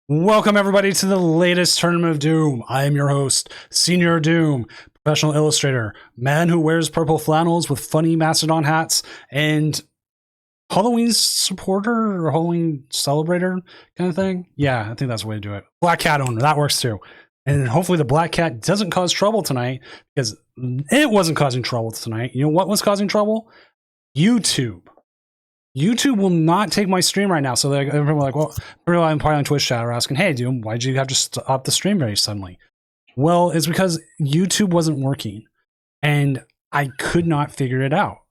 Welcome, everybody, to the latest Tournament of Doom. I am your host, Senior Doom, professional illustrator, man who wears purple flannels with funny Mastodon hats, and Halloween supporter or Halloween celebrator kind of thing. Yeah, I think that's the way to do it. Black Cat owner, that works too. And hopefully the Black Cat doesn't cause trouble tonight, because it wasn't causing trouble tonight. You know what was causing trouble? YouTube. YouTube will not take my stream right now. So everyone like, well, I'm probably on Twitch chat are asking, hey, Doom, why'd you have to stop the stream very suddenly? Well, it's because YouTube wasn't working and I could not figure it out.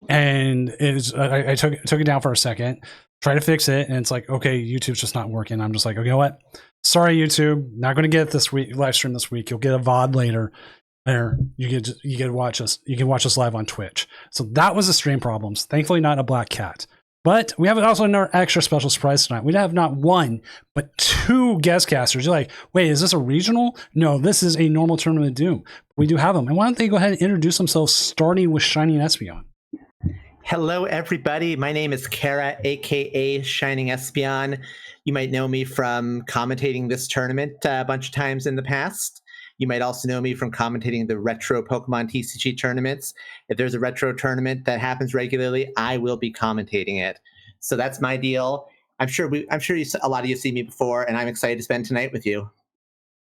And it was, I took it down for a second, tried to fix it, and it's like, okay, YouTube's just not working. I'm just like, okay, you know what? Sorry, YouTube, not going to get this week live stream this week. You'll get a VOD later. There, you get to watch us. You can watch us live on Twitch. So that was the stream problems. Thankfully, not a Black Cat. But we have also another extra special surprise tonight. We have not one, but two guest casters. You're like, wait, is this a regional? No, this is a normal Tournament of Doom. We do have them. And why don't they go ahead and introduce themselves, starting with Shining Espeon? Hello, everybody. My name is Kara, aka Shining Espeon. You might know me from commentating this tournament a bunch of times in the past. You might also know me from commentating the retro Pokemon TCG tournaments. If there's a retro tournament that happens regularly, I will be commentating it. So that's my deal. I'm sure a lot of you see me before, and I'm excited to spend tonight with you.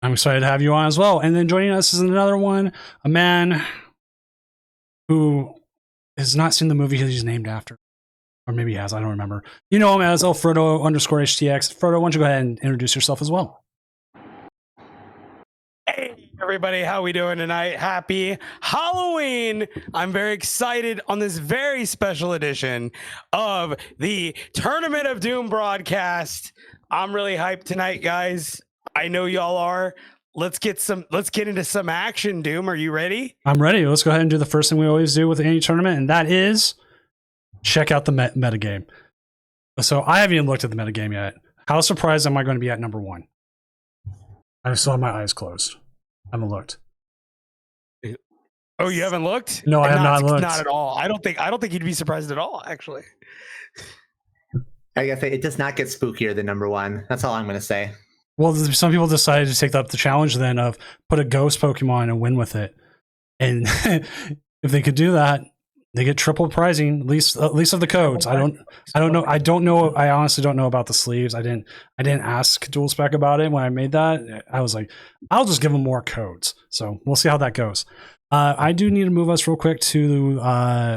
I'm excited to have you on as well. And then joining us is another one, a man who has not seen the movie he's named after. Or maybe he has, I don't remember. You know him as Alfredo_HTX. Frodo, why don't you go ahead and introduce yourself as well? Hey everybody, how we doing tonight? Happy Halloween! I'm very excited on this very special edition of the Tournament of Doom broadcast. I'm really hyped tonight, guys. I know y'all are. Let's get into some action, Doom. Are you ready? I'm ready. Let's go ahead and do the first thing we always do with any tournament, and that is check out the metagame. So I haven't even looked at the metagame yet. How surprised am I going to be at number one? I still have my eyes closed. I haven't looked. Oh, you haven't looked? No, I have not looked. Not at all. I don't think you'd be surprised at all, actually. I guess it does not get spookier than number one. That's all I'm going to say. Well, some people decided to take up the challenge then of put a ghost Pokemon and win with it. And if they could do that, they get triple pricing, at least of the codes. I don't know. I honestly don't know about the sleeves. I didn't ask Dual Spec about it when I made that. I was like, I'll just give them more codes. So we'll see how that goes. I do need to move us real quick to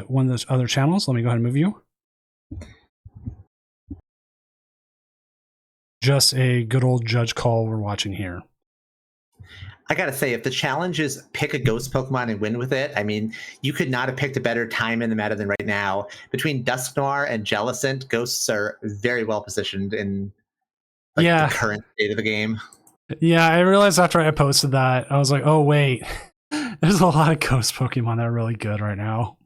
one of the other channels. Let me go ahead and move you. Just a good old judge call we're watching here. I gotta say, if the challenge is pick a ghost Pokemon and win with it, I mean, you could not have picked a better time in the meta than right now. Between Dusknoir and Jellicent, ghosts are very well positioned in the current state of the game. Yeah, I realized after I posted that, I was like, oh wait, there's a lot of ghost Pokemon that are really good right now.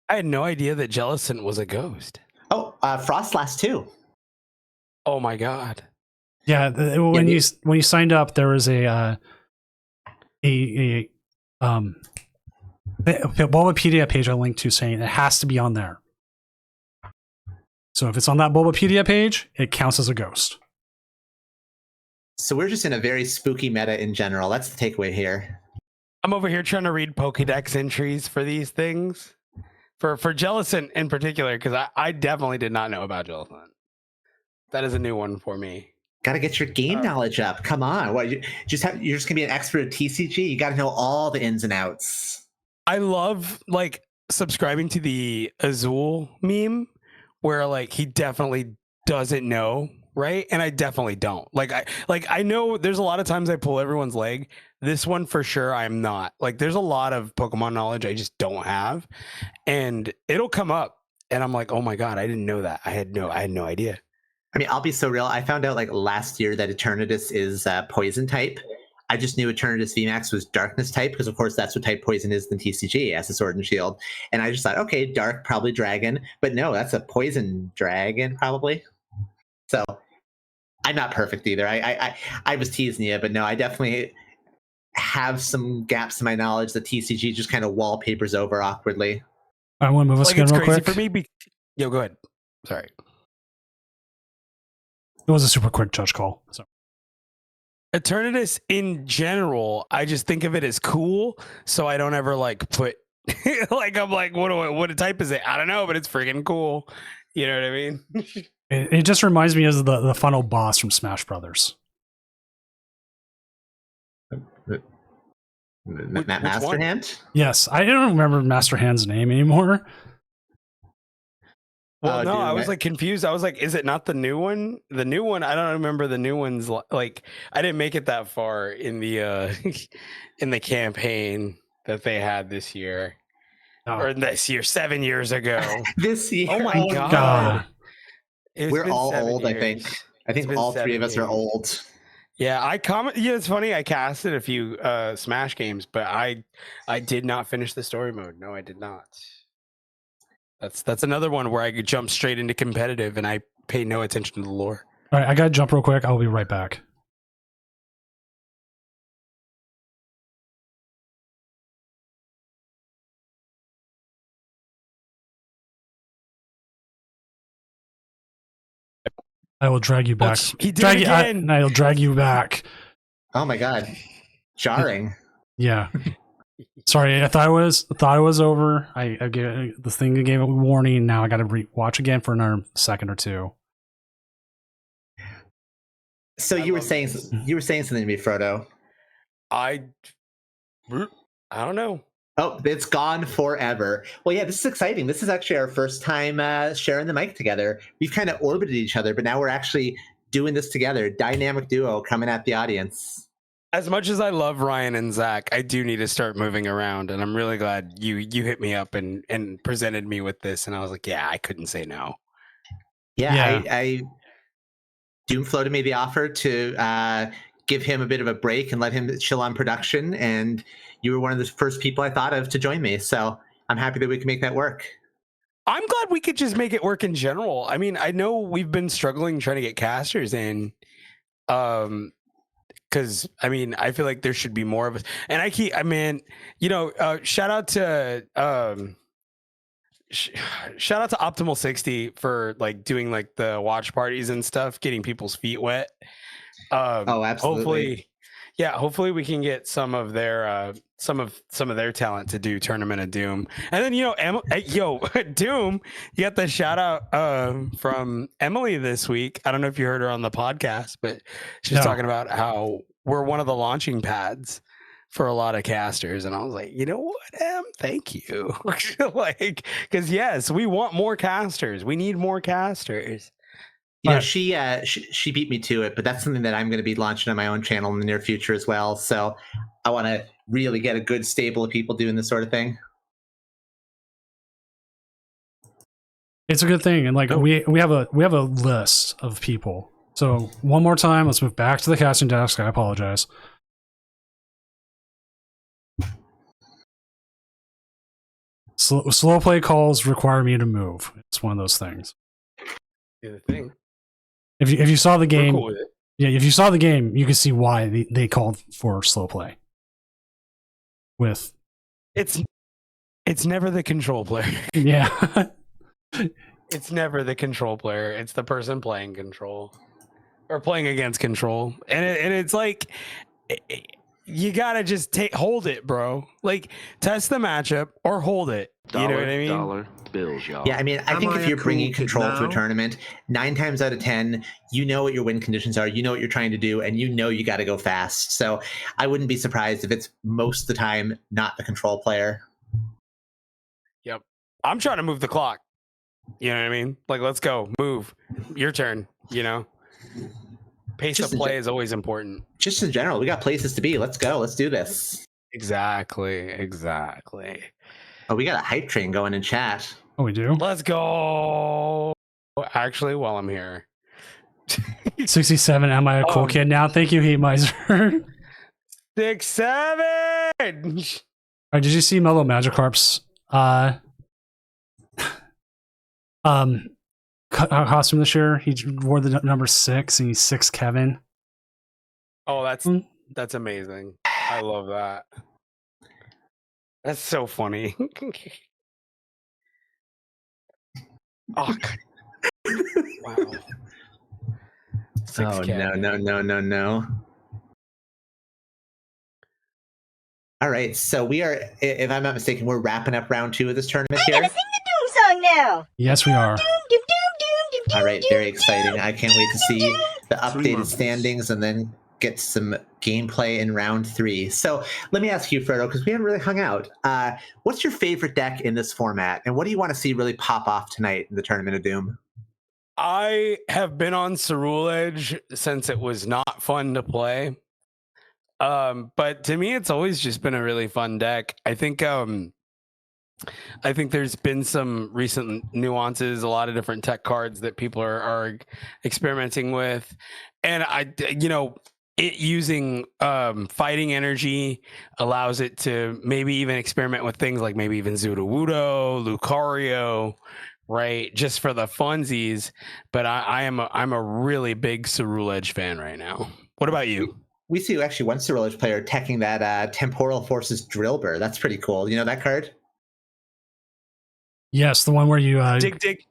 I had no idea that Jellicent was a ghost. Oh, Frostlass too. Oh my god. Yeah, when you signed up, there was a Bulbapedia page I linked to saying it has to be on there. So if it's on that Bulbapedia page, it counts as a ghost. So we're just in a very spooky meta in general. That's the takeaway here. I'm over here trying to read Pokédex entries for these things. For Jellicent in particular, because I definitely did not know about Jellicent. That is a new one for me. Got to get your game knowledge up. Come on. What, you're just going to be an expert at TCG? You got to know all the ins and outs. I love subscribing to the Azul meme where he definitely doesn't know, right? And I definitely don't. I know there's a lot of times I pull everyone's leg. This one for sure I'm not. There's a lot of Pokemon knowledge I just don't have. And it'll come up and I'm like, "Oh my god, I didn't know that. I had no idea." I mean, I'll be so real. I found out last year that Eternatus is poison type. I just knew Eternatus VMAX was darkness type because, of course, that's what type poison is in TCG as a Sword and Shield. And I just thought, okay, dark, probably dragon. But no, that's a poison dragon, probably. So I'm not perfect either. I was teasing you, but no, I definitely have some gaps in my knowledge that TCG just kind of wallpapers over awkwardly. I want to move us again real quick. For me, go ahead. Sorry. It was a super quick judge call. So Eternatus in general, I just think of it as cool, so I don't ever like put like I'm like, what type is it? I don't know, but it's freaking cool. You know what I mean? it just reminds me of the final boss from Smash Brothers. Master one? Hand? Yes, I don't remember Master Hand's name anymore. Well, no, dude, I was like confused. I was like, is it not the new one? The new one, I don't remember the new ones. Like, I didn't make it that far in the in the campaign that they had this year. Oh. Or this year, 7 years ago. This year. Oh my god. God. It's We're been all 7 old, I years. think. I think It's been all three of 7 us are years. old. Yeah, yeah, it's funny. I casted a few Smash games, but I did not finish the story mode. No, I did not. That's another one where I could jump straight into competitive and I pay no attention to the lore. All right, I gotta jump real quick. I'll be right back. I will drag you back. He did it again. I'll drag you back. Oh my god. Jarring. Yeah. Sorry, I thought it was over. I gave the thing that gave a warning. Now I got to watch again for another second or two. So you were saying something to me, Frodo. I don't know. Oh, it's gone forever. Well, yeah, this is exciting. This is actually our first time sharing the mic together. We've kind of orbited each other, but now we're actually doing this together. Dynamic duo coming at the audience. As much as I love Ryan and Zach, I do need to start moving around, and I'm really glad you hit me up and presented me with this, and I was like, yeah, I couldn't say no. Yeah. I Doom floated me the offer to give him a bit of a break and let him chill on production, and you were one of the first people I thought of to join me. So I'm happy that we can make that work. I'm glad we could just make it work in general. I mean, I know we've been struggling trying to get casters in, because I mean, I feel like there should be more of us. And shout out to Optimal 60 for like doing like the watch parties and stuff, getting people's feet wet. Oh, absolutely. Hopefully we can get some of their talent to do Tournament of Doom. And then Doom, you got the shout out from Emily this week. I don't know if you heard her on the podcast, but she's talking about how we're one of the launching pads for a lot of casters, and I was like, you know what, Em, thank you. Like, because yes, we want more casters. We need more casters. You know, she beat me to it, but that's something that I'm going to be launching on my own channel in the near future as well. So I want to really get a good stable of people doing this sort of thing. It's a good thing, and like we have a list of people. So one more time, let's move back to the casting desk. I apologize. Slow play calls require me to move. It's one of those things. Yeah, the thing. If you saw the game, Cool with it. yeah, if you saw the game, you can see why they called for slow play. It's never the control player. Yeah. It's never the control player. It's the person playing control or playing against control, and it's like you gotta just hold it, bro. Like test the matchup or hold it. You know what I mean? Dollar bills, y'all. Yeah, I mean, I think if you're bringing control to a tournament, 9 times out of 10, you know what your win conditions are, you know what you're trying to do, and you know you got to go fast. So I wouldn't be surprised if it's most of the time not the control player. Yep. I'm trying to move the clock. You know what I mean? Like, let's go. Move. Your turn, you know? Pace of play is always important. Just in general, we got places to be. Let's go. Let's do this. Exactly. Oh, we got a hype train going in chat. Oh, we do? Let's go. Actually, while I'm here. 67, am I a cool kid now? Thank you, Heat Miser. 6, 7. All right, did you see Mellow Magikarp's costume this year? He wore the number 6 and he's 6 Kevin. Oh, that's amazing. I love that. That's so funny. Oh, God. Wow. Oh, 6K. no. All right, so we are, if I'm not mistaken, we're wrapping up round 2 of this tournament here. I gotta sing the Doom song now. Yes, we are. All right, very exciting. I can't wait to see the updated standings and then get some gameplay in round 3. So let me ask you, Frodo, because we haven't really hung out. What's your favorite deck in this format, and what do you want to see really pop off tonight in the Tournament of Doom? I have been on Cerule Edge since it was not fun to play. But to me, it's always just been a really fun deck. I think there's been some recent nuances, a lot of different tech cards that people are experimenting with, and it using fighting energy allows it to maybe even experiment with things like maybe even Sudowoodo, Lucario, right? Just for the funsies. But I'm a really big Cerule Edge fan right now. What about you? We see actually one Cerule Edge player teching that Temporal Forces Drillbur. That's pretty cool. You know that card? Yes, the one where you dig.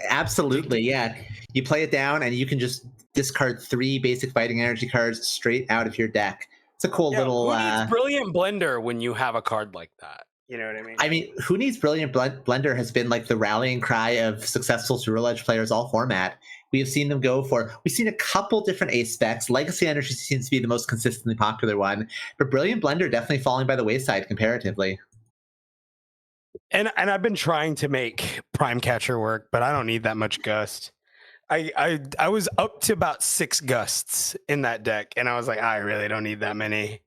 Absolutely, yeah. You play it down and you can just discard 3 basic fighting energy cards straight out of your deck. It's a cool little. Who needs Brilliant Blender when you have a card like that? You know what I mean? I mean, who needs Brilliant Blender has been like the rallying cry of successful Cerule Edge players all format. We have seen them go for. We've seen a couple different ace specs. Legacy Energy seems to be the most consistently popular one, but Brilliant Blender definitely falling by the wayside comparatively. And I've been trying to make Prime Catcher work, but I don't need that much gust. I was up to about 6 gusts in that deck, and I was like, I really don't need that many.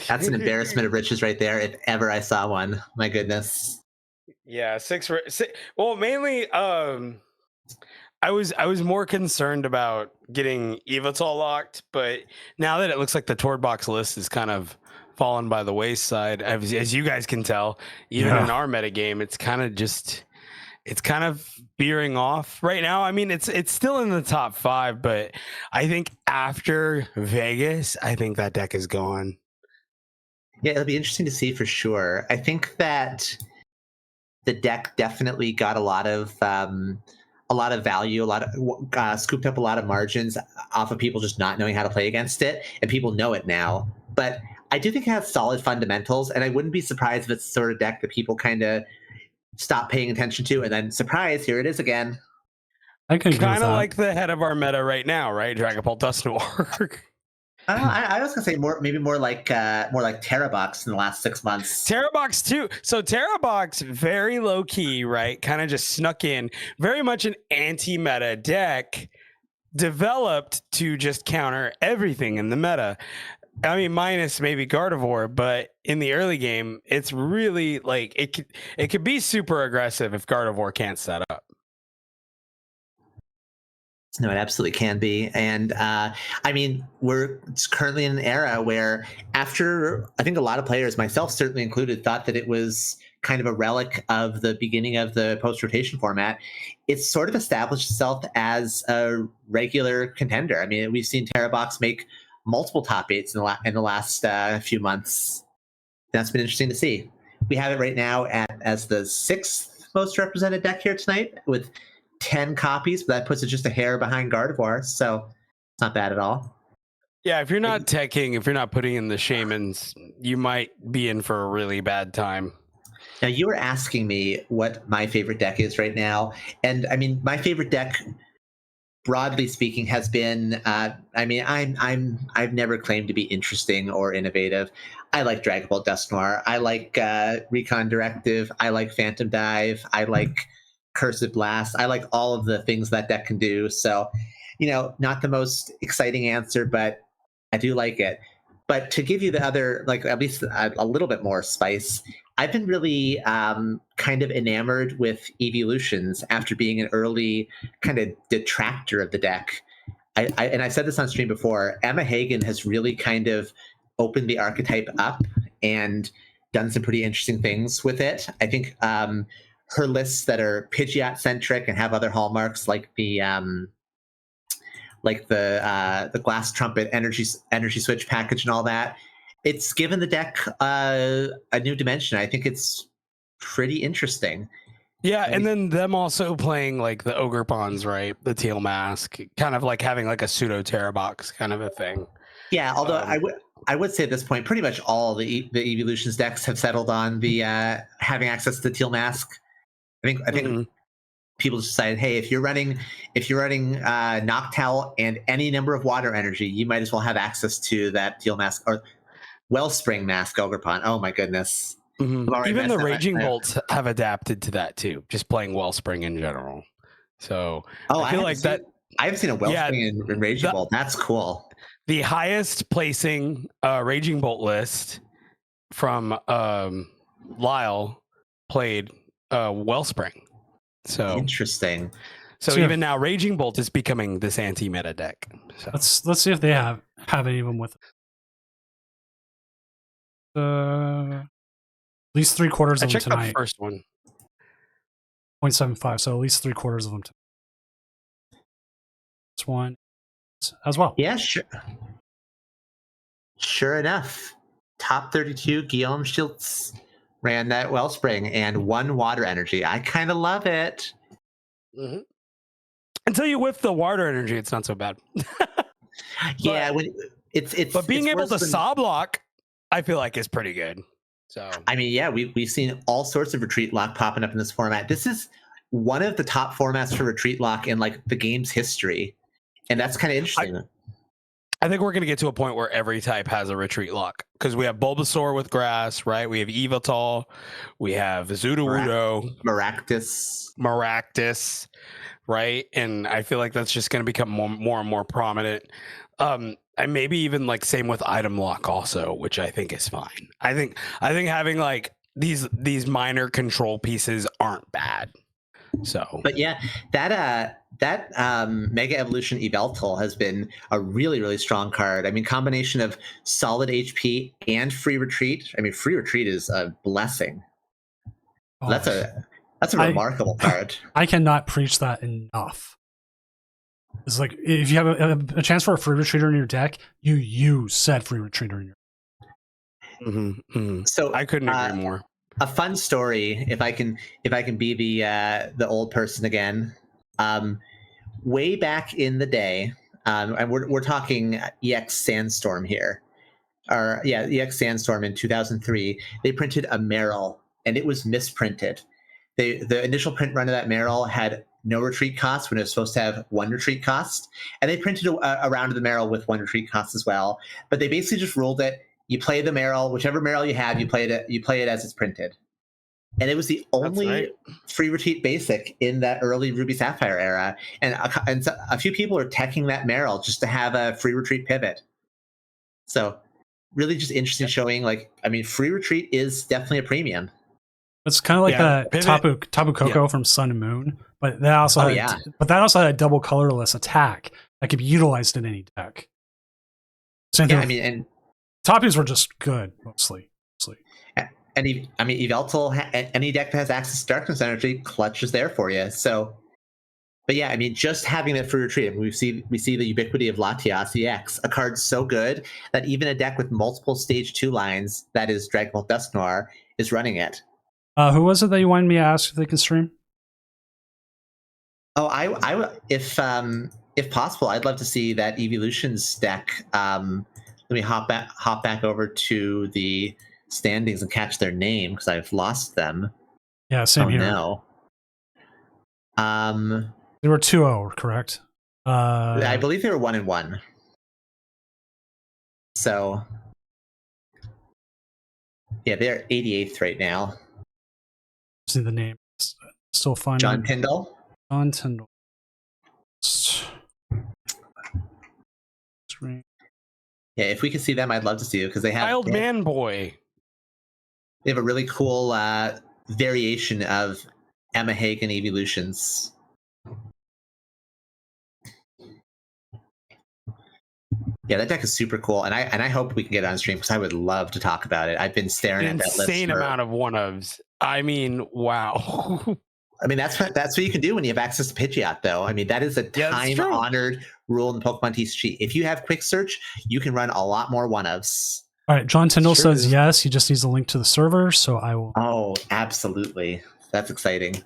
That's an embarrassment of riches right there, if ever I saw one. My goodness. Yeah, 6. Well, mainly, I was more concerned about getting Yveltal locked, but now that it looks like the Tord box list is kind of fallen by the wayside, as you guys can tell, even in our metagame, it's kind of veering off right now. I mean, it's still in the top 5, but I think after Vegas, I think that deck is gone. Yeah, it'll be interesting to see for sure. I think that the deck definitely got a lot of value, scooped up a lot of margins off of people just not knowing how to play against it, and people know it now. But I do think it has solid fundamentals, and I wouldn't be surprised if it's the sort of deck that people kind of stop paying attention to, and then surprise, here it is again. I could kind of like the head of our meta right now, right? Dragapult Dusknoir. I was gonna say maybe more like Terrabox in the last 6 months. Terrabox too. So Terrabox, very low key, right? Kind of just snuck in, very much an anti-meta deck, developed to just counter everything in the meta. I mean, minus maybe Gardevoir, but in the early game, it's really like it could be super aggressive if Gardevoir can't set up. No, it absolutely can be. And I mean, we're currently in an era where after, I think a lot of players, myself certainly included, thought that it was kind of a relic of the beginning of the post-rotation format. It's sort of established itself as a regular contender. I mean, we've seen Terrabox make multiple top 8s in the last few months. That's been interesting to see. We have it right now as the 6th most represented deck here tonight with 10 copies, but that puts it just a hair behind Gardevoir, so it's not bad at all. Yeah, if you're not teching, if you're not putting in the shamans, you might be in for a really bad time. Now, you were asking me what my favorite deck is right now, and I mean, my favorite deck, broadly speaking, has been. I mean, I've never claimed to be interesting or innovative. I like Dragapult Dusknoir. I like Recon Directive. I like Phantom Dive. I like Cursed Blast. I like all of the things that deck can do. So, not the most exciting answer, but I do like it. But to give you the other, like at least a little bit more spice, I've been really kind of enamored with Evolutions after being an early kind of detractor of the deck. And I said this on stream before, Emma Hagen has really kind of opened the archetype up and done some pretty interesting things with it. I think her lists that are Pidgeot centric and have other hallmarks like the Glass Trumpet energy switch package and all that, it's given the deck a new dimension. I think it's pretty interesting. Yeah, and then them also playing like the Ogre Pawns, right? The Teal Mask, kind of like having like a pseudo Terra box kind of a thing. Yeah, although Um, I would say at this point, pretty much all the Evolutions decks have settled on the having access to the Teal Mask. I think mhm. people decided, hey, if you're running Noctowl and any number of water energy, you might as well have access to that Teal Mask or Wellspring Mask Ogrepawn. Oh my goodness. Mhm. I've already Even the messed up Raging my- Bolts have adapted to that too, just playing Wellspring in general. So Oh, I feel like that I haven't seen a Wellspring Yeah, in Raging the- Bolt. That's cool. the highest placing Raging Bolt list from Lyle played Wellspring. So Interesting. So yeah. even now Raging Bolt is becoming this anti-meta deck. So Let's see if they have any of them with at least 3/4 I of them checked the tonight. first one. 0.75, so at least 3/4 of them. This one as well. Yeah, sure. Sure enough, top 32 Guillaume Schultz ran that Wellspring and 1 water energy. I kind of love it. Mm-hmm. Until you whiff the water energy, it's not so bad. Yeah, when it's But being it's able worse to when- saw block, I feel like is pretty good. So I mean, yeah, we've seen all sorts of retreat lock popping up in this format. This is one of the top formats for retreat lock in like the game's history, and that's kind of interesting. I think we're going to get to a point where every type has a retreat lock because we have Bulbasaur with grass, right? We have Yveltal, we have Sudowoodo, Maractus, right? And I feel like that's just going to become more and more prominent. And maybe even like same with item lock also, which I think is fine. I think having like these minor control pieces aren't bad. So, But yeah, that Mega Evolution Yveltal has been a really, really strong card. I mean, combination of solid HP and free retreat. I mean, free retreat is a blessing. Oh, That's a remarkable card. I cannot preach that enough. It's like if you have a chance for a free retreater in your deck, you use said free retreater in your. So I couldn't agree more. A fun story, if I can be the old person again. Way back in the day, and we're talking EX Sandstorm here, EX Sandstorm in 2003. They printed a Meryl, and it was misprinted. The initial print run of that Meryl had no retreat cost when it was supposed to have 1 retreat cost, and they printed a round of the Meryl with 1 retreat cost as well. But they basically just ruled it. You play the Meryl, whichever Meryl you have, you play it as it's printed. And it was the only free retreat basic in that early Ruby Sapphire era. And a few people are teching that Meryl just to have a free retreat pivot. So really just interesting showing, like, I mean, free retreat is definitely a premium. It's kind of like Tapu Koko from Sun and Moon, but that also had a double colorless attack that could be utilized in any deck. Same thing. I mean, and Tapus were just good mostly. And Yveltal, any deck that has access to Darkness Energy, Clutch is there for you. So, but yeah, I mean, just having that free retreat, I mean, we see the ubiquity of Latias EX, a card so good that even a deck with multiple stage 2 lines, that is Dragonbolt Dusknoir, is running it. Who was it that you wanted me to ask if they can stream? Oh, I if possible, I'd love to see that Evolutions deck. Let me hop back over to the standings and catch their name because I've lost them. Yeah, same here. No. They were 2-0, correct? I believe they were 1-1. So, yeah, they're 88th right now. See the name. Still fun. John Tyndall. John Tyndall. Screen. Yeah, if we could see them, I'd love to see it because they have Wild Man Boy. They have a really cool variation of Emma Hagen Evolutions. Yeah, that deck is super cool, and I hope we can get it on stream because I would love to talk about it. I've been staring at that list. Insane amount of one-ofs. I mean, wow. I mean, that's what you can do when you have access to Pidgeot, though. I mean, that is a time-honored rule in the Pokemon TCG. If you have quick search, you can run a lot more one-ofs. All right, John Tyndall says yes. He just needs a link to the server, so I will. Oh, absolutely. That's exciting.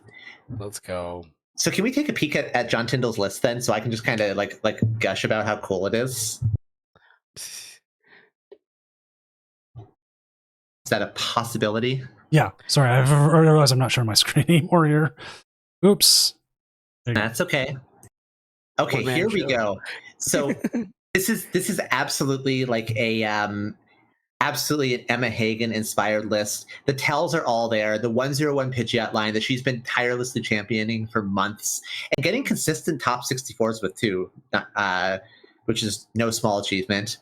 Let's go. So can we take a peek at John Tyndall's list then, so I can just kind of like gush about how cool it is? Is that a possibility? Yeah, sorry, I realized I'm not sharing my screen anymore here. Oops. That's okay. Okay, One-man here we show. go. So this is absolutely like a absolutely an Emma Hagen inspired list. The tells are all there. The 101 Pidgeot line that she's been tirelessly championing for months and getting consistent top 64s with too, which is no small achievement.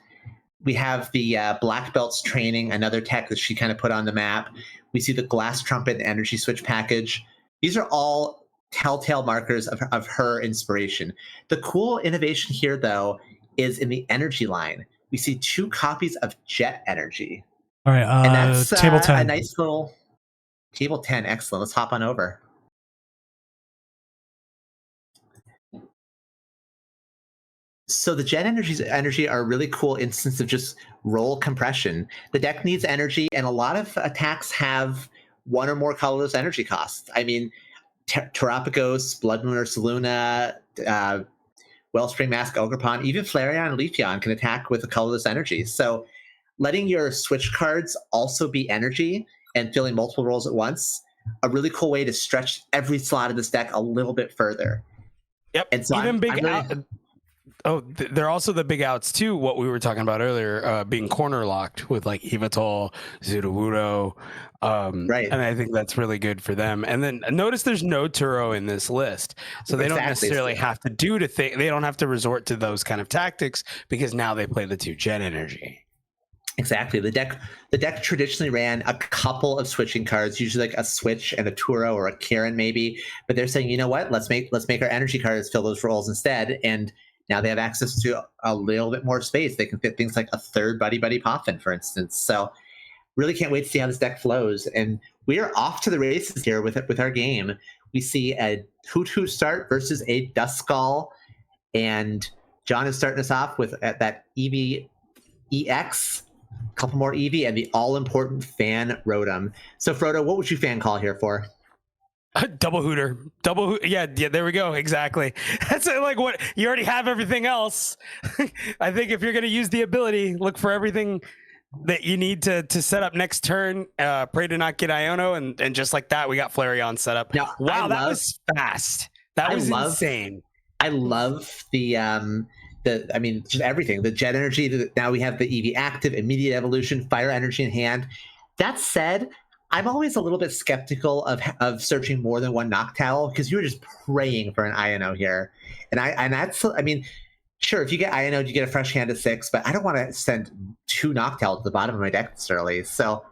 We have the Black Belts training, another tech that she kind of put on the map. We see the Glass Trumpet and Energy Switch package. These are all telltale markers of her inspiration. The cool innovation here, though, is in the energy line. We see 2 copies of Jet Energy. All right, And that's table 10. a nice little table 10. Excellent. Let's hop on over. So the Jet energy are a really cool instance of just role compression. The deck needs energy, and a lot of attacks have 1 or more colorless energy costs. I mean, Terapagos, Blood Moon or Saluna, Wellspring Mask, Ogerpon, even Flareon and Leafeon can attack with a colorless energy. So letting your switch cards also be energy and filling multiple roles at once, a really cool way to stretch every slot of this deck a little bit further. Yep. And so Even big really, out. Oh, they're also the big outs too. What we were talking about earlier, being corner locked with like Yveltal, Sudowoodo, right. And I think that's really good for them. And then notice there's no Turo in this list, so they don't necessarily have to they don't have to resort to those kind of tactics because now they play the 2 Jet Energy. Exactly. The deck traditionally ran a couple of switching cards, usually like a Switch and a Turo or a Karen maybe. But they're saying, you know what? Let's make our energy cards fill those roles instead. And now they have access to a little bit more space. They can fit things like a 3rd Buddy Buddy Poffin, for instance. So really can't wait to see how this deck flows. And we are off to the races here with our game. We see a Hoot Hoot start versus a Duskull. And John is starting us off with that Eevee EX, a couple more Eevee, and the all-important Fan Rotom. So Frodo, what would you fan call here for? Double Hooter. Yeah, there we go. Exactly. That's like what you already have everything else. I think if you're going to use the ability, look for everything that you need to set up next turn. Pray to not get Iono, and just like that, we got Flareon set up. Now, wow, that was fast. That was insane. I love just everything. The Jet Energy. Now we have the Eevee active, immediate evolution, Fire Energy in hand. That said, I'm always a little bit skeptical of searching more than 1 Noctowl because you're just praying for an Iono here, sure, if you get Iono, you get a fresh hand of 6, but I don't want to send 2 Noctowl to the bottom of my deck this early. So,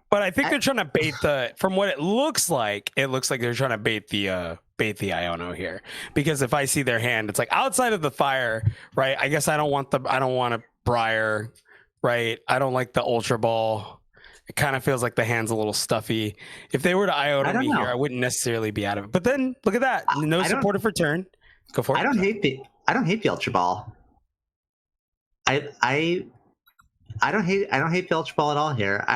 but I think they're trying to bait from what it looks like they're trying to bait the Iono here, because if I see their hand, it's like outside of the fire, right? I guess I don't want a Briar, right? I don't like the Ultra Ball. It kind of feels like the hand's a little stuffy. If they were to Iono me here, I wouldn't necessarily be out of it. But then look at that, no supported for turn. Go for it. I don't hate the Ultra Ball. I don't hate the Ultra Ball at all here.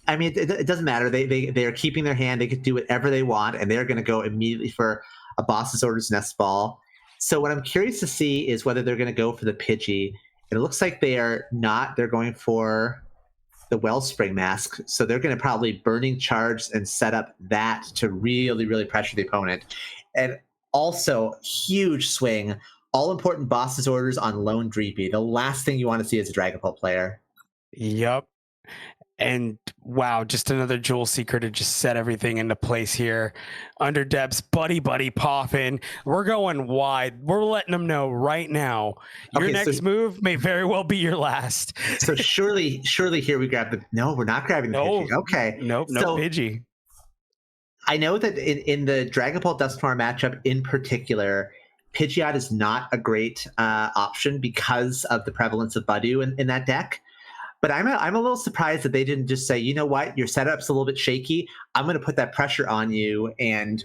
I mean, it doesn't matter. They are keeping their hand. They could do whatever they want, and they're going to go immediately for a Boss's Orders Nest Ball. So what I'm curious to see is whether they're going to go for the Pidgey. And it looks like they are not. They're going for the Wellspring Mask. So they're going to probably Burning Charge and set up that to really, really pressure the opponent. And also, huge swing. All important Boss's Orders on Lone Dreepy. The last thing you want to see as a Dragapult player. Yep. And wow, just another Jewel Seeker to just set everything into place here. Under Depths, Buddy Buddy Poffin. We're going wide. We're letting them know right now. Your next move may very well be your last. So surely here we grab the... No, we're not grabbing the Pidgey. Okay. Nope, no Pidgey. I know that in the Dragapult Dusknoir matchup in particular, Pidgeot is not a great option because of the prevalence of Budew in that deck. But I'm a little surprised that they didn't just say, you know what, your setup's a little bit shaky. I'm going to put that pressure on you and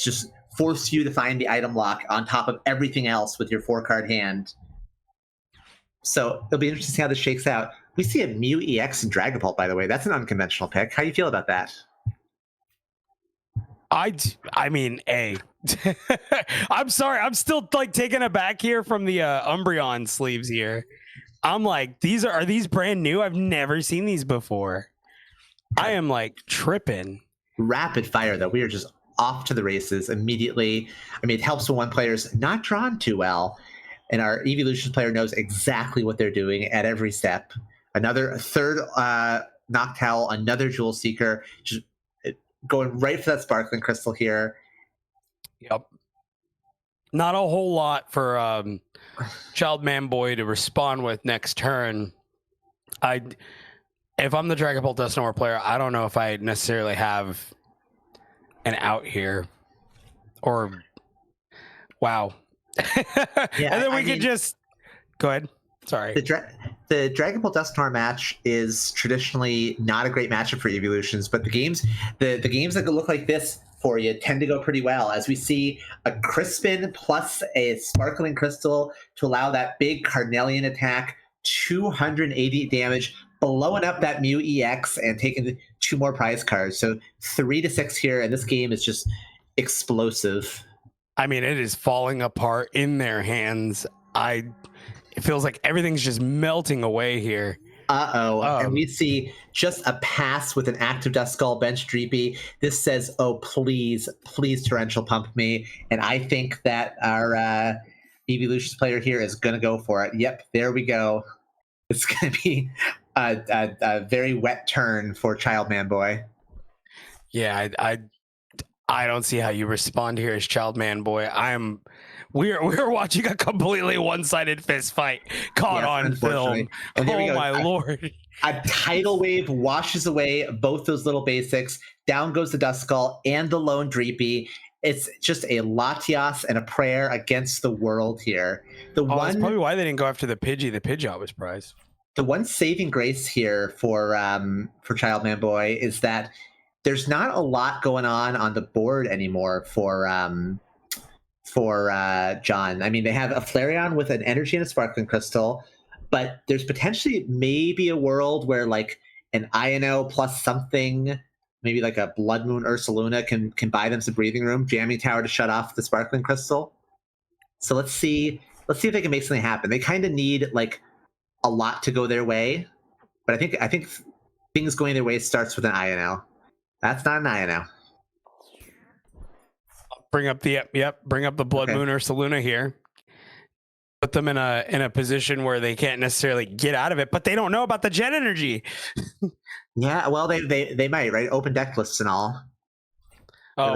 just force you to find the item lock on top of everything else with your 4-card hand. So it'll be interesting to see how this shakes out. We see a Mew EX and Dragapult, by the way. That's an unconventional pick. How do you feel about that? I mean, I'm sorry. I'm still like taken aback here from the Umbreon sleeves here. I'm like, are these brand new? I've never seen these before. I am like tripping. Rapid fire though. We are just off to the races immediately. I mean, it helps when one player's not drawn too well, and our Evolutions player knows exactly what they're doing at every step. Another third Noctowl, another Jewel Seeker, just going right for that Sparkling Crystal here. Yep. Not a whole lot for Child Man Boy to respond with next turn. If I'm the Dragon Ball Dusknoir player, I don't know if I necessarily have an out here. Or wow. Yeah, and then we could just go ahead. Sorry. The Dragon Ball Dusknoir match is traditionally not a great matchup for Evolutions, but the games that look like this for you tend to go pretty well, as we see a Crispin plus a Sparkling Crystal to allow that big Carnelian attack, 280 damage, blowing up that Mew EX and taking 2 more prize cards. So 3-6 here, and this game is just explosive. I mean, it is falling apart in their hands. It feels like everything's just melting away here. And we see just a pass with an active Duskull bench Dreepy. This says, oh, please Torrential Pump me. And I think that our Evolutions player here is going to go for it. Yep, there we go. It's going to be a very wet turn for Child Man Boy. Yeah, I don't see how you respond here as Child Man Boy. We're watching a completely one-sided fist fight caught on film. And there we oh go. My lord. A tidal wave washes away both those little basics. Down goes the Duskull and the lone Dreepy. It's just a Latias and a prayer against the world here. That's probably why they didn't go after the Pidgey. The Pidgeot was prized. The one saving grace here for Child Man Boy is that there's not a lot going on the board anymore for John. I mean, they have a Flareon with an energy and a Sparkling Crystal, but there's potentially maybe a world where like an Io plus something, maybe like a Blood Moon Ursaluna can buy them some breathing room, Jamming Tower to shut off the Sparkling Crystal. So let's see if they can make something happen. They kind of need like a lot to go their way, but I think things going their way starts with an Io. That's not an Io. Bring up the Blood Moon Ursaluna here. Put them in a position where they can't necessarily get out of it, but they don't know about the Jet Energy. Yeah, well, they might, right? Open deck lists and all. Oh,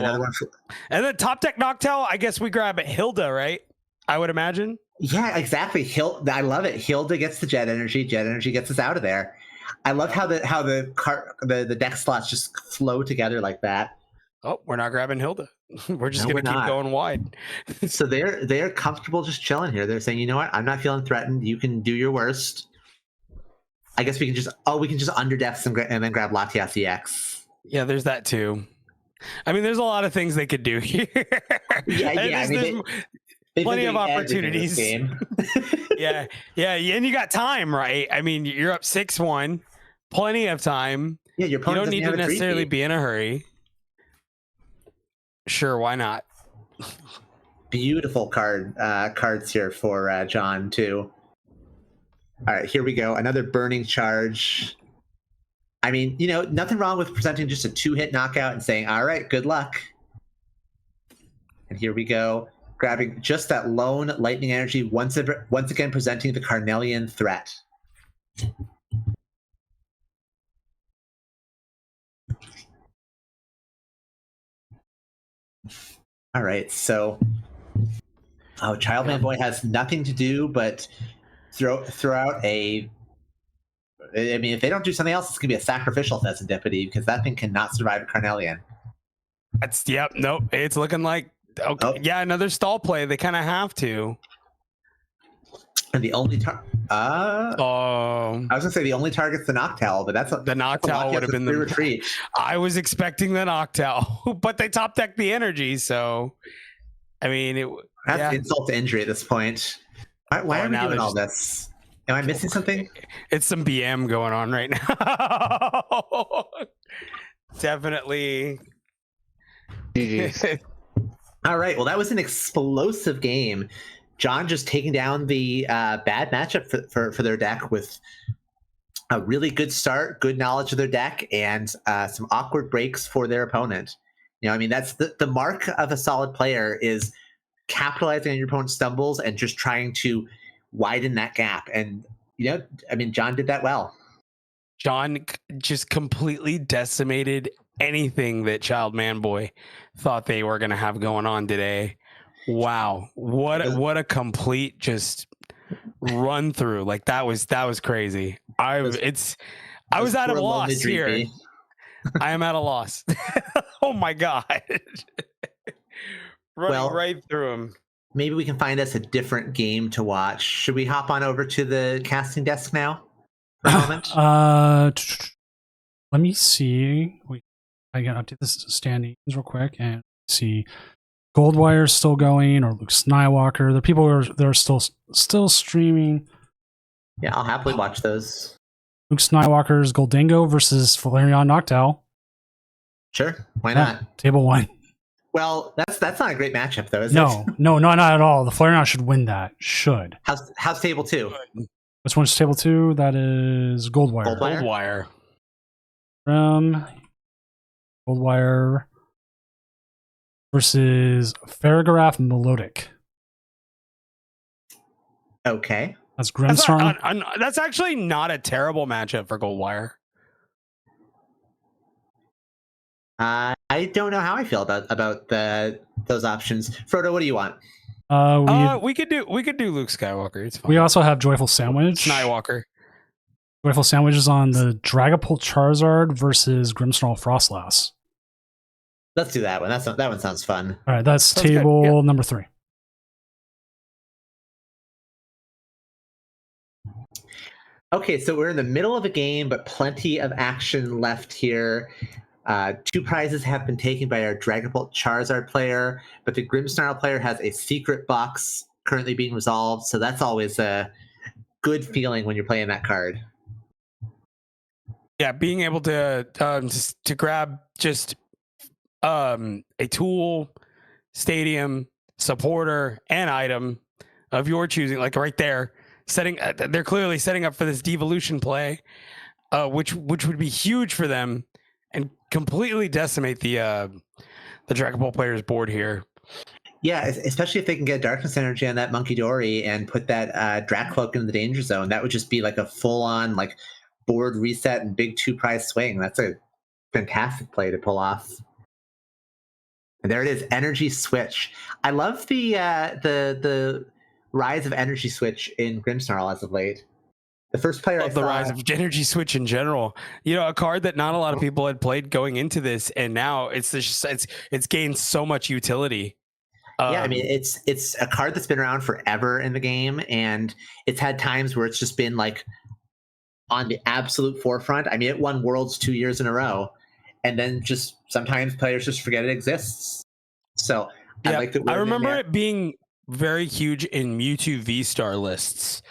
and then top deck Noctowl, I guess we grab Hilda, right? I would imagine. Yeah, exactly. I love it. Hilda gets the Jet Energy. Jet Energy gets us out of there. I love how the deck slots just flow together like that. Oh, we're not grabbing Hilda. We're just going to keep going wide. So they're comfortable just chilling here. They're saying, you know what? I'm not feeling threatened. You can do your worst. I guess we can just underdeck and then grab Latias EX. Yeah, there's that too. I mean, there's a lot of things they could do here. Yeah. There's plenty of opportunities. yeah, and you got time, right? I mean, you're up 6-1. Plenty of time. Yeah, your opponent you don't need to necessarily be in a hurry. Sure, why not? Beautiful cards here for John too. All right, here we go. Another Burning Charge. I mean, nothing wrong with presenting just a 2-hit knockout and saying, all right, good luck. And here we go. Grabbing just that lone Lightning Energy, once again presenting the Carnelian threat. All right, so Child Man Boy has nothing to do but throw out a. I mean, if they don't do something else, it's gonna be a sacrificial Serendipity because that thing cannot survive a Carnelian. Nope. It's looking like another stall play. They kind of have to. And the only I was gonna say the only target's the Noctowl, but the Noctowl would have been the retreat. I was expecting the Noctowl, but they top decked the energy, so I mean that's insult to injury at this point. Why are we doing all this? Am I missing something? It's some BM going on right now. Definitely GG's. All right. Well, that was an explosive game. John just taking down the bad matchup for their deck with a really good start, good knowledge of their deck, and some awkward breaks for their opponent. I mean, that's the mark of a solid player is capitalizing on your opponent's stumbles and just trying to widen that gap. And, I mean, John did that well. John just completely decimated anything that Child Manboy thought they were going to have going on today. Wow. What a complete just run through. Like that was crazy. I was at a loss here. I am at a loss. Oh my God. Running right through him. Maybe we can find us a different game to watch. Should we hop on over to the casting desk now for a moment? Let me see. I can update this standings real quick and see. Goldwire's still going, or Luke Skywalker. The people they're still streaming. Yeah, I'll happily watch those. Luke Skywalker's Goldingo versus Flareon Noctowl. Sure, why not? Table 1. Well, that's not a great matchup though, is it? No, not at all. The Flareon should win that. Should. How's table 2? Which one's table 2? That is Goldwire. Goldwire. Goldwire versus Farigiraf Melodic. Okay. That's Grimmsnarl. That's actually not a terrible matchup for Goldwire. I don't know how I feel about those options. Frodo, what do you want? We could do Luke Skywalker. It's fine. We also have Joyful Sandwich. Skywalker. Joyful Sandwich is on the Dragapult Charizard versus Grimmsnarl Frostlass. Let's do that one. That one sounds fun. All right, that's Sounds table good. Yeah. number 3. Okay, so we're in the middle of a game, but plenty of action left here. 2 prizes have been taken by our Dragapult Charizard player, but the Grimmsnarl player has a secret box currently being resolved, so that's always a good feeling when you're playing that card. Yeah, being able to grab just a tool, stadium, supporter, and item of your choosing, like right there, they're clearly setting up for this devolution play, which would be huge for them and completely decimate the Dragapult player's board here. Yeah, especially if they can get Darkness Energy on that Monkey Dory and put that Dracloak in the danger zone. That would just be like a full-on like board reset and big 2-prize swing. That's a fantastic play to pull off. And there it is, Energy Switch. I love the rise of Energy Switch in Grimmsnarl as of late. The first player The rise of Energy Switch in general. A card that not a lot of people had played going into this, and now it's gained so much utility. Yeah, I mean it's a card that's been around forever in the game, and it's had times where it's just been like on the absolute forefront. I mean, it won Worlds 2 years in a row, and then just sometimes players just forget it exists. So yeah, I like that. I remember it being very huge in Mewtwo V-Star lists,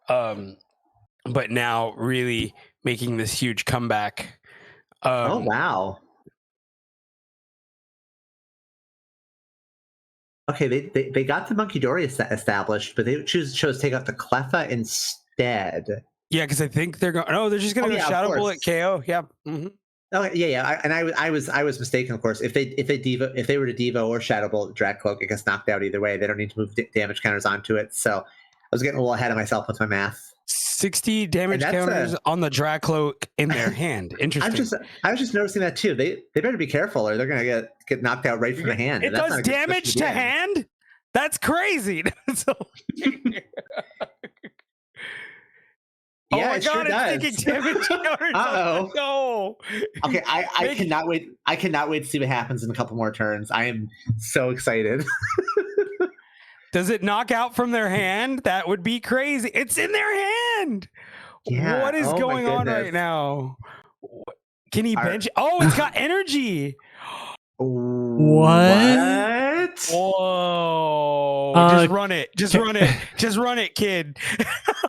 but now really making this huge comeback. Oh wow! Okay, they got the Monkey Dory established, but they chose to take out the Cleffa instead. Yeah, because I think they're going. No, they're just going to go Shadow Bullet KO. Yeah. Mm-hmm. Okay, yeah. I was mistaken, of course. If they were to Devo or Shadow Bolt Dracloak, it gets knocked out either way. They don't need to move damage counters onto it. So I was getting a little ahead of myself with my math. 60 damage counters on the Dracloak in their hand. Interesting. I was just noticing that too. They better be careful, or they're gonna get knocked out right from the hand. It does damage to hand. That's crazy. Yeah, oh my it God, sure does. It's taking damage counters. Uh-oh. No. Okay, I cannot wait. I cannot wait to see what happens in a couple more turns. I am so excited. Does it knock out from their hand? That would be crazy. It's in their hand. Yeah. What is going on right now? Can he bench? Oh, it's got energy. What? Whoa. Just run it. Just run it. Just run it, kid.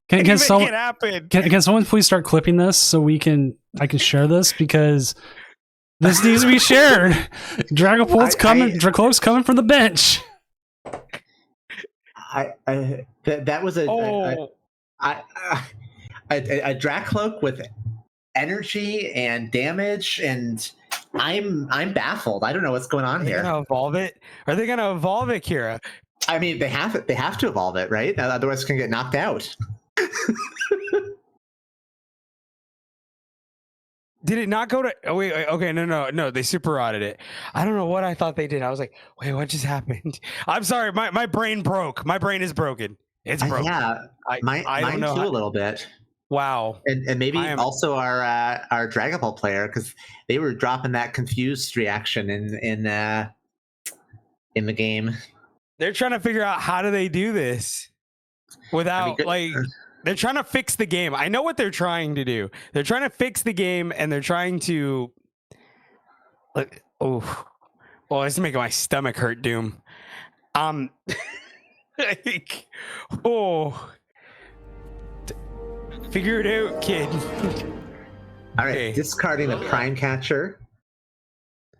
Can someone, make it happen. Can someone please start clipping this so I can share this, because This needs to be shared. Dragapult's coming. Dracloak's coming from the bench. That was a Oh, Dracloak with energy and damage, and I'm baffled. I don't know what's going on are they here. gonna evolve it? Are they gonna evolve it, Kira? I mean, they have to evolve it, right? Otherwise, it's gonna get knocked out. Did it not go to? Oh, wait, okay, no. They super rotted it. I don't know what I thought they did. I was like, wait, what just happened? I'm sorry, my brain broke. My brain is broken. It's broken. Yeah, I mine don't know. too, a little bit. Wow. And maybe I am- also our Dragapult player, because they were dropping that confused reaction in the game. They're trying to figure out how do they do this without they're trying to fix the game. I know what they're trying to do. They're trying to fix the game, and they're trying to like, oh, well, it's making my stomach hurt, Doom. Like, oh, figure it out, kid. All right, Okay. discarding the Prime Catcher.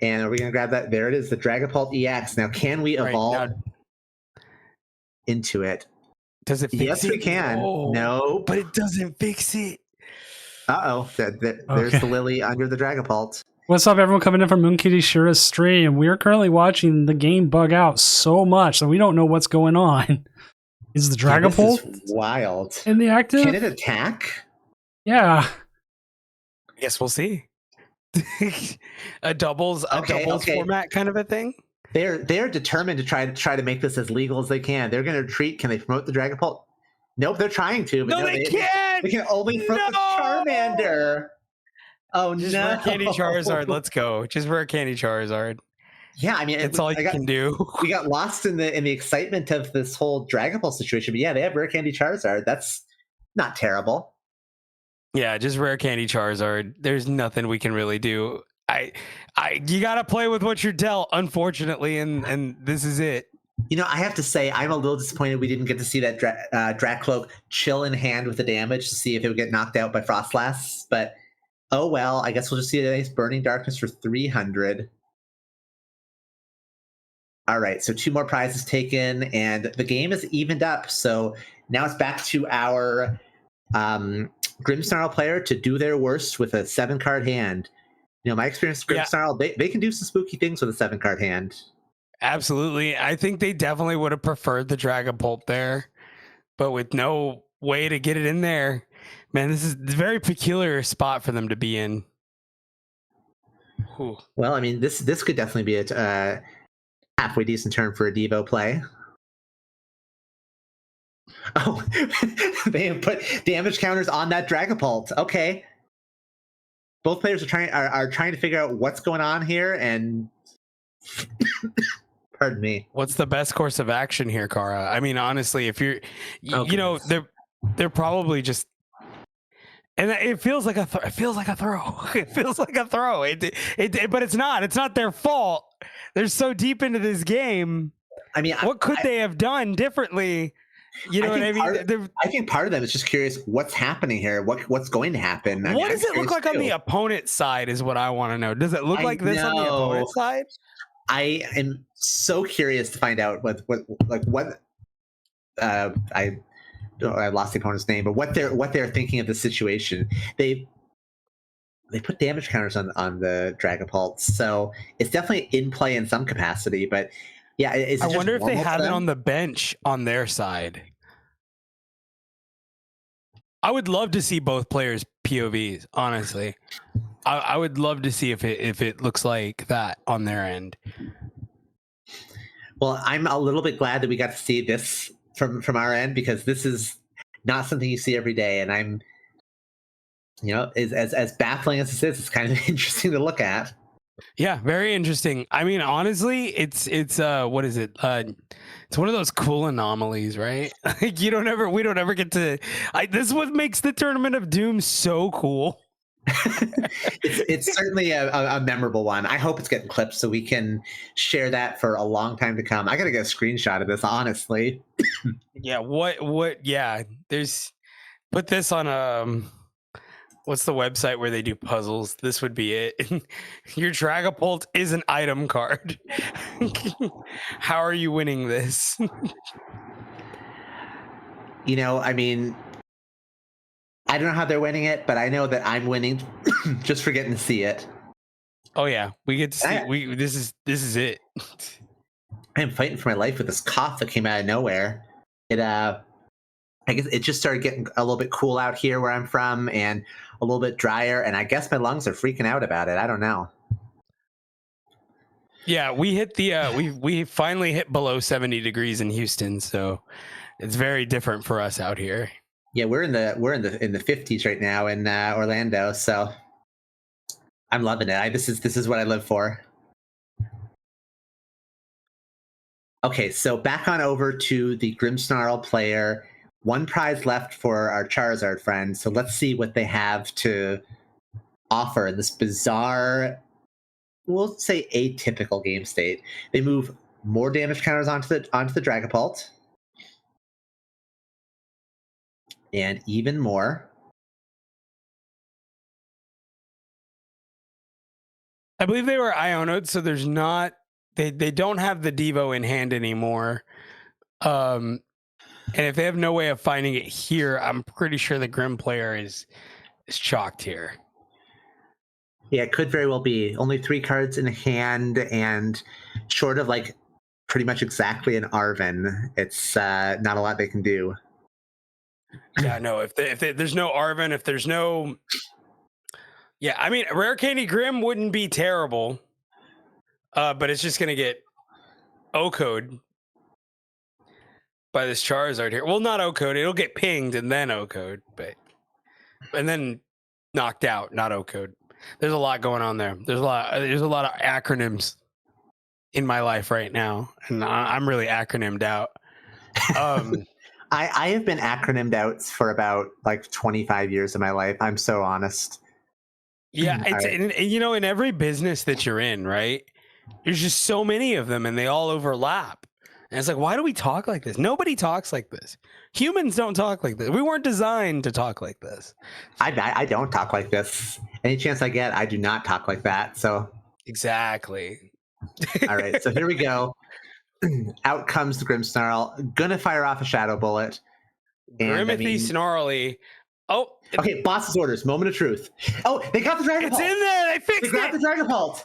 And are we going to grab that? There it is, the Dragapult EX. Now, can we Right, evolve now- into it? Does it fix Yes, it? we can. No. But it doesn't fix it. Uh-oh. There's Okay. the Lily under the Dragapult. What's up, everyone coming in from Moonkitty Shira's stream? We're currently watching the game bug out so much that we don't know what's going on. Is the Yeah, this Dragapult is wild. in the active? Can it attack? Yeah. I guess we'll see. a doubles Okay. format kind of a thing. They're determined to try to make this as legal as they can. They're going to retreat. Can they promote the Dragapult? Nope, they're trying to. But No, they can't. They can only promote the No! Charmander. Oh, Just no. rare candy Charizard. Let's go. Just rare candy Charizard. Yeah, I mean, That's all you can do. We got lost in the excitement of this whole Dragapult situation. But yeah, they have rare candy Charizard. That's not terrible. Yeah, just rare candy Charizard. There's nothing we can really do. You gotta play with what you're dealt, unfortunately, and this is it. You know, I have to say, I'm a little disappointed we didn't get to see that Dracloak chill in hand with the damage to see if it would get knocked out by Frostlass. But oh well, I guess we'll just see a nice Burning Darkness for 300. All right, so 2 more prizes taken, and the game is evened up. So now it's back to our Grimmsnarl player to do their worst with a 7-card hand. You know, my experience with Grimmsnarl, they can do some spooky things with a 7-card hand. Absolutely. I think they definitely would have preferred the Dragapult there, but with no way to get it in there, man, this is a very peculiar spot for them to be in. Whew. Well, I mean, this could definitely be a halfway decent turn for a Devo play. Oh, they have put damage counters on that Dragapult. Okay. Both players are trying to figure out what's going on here, and pardon me. What's the best course of action here, Kara? I mean, honestly, if you're, you know, they're probably just, and it feels like a throw. It feels like a throw. But it's not. It's not their fault. They're so deep into this game. I mean, what could they have done differently? You know what I mean? I think part of them is just curious what's happening here. What's going to happen? What does it look like on the opponent's side is what I want to know. Does it look like this on the opponent's side? I am so curious to find out what I lost the opponent's name, but what they're thinking of the situation. They put damage counters on the Dragapult, so it's definitely in play in some capacity. But yeah, I wonder if they have it on the bench on their side. I would love to see both players' POVs. Honestly, I would love to see if it looks like that on their end. Well, I'm a little bit glad that we got to see this from our end, because this is not something you see every day, and I'm, you know, as baffling as this is, it's kind of interesting to look at. Yeah, very interesting. I mean, honestly, it's what is it? It's one of those cool anomalies, right? Like we don't ever get to. This is what makes the Tournament of Doom so cool. It's certainly a memorable one. I hope it's getting clipped so we can share that for a long time to come. I gotta get a screenshot of this, honestly. Yeah. What? Yeah. There's. Put this on What's the website where they do puzzles? This would be it. Your Dragapult is an item card. How are you winning this? You know, I mean, I don't know how they're winning it, but I know that I'm winning just for getting to see it. Oh yeah, we get to see. This is it. I am fighting for my life with this cough that came out of nowhere. I guess it just started getting a little bit cool out here where I'm from, and a little bit drier, and I guess my lungs are freaking out about it. I don't know. Yeah, we hit the we finally hit below 70 degrees in Houston, so it's very different for us out here. Yeah, we're in the 50s right now in Orlando, so I'm loving it. This is what I live for. Okay, so back on over to the Grimmsnarl player. One prize left for our Charizard friend, so let's see what they have to offer in this bizarre, we'll say atypical game state. They move more damage counters onto the Dragapult, and even more. I believe they were Ionoed, so there's not they don't have the Devo in hand anymore. And if they have no way of finding it here, I'm pretty sure the Grim player is chalked here. Yeah, it could very well be. Only 3 cards in hand, and short of like pretty much exactly an Arven, it's not a lot they can do. Yeah, no. If there's no Arven, if there's no, yeah, I mean, Rare Candy Grim wouldn't be terrible, but it's just gonna get O-code by this Charizard here. Well, not O-code. It'll get pinged and then O-code, and then knocked out, not O-code. There's a lot going on there. There's a lot of acronyms in my life right now, and I'm really acronymed out. I have been acronymed out for about like 25 years of my life. I'm so honest. Yeah, it's and you know, in every business that you're in, right? There's just so many of them, and they all overlap. And it's like, why do we talk like this? Nobody talks like this. Humans don't talk like this. We weren't designed to talk like this. I don't talk like this. Any chance I get, I do not talk like that. So exactly. All right, so here we go. Out comes the Grimmsnarl. Gonna fire off a Shadow Bullet. Grimmothy Snarly. Oh, okay. Boss's orders. Moment of truth. Oh, they got the Dragapult. It's in there. They fixed it. They got the Dragapult.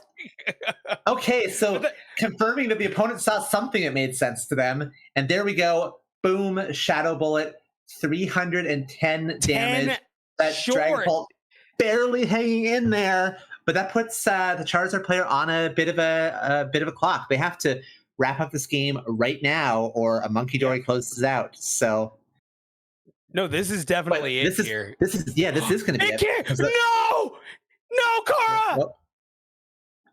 Okay, so confirming that the opponent saw something that made sense to them, and there we go. Boom! Shadow Bullet, 310 damage. That Dragapult barely hanging in there, but that puts the Charizard player on a bit of a clock. They have to wrap up this game right now, or a Monkey Dory closes out. So. No, this is definitely it here. This is going to be it. No, Kara!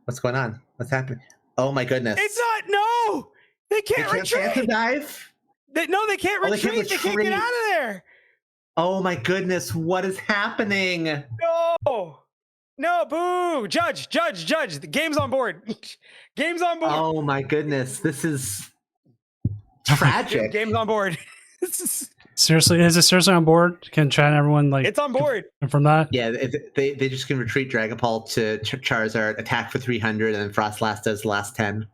What's going on? What's happening? Oh my goodness! It's not. No, they can't retreat. Dive. They can't retreat. They can't get out of there. Oh my goodness! What is happening? No, boo! Judge. The game's on board. Game's on board. Oh my goodness! This is tragic. Game's on board. Seriously, is it seriously on board? Can chat and everyone it's on board from that? Yeah, they just can retreat Dragapult to Charizard, attack for 300, and then Frostlass does the last 10.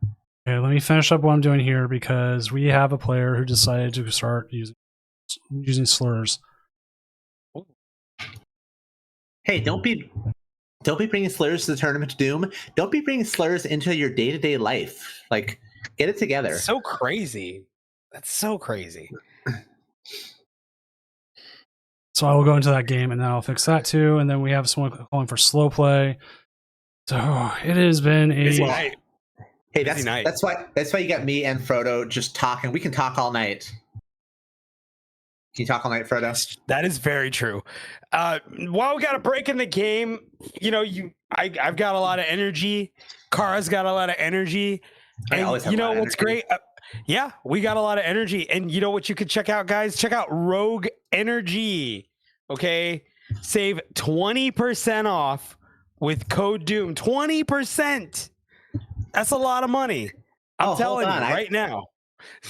Okay, let me finish up what I'm doing here because we have a player who decided to start using slurs. Hey, don't be bringing slurs to the Tournament of Doom. Don't be bringing slurs into your day-to-day life. Like, get it together. That's so crazy. That's so crazy. So I will go into that game and then I'll fix that too. And then we have someone calling for slow play. So it has been a busy night. Hey, that's why you got me and Frodo just talking. We can talk all night. Can you talk all night, Frodo? That is very true. While we got a break in the game, I've got a lot of energy. Kara's got a lot of energy. And you know what's great? Yeah, we got a lot of energy. And you know what you could check out, guys? Check out Rogue Energy. Okay? Save 20% off with code Doom. 20%. That's a lot of money. I'm telling you right now.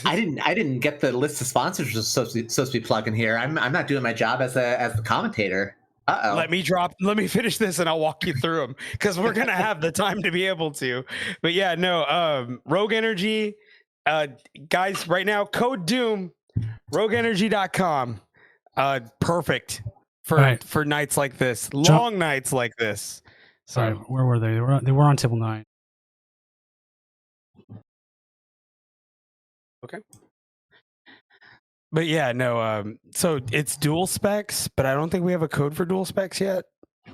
I didn't get the list of sponsors supposed to be plugging here. I'm not doing my job as the commentator. Uh-oh. Let me finish this and I'll walk you through them because we're gonna have the time to be able to. But yeah, no, Rogue Energy, guys, right now, code Doom, rogueenergy.com. Perfect for nights like this, long nights like this. Sorry, where were they? They were on table 9. Okay. But yeah, no, so it's dual specs, but I don't think we have a code for dual specs yet.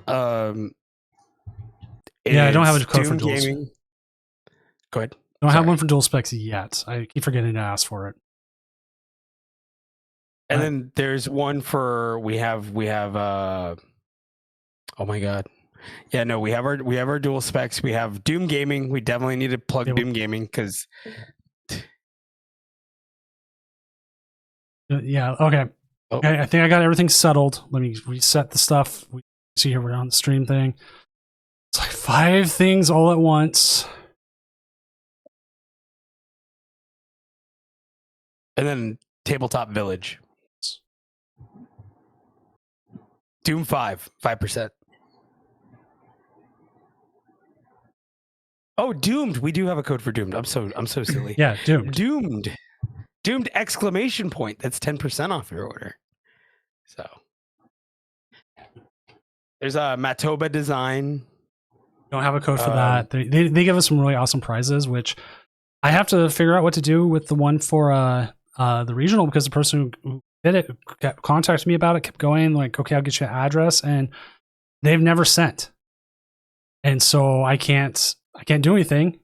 Yeah, I don't have a code for Doom dual Gaming. Go ahead. I don't have Sorry. one for dual specs yet. I keep forgetting to ask for it. And then there's one for we have oh my god. Yeah, no, we have our dual specs. We have Doom Gaming. We definitely need to plug Doom Gaming because yeah, okay. Oh. Okay, I think I got everything settled. Let me reset the stuff. We see here we're on the stream thing. It's like 5 things all at once. and then Tabletop Village. Doom 5%. Oh, Doomed. We do have a code for Doomed. I'm so silly. Yeah, Doomed. Doomed exclamation point. That's 10% off your order. So there's a Matoba design. Don't have a code for that. They give us some really awesome prizes, which I have to figure out what to do with the one for the regional, because the person who did it contacted me about it, kept going like, okay, I'll get you an address, and they've never sent. And so I can't do anything.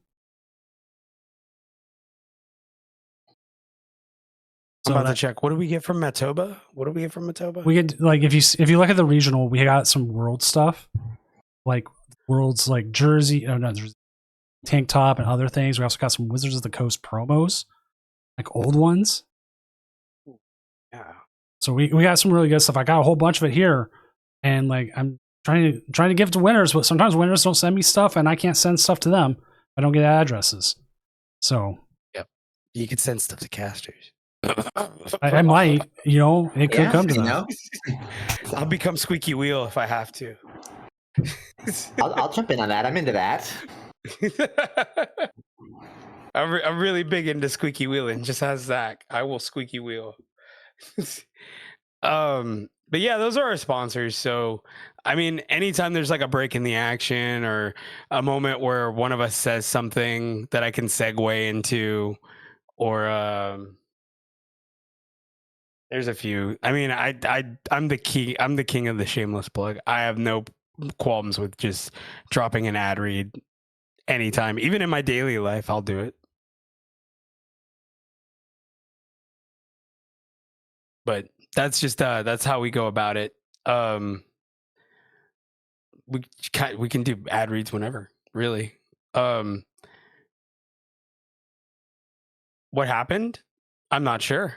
I'm about to check. What do we get from Matoba? We get, like, if you look at the regional, we got some world stuff, like worlds like jersey, tank top and other things. We also got some Wizards of the Coast promos, like old ones. Yeah. So we got some really good stuff. I got a whole bunch of it here, and like I'm trying to give it to winners, but sometimes winners don't send me stuff, and I can't send stuff to them. I don't get addresses. So yep, you could send stuff to casters. I might, it could come to that. I'll become squeaky wheel if I have to. I'll jump in on that. I'm into that. I'm really big into squeaky wheeling. Just as Zach, I will squeaky wheel. But yeah, those are our sponsors. So, I mean, anytime there's like a break in the action or a moment where one of us says something that I can segue into, or there's a few. I mean, I'm the king of the shameless plug. I have no qualms with just dropping an ad read anytime, even in my daily life. I'll do it. But that's just that's how we go about it. We can do ad reads whenever, really. What happened? I'm not sure.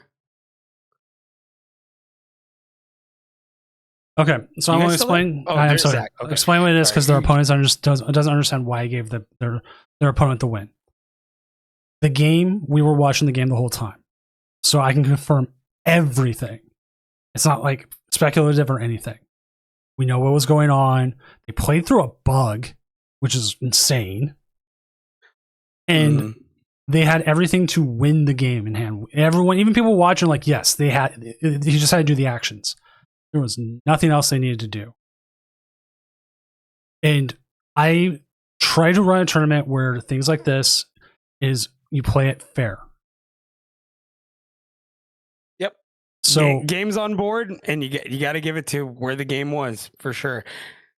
Okay, so I want to explain. I'm sorry. Okay. Explain what it is, because their opponents doesn't understand why I gave their opponent the win. The game, we were watching the game the whole time, so I can confirm everything. It's not like speculative or anything. We know what was going on. They played through a bug, which is insane, and they had everything to win the game in hand. Everyone, even people watching, like, yes, they had. He just had to do the actions. There was nothing else they needed to do. And I try to run a tournament where things like this is you play it fair. Yep. So game's on board, and you got to give it to where the game was, for sure.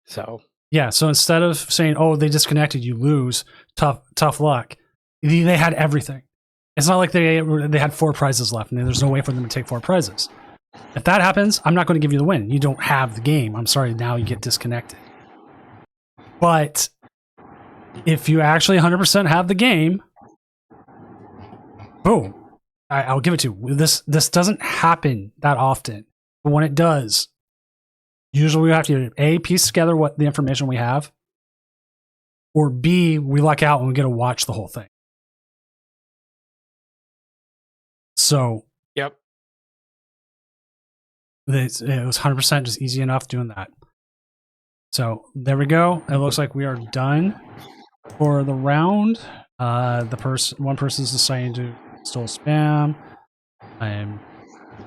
So yeah. So instead of saying, "Oh, they disconnected, you lose, tough luck," they had everything. It's not like they had 4 prizes left, and there's no way for them to take 4 prizes. If that happens, I'm not going to give you the win. You don't have the game. I'm sorry, now you get disconnected. But if you actually 100% have the game, boom, I'll give it to you. This doesn't happen that often. But when it does, usually we have to A, piece together what the information we have, or B, we luck out and we get to watch the whole thing. So yep. It was 100% just easy enough doing that. So there we go. It looks like we are done for the round. One person's deciding to install spam. I am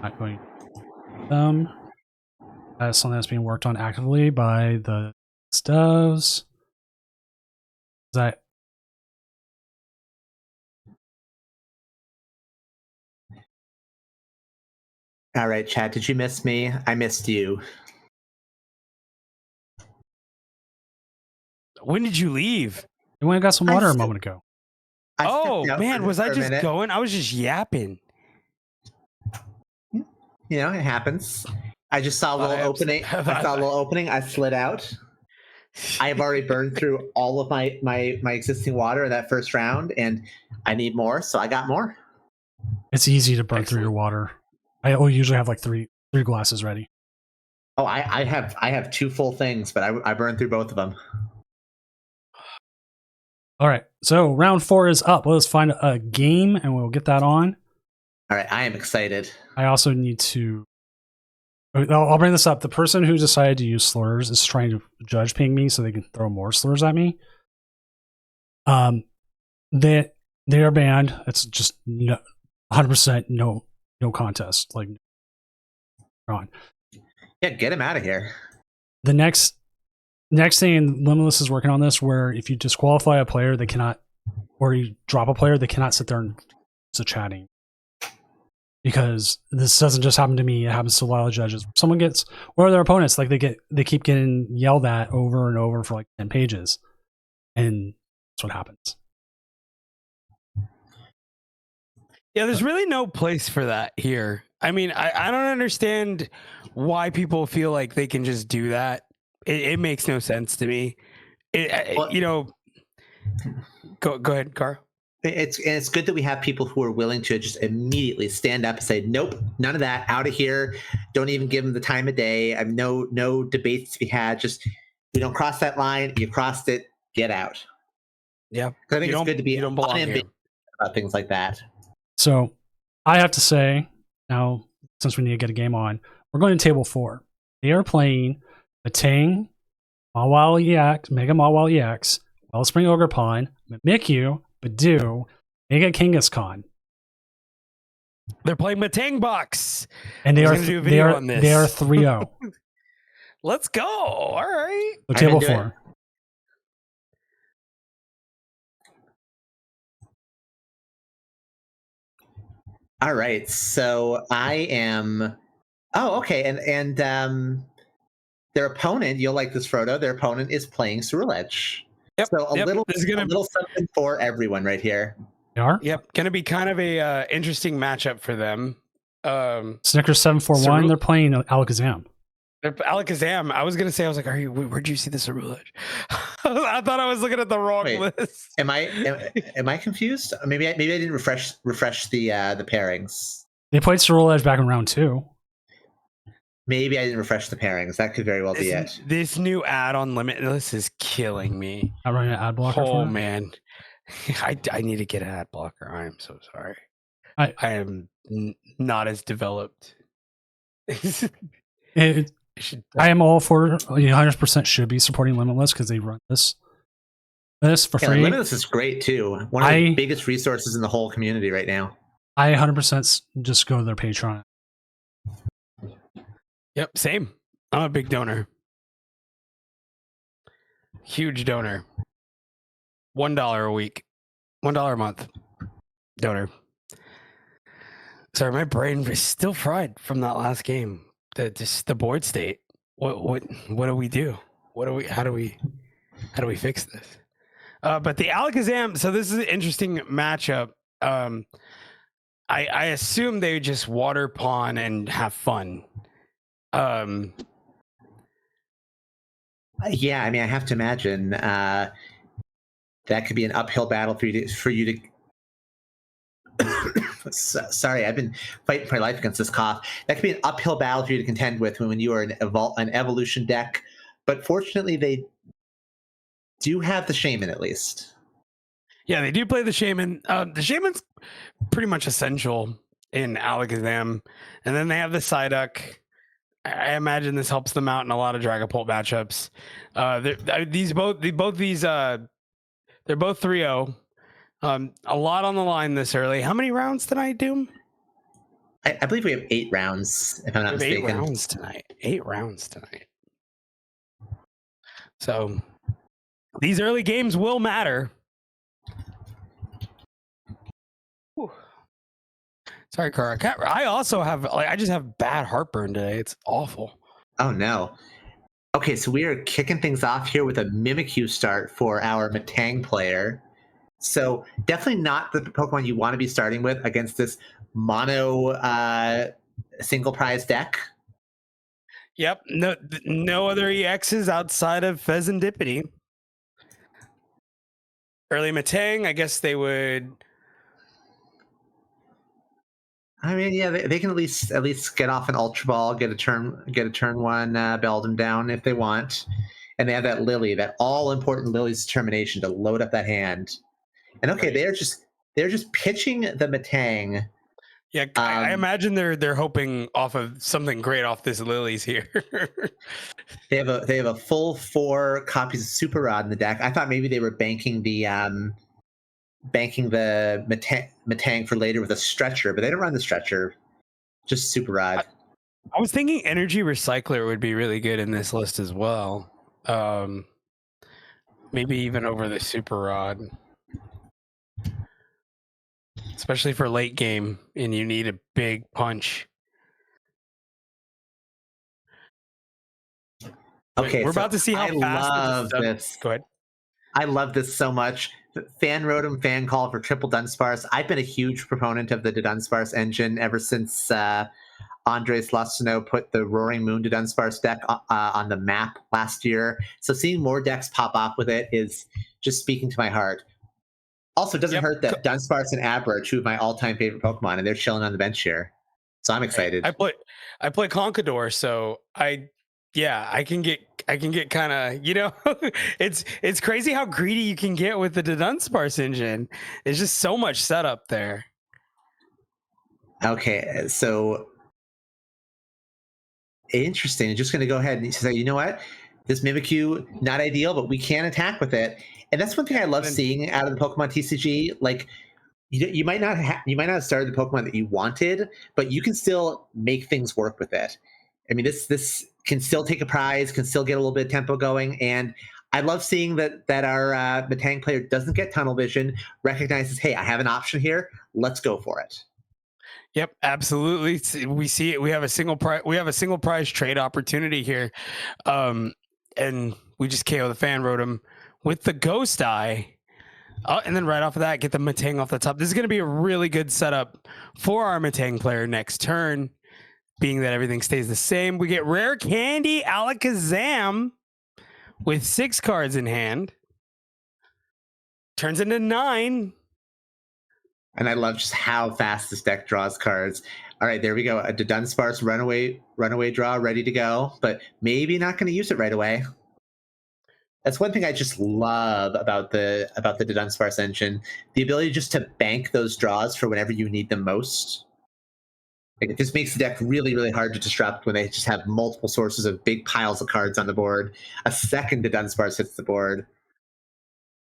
not going to them. That's something that's being worked on actively by the devs. That All right, chat. Did you miss me? I missed you. When did you leave? we went and got some I water a still- moment ago. I Oh stepped out man, for- was for I a just minute. going? I was just yapping. You know, it happens. I just saw a little opening. I saw a little opening. I slid out. I have already burned through all of my existing water in that first round, and I need more, so I got more. It's easy to burn through Excellent. your water. I usually have like three glasses ready. Oh, I have 2 full things, but I burned through both of them. All right, so round 4 is up. Let's find a game and we'll get that on. All right, I am excited. I also need to. I'll bring this up. The person who decided to use slurs is trying to judge ping me so they can throw more slurs at me. They are banned. It's just 100% no contest. Like, on. Yeah, get him out of here. The next thing, Limitless is working on this, where if you disqualify a player, they cannot, or you drop a player, they cannot sit there and chatting. Because this doesn't just happen to me; it happens to a lot of judges. Someone gets, or their opponents, like they keep getting yelled at over and over for like 10 pages, and that's what happens. Yeah, there's really no place for that here. I mean, I don't understand why people feel like they can just do that. It makes no sense to me. Well- You know, go ahead, Gar. It's good that we have people who are willing to just immediately stand up and say, "Nope, none of that. Out of here. Don't even give them the time of day. I've no debates to be had. Just we don't cross that line. You crossed it. Get out." Yeah, 'Cause I think it's good to be you don't belong here. unambiguous about things like that. So I have to say now, since we need to get a game on, we're going to table 4. They are playing Matang, Mawile EX, Mega Mawile EX, Wellspring Ogerpon, Mimikyu, Badoo, Mega Kangaskhan. They're playing Matang Box. And they I are was gonna do a video on this. they are 3-0. Let's go. All right. So I table can do 4. All right, so I am. Oh, okay, and their opponent. You'll like this, Frodo. Their opponent is playing Ceruledge. Yep. So a yep. little, This is a gonna little something for everyone right here. They are? Yep, gonna be kind of a interesting matchup for them. Snickers 741, they're playing Alakazam. Alakazam. I was gonna say, I was like, where'd you see the Ceruledge? I thought I was looking at the wrong Wait. list. Am I confused? Maybe I didn't refresh the pairings. They played Ceruledge back in round 2. Maybe I didn't refresh the pairings. That could very well be it. This new ad on Limitless is killing me. Not running an ad blocker Oh for it. man, I need to get an ad blocker. I am so sorry. I am not as developed. I am all for 100% should be supporting Limitless because they run this for Yeah, free. Limitless is great too. One of the biggest resources in the whole community right now. I 100% just go to their Patreon. Yep, same. I'm a big donor. Huge donor. $1 a week. $1 a month. Donor. Sorry, my brain is still fried from that last game. The board state. What do we do? How do we fix this? But the Alakazam, so this is an interesting matchup. I assume they would just water pawn and have fun. Yeah, I mean, I have to imagine that could be an uphill battle for you to. Sorry, I've been fighting for my life against this cough. That could be an uphill battle for you to contend with when you are an evolution deck. But fortunately, they do have the Shaman at least. Yeah, they do play the Shaman. The Shaman's pretty much essential in Alakazam, and then they have the Psyduck. I imagine this helps them out in a lot of Dragapult matchups. They're both 3-0. A lot on the line this early. How many rounds tonight, Doom? I believe we have 8 rounds, if I'm not We have mistaken. 8 rounds tonight. 8 rounds tonight. So these early games will matter. Whew. Sorry, Kara. I also have, I just have bad heartburn today. It's awful. Oh no. Okay, so we are kicking things off here with a Mimikyu start for our Metang player. So definitely not the Pokemon you want to be starting with against this mono single prize deck. Yep. No other EXs outside of Fezandipity. Early Metang, I guess they would. I mean, yeah, they can at least get off an Ultra Ball, get a turn 1 Beldum down if they want, and they have that Lily, that all important Lily's determination to load up that hand. And okay, they're just pitching the Metang. Yeah, I imagine they're hoping off of something great off this Lily's here. They have a full 4 copies of Super Rod in the deck. I thought maybe they were banking the Metang for later with a Stretcher, but they don't run the Stretcher. Just Super Rod. I was thinking Energy Recycler would be really good in this list as well. Maybe even over the Super Rod. Especially for late game and you need a big punch. Okay, we're about to see how I fast love this. Go ahead. I love this so much. Fan Rotom fan call for triple Dunsparce. I've been a huge proponent of the Dunsparce engine ever since Andres Lustino put the Roaring Moon Dunsparce deck on the map last year. So seeing more decks pop off with it is just speaking to my heart. Also, it doesn't hurt that Dunsparce and Abra are 2 of my all-time favorite Pokemon, and they're chilling on the bench here. So I'm excited. I play Conquador, so I can get kind of, it's crazy how greedy you can get with the Dunsparce engine. There's just so much setup there. Okay, so interesting. I'm just going to go ahead and say, you know what? This Mimikyu, not ideal, but we can attack with it. And that's one thing I love seeing out of the Pokemon TCG. Like, you might not have started the Pokemon that you wanted, but you can still make things work with it. I mean, this can still take a prize, can still get a little bit of tempo going, and I love seeing that our Metang player doesn't get tunnel vision, recognizes, hey, I have an option here, let's go for it. Yep, absolutely. We see it. We have a single prize trade opportunity here, and we just KO the Fan Rotom with the Ghost Eye. And then right off of that, get the Metang off the top. This is going to be a really good setup for our Metang player next turn, being that everything stays the same. We get Rare Candy Alakazam with 6 cards in hand. Turns into 9. And I love just how fast this deck draws cards. All right, there we go. A Dunsparce runaway draw ready to go, but maybe not going to use it right away. That's one thing I just love about the Dunsparce engine, the ability just to bank those draws for whenever you need them most. Like, it just makes the deck really, really hard to disrupt when they just have multiple sources of big piles of cards on the board. A second Dunsparce hits the board.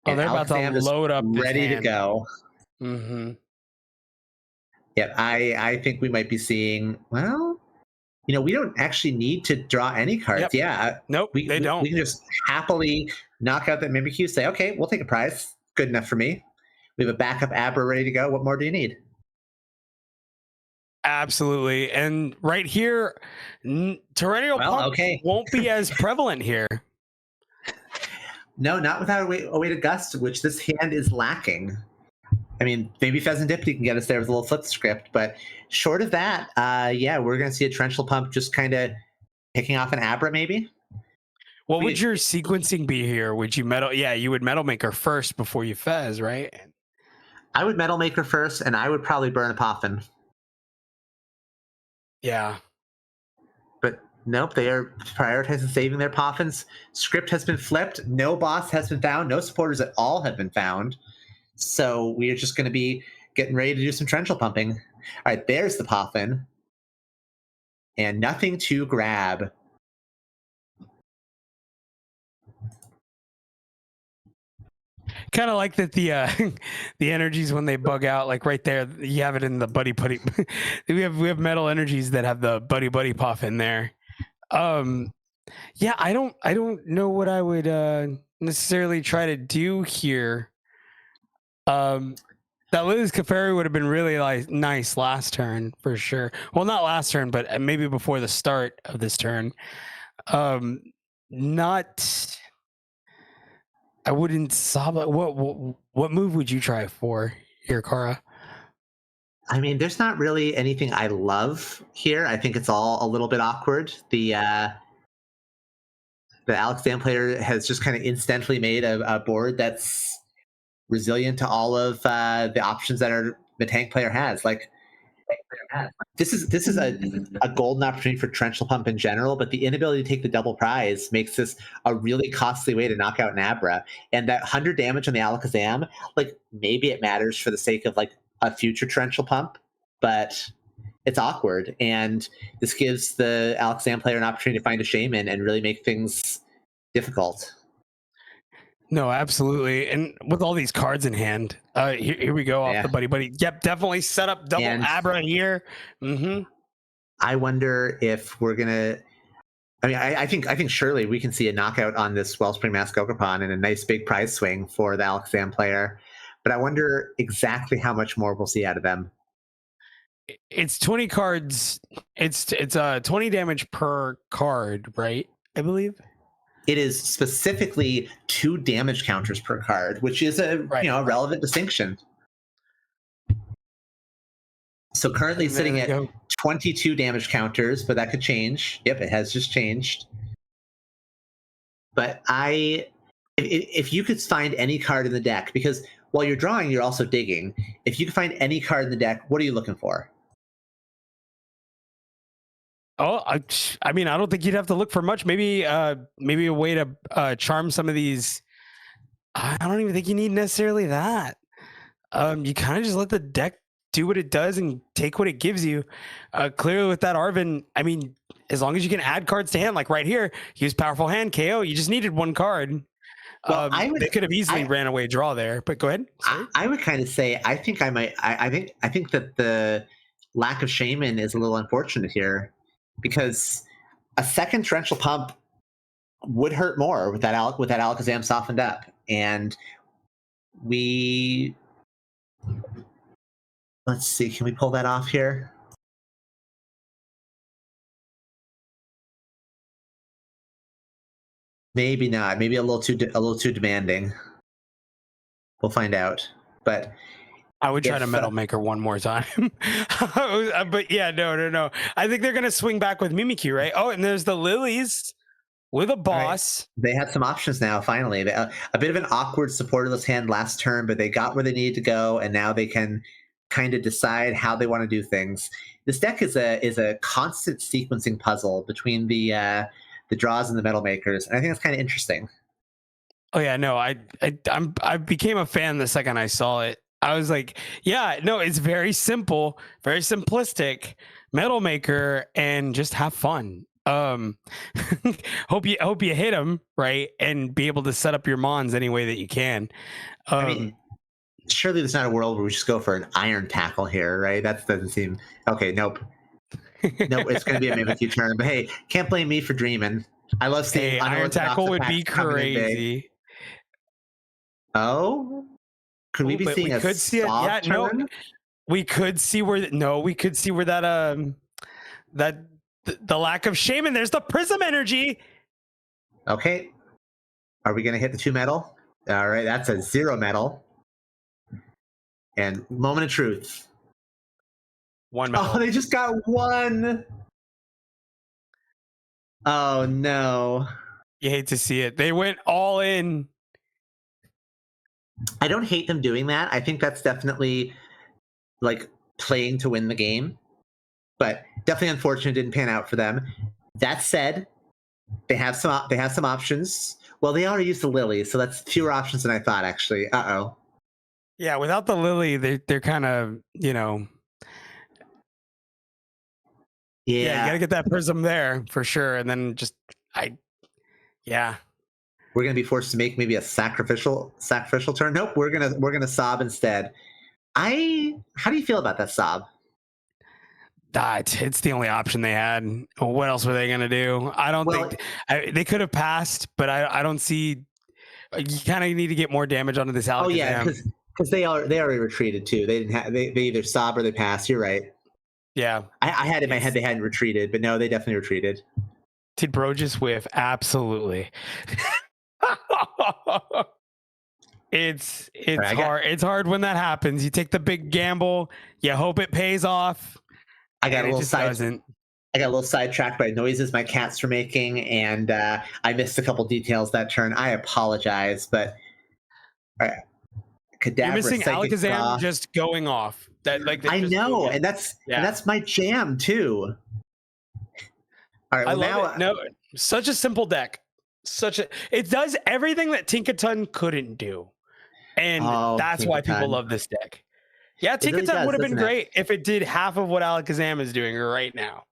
Oh, they're about to load up. Ready to go. Mm-hmm. Yeah, I think we might be seeing, well, we don't actually need to draw any cards. Yep. Yeah. Nope, they don't. We can just happily knock out that Mimikyu, say, okay, we'll take a prize. Good enough for me. We have a backup Abra ready to go. What more do you need? Absolutely. And right here, Terrestrial Pump won't be as prevalent here. No, not without a way to gust, which this hand is lacking. I mean, maybe Fezandipity can get us there with a little flip script, but short of that, we're going to see a Torrential Pump just kind of picking off an Abra, maybe. What would your sequencing be here? Would you metal? Yeah, you would Metal Maker first before you Fez, right? I would Metal Maker first, and I would probably burn a Poffin. Yeah. But nope, they are prioritizing saving their Poffins. Script has been flipped. No boss has been found. No supporters at all have been found. So we are just going to be getting ready to do some torrential pumping. All right, there's the Poffin. and nothing to grab. Kind of like that the energies when they bug out, like right there, you have it in the buddy putty. we have metal energies that have the buddy puff in there. Yeah, I don't know what I would necessarily try to do here. That Lily's Clefairy would have been really like nice last turn for sure. Well, not last turn, but maybe before the start of this turn. Not. I wouldn't sob. What move would you try for here, Kara? I mean, there's not really anything I love here. I think it's all a little bit awkward. The Alakazam player has just kind of incidentally made a board that's resilient to all of the options that the tank player has. This is a golden opportunity for Torrential Pump in general, but the inability to take the double prize makes this a really costly way to knock out an Abra. And that 100 damage on the Alakazam, like maybe it matters for the sake of like a future Torrential Pump, but it's awkward. And this gives the Alakazam player an opportunity to find a Shaman and really make things difficult. No, absolutely. And with all these cards in hand, here we go off the buddy. Yep, definitely set up double Abra here. Mm-hmm. I wonder if we're gonna. I mean, I think surely we can see a knockout on this Wellspring Mask Ogerpon and a nice big prize swing for the Alakazam player. But I wonder exactly how much more we'll see out of them. It's 20 cards. It's 20 damage per card, right? I believe. It is specifically 2 damage counters per card, which is a relevant distinction. So currently sitting at 22 damage counters, but that could change. Yep, it has just changed. But if you could find any card in the deck, because while you're drawing, you're also digging. If you can find any card in the deck, what are you looking for? Oh, I mean, I don't think you'd have to look for much. Maybe a way to charm some of these. I don't even think you need necessarily that. You kind of just let the deck do what it does and take what it gives you. Clearly with that Arven, I mean, as long as you can add cards to hand, like right here, use Powerful Hand, KO. You just needed one card. Well, they could have easily ran away draw there, but go ahead. I would kind of say I think that the lack of Shaman is a little unfortunate here, because a second Torrential Pump would hurt more with that Alakazam softened up, and let's see, can we pull that off here? Maybe not. Maybe a little too demanding. We'll find out. But I would try to Metal Maker one more time. But yeah, no. I think they're gonna swing back with Mimikyu, right? Oh, and there's the Lilies with a boss. Right. They have some options now. Finally, a bit of an awkward supporterless hand last turn, but they got where they needed to go, and now they can kind of decide how they want to do things. This deck is a constant sequencing puzzle between the draws and the Metal Makers, and I think it's kind of interesting. Oh yeah, no, I became a fan the second I saw it. I was like, yeah, no, it's very simple, very simplistic, Metal Maker, and just have fun. Hope you hit them right and be able to set up your mons any way that you can. I mean, surely there's not a world where we just go for an Iron Tackle here, right? That doesn't seem okay. Nope. Nope, it's going to be a Mimikyu turn. But hey, can't blame me for dreaming. I love seeing Iron Tackle would be crazy. Oh, could we be seeing a soft turn? No, we could see where that the lack of Shaman. There's the Prism energy. Okay, are we going to hit the 2 metal? All right, that's a 0 metal. And moment of truth. 1 metal. Oh, they just got 1. Oh no. You hate to see it. They went all in. I don't hate them doing that. I think that's definitely like playing to win the game, but definitely unfortunate it didn't pan out for them. That said, they have some options. Well, they already used the Lily, so that's fewer options than I thought, actually. Uh-oh. Yeah, without the Lily, they're kind of, Yeah, you gotta get that Prism there for sure, and then yeah. We're gonna be forced to make maybe a sacrificial turn. Nope, we're gonna sob instead. How do you feel about that sob? It's the only option they had. What else were they gonna do? I don't think they could have passed, but I don't see. You kind of need to get more damage onto this Alakazam. Oh yeah, because they already retreated too. They didn't have they either sob or they passed. You're right. Yeah, I had in my head they hadn't retreated, but no, they definitely retreated. Did Bro just whiff? Absolutely. It's right, hard. It's hard when that happens. You take the big gamble. You hope it pays off. I got a little sidetracked by noises my cats were making, and I missed a couple details that turn. I apologize, but Kadabra, you're missing Alakazam just going off. That I know, and that's my jam too. All right, well, I love it. No, such a simple deck. It does everything that Tinkaton couldn't do, and that's why people love this deck. Yeah, Tinkaton really would have been great if it did half of what Alakazam is doing right now.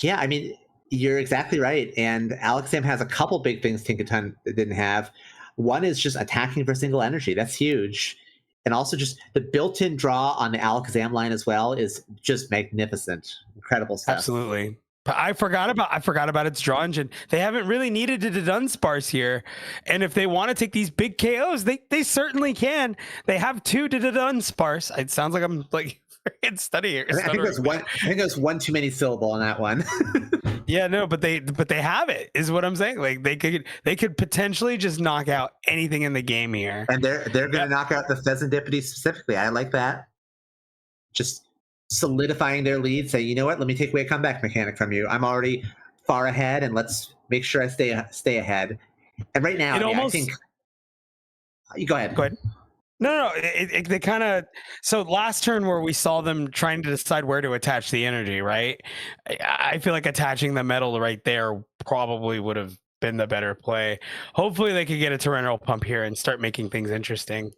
Yeah, I mean, you're exactly right. And Alakazam has a couple big things Tinkaton didn't have. One is just attacking for single energy. That's huge. And also just the built-in draw on the Alakazam line as well is just magnificent. Incredible stuff. Absolutely. But I forgot about its draw engine. They haven't really needed a Dunsparce here. And if they want to take these big KOs, they certainly can. They have 2 Dunsparce. It sounds like I'm like studying. I think there's one too many syllable on that one. Yeah, no, but they have it, is what I'm saying. Like they could potentially just knock out anything in the game here. And they're gonna knock out the Pheasantipede specifically. I like that. Just solidifying their lead, say, you know what, let me take away a comeback mechanic from you. I'm already far ahead, and let's make sure I stay ahead. And right now, I think you go ahead. Go ahead. No, they kind of. So last turn where we saw them trying to decide where to attach the energy, right? I feel like attaching the metal right there probably would have been the better play. Hopefully, they could get a Torrential Pump here and start making things interesting.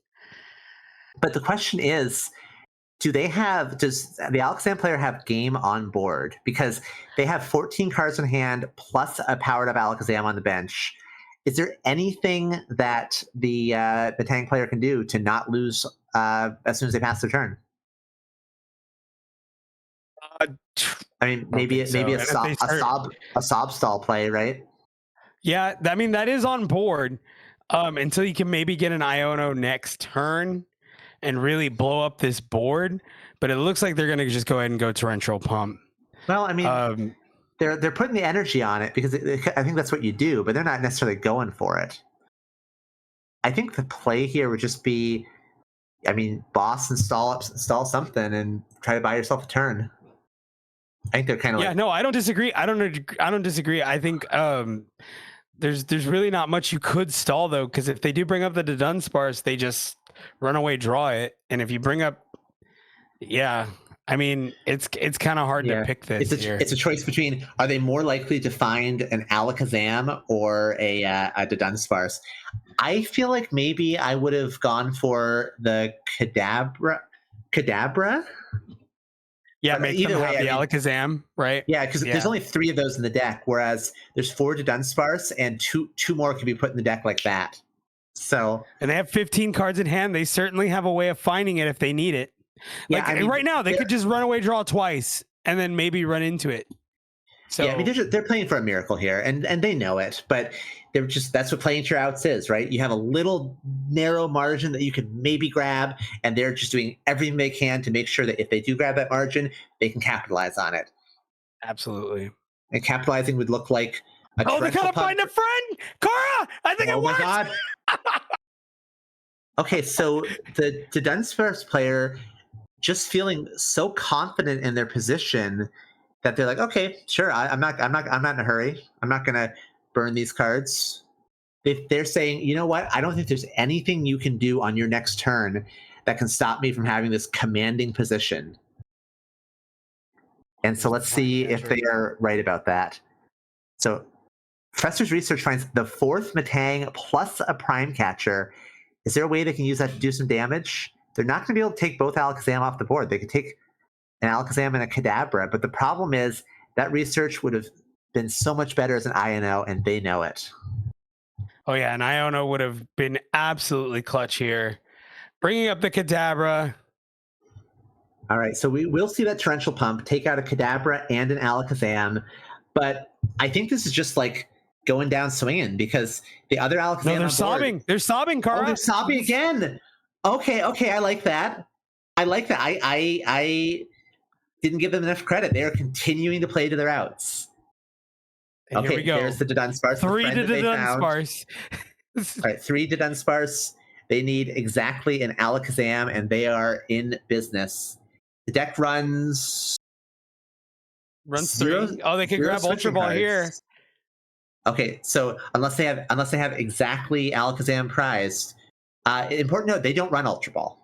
But the question is, does the Alakazam player have game on board? Because they have 14 cards in hand plus a powered up Alakazam on the bench. Is there anything that the Metang player can do to not lose as soon as they pass their turn? I mean, maybe a sob stall play, right? Yeah, I mean that is on board until you can maybe get an Iono next turn and really blow up this board. But it looks like they're going to just go ahead and go Torrential Pump. Well, I mean, they're putting the energy on it because I think that's what you do, but they're not necessarily going for it. I think the play here would just be, I mean, boss install something and try to buy yourself a turn. I think they're kind of no, I don't disagree. I don't disagree. I think there's really not much you could stall though, because if they do bring up the Dunsparce, they just run away, draw it, and if you bring up, I mean, it's kind of hard to pick this. It's a choice between, are they more likely to find an Alakazam or a Dunsparce? I feel like maybe I would have gone for the Kadabra. Yeah, make either way, the Alakazam, right? Yeah, because there's only 3 of those in the deck, whereas there's 4 Dunsparce and two more can be put in the deck like that. So, and they have 15 cards in hand. They certainly have a way of finding it if they need it. Like right now, they could just run away, draw twice, and then maybe run into it. So yeah, I mean, they're playing for a miracle here, and they know it, but that's what playing to your outs is, right? You have a little narrow margin that you can maybe grab, and they're just doing everything they can to make sure that if they do grab that margin, they can capitalize on it. Absolutely. And capitalizing would look like they gotta find a friend, Cora. I think it works. Oh my god. Okay, so the Dunsparce player just feeling so confident in their position that they're like, okay, sure, I'm not in a hurry. I'm not gonna burn these cards. They're saying, you know what? I don't think there's anything you can do on your next turn that can stop me from having this commanding position. And so let's see if they are right about that. So Professor's research finds the 4th Metang plus a Prime Catcher. Is there a way they can use that to do some damage? They're not going to be able to take both Alakazam off the board. They could take an Alakazam and a Kadabra, but the problem is That research would have been so much better as an INO, and they know it. Oh yeah, and Iono would have been absolutely clutch here. Bringing up the Kadabra. All right, so we'll see that Torrential Pump take out a Kadabra and an Alakazam, but I think this is just like going down swinging because the other Alakazam. No, they're sobbing. They're sobbing, Kara. Oh, they're sobbing again. Okay, I like that. I didn't give them enough credit. They are continuing to play to their outs. And okay, here we go. There's the Dunsparce. 3 to the Dunsparce. All right, 3 to Dunsparce. They need exactly an Alakazam, and they are in business. The deck runs 3. Oh, they can grab Ultra Ball here. Okay, so unless they have exactly Alakazam prized, important note: they don't run Ultra Ball.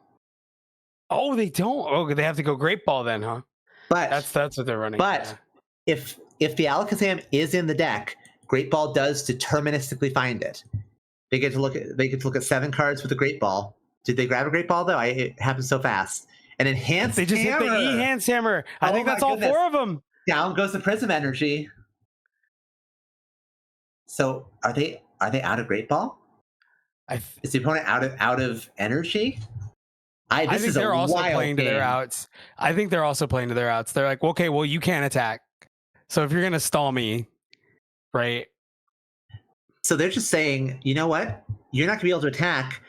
Oh, they don't. Oh, they have to go Great Ball then, huh? But that's what they're running. But if the Alakazam is in the deck, Great Ball does deterministically find it. They get to look at 7 cards with a Great Ball. Did they grab a Great Ball though? It happened so fast. An Enhanced They just Hammer. hit the Enhanced Hammer. I think that's all 4 of them. Down goes the Prism Energy. So are they out of Great Ball? Is the opponent out of energy? I think they're also playing to their outs. I think they're also playing to their outs. They're like, okay, well, you can't attack. So if you're gonna stall me, right? So they're just saying, you know what? You're not gonna be able to attack.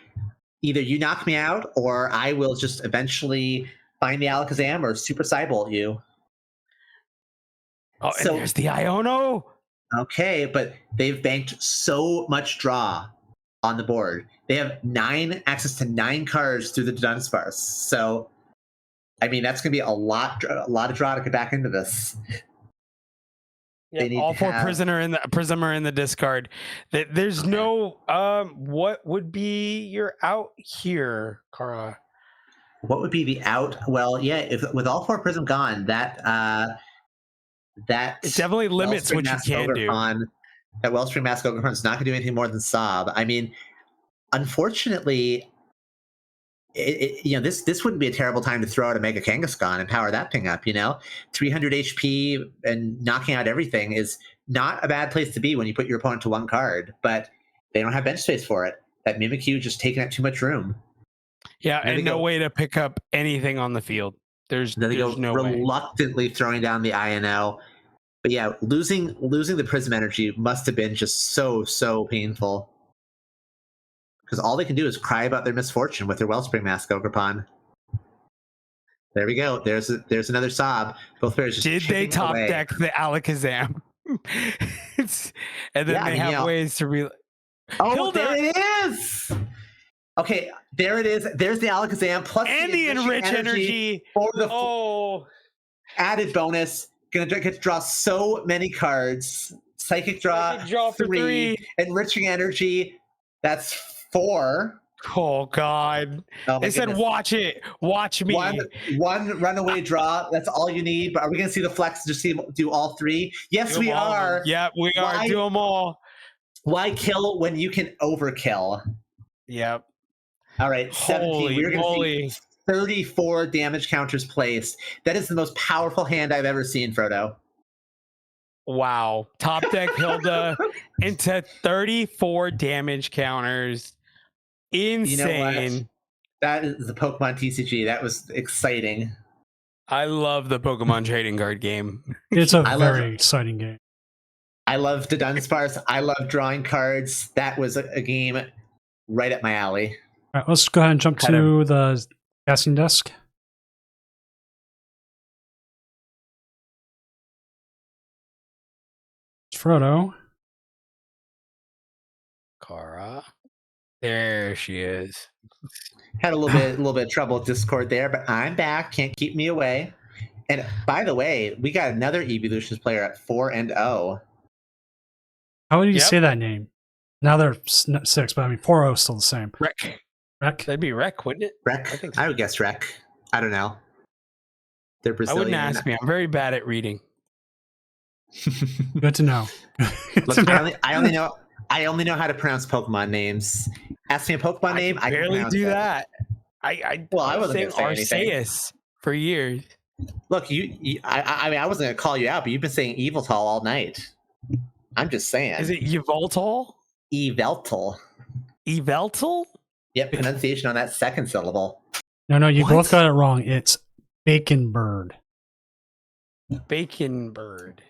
Either you knock me out, or I will just eventually find the Alakazam or Super Cybolt you. Oh, and there's the Iono. Okay, but they've banked so much draw on the board. They have access to 9 cards through the Dunsparce. So, I mean, that's going to be a lot of draw to get back into this. Yeah, all 4 Prism are in the discard. There's no what would be your out here, Kara? What would be the out? Well, yeah, if with all 4 Prism gone, that it definitely limits what you can do. That Wellspring Mask Ogre is not going to do anything more than sob. I mean, unfortunately, this wouldn't be a terrible time to throw out a Mega Kangaskhan and power that thing up. 300 HP and knocking out everything is not a bad place to be when you put your opponent to 1 card, but they don't have bench space for it. That Mimikyu just taking up too much room. Yeah, and no way to pick up anything on the field. There's no way. Reluctantly throwing down the INO. But yeah, losing the Prism Energy must have been just so painful. Because all they can do is cry about their misfortune with their Wellspring Mask Ogerpon. There we go. There's another sob. Both players just did they top deck the Alakazam? And then they have ways to there it is. Okay, there it is. There's the Alakazam plus the Enrich energy for the added bonus. Gonna get to draw so many cards. Psychic draw for 3. Enriching energy. That's 4. Oh God! They said, "Watch it, watch me." One runaway draw. That's all you need. But are we gonna see the flex to just do all 3? Yes, we are. Yeah, we are. Do them all. Why kill when you can overkill? Yep. All right, 17. We're gonna see 34 damage counters placed. That is the most powerful hand I've ever seen, Frodo. Wow. Top deck Hilda into 34 damage counters. Insane. You know, that is the Pokemon TCG. That was exciting. I love the Pokemon trading card game. It's a very exciting game. I love the Dunsparce. I love drawing cards. That was a game right up my alley. All right, let's go ahead and jump to the casting desk. Frodo. Kara. There she is. Had a little bit of trouble with Discord there, but I'm back. Can't keep me away. And by the way, we got another Evolutions player at 4-0. How would you say that name? Now they're 6, but I mean 4-0 is still the same. Rec. That'd be Rec, wouldn't it? Rec. I think so. I would guess Rec. I don't know. They're Brazilian. I wouldn't ask me. I'm very bad at reading. Good to know. Look, I only know how to pronounce Pokemon names. Ask me a Pokemon name. I barely can do that. I wasn't going to say anything. Arceus for years. Look, I mean, I wasn't gonna call you out, but you've been saying Eviltal all night. I'm just saying. Is it Yveltal? Eveltal? Eveltal? Yep, pronunciation on that second syllable. No, you What? both got it wrong. It's bacon bird. Bacon bird.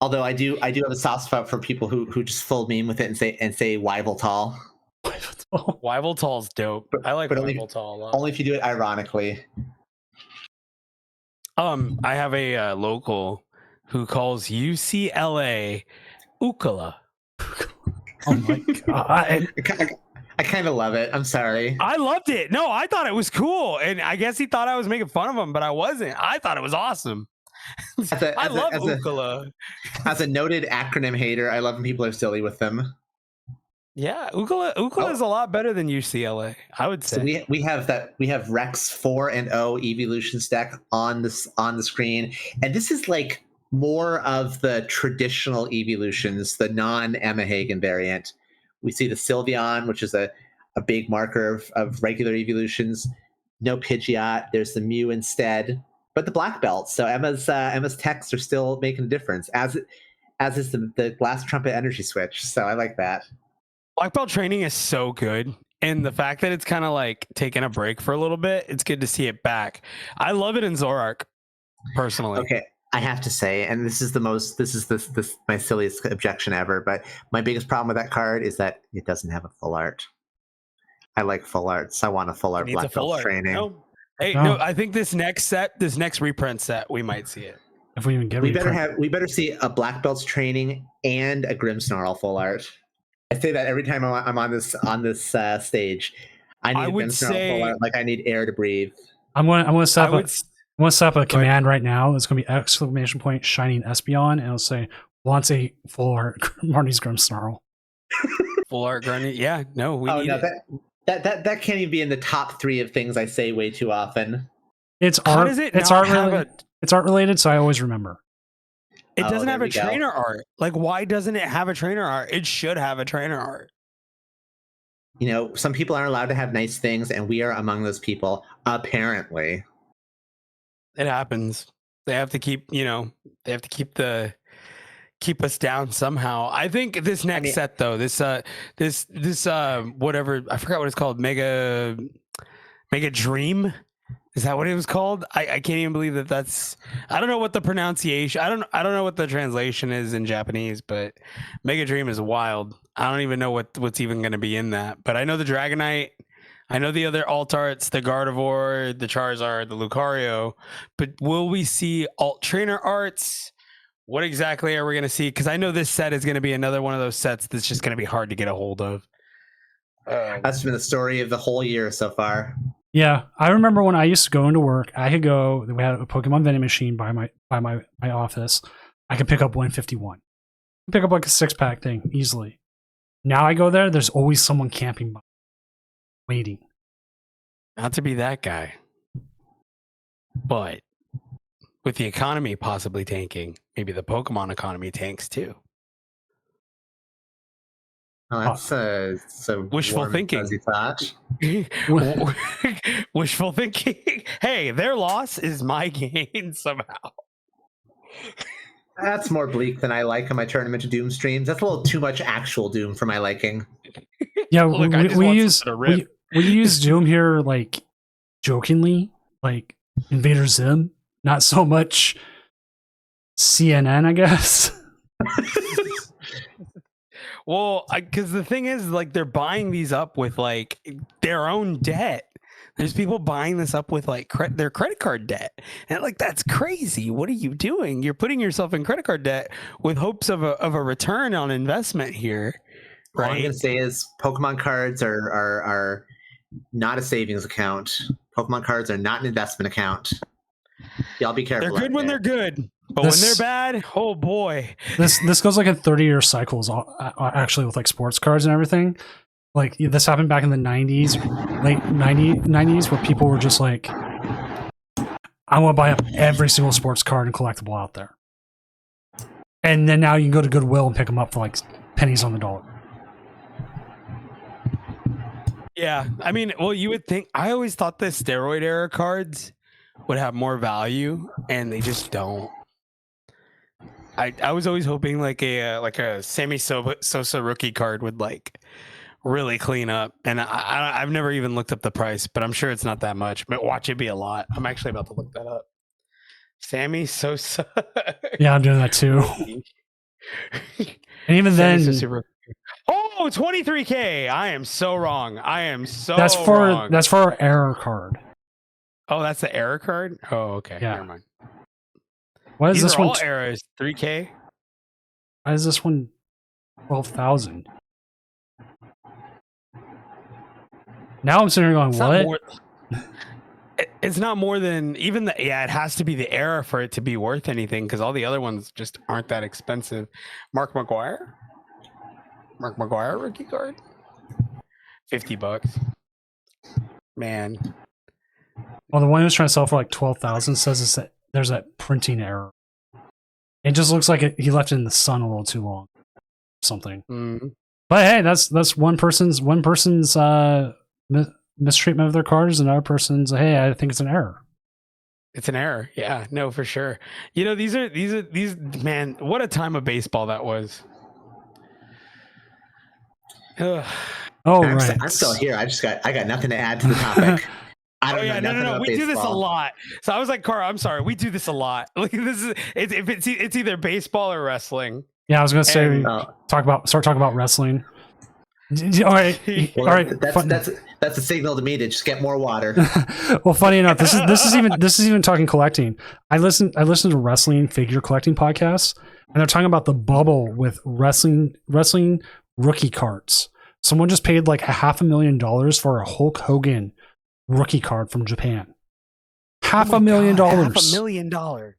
Although I do have a soft spot for people who just full meme with it and say Wyveltal. Wyveltal's dope. I like but only- Wyveltal a lot. Only if you do it ironically. I have a local who calls UCLA Ukala. Oh my god. I kind of love it. I'm sorry. I loved it. No, I thought it was cool, and I guess he thought I was making fun of him, but I wasn't. I thought it was awesome. I love Ukala. As a noted acronym hater, I love when people are silly with them. Yeah, Ukala is a lot better than UCLA, I would say. So we have Rex 4 and O evolution stack on the screen, and this is like more of the traditional evolutions, the non-Emma Hagen variant. We see the Sylveon, which is a big marker of regular evolutions. No Pidgeot. There's the Mew instead, but the black belt. So Emma's techs are still making a difference, as is the Glass Trumpet energy switch. So I like that. Black belt training is so good. And the fact that it's kind of like taking a break for a little bit, it's good to see it back. I love it in Zoroark, personally. Okay, I have to say, and this is my silliest objection ever, but my biggest problem with that card is that it doesn't have a full art. I like full arts. I want a full art It needs a black full belt art. training. No. Hey, Oh. no, I think this next reprint set, we might see it. If we even get We better see a black belt's training and a Grimmsnarl full art. I say that every time I'm on this stage. I need a Grimmsnarl full art, like I need air to breathe. I'm gonna set up a Go ahead. command right now. It's gonna be exclamation point shining Espeon, and it'll say wants a full art Marnie's Grimmsnarl. Full art Garnet. Yeah, no, we need no, it. that can't even be in the top 3 of things I say way too often. It's How art. does it It's not art have related. It's art related, so I always remember. It Oh, doesn't there have a we go. trainer art. Like, why doesn't it have a trainer art? It should have a trainer art. You know, some people aren't allowed to have nice things, and we are among those people, apparently. It happens. They have to keep, keep us down somehow. I think this next set though, this whatever, I forgot what it's called, Mega Dream. Is that what it was called? I can't even believe that's. I don't know what the pronunciation. I don't know what the translation is in Japanese, but Mega Dream is wild. I don't even know what's even going to be in that. But I know the Dragonite. I know the other alt arts, the Gardevoir, the Charizard, the Lucario. But will we see alt trainer arts? What exactly are we going to see? Because I know this set is going to be another one of those sets that's just going to be hard to get a hold of. That's been the story of the whole year so far. Yeah, I remember when I used to go into work. I could go. We had a Pokemon vending machine by my office. I could pick up 151. Pick up like a 6-pack thing easily. Now I go there. There's always someone camping, waiting. Not to be that guy, but with the economy possibly tanking, maybe the Pokemon economy tanks too. Oh, that's so Wishful warm, thinking. fuzzy thought. Wishful thinking. Hey, their loss is my gain somehow. That's more bleak than I like on my Tournament of Doom streams. That's a little too much actual Doom for my liking. Yeah, Look, I just we want use something to rip. we use Doom here like jokingly, like Invader Zim, not so much CNN, I guess. Well, because the thing is, like, they're buying these up with like their own debt. There's people buying this up with like their credit card debt, and like that's crazy. What are you doing? You're putting yourself in credit card debt with hopes of a return on investment here, All I'm right? gonna say is Pokemon cards are not a savings account. Pokemon cards are not an investment account. Y'all be careful. They're good out when there. they're good, but This- when they're bad, oh boy. This goes like in 30-year cycles, actually, with like sports cards and everything. Like this happened back in the 90s, late 90s, where people were just like, I want to buy up every single sports card and collectible out there. And then now you can go to Goodwill and pick them up for like pennies on the dollar. Yeah, I mean, well, you would think. I always thought the steroid era cards would have more value, and they just don't. I was always hoping like a Sammy Sosa rookie card would like really clean up, and I've never even looked up the price, but I'm sure it's not that much. But watch it be a lot. I'm actually about to look that up. Sammy Sosa. Yeah, I'm doing that too. And even then, oh, 23K. I am so wrong. I am so that's for wrong. that's for our error card. Oh, that's the error card? Oh, okay. Yeah. Never mind. Why is These this are one? all errors. 3K. Why is this one 12,000? Now I'm sitting here going, It's not what? more- it's not more than even the it has to be the error for it to be worth anything because all the other ones just aren't that expensive. Mark McGuire rookie card, $50. Man, Well, the one who's trying to sell for like 12,000 says it's that there's that printing error. It just looks like he left it in the sun a little too long, something. But hey, that's one person's mistreatment of their cards, and another person's hey, I think it's an error. it's an error. Yeah, no, for sure. You know, these man, what a time of baseball that was. Ugh. Oh I'm, right, I'm still here. I got nothing to add to the topic. I Oh don't yeah, know nothing no. about We do this a baseball. lot. So I was like, Carl, I'm sorry, we do this a lot. Like this is it's either baseball or wrestling. Yeah, I was gonna say And- start talking about wrestling. All right, all Well, right. that's a signal to me to just get more water. Well, funny enough, this is even talking collecting. I listen to wrestling figure collecting podcasts, and they're talking about the bubble with wrestling rookie cards. Someone just paid like $500,000 for a Hulk Hogan rookie card from Japan. $500,000. $500,000.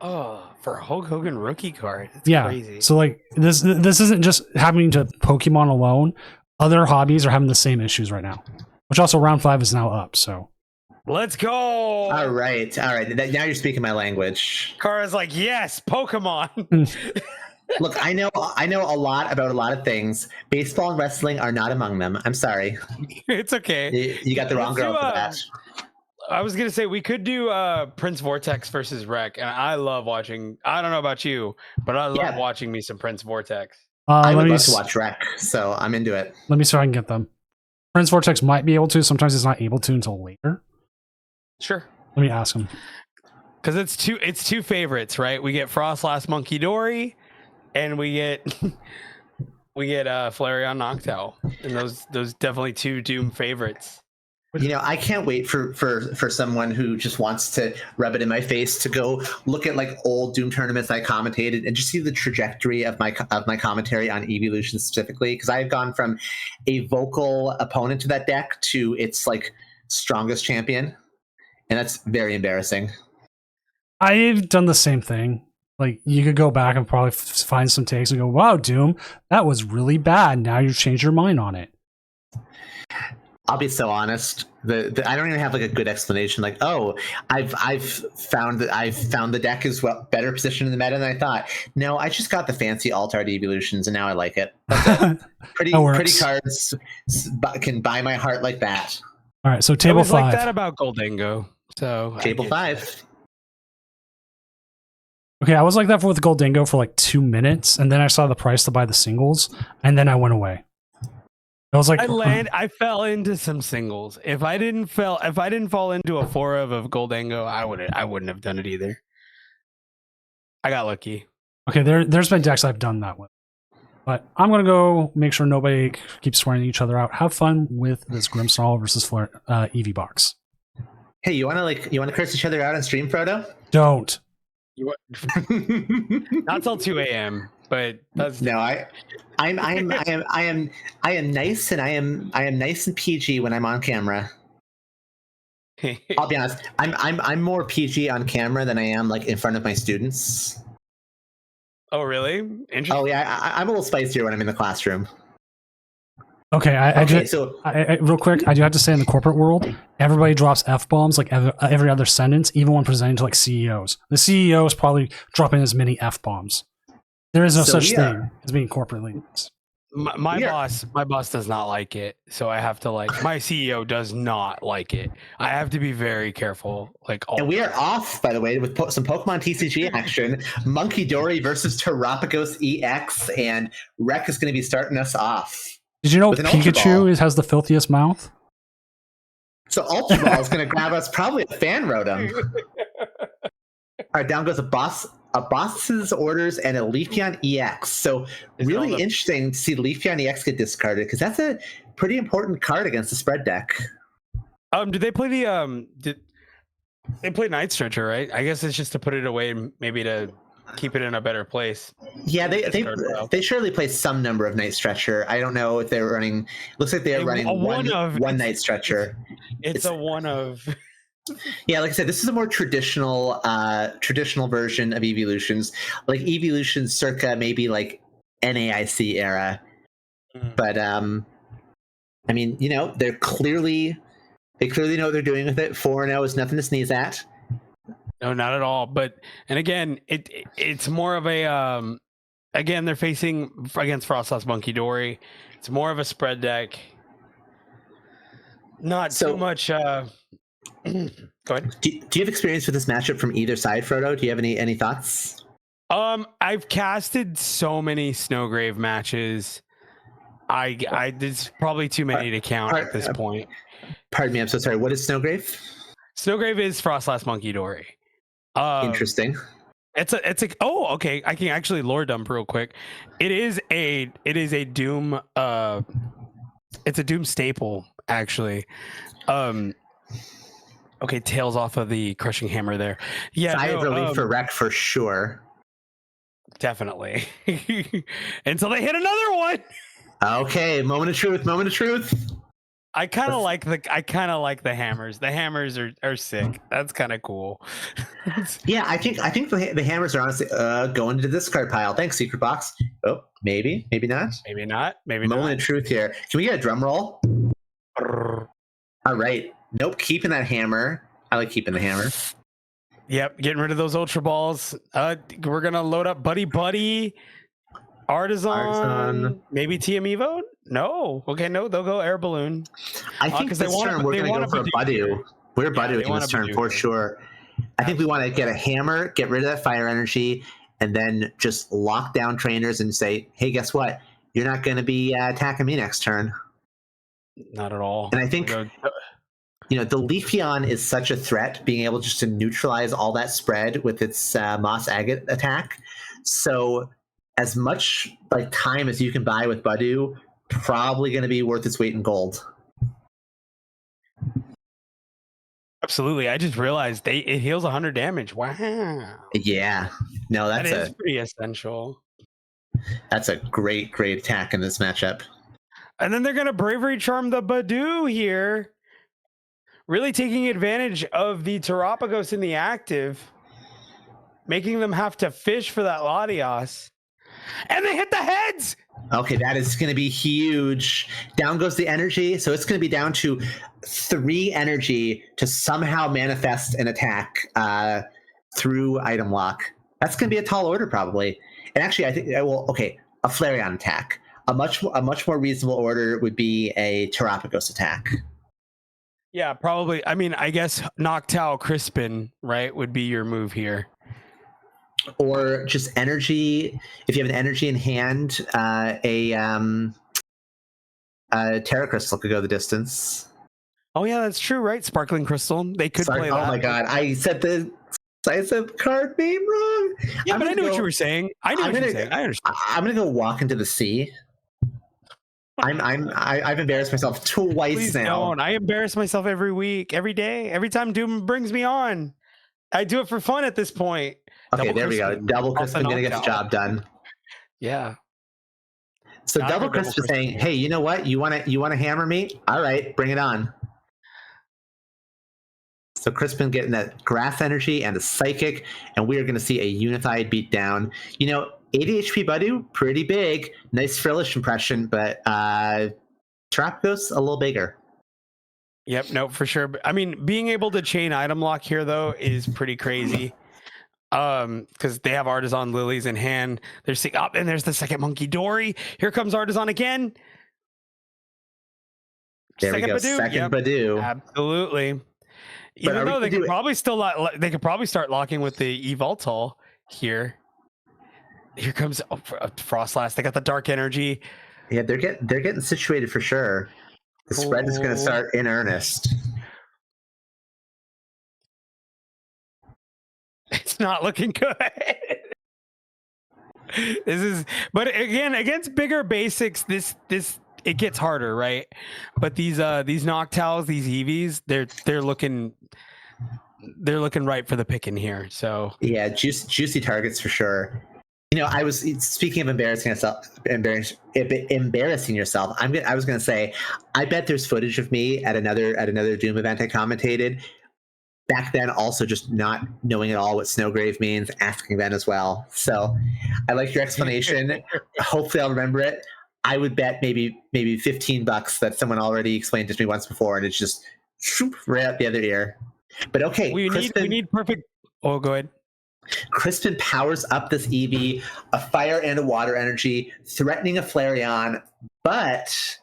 Oh, for a Hulk Hogan rookie card. It's Yeah. crazy. So like this isn't just happening to Pokemon alone. Other hobbies are having the same issues right now. Which also round 5 is now up. So Let's go. All right. Now you're speaking my language. Kara's like, yes, Pokemon. Look, I know a lot about a lot of things. Baseball and wrestling are not among them. I'm sorry. It's okay. You got the wrong Let's girl do, for that. I was gonna say we could do Prince Vortex versus Rec, and I love watching. I don't know about you, but I love watching me some Prince Vortex. I let would me love to watch Rec, so I'm into it. let me see if I can get them. Prince Vortex might be able to. Sometimes it's not able to until later. Sure. Let me ask him. Because it's two favorites, right? We get Frost Last Monkey Dory, and we get Flareon Noctowl, and those definitely two Doom favorites. You know, I can't wait for someone who just wants to rub it in my face to go look at like old Doom tournaments I commentated and just see the trajectory of my commentary on Evolution specifically, because I've gone from a vocal opponent to that deck to its like strongest champion, and that's very embarrassing. I've done the same thing. Like you could go back and probably find some takes and go, "Wow, Doom, that was really bad." Now you've changed your mind on it. I'll be so honest. I don't even have like a good explanation. Like, oh, I've found the deck is better positioned in the meta than I thought. No, I just got the fancy alt art evolutions, and now I like it. That's it. Pretty cards can buy my heart like that. All right, so I table always 5. like that about Goldango. So Table 5. Okay, I was like that with Goldango for like 2 minutes, and then I saw the price to buy the singles, and then I went away. I was like, I fell into some singles. If I didn't fall into a 4 of Goldango, I wouldn't have done it either. I got lucky. okay, there's been decks I've done that with. But I'm gonna go make sure nobody keeps swearing each other out. Have fun with this Grimmsnarl versus Eevee box. Hey, you wanna curse each other out on stream, Frodo? Don't. Not till 2 a.m. But that's No, I am nice, and I am nice and PG when I'm on camera. I'll be honest. I'm more PG on camera than I am like in front of my students. Oh, really? Interesting. Oh yeah, I'm a little spicier when I'm in the classroom. Okay, So real quick, I do have to say in the corporate world, everybody drops F-bombs like every other sentence, even when presenting to like CEOs. The CEO is probably dropping as many F-bombs. There is no such thing as being corporate leaders. My Yeah. boss does not like it, so I have to my CEO does not like it. I have to be very careful. And we are off, by the way, with some Pokemon TCG action. Monkey Dory versus Terapagos EX, and Rek is going to be starting us off. Did you know With an Ultra Ball. Pikachu has the filthiest mouth? So Ultra Ball is going to grab us probably a Fan Rotom. All right, down goes a Boss's Orders and a Leafeon EX. So really interesting to see Leafeon EX get discarded because that's a pretty important card against the spread deck. Did they play they play Night Stretcher, right? I guess it's just to put it away and maybe to keep it in a better place. Yeah, they surely play some number of Night Stretcher. I don't know if they're running. Looks like they're running one Night Stretcher. It's a one of. Yeah, like I said, this is a more traditional version of Evolutions, like Evolutions circa maybe like NAIC era. But I mean, they clearly know what they're doing with it. 4-0 is nothing to sneeze at. No, not at all. And again, it's more of a again, they're facing against Frostlass Monkey Dory. It's more of a spread deck. Not too much. Go ahead. Do you have experience with this matchup from either side, Frodo? Do you have any thoughts? I've casted so many Snowgrave matches. There's probably too many to count at this point. Pardon me, I'm so sorry. What is Snowgrave? Snowgrave is Frostlass Monkey Dory. Interesting. It's a okay. I can actually lore dump real quick. It is a Doom. It's a Doom staple actually. Okay, tails off of the Crushing Hammer there. Yeah, Sigh of relief for Rek for sure. Definitely. Until they hit another one. Okay, moment of truth. I kind of like the hammers. The hammers are sick. That's kind of cool. Yeah, I think the hammers are honestly going to the discard pile. Thanks, Secret Box. Oh, maybe not. Maybe not. Moment of truth here. Can we get a drum roll? All right. Nope, keeping that hammer. I like keeping the hammer. Yep, getting rid of those Ultra Balls. We're gonna load up Buddy, Artisan, maybe TM Evo. No, okay, no, they'll go Air Balloon. I think this turn we're gonna go for a Badu. We're Badu this turn for sure. I think we want to get a hammer, get rid of that fire energy, and then just lock down trainers and say, "Hey, guess what? You're not going to be attacking me next turn." Not at all. And I think. The Leafeon is such a threat, being able just to neutralize all that spread with its Moss Agate attack. So as much time as you can buy with Badu, probably going to be worth its weight in gold. Absolutely. I just realized it heals 100 damage. Wow. Yeah. No, that is pretty essential. That's a great attack in this matchup. And then they're going to Bravery Charm the Badu here. Really taking advantage of the Terapagos in the active, making them have to fish for that Latias. And they hit the heads! Okay, that is going to be huge. Down goes the energy, so it's going to be down to 3 energy to somehow manifest an attack through item lock. That's going to be a tall order, probably. And actually, I think, a Flareon attack. A much more reasonable order would be a Terapagos attack. Yeah, probably. I mean, I guess Noctowl Crispin, right, would be your move here. Or just energy. If you have an energy in hand, a Terra Crystal could go the distance. Oh yeah, that's true, right? Sparkling Crystal. They could play that. Oh my god, I said the card name wrong. Yeah, but I knew what you were saying. I understand. I'm gonna go walk into the sea. I've embarrassed myself twice Please now. Don't. I embarrass myself every week, every day, every time Doom brings me on. I do it for fun at this point. Okay, there we go. Double Crispin gonna get the job done. Yeah. So Double Crispin is saying, "Hey, you know what? You want to hammer me? All right, bring it on." So Crispin getting that grass energy and a psychic, and we are going to see a unified beatdown. 80 HP Badu, pretty big. Nice Frillish impression, but Terapagos a little bigger. Yep, no, for sure. I mean, being able to chain item lock here, though, is pretty crazy. because they have Artisan Lilies in hand. They're seeing up, and there's the second Monkey Dory. Here comes Artisan again. There we go. Badoo. Second Yep, Badoo. absolutely. But Even though they could probably they could probably start locking with the Evoltol here. Here comes Frostlass. They got the Dark Energy. Yeah, they're getting situated for sure. The spread is going to start in earnest. It's not looking good. But again, against bigger basics, this it gets harder, right? But these Noctowls, these Eevees, they're looking right for the picking here. So yeah, juicy targets for sure. You know, I was speaking of embarrassing yourself. I was going to say, I bet there's footage of me at another Doom event I commentated back then. Also, just not knowing at all what Snowgrave means, asking Ben as well. So, I like your explanation. Hopefully, I'll remember it. I would bet maybe $15 that someone already explained it to me once before, and it's just right out the other ear. But okay, we need perfect. Oh, go ahead. Crispin powers up this Eevee, a fire and a water energy, threatening a Flareon, but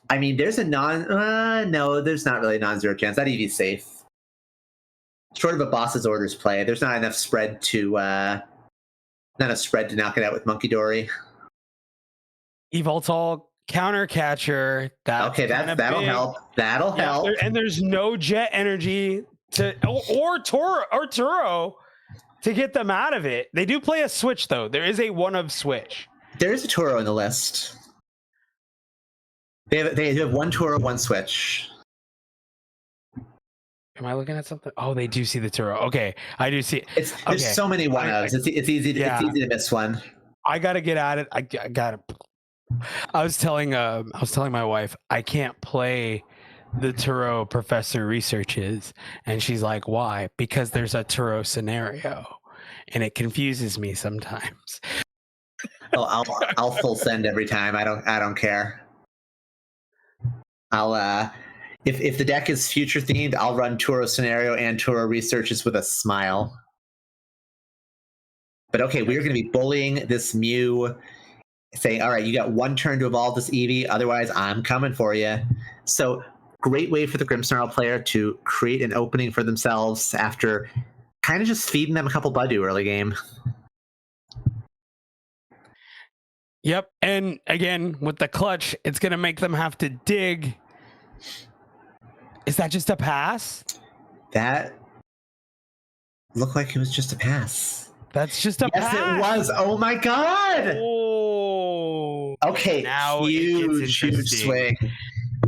I mean, there's a no, there's not really a non-zero chance. That Eevee's safe. Short of a boss's orders play, there's not enough spread to knock it out with Monkey Dory. Evoltol counter catcher. That'll help. That'll help. And there's no jet energy or Turo to get them out of it. They do play a switch though. There is a one of switch. There is a Turo in the list. They have one Turo, one switch. Am I looking at something? Oh, they do see the Turo. Okay, I do see it. There's so many one ofs. It's easy to miss one. I gotta get at it. I gotta. I was telling my wife I can't play the Turo Professor researches, and she's like, why? Because there's a Turo scenario, and it confuses me sometimes. Oh, I'll full send every time. I don't care. I'll if the deck is future themed, I'll run Turo scenario and Turo researches with a smile. But okay, we're going to be bullying this Mew, saying, all right, you got one turn to evolve this Eevee, otherwise I'm coming for you. So great way for the Grimmsnarl player to create an opening for themselves after kind of just feeding them a couple Badoo early game. Yep, and again, with the clutch, it's going to make them have to dig. Is that just a pass? That looked like it was just a pass. That's just a pass. Yes, it was. Oh my god. Oh. Okay. Now huge swing.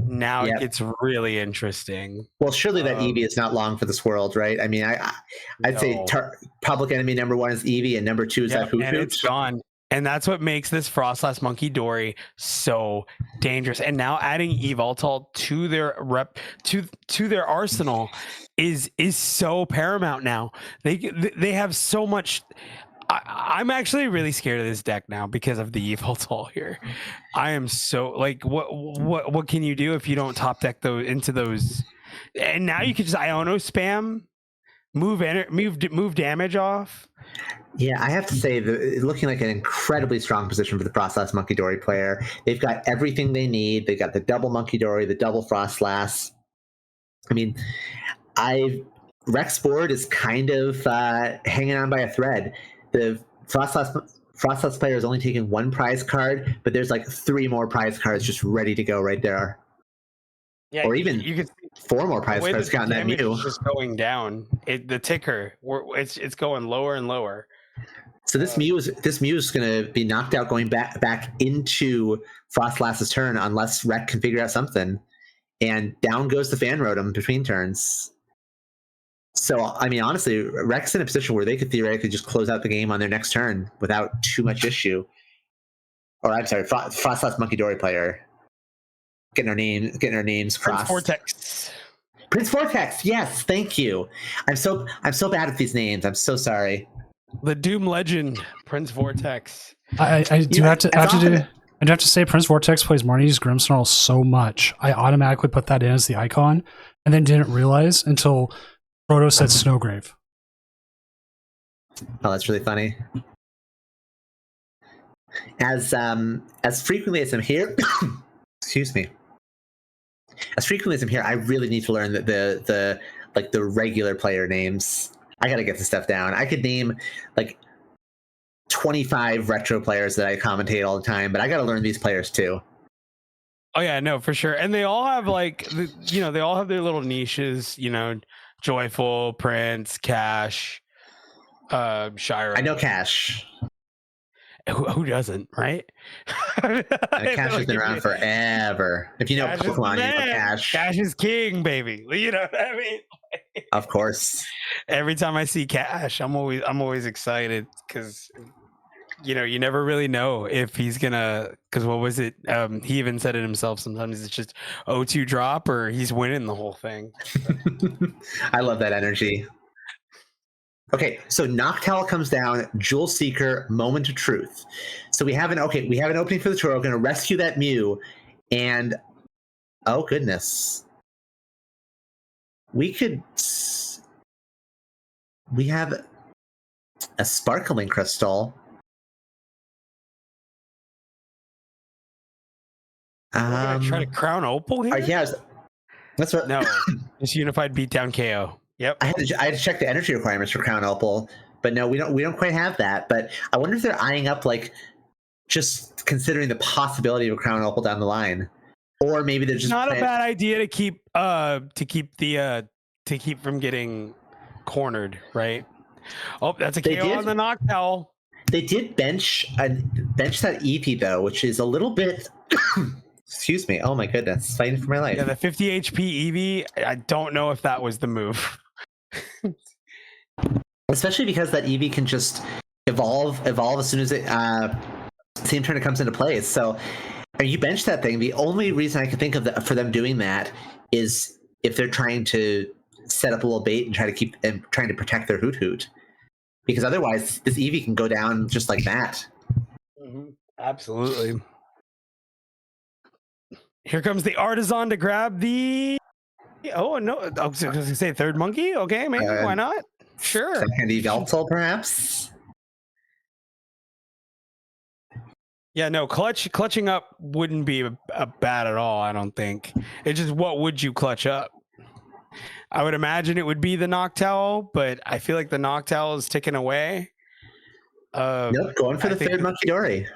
Now it gets really interesting. Well, surely that Eevee is not long for this world, right? I mean, I'd say public enemy number one is Eevee, and number two is that Hoot and Hoot. It's gone. And that's what makes this Frostlass Monkey Dory so dangerous. And now adding Evoltol to their arsenal is so paramount now. They have so much. I'm actually really scared of this deck now because of the Evoltol here. I am so like, what can you do if you don't top deck those into those? And now you can just Iono spam, move damage off. Yeah, I have to say, looking like an incredibly strong position for the Frostlass Monkey Dory player. They've got everything they need. They got the double Monkey Dory, the double Frostlass. I mean, Rex board is kind of hanging on by a thread. The Frostlass player is only taking one prize card, but there's like 3 more prize cards just ready to go right there. Yeah, or even you could 4 more prize cards gotten that new. Just going down. The ticker, it's going lower and lower. So this Mew is going to be knocked out going back into Frostlass's turn unless Rec can figure out something. And down goes the Fan Rotom between turns. So, I mean, honestly, Rec's in a position where they could theoretically just close out the game on their next turn without too much issue. Or, I'm sorry, Frostlass Monkey Dory player. Getting our names crossed. Prince Vortex, yes, thank you. I'm so bad at these names. I'm so sorry. The Doom legend, Prince Vortex. I have to say Prince Vortex plays Marnie's Grimmsnarl so much. I automatically put that in as the icon and then didn't realize until Proto said Snowgrave. Oh, that's really funny. As frequently as I'm here, excuse me. As frequently as I'm here, I really need to learn the regular player names. I gotta get this stuff down. I could name like 25 retro players that I commentate all the time, but I gotta learn these players too. Oh yeah, no, for sure. And they all have like, they all have their little niches. Joyful, Prince, Cash, Shiro. I know Cash. Who doesn't, right? Cash has been around forever. If you know Cash is Pokemon, you know man. Cash. Cash is king, baby. You know what I mean? Of course. Every time I see Cash, I'm always excited because you never really know if he's gonna. Because what was it? He even said it himself. Sometimes it's just 0-2 drop, or he's winning the whole thing. I love that energy. Okay, so Noctowl comes down, Jewel Seeker, Moment of Truth. So we have an opening for the tour. We're going to rescue that Mew, and oh goodness, we have a Sparkling Crystal. Try to crown Opal here. Yeah, that's what. No, just Unified Beatdown KO. Yep. I had to check the energy requirements for Crown Opal, but no, we don't quite have that. But I wonder if they're eyeing up like just considering the possibility of a Crown Opal down the line, or maybe they're just not a bad idea to keep from getting cornered, right? Oh, that's a KO on the Noctowl. They did bench that Eevee though, which is a little bit. Excuse me. Oh my goodness, fighting for my life. Yeah, the 50 HP Eevee. I don't know if that was the move. Especially because that Eevee can just evolve as soon as it same turn it comes into play. So you bench that thing. The only reason I can think of for them doing that is if they're trying to set up a little bait and trying to protect their Hoot. Because otherwise, this Eevee can go down just like that. Mm-hmm. Absolutely. Here comes the Artisan to grab the. Oh no! I was going to say third monkey. Okay, maybe why not? Sure. Second Yveltal, perhaps. Yeah, no. Clutching up wouldn't be a bad at all. I don't think. It's just what would you clutch up? I would imagine it would be the Noctowl, but I feel like the Noctowl is ticking away. Nope, going for the third Monkey Dory.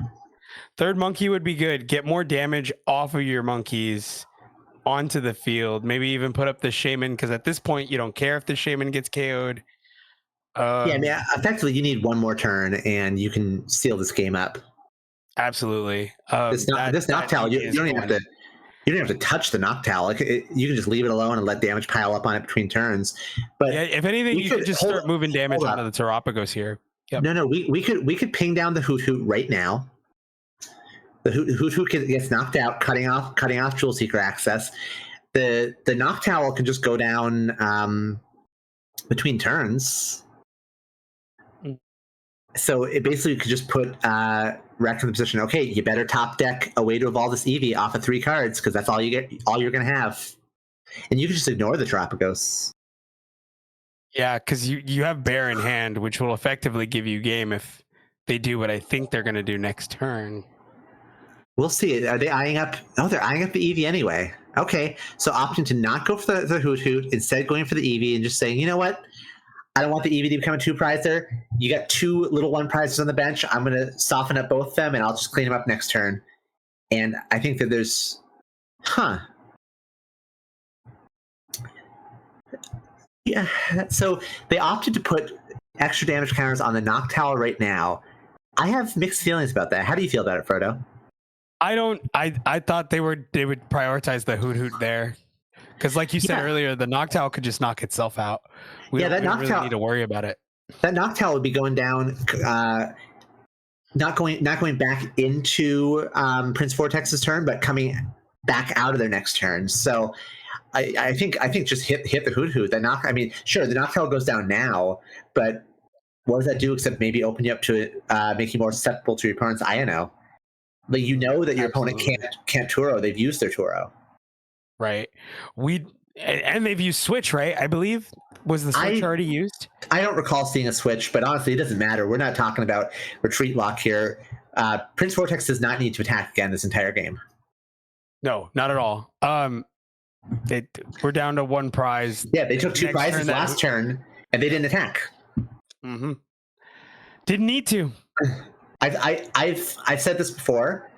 Third monkey would be good. Get more damage off of your monkeys onto the field. Maybe even put up the Shaman, because at this point, you don't care if the Shaman gets KO'd. Yeah, I mean, effectively, you need one more turn, and you can seal this game up. Absolutely. This Noctowl, you don't even have to. You don't have to touch the Noctowl. You can just leave it alone and let damage pile up on it between turns. But yeah, if anything, you could just start moving damage out of the Terapagos here. Yep. No, we could ping down the Hoot right now. The Hoot gets knocked out, cutting off Jewel Seeker access. The Noctowl can just go down between turns. So it basically could just put Rex in the position. Okay, you better top deck a way to evolve this Eevee off of 3 cards because that's all you're gonna have, and you can just ignore the Terapagos. Yeah, because you have Bear in hand, which will effectively give you game if they do what I think they're gonna do next turn. We'll see. Are they eyeing up? Oh, they're eyeing up the Eevee anyway. Okay, so opting to not go for the Hoot, instead going for the Eevee and just saying, you know what? I don't want the Eevee to become a 2-prizer. You got 2 little 1-prizers on the bench. I'm going to soften up both of them, and I'll just clean them up next turn. And I think that there's... Yeah, so they opted to put extra damage counters on the Noctowl right now. I have mixed feelings about that. How do you feel about it, Frodo? I thought they would prioritize the Hoot there. Because like you said earlier, the Noctowl could just knock itself out. We don't really need to worry about it. That Noctowl would be going down, not going back into Prince Vortex's turn, but coming back out of their next turn. So I think just hit the Hoot. I mean, sure, the Noctowl goes down now, but what does that do except maybe open you up to it, make you more susceptible to your opponent's INO? Like, you know that your opponent can't Turo. They've used their Turo. Right. And they've used Switch, right? I believe. Was the Switch already used? I don't recall seeing a Switch, but honestly, it doesn't matter. We're not talking about retreat lock here. Prince Vortex does not need to attack again this entire game. No, not at all. We're down to one prize. Yeah, they took 2 Next prizes turn last turn, and they didn't attack. Mm-hmm. Didn't need to. I've said this before,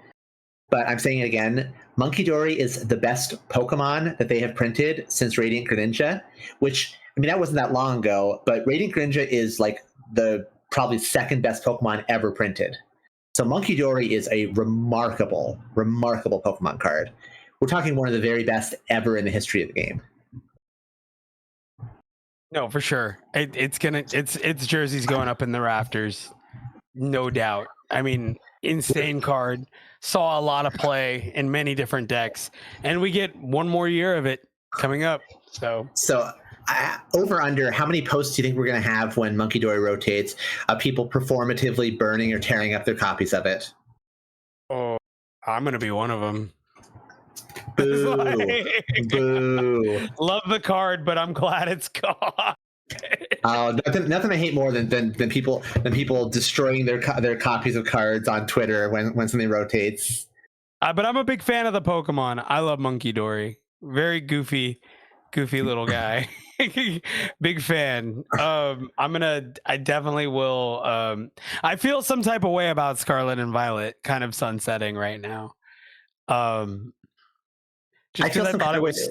but I'm saying it again. Monkey Dory is the best Pokemon that they have printed since Radiant Greninja, which, I mean, that wasn't that long ago, but Radiant Greninja is like the probably second best Pokemon ever printed. So Monkey Dory is a remarkable, remarkable Pokemon card. We're talking one of the very best ever in the history of the game. No, for sure. It's jerseys going up in the rafters, no doubt. I mean, insane card. Saw a lot of play in many different decks, and we get one more year of it coming up. So over under, how many posts do you think we're going to have when Monkey Dory rotates of people performatively burning or tearing up their copies of it? Oh, I'm going to be one of them. Boo. Boo. Love the card, but I'm glad it's gone. Nothing I hate more than people destroying their copies of cards on Twitter when something rotates. But I'm a big fan of the Pokemon. I love Monkey Dory. Very goofy little guy. Big fan. I definitely will. I feel some type of way about Scarlet and Violet kind of sunsetting right now. Just because I thought it was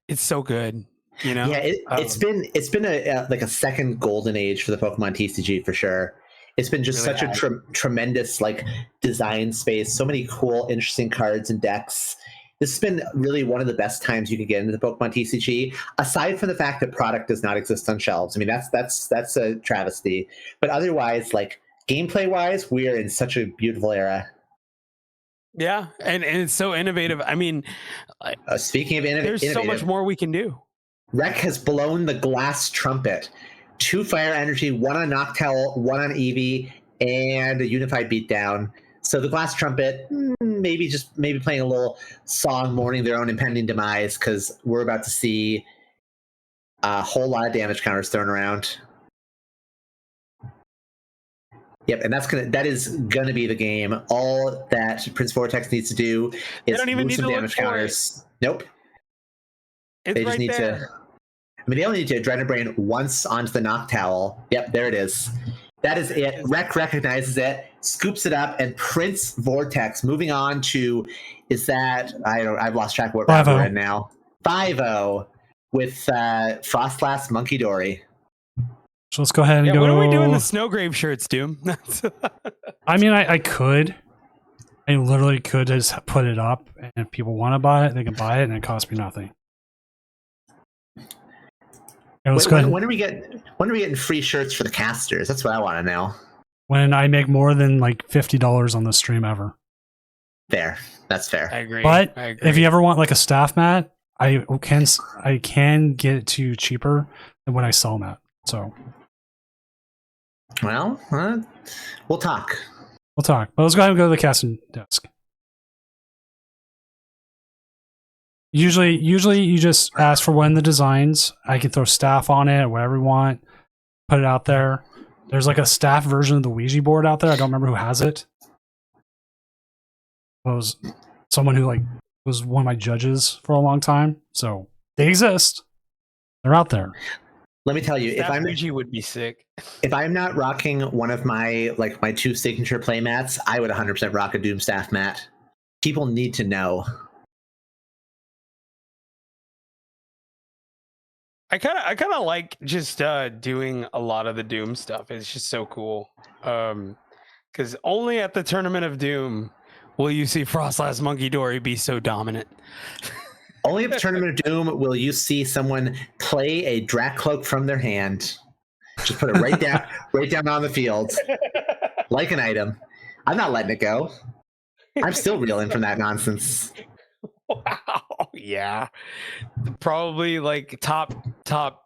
it's so good. You know, yeah, it's been a like a second golden age for the Pokemon TCG for sure. It's been just really such a tremendous like design space. So many cool, interesting cards and decks. This has been really one of the best times you can get into the Pokemon TCG. Aside from the fact that product does not exist on shelves, I mean that's a travesty. But otherwise, like gameplay wise, we are in such a beautiful era. Yeah, and it's so innovative. I mean, speaking of there's so much more we can do. Rec has blown the glass trumpet. 2 fire energy, 1 on Noctowl, 1 on Eevee, and a unified beatdown. So the glass trumpet, maybe playing a little song mourning their own impending demise, because we're about to see a whole lot of damage counters thrown around. Yep, and that is gonna be the game. All that Prince Vortex needs to do is move some damage counters. Nope. They just need to. I mean, they only need to Adrenaline Brain once onto the Noctowl. Yep, there it is. That is it. Rec recognizes it, scoops it up, and Prince Vortex moving on to, is that, I've lost track of what round we're in now. 5-0 with Frostlass Monkey Dory. So let's go ahead and go. What are we doing the Snowgrave shirts, Doom? I mean, I could. I literally could just put it up, and if people want to buy it, they can buy it, and it costs me nothing. When are we getting free shirts for the casters? That's what I want to know. When I make more than like $50 on the stream ever. Fair. That's fair. I agree. But if you ever want like a staff mat, I can get it to you cheaper than when I sell them at. So. Well, we'll talk. But let's go ahead and go to the casting desk. Usually you just ask for one of the designs. I can throw staff on it or whatever you want. Put it out there. There's like a staff version of the Ouija board out there. I don't remember who has it. It was someone who like was one of my judges for a long time. So they exist. They're out there. Let me tell you, if Ouija would be sick. If I'm not rocking one of my 2 signature play mats, I would 100% rock a Doom staff mat. People need to know. I kind of like just doing a lot of the Doom stuff. It's just so cool. Because only at the Tournament of Doom will you see Frostlass Monkey Dory be so dominant. Only at the Tournament of Doom will you see someone play a Dracloak from their hand. Just put it right down on the field, like an item. I'm not letting it go. I'm still reeling from that nonsense. Wow. Yeah. Probably like top 10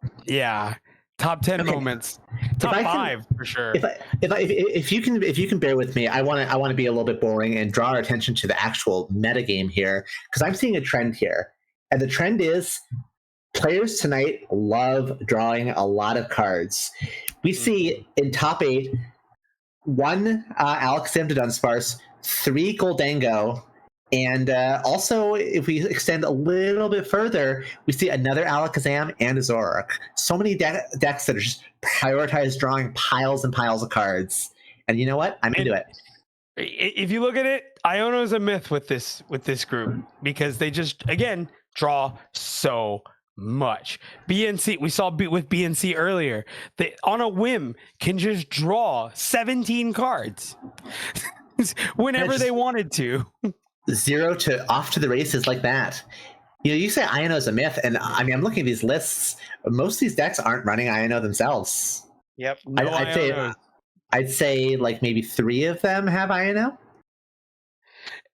moments. Top 5 for sure. If you can bear with me, I want to be a little bit boring and draw our attention to the actual metagame here, because I'm seeing a trend here. And the trend is players tonight love drawing a lot of cards. We see in top 8 1 Alakazam to Dunsparce, 3 Goldango, and also if we extend a little bit further, we see another Alakazam and a Zoroark. So many decks that are just prioritize drawing piles and piles of cards. And you know what? I'm into it. If you look at it, Iono is a myth with this group because they just again draw so much. BNC, we saw with BNC earlier, they on a whim can just draw 17 cards whenever they wanted to. 0 to off to the races like that. You know, you say Iono is a myth, and I mean, I'm looking at these lists. Most of these decks aren't running Iono themselves. Yep. I'd say like maybe 3 of them have Iono.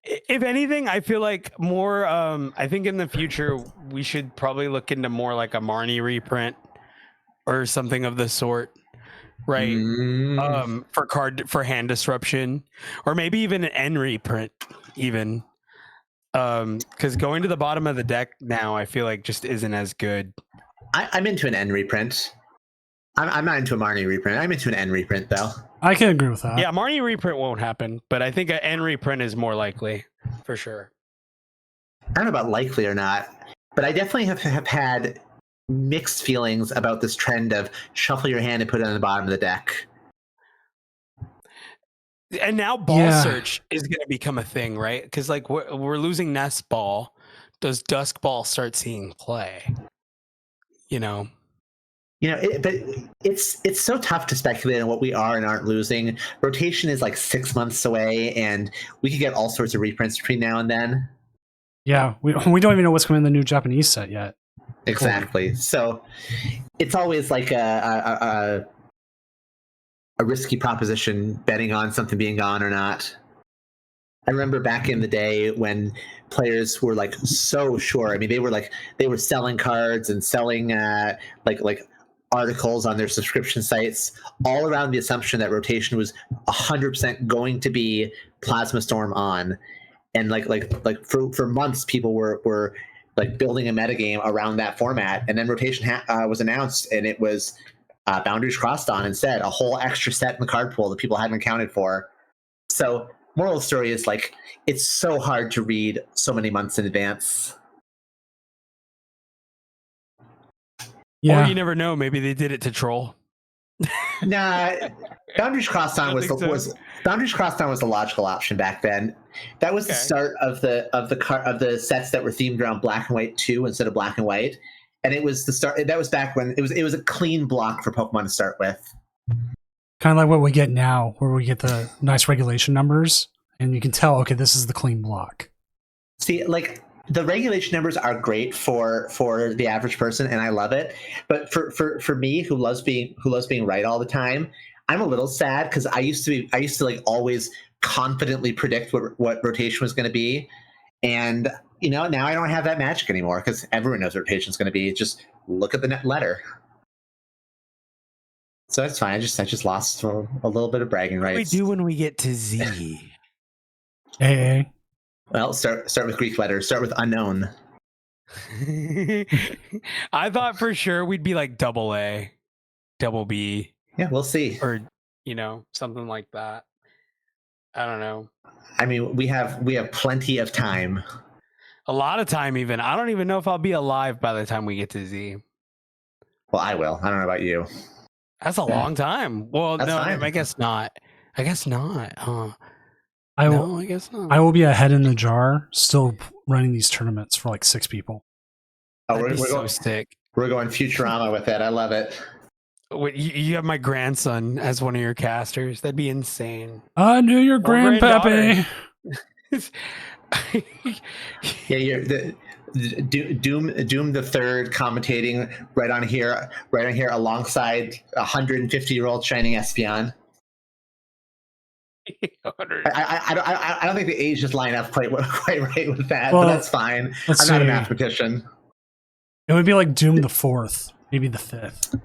If anything, I feel like more. I think in the future we should probably look into more like a Marnie reprint or something of the sort, right? For hand disruption, or maybe even an N reprint, even. Because going to the bottom of the deck now, I feel like just isn't as good. I'm into an N reprint. I'm not into a Marnie reprint. I'm into an N reprint though. I can agree with that. Yeah, Marnie reprint won't happen, but I think an N reprint is more likely for sure. I don't know about likely or not, but I definitely have had mixed feelings about this trend of shuffle your hand and put it on the bottom of the deck. And now ball search is going to become a thing, right? Because like we're losing Nest Ball. Does Dusk Ball start seeing play? You know, but it's so tough to speculate on what we are and aren't losing. Rotation is like 6 months away, and we could get all sorts of reprints between now and then. Yeah, we don't even know what's coming in the new Japanese set yet. Exactly. So it's always like a risky proposition betting on something being gone or not. I remember back in the day when players were like so sure. I mean, they were selling cards and selling like articles on their subscription sites, all around the assumption that rotation was 100% going to be Plasma Storm on, and like for months people were like building a metagame around that format, and then rotation was announced, and it was Boundaries crossed on instead, a whole extra set in the card pool that people hadn't accounted for. So moral of the story is like it's so hard to read so many months in advance. Yeah. Or you never know. Maybe they did it to troll. Nah, Boundaries crossed on was Boundaries crossed on was the logical option back then. That was the start of the sets that were themed around Black and White 2 instead of Black and White. And it was the start. That was back when it was a clean block for Pokemon to start with. Kind of like what we get now, where we get the nice regulation numbers, and you can tell, okay, this is the clean block. See, like the regulation numbers are great for the average person, and I love it. But for me, who loves being right all the time, I'm a little sad because I used to like always confidently predict what rotation was going to be, and now I don't have that magic anymore because everyone knows what rotation is going to be. Just look at the net letter. So that's fine. I just lost a little bit of bragging rights. What do we do when we get to Z? AA. Well, start with Greek letters. Start with unknown. I thought for sure we'd be like double A, double B. Yeah, we'll see. Or something like that. I don't know. I mean, we have plenty of time. A lot of time, even. I don't even know if I'll be alive by the time we get to Z. Well, I will. I don't know about you. That's a long time. Well, That's no, fine. I guess not. I guess not. I guess not. I will be a head in the jar, still running these tournaments for like 6 people. Oh, That'd be we're so going. sick. We're going Futurama with it. I love it. Wait, you have my grandson as one of your casters. That'd be insane. I knew your grandpappy. Yeah, you're the Doom the third commentating right on here alongside 150-year-old Shining Espeon. I don't think the ages line up quite right with that, Well, but that's fine. I'm not a mathematician. It would be like Doom the 4th, maybe the 5th.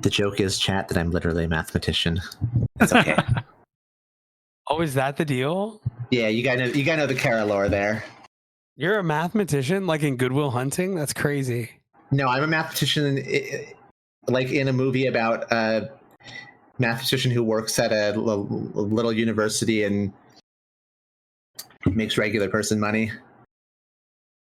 The joke is, chat, that I'm literally a mathematician. That's okay. Oh, is that the deal? Yeah, you gotta know the Kara lore there. You're a mathematician, like in Good Will Hunting? That's crazy. No, I'm a mathematician, like in a movie about a mathematician who works at a little university and makes regular person money.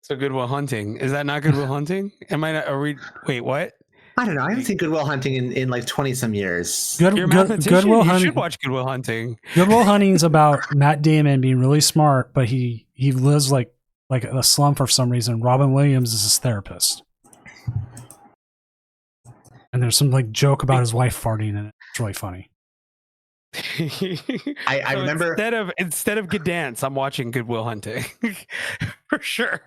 So Good Will Hunting. Is that not Good Will Hunting? Am I not? Are we? Wait, what? I don't know. I haven't seen Good Will Hunting in like 20 some years. You're a mathematician. Goodwill You Hunting. should watch Good Will Hunting. Goodwill Hunting's about Matt Damon being really smart, but he lives like a slum for some reason. Robin Williams is his therapist, and there's some like joke about his wife farting in it. It's really funny. I remember instead of Good Dance, I'm watching Good Will Hunting for sure.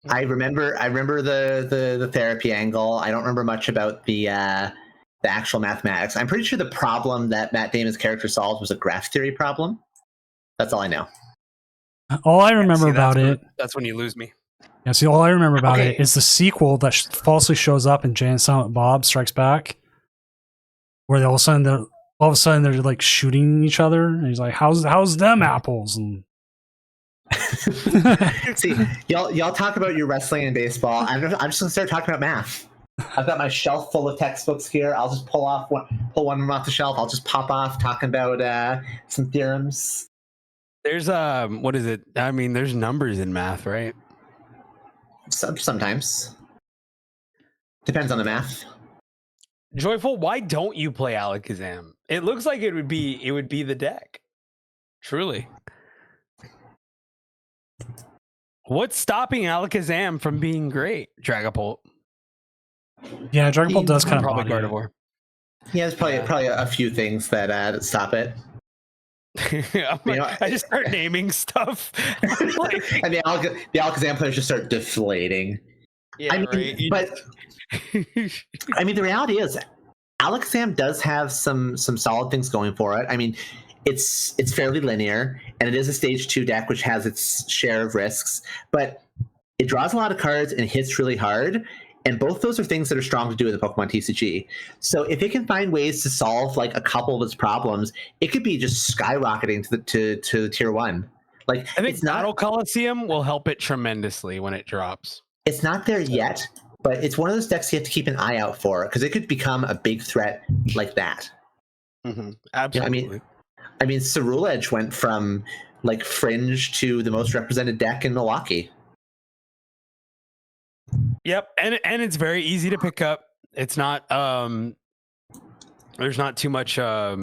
I remember the therapy angle. I don't remember much about the actual mathematics. I'm pretty sure the problem that Matt Damon's character solved was a graph theory problem. That's all I know. All I remember See, about it. That's when you lose me. Yeah, see, all I remember about Okay. it is the sequel that falsely shows up in Jay and Silent Bob Strikes Back, where all of a sudden they're like shooting each other, and he's like, "How's them apples?" And See, y'all talk about your wrestling and baseball. I'm just gonna start talking about math. I've got my shelf full of textbooks here. I'll just pull one of them off the shelf. I'll just pop off talking about some theorems. There's what is it? I mean, there's numbers in math, right? Sometimes depends on the math. Joyful, why don't you play Alakazam? It looks like it would be the deck. Truly. What's stopping Alakazam from being great, Dragapult? yeah, Dragon Ball does kind of Probably body it. Gardevoir. Yeah, there's probably a few things that stop it. I just start naming stuff. Like, And the Alakazam players just start deflating. yeah, I mean, right. but I mean, the reality is, Alakazam does have some solid things going for it. I mean, it's fairly linear, and it is a stage 2 deck, which has its share of risks. But it draws a lot of cards and hits really hard, and both those are things that are strong to do in the Pokemon TCG. So if it can find ways to solve like a couple of its problems, it could be just skyrocketing to tier 1. Like I think it's not Battle Coliseum will help it tremendously when it drops. it's not there yet, but it's one of those decks you have to keep an eye out for because it could become a big threat like that. Absolutely. I mean, Cerulege went from like fringe to the most represented deck in Milwaukee. Yep, and it's very easy to pick up. It's not there's not too much I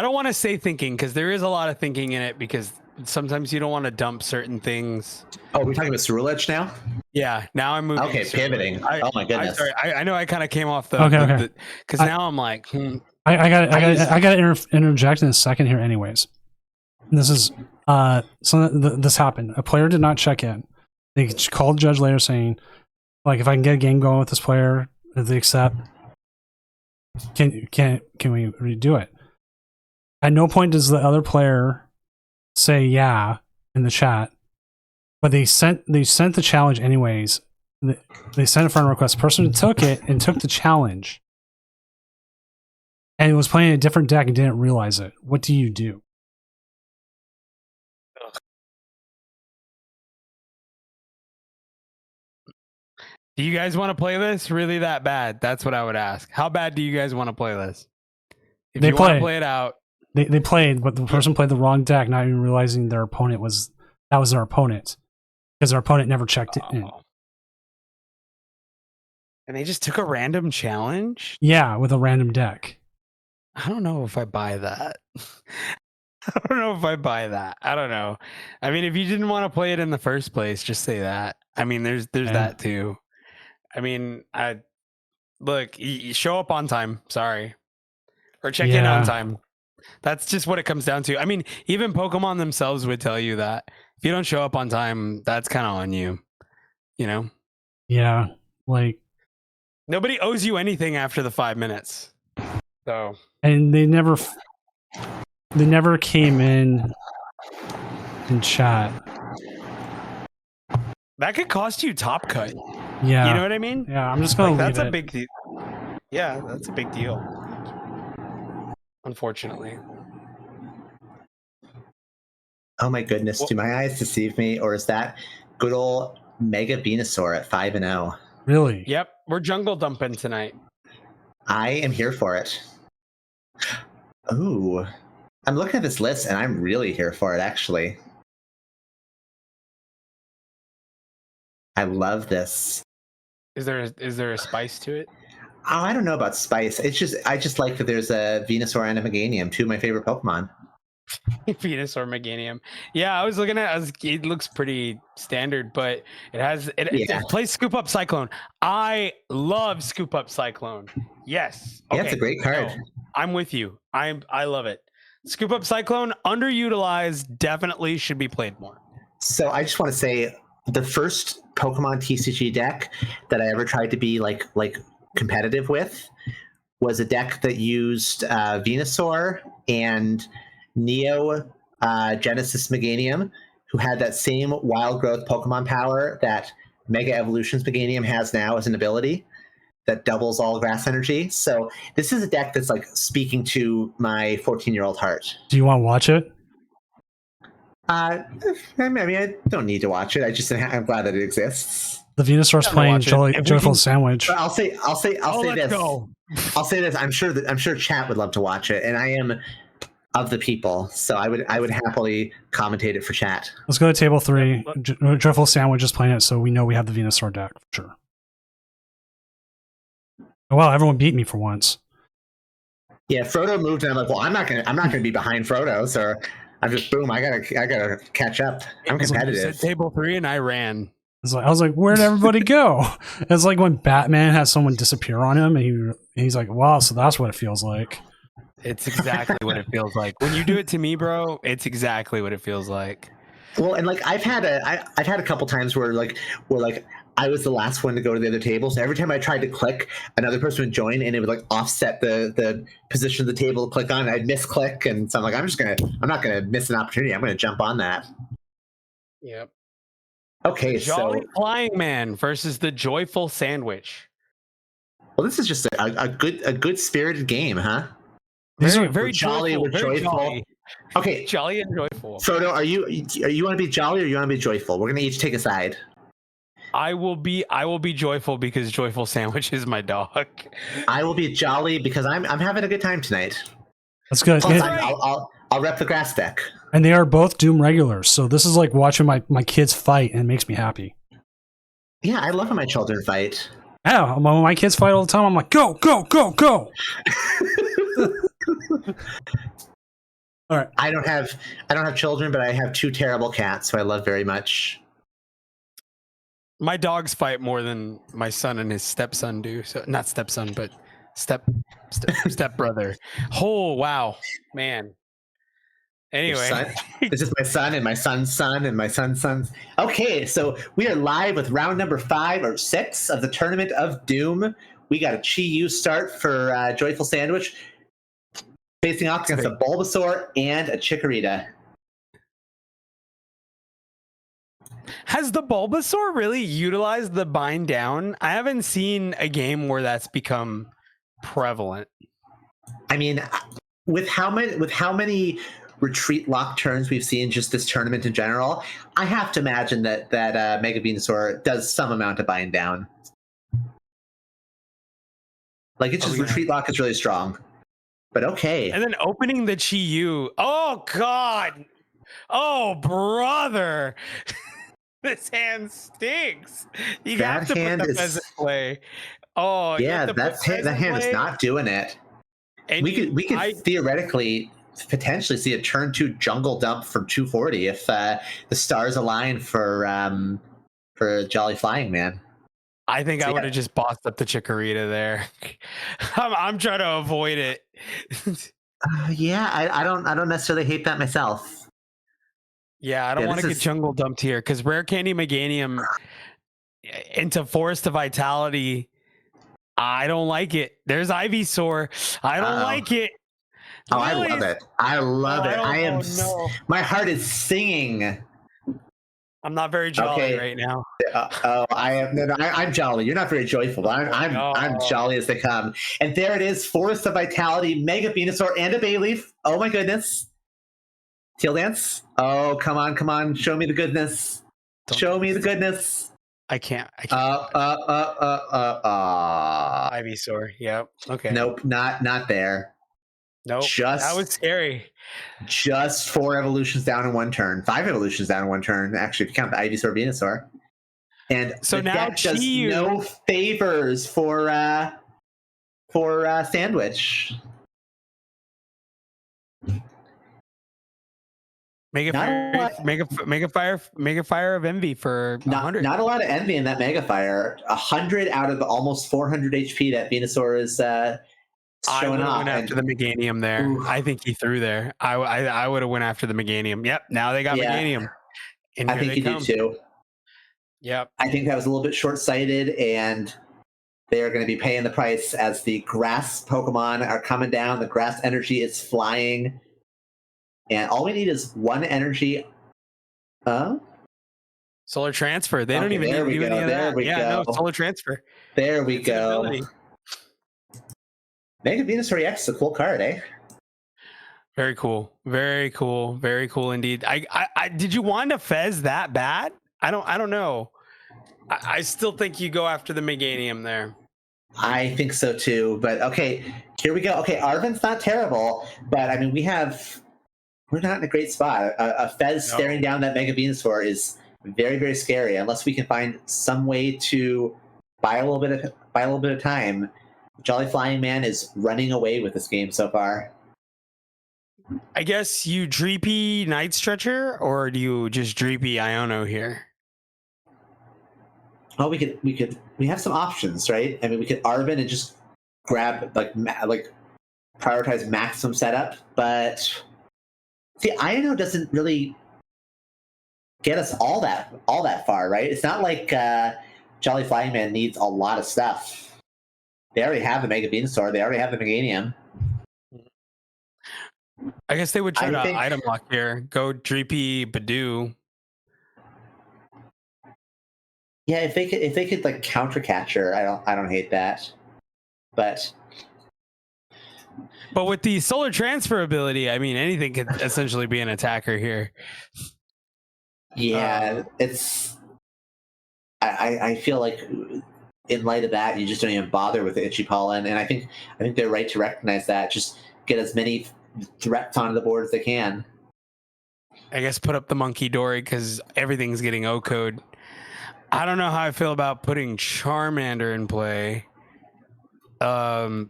don't want to say thinking because there is a lot of thinking in it because sometimes you don't want to dump certain things. Oh, we're talking about Cerulege now? Yeah, now I'm moving. Okay, to pivoting. Oh my goodness. I know I kind of came off the Okay. because now I'm like I got to interject in a second here. Anyways, this is this happened. A player did not check in. They called the judge later saying, like, if I can get a game going with this player, if they accept, can we redo it? At no point does the other player say yeah in the chat, but they sent the challenge anyways. They sent a friend request. Person took it and took the challenge, and was playing a different deck and didn't realize it. What do you do? do you guys want to play this really that bad? That's what I would ask. How bad do you guys want to play this? If They you want play. to play it out, They played, but the person played the wrong deck, not even realizing their opponent was their opponent, because their opponent never checked it in. And they just took a random challenge? Yeah, with a random deck. I don't know if I buy that. I don't know if I buy that. I don't know. I mean, if you didn't want to play it in the first place, just say that. I mean, there's Yeah. that too. I mean, look, you show up on time. Sorry, or check in on Yeah. time. That's just what it comes down to. I mean, even Pokemon themselves would tell you that if you don't show up on time, that's kind of on you. You know, Yeah, like, nobody owes you anything after the 5 minutes. So and they never came in chat. that could cost you top cut. Yeah, You know what I mean? yeah. I'm just gonna Like, leave that's it. a big deal. Yeah, that's a big deal. Unfortunately. Oh my goodness, do my eyes deceive me, or is that good old Mega Venusaur at 5-0. Really? Yep, we're jungle dumping tonight. I am here for it. Ooh. I'm looking at this list and I'm really here for it, actually. I love this. Is there a spice to it? Oh, I don't know about spice. I just like that there's a Venusaur and a Meganium, two of my favorite Pokemon. Venusaur Meganium. Yeah, I was looking at it looks pretty standard, but it plays Scoop Up Cyclone. I love Scoop Up Cyclone. Yes. Yeah, it's a great card. No, I'm with you. I love it. Scoop Up Cyclone, underutilized, definitely should be played more. So I just want to say the first Pokemon TCG deck that I ever tried to be like competitive with was a deck that used Venusaur and Neo Genesis Meganium, who had that same wild growth Pokemon power that Mega Evolutions Meganium has now as an ability that doubles all grass energy. So this is a deck that's like speaking to my 14-year-old heart. Do you want to watch it? I mean, I don't need to watch it. I'm glad that it exists. The Venusaur's playing Joyful Sandwich. But I'll say this. Go. I'll say this. I'm sure chat would love to watch it, and I am of the people, so I would happily commentate it for chat. Let's go to table 3. Joyful Sandwich is playing it, so we know we have the Venusaur deck for sure. Oh wow, everyone beat me for once. Yeah, Frodo moved, and I'm like, well, I'm not gonna be behind Frodo, so I'm just boom. I gotta catch up. I'm competitive. Table 3, and I ran. I was like, where'd everybody go? It's like when Batman has someone disappear on him, and he's like, wow, so that's what it feels like. It's exactly what it feels like. When you do it to me, bro, it's exactly what it feels like. Well, and like I've had a couple times where I was the last one to go to the other table. So every time I tried to click, another person would join, and it would like offset the position of the table to click on. And I'd misclick, and so I'm like, I'm not gonna miss an opportunity. I'm gonna jump on that. Yep. Okay, Jolly so Flying Man versus the Joyful Sandwich. well, this is just a good spirited game, huh? These are Very jolly, joyful, we're very joyful. jolly. Okay, Jolly and joyful. Frodo, are you want to be jolly or you want to be joyful? We're gonna each take a side. I will be joyful because Joyful Sandwich is my dog. I will be jolly because I'm having a good time tonight. That's good. Plus, And, I'll rep the grass deck. and they are both Doom regulars, so this is like watching my kids fight, and it makes me happy. Yeah, I love when my children fight. Yeah, when my kids fight all the time, I'm like, go, go, go, go. All right. I don't have children, but I have 2 terrible cats who I love very much. My dogs fight more than my son and his stepson do. So not stepson, but step brother. Oh wow, man. Anyway, This is my son and my son's son and my son's sons. Okay, so we are live with round number 5 or 6 of the Tournament of Doom. We got a Chi-Yu start for Joyful Sandwich, facing off against a Bulbasaur and a Chikorita. has the Bulbasaur really utilized the bind down? I haven't seen a game where that's become prevalent. I mean, with how many retreat lock turns we've seen just this tournament in general, I have to imagine that Mega Venusaur does some amount of bind down. Like it's just retreat lock is really strong. But okay. And then opening the Chi-Yu. Oh god. Oh brother. This hand stinks. You That have to hand put the is- pheasant play. Oh Yeah, that hand is not doing it. We could theoretically potentially see a turn 2 jungle dump for 240 if the stars align for Jolly Flying Man. I think So I would yeah. have just bossed up the Chikorita there. I'm trying to avoid it. Yeah, I don't necessarily hate that myself. Yeah, I don't Yeah, want to this get is- jungle dumped here because Rare Candy Meganium into Forest of Vitality. I don't like it. There's Ivysaur. I don't Uh-oh. like it. Oh, I Really? love it. I love it. I am. No. My heart is singing. I'm not very jolly Okay. right now. I am. No, I'm jolly. You're not very joyful. I'm No. jolly as they come. And there it is. Forest of Vitality, Mega Venusaur, and a Bayleaf. Oh my goodness. Teal Dance. Oh, come on. Show me the goodness. Don't- Show me the goodness. I can't. Ivysaur. Yep. Okay. Nope, not there. Nope. That was scary. Just 4 evolutions down in 1 turn. 5 evolutions down in 1 turn, actually, if you count the Ivysaur Venusaur. And So the now deck does Chi-Yu- no favors for Sandwich. Mega Fire of Envy for 100. Not a lot of envy in that Mega Fire. 100 out of the almost 400 HP that Venusaur is showing off. Went after the Meganium there. Ooh. I think he threw there. I would have went after the Meganium. Yep. Now they got Meganium. And I think he did too. Yep. I think that was a little bit short-sighted, and they are going to be paying the price as the grass Pokemon are coming down. The grass energy is flying. And all we need is 1 energy. Solar Transfer. They don't Okay, even there need we any go, of there that. we Yeah, go. no, Solar Transfer. There we It's an go. ability. Mega Venusaur EX is a cool card, eh? Very cool. Very cool. Very cool indeed. I did you want to Fez that bad? I don't know. I still think you go after the Meganium there. I think so too. But okay, here we go. Okay, Arven's not terrible, but I mean we're not in a great spot. A Fez staring down that Mega Venusaur is very, very scary unless we can find some way to buy a little bit of time. Jolly Flying Man is running away with this game so far. I guess you Dreepy Night Stretcher, or do you just Dreepy Iono here? Well, we have some options, right? I mean, we could Arven and just grab like prioritize maximum setup, but see, Iono doesn't really get us all that far, right? It's not like Jolly Flying Man needs a lot of stuff. They already have the Mega Venusaur. They already have the Meganium. I guess they would try to item lock here. Go Dreepy Badoo. Yeah, if they could like counter catcher, I don't hate that. But with the Solar Transfer ability, I mean anything could essentially be an attacker here. Yeah, it's I feel like in light of that, you just don't even bother with the Itchy Pollen, and I think they're right to recognize that. Just get as many threats onto the board as they can. I guess put up the Monkey Dory because everything's getting O-code. I don't know how I feel about putting Charmander in play. Because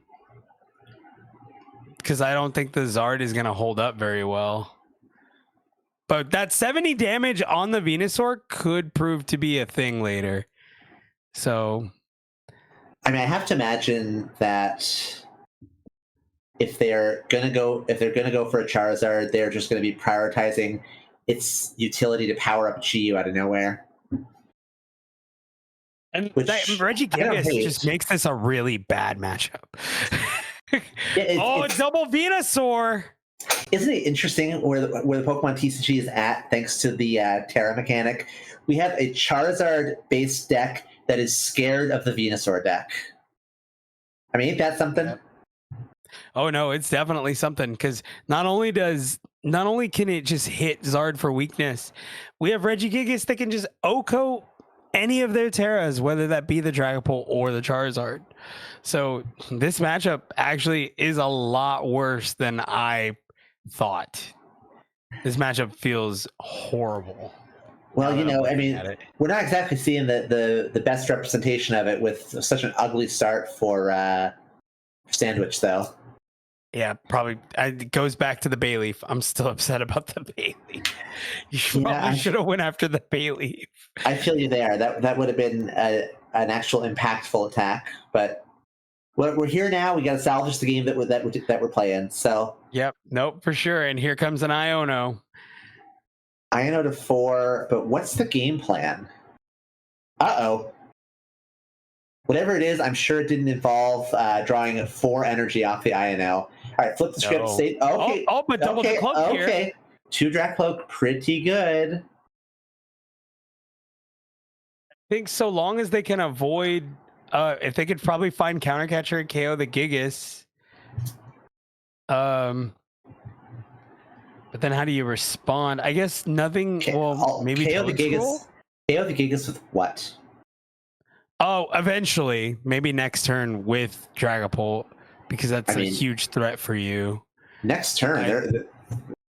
I don't think the Zard is going to hold up very well. But that 70 damage on the Venusaur could prove to be a thing later. So, I mean, I have to imagine that if they're gonna go for a Charizard, they're just going to be prioritizing its utility to power up Chi-Yu out of nowhere. And Regigigas just makes this a really bad matchup. It's double Venusaur. Isn't it interesting where the Pokemon TCG is at, thanks to the Terra mechanic? We have a Charizard-based deck that is scared of the Venusaur deck. I mean, ain't that something? Oh no, it's definitely something, because not only can it just hit Zard for weakness, we have Regigigas that can just OHKO any of their Terras, whether that be the Dragapult or the Charizard. So this matchup actually is a lot worse than I thought. This matchup feels horrible. Well, I mean, we're not exactly seeing the best representation of it with such an ugly start for Sandwich, though. Yeah, probably. It goes back to the Bayleaf. I'm still upset about the Bayleaf. You probably should have went after the Bayleaf. I feel you there. That would have been an actual impactful attack. But we're here now. We got to salvage the game that we're playing. So. Yep. Nope. For sure. And here comes an Iono. Iono to 4. But what's the game plan? Uh-oh. Whatever it is, I'm sure it didn't involve drawing 4 energy off the Ino. All right, flip the script. State. Okay. But double the cloak here. Okay. 2 Drac Cloak, pretty good. I think so long as they can avoid, if they could probably find Countercatcher and KO the Gigas. But then how do you respond? I guess nothing. Well, maybe KO the Gigas. KO the Gigas with what? Oh, eventually, maybe next turn with Dragapult, because that's I a mean- huge threat for you. Next turn,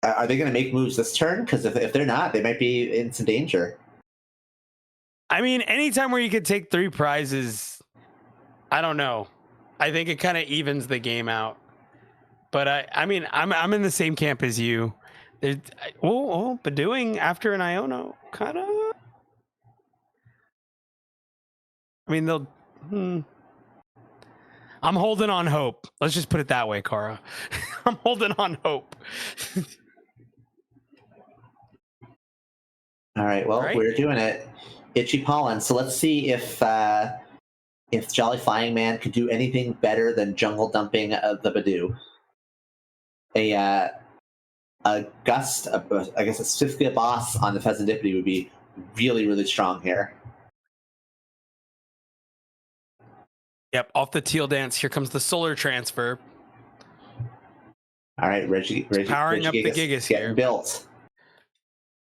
are they going to make moves this turn? Because if they're not, they might be in some danger. I mean, anytime where you could take 3 prizes, I don't know. I think it kind of evens the game out. But I mean, I'm in the same camp as you. But doing after an Iono, kind of. I mean, they'll. I'm holding on hope. Let's just put it that way, Kara. I'm holding on hope. All right. Well, Right? we're doing it. Itchy Pollen. So let's see if Jolly Flying Man could do anything better than jungle dumping the Badoo. A gust, I guess specifically a boss on the Pheasantipity would be really, really strong here. Yep, off the teal dance. Here comes the solar transfer. All right, Reggie powering up the Gigas getting here. built.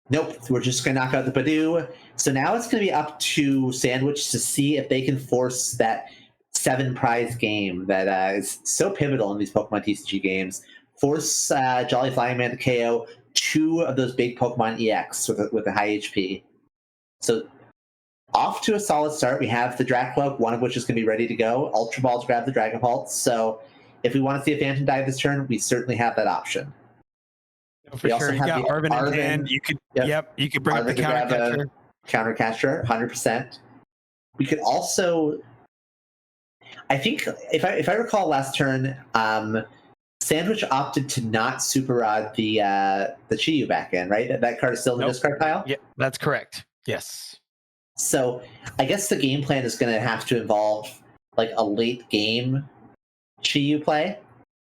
Nope, we're just going to knock out the Badoo. So now it's going to be up to Sandwich to see if they can force that 7 prize game that is so pivotal in these Pokemon TCG games. Force Jolly Flying Man to KO 2 of those big Pokemon EX with a high HP. So off to a solid start. We have the Dracloak, one of which is going to be ready to go. Ultra Ball to grab the Dragapult. So if we want to see a Phantom Dive this turn, we certainly have that option. For We also sure, you have got the Arvin in Arvin. hand. You could, Yep. you could bring up the Arvin to grab counter catcher. Counter catcher, 100%. We could also, I think, if I recall last turn, Sandwich opted to not Super Rod the Chi-Yu back in, right? That card is still in the Nope. discard pile. Yeah, that's correct. Yes. So I guess the game plan is going to have to involve like a late game Chi-Yu play.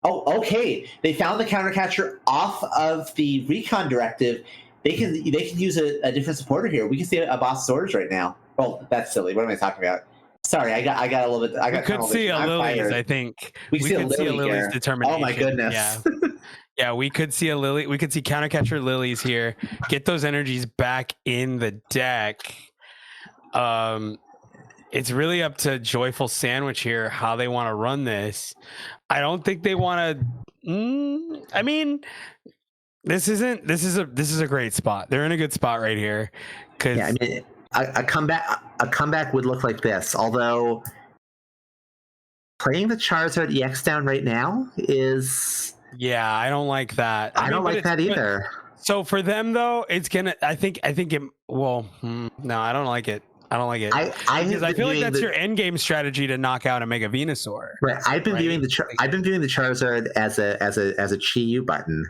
Oh, okay. They found the counter catcher off of the Recon Directive. They can use a different supporter here. We can see a Boss Swords right now. Oh, that's silly. What am I talking about? Sorry, I got a little bit. I got We could see a I'm Lily's, fired. I think. We could see a could see a Lily Lily's here. determination. Oh my goodness. Yeah. Yeah, we could see a Lily. We could see counter catcher Lilies here. Get those energies back in the deck. It's really up to Joyful Sandwich here how they want to run this. I don't think they want to. I mean, this is a great spot. They're in a good spot right here. Because Yeah, I mean, a comeback would look like this. Although playing the Charizard EX down right now is yeah, I don't like that. I don't like that either. So for them though, it's gonna. I think it. Well, no, I don't like it. I don't like it because I feel like that's your end game strategy to knock out a Mega Venusaur. Right. I've been viewing the Charizard as a Chi-Yu button,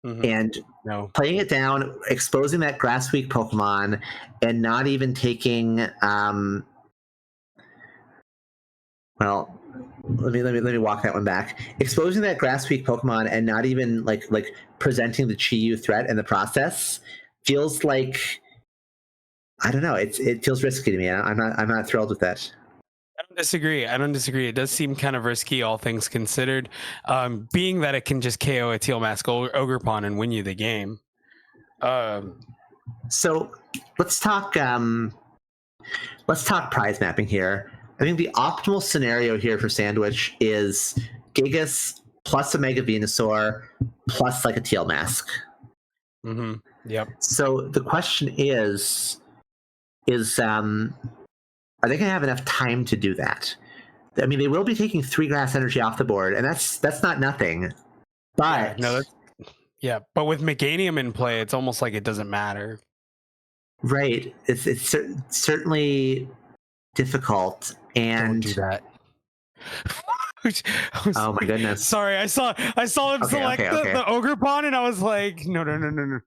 and No. playing it down, exposing that Grass Weak Pokemon, and not even taking. Well, let me walk that one back. Exposing that Grass Weak Pokemon and not even like presenting the Chi-Yu threat in the process feels like. I don't know. It feels risky to me. I'm not thrilled with that. I don't disagree. It does seem kind of risky, all things considered. Being that it can just KO a Teal Mask Ogerpon and win you the game. So let's talk prize mapping here. I think the optimal scenario here for Sandwich is Gigas plus a Mega Venusaur plus like a Teal Mask. Mm-hmm. Yep. So the question is are they going to have enough time to do that? I mean, they will be taking 3 grass energy off the board, and that's not nothing. But but with Meganium in play, it's almost like it doesn't matter. Right, it's certainly difficult, and Don't do that. oh my goodness! Sorry, I saw him select the Ogerpon, and I was like, no.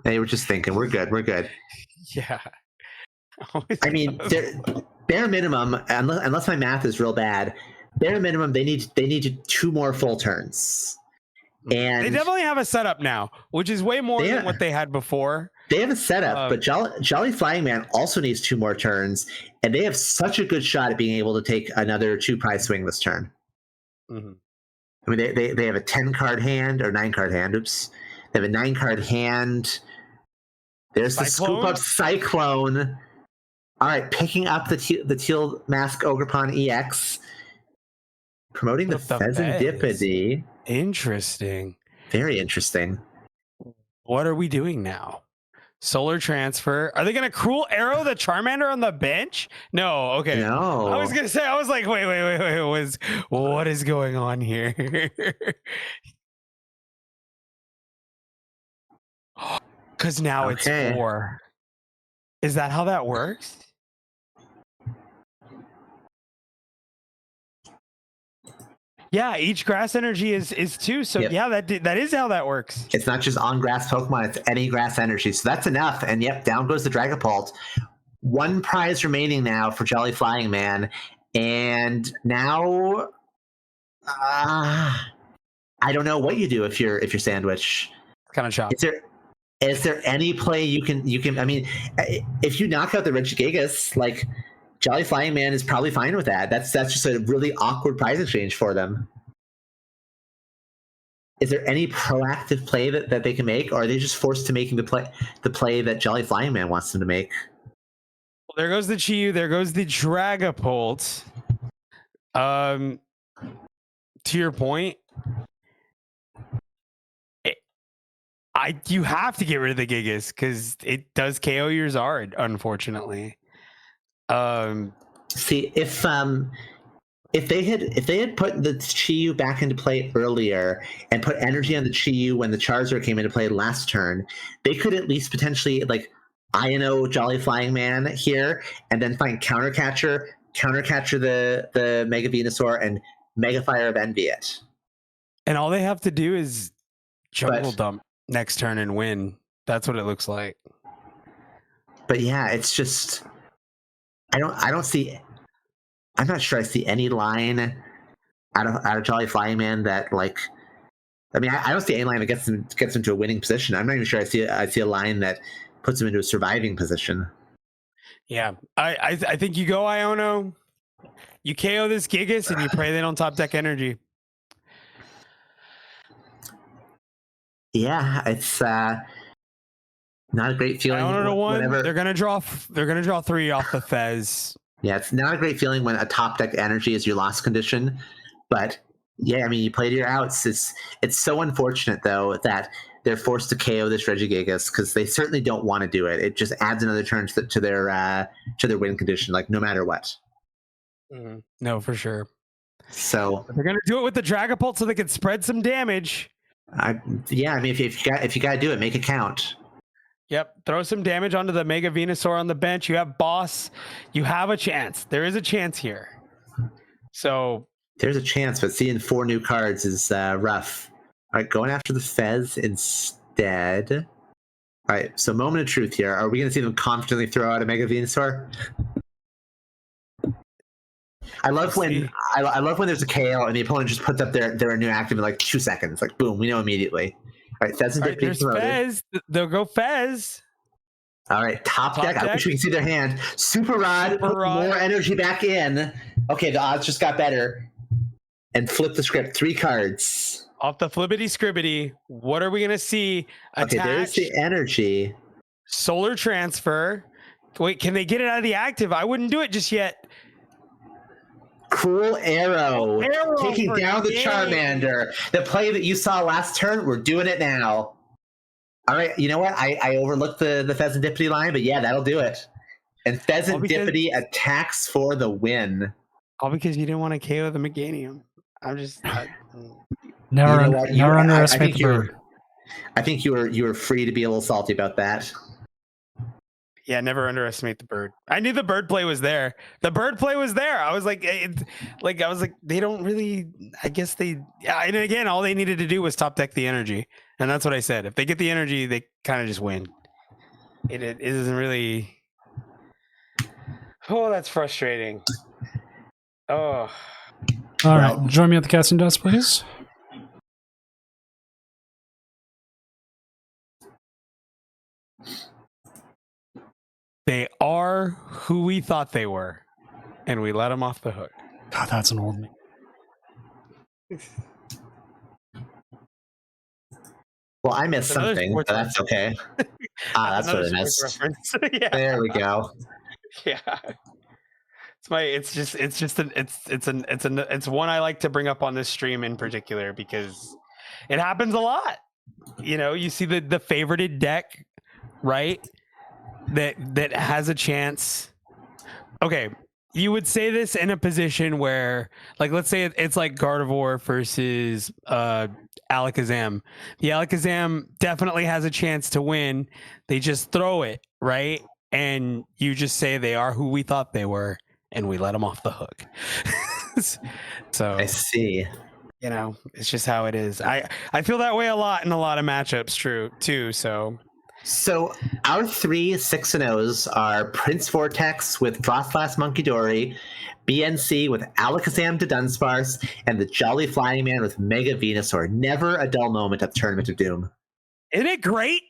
They were just thinking, we're good. Yeah. I mean, bare minimum, unless my math is real bad, bare minimum they need 2 more full turns. And they definitely have a setup now, which is way more than what they had before. They have a setup, but Jolly Flying Man also needs 2 more turns, and they have such a good shot at being able to take another 2 prize swing this turn. Mm-hmm. I mean, they have a 10-card hand or 9-card hand. Oops, they have a 9-card hand. There's the scoop up Cyclone. All right, picking up the teal mask Ogerpon EX, promoting the With the Pheasantipede. Interesting. Very interesting. What are we doing now? Solar transfer. Are they going to cruel arrow the Charmander on the bench? No. Okay. No. I was going to say, I was like, wait. What is going on here? Because now it's 4. Is that how that works? Yeah, each grass energy is 2. So Yep. yeah, that is how that works. It's not just on grass Pokemon, it's any grass energy. So that's enough. And yep, down goes the Dragapult. 1 prize remaining now for Jolly Flying Man. And now I don't know what you do if you're Sandwich. Kind of shocked. Is there any play you can I mean, if you knock out the Regigigas, like Jolly Flying Man is probably fine with that. That's just a really awkward prize exchange for them. Is there any proactive play that they can make, or are they just forced to making the play that Jolly Flying Man wants them to make? Well, there goes the Chi-Yu, there goes the Dragapult. To your point, you have to get rid of the Gigas because it does KO your Zard, unfortunately. See, if they had put the Chi-Yu back into play earlier and put energy on the Chi-Yu when the Charizard came into play last turn, they could at least potentially like INO Jolly Flying Man here, and then find counter catcher the Mega Venusaur, and Mega Fire of Envy it. And all they have to do is Jungle Dump next turn and win. That's what it looks like. But yeah, it's just I don't see. I'm not sure I see any line out of Jolly Flying Man that like. I mean, I don't see any line that gets them to a winning position. I'm not even sure I see a line that puts them into a surviving position. Yeah, I think you go Iono, you KO this Gigas, and you pray they don't top deck energy. Yeah, it's not a great feeling. Iono to 1. They're gonna draw 3 off the Fez. Yeah, it's not a great feeling when a top deck energy is your loss condition. But yeah, I mean, you play to your outs. It's so unfortunate though that they're forced to KO this Regigigas because they certainly don't want to do it. It just adds another turn to their win condition, like no matter what. Mm-hmm. No, for sure. So they're gonna do it with the Dragapult so they can spread some damage. I mean, if you gotta do it, make it count. Yep, throw some damage onto the Mega Venusaur on the bench. You have Boss. You have a chance. There is a chance here. So there's a chance, but seeing 4 new cards is rough. All right, going after the Fez instead. All right, so moment of truth here. Are we going to see them confidently throw out a Mega Venusaur? I love when there's a KO and the opponent just puts up their new active in like 2 seconds. Like boom, we know immediately. All right, Pheasantipede there's promoted. Fez. They'll go Fez. All right, top deck. I wish we could see their hand. Super Rod, put more energy back in. Okay, the odds just got better. And flip the script. 3 cards. Off the flippity scribbity. What are we going to see? Okay, there's the energy. Solar transfer. Wait, can they get it out of the active? I wouldn't do it just yet. Cruel Arrow taking down the Charmander. The play that you saw last turn, we're doing it now. All right, you know what? I overlooked the Pheasantipede line, but yeah, that'll do it. And Pheasantipede attacks for the win. All because you didn't want to KO the Meganium. I'm just never underestimate the bird. I think you were free to be a little salty about that. Yeah, never underestimate the bird. I knew the bird play was there. The bird play was there. I was like, they don't really. I guess they. And again, all they needed to do was top deck the energy, and that's what I said. If they get the energy, they kind of just win. It isn't really. Oh, that's frustrating. Oh. All right, join me at the casting desk, please. They are who we thought they were, and we let them off the hook. God, that's an old me. Well, I missed something, but that's okay. That's what I missed. Yeah. There we go. Yeah. It's one I like to bring up on this stream in particular because it happens a lot. You know, you see the favorited deck, right? That has a chance. Okay, you would say this in a position where, like, let's say it's like Gardevoir versus Alakazam. The Alakazam definitely has a chance to win. They just throw it, right? And you just say they are who we thought they were, and we let them off the hook. So I see. you know, it's just how it is. I feel that way a lot in a lot of matchups, too. So our 3 6-0s are Prince Vortex with Frostlass Munkidori, BNC with Alakazam to Dunsparce, and the Jolly Flying Man with Mega Venusaur. Never a dull moment at the Tournament of Doom. Isn't it great?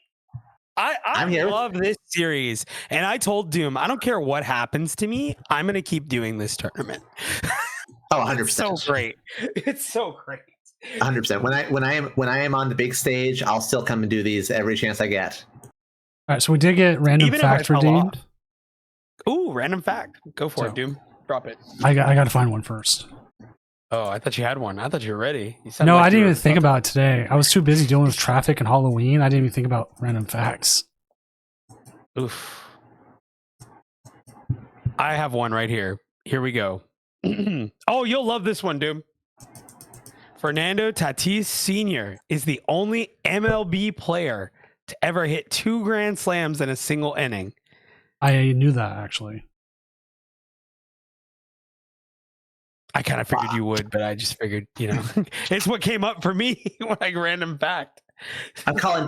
I'm here. love this series. And I told Doom, I don't care what happens to me, I'm going to keep doing this tournament. Oh, 100%. It's so great. It's so great. 100%. When I am on the big stage, I'll still come and do these every chance I get. All right, so we did get random Even if I fact fell redeemed. Ooh, random fact. Go for So- it, Doom. Drop it. I got to find one first. Oh, I thought you had one. I thought you were ready. You No, like I didn't you were even think about about it today. I was too busy dealing with traffic and Halloween. I didn't even think about random facts. to. Oof. I have one right here. Here we go. Oh, you'll love this one, Doom. Fernando Tatis Sr. is the only MLB player to ever hit 2 grand slams in a single inning. I knew that, actually. I kind of figured you would, but I just figured, you know, it's what came up for me when I random fact. I'm calling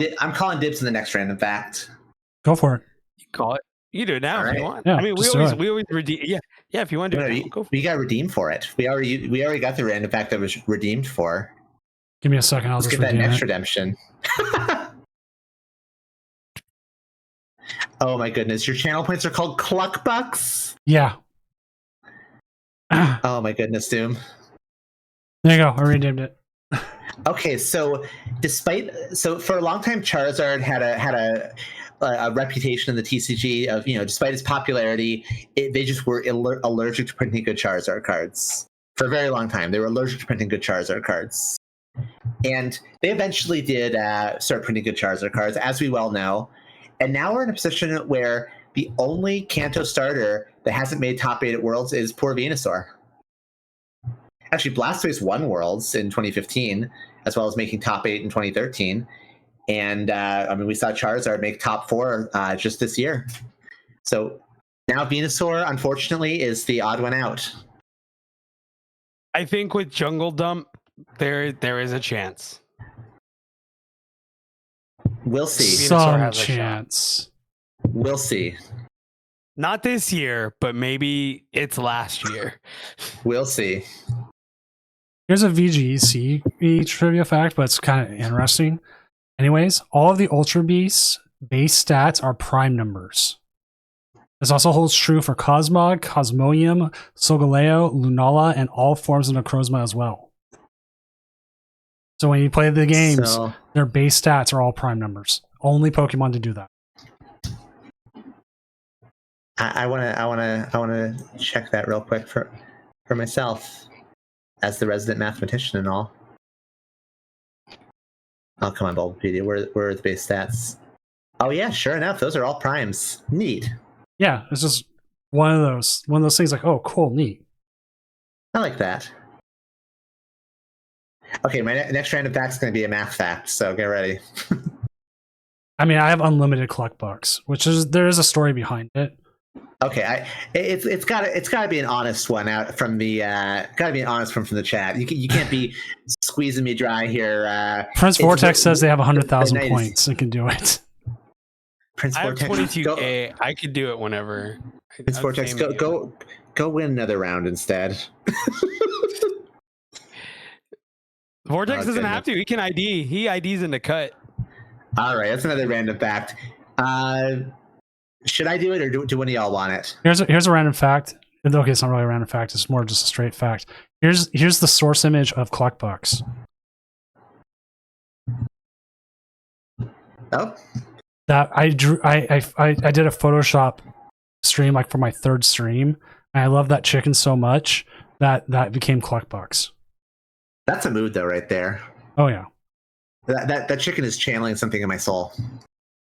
dibs in the next random fact. Go for it. You call it. You can do it now All if you right. want. Yeah, I mean, just do it. we always redeem. Yeah, if you want to do No, it, you, now, go for we got redeemed for it. We already got the random fact that was redeemed for. Give me a second. I'll Let's just get that redeem next it. redemption. Oh my goodness, your channel points are called Cluck Bucks. Yeah. There Oh my goodness, Doom. you go. I redeemed it. Okay, so for a long time, Charizard had a reputation in the TCG of, you know, despite its popularity, they just were allergic to printing good Charizard cards for a very long time. They were allergic to printing good Charizard cards, and they eventually did start printing good Charizard cards, as we well know. And now we're in a position where the only Kanto starter that hasn't made top 8 at Worlds is poor Venusaur. Actually, Blastoise won Worlds in 2015, as well as making top 8 in 2013. And I mean, we saw Charizard make top 4 just this year. So now Venusaur, unfortunately, is the odd one out. I think with Jungle Dump, there is a chance. We'll see. Venusaur Some has a shot. chance. We'll see. Not this year, but maybe it's last year. We'll see. Here's a VGC trivia fact, but it's kind of interesting. Anyways, all of the Ultra Beasts base stats are prime numbers. This also holds true for Cosmog, Cosmoem, Solgaleo, Lunala, and all forms of Necrozma as well. So when you play the games, So, their base stats are all prime numbers. Only Pokemon to do that. I wanna check that real quick for myself, as the resident mathematician and all. Oh, come on, Bulbapedia. Where are the base stats? Oh yeah, sure enough, those are all primes. Neat. Yeah, it's just one of those things like, oh, cool, neat. I like that. Okay, my next random fact is going to be a math fact, so get ready. I mean, I have unlimited Cluck Bucks, there is a story behind it. Okay, it's got to be an honest one out from the from the chat. You can't be squeezing me dry here. Prince Vortex says they have 100,000 nice. points and can do it. Prince I have Vortex, 22K. I could do it whenever. Prince I'd Vortex, say go win another round instead. Vortex Oh, doesn't have goodness. to. He can ID. He IDs in the cut. All right, that's another random fact. Should I do it, or do one of y'all want it? Here's a random fact. Okay, it's not really a random fact. It's more just a straight fact. Here's the source image of Cluck Bucks. Oh, That I drew. I did a Photoshop stream like for my third stream. And I love that chicken so much that became Cluck Bucks. That's a mood though, right there. Oh yeah. That chicken is channeling something in my soul.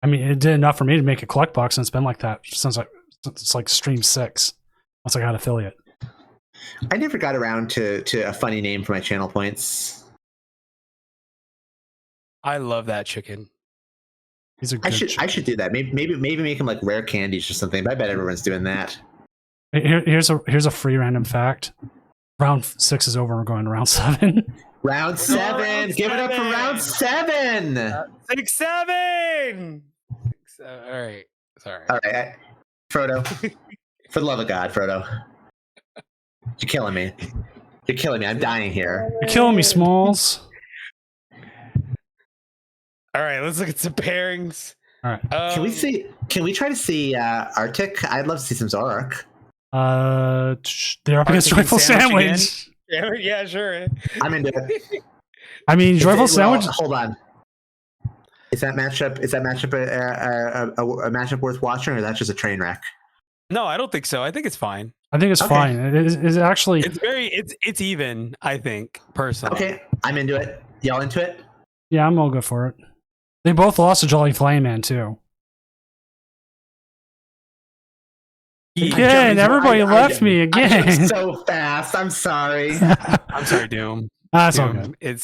I mean, it did enough for me to make a Cluck Bucks, and it's been like that since it's like stream 6. Once I got affiliate. I never got around to a funny name for my channel points. I love that chicken. He's a I good should do that. Maybe make them like rare candies or something. But I bet everyone's doing that. Here's a free random fact. Round 6 is over. We're going to round 7. Round 7. Give it up for round 7. 6, 7. All right. Sorry. All right, Frodo. For the love of God, Frodo. You're killing me. You're killing me. I'm dying here. You're killing me, Smalls. All right. Let's look at some pairings. All right. Can we try to see Arctic? I'd love to see some Zorak. They're up against Arctic and Joyful Sandwich Sandwich. Yeah, sure. I'm into it. I mean, Joyful Well, Sandwich. hold on. Is that matchup a matchup worth watching, or is that just a train wreck? No, I don't think so. I think it's fine. I think it's Okay. fine. It's actually. It's even. I think personally. Okay, I'm into it. Y'all into it? Yeah, I'm all good for it. They both lost to Jolly Flame Man too. Again, everybody left me I again. jumped so fast. I'm sorry. I'm sorry, Doom. That's all Doom. good.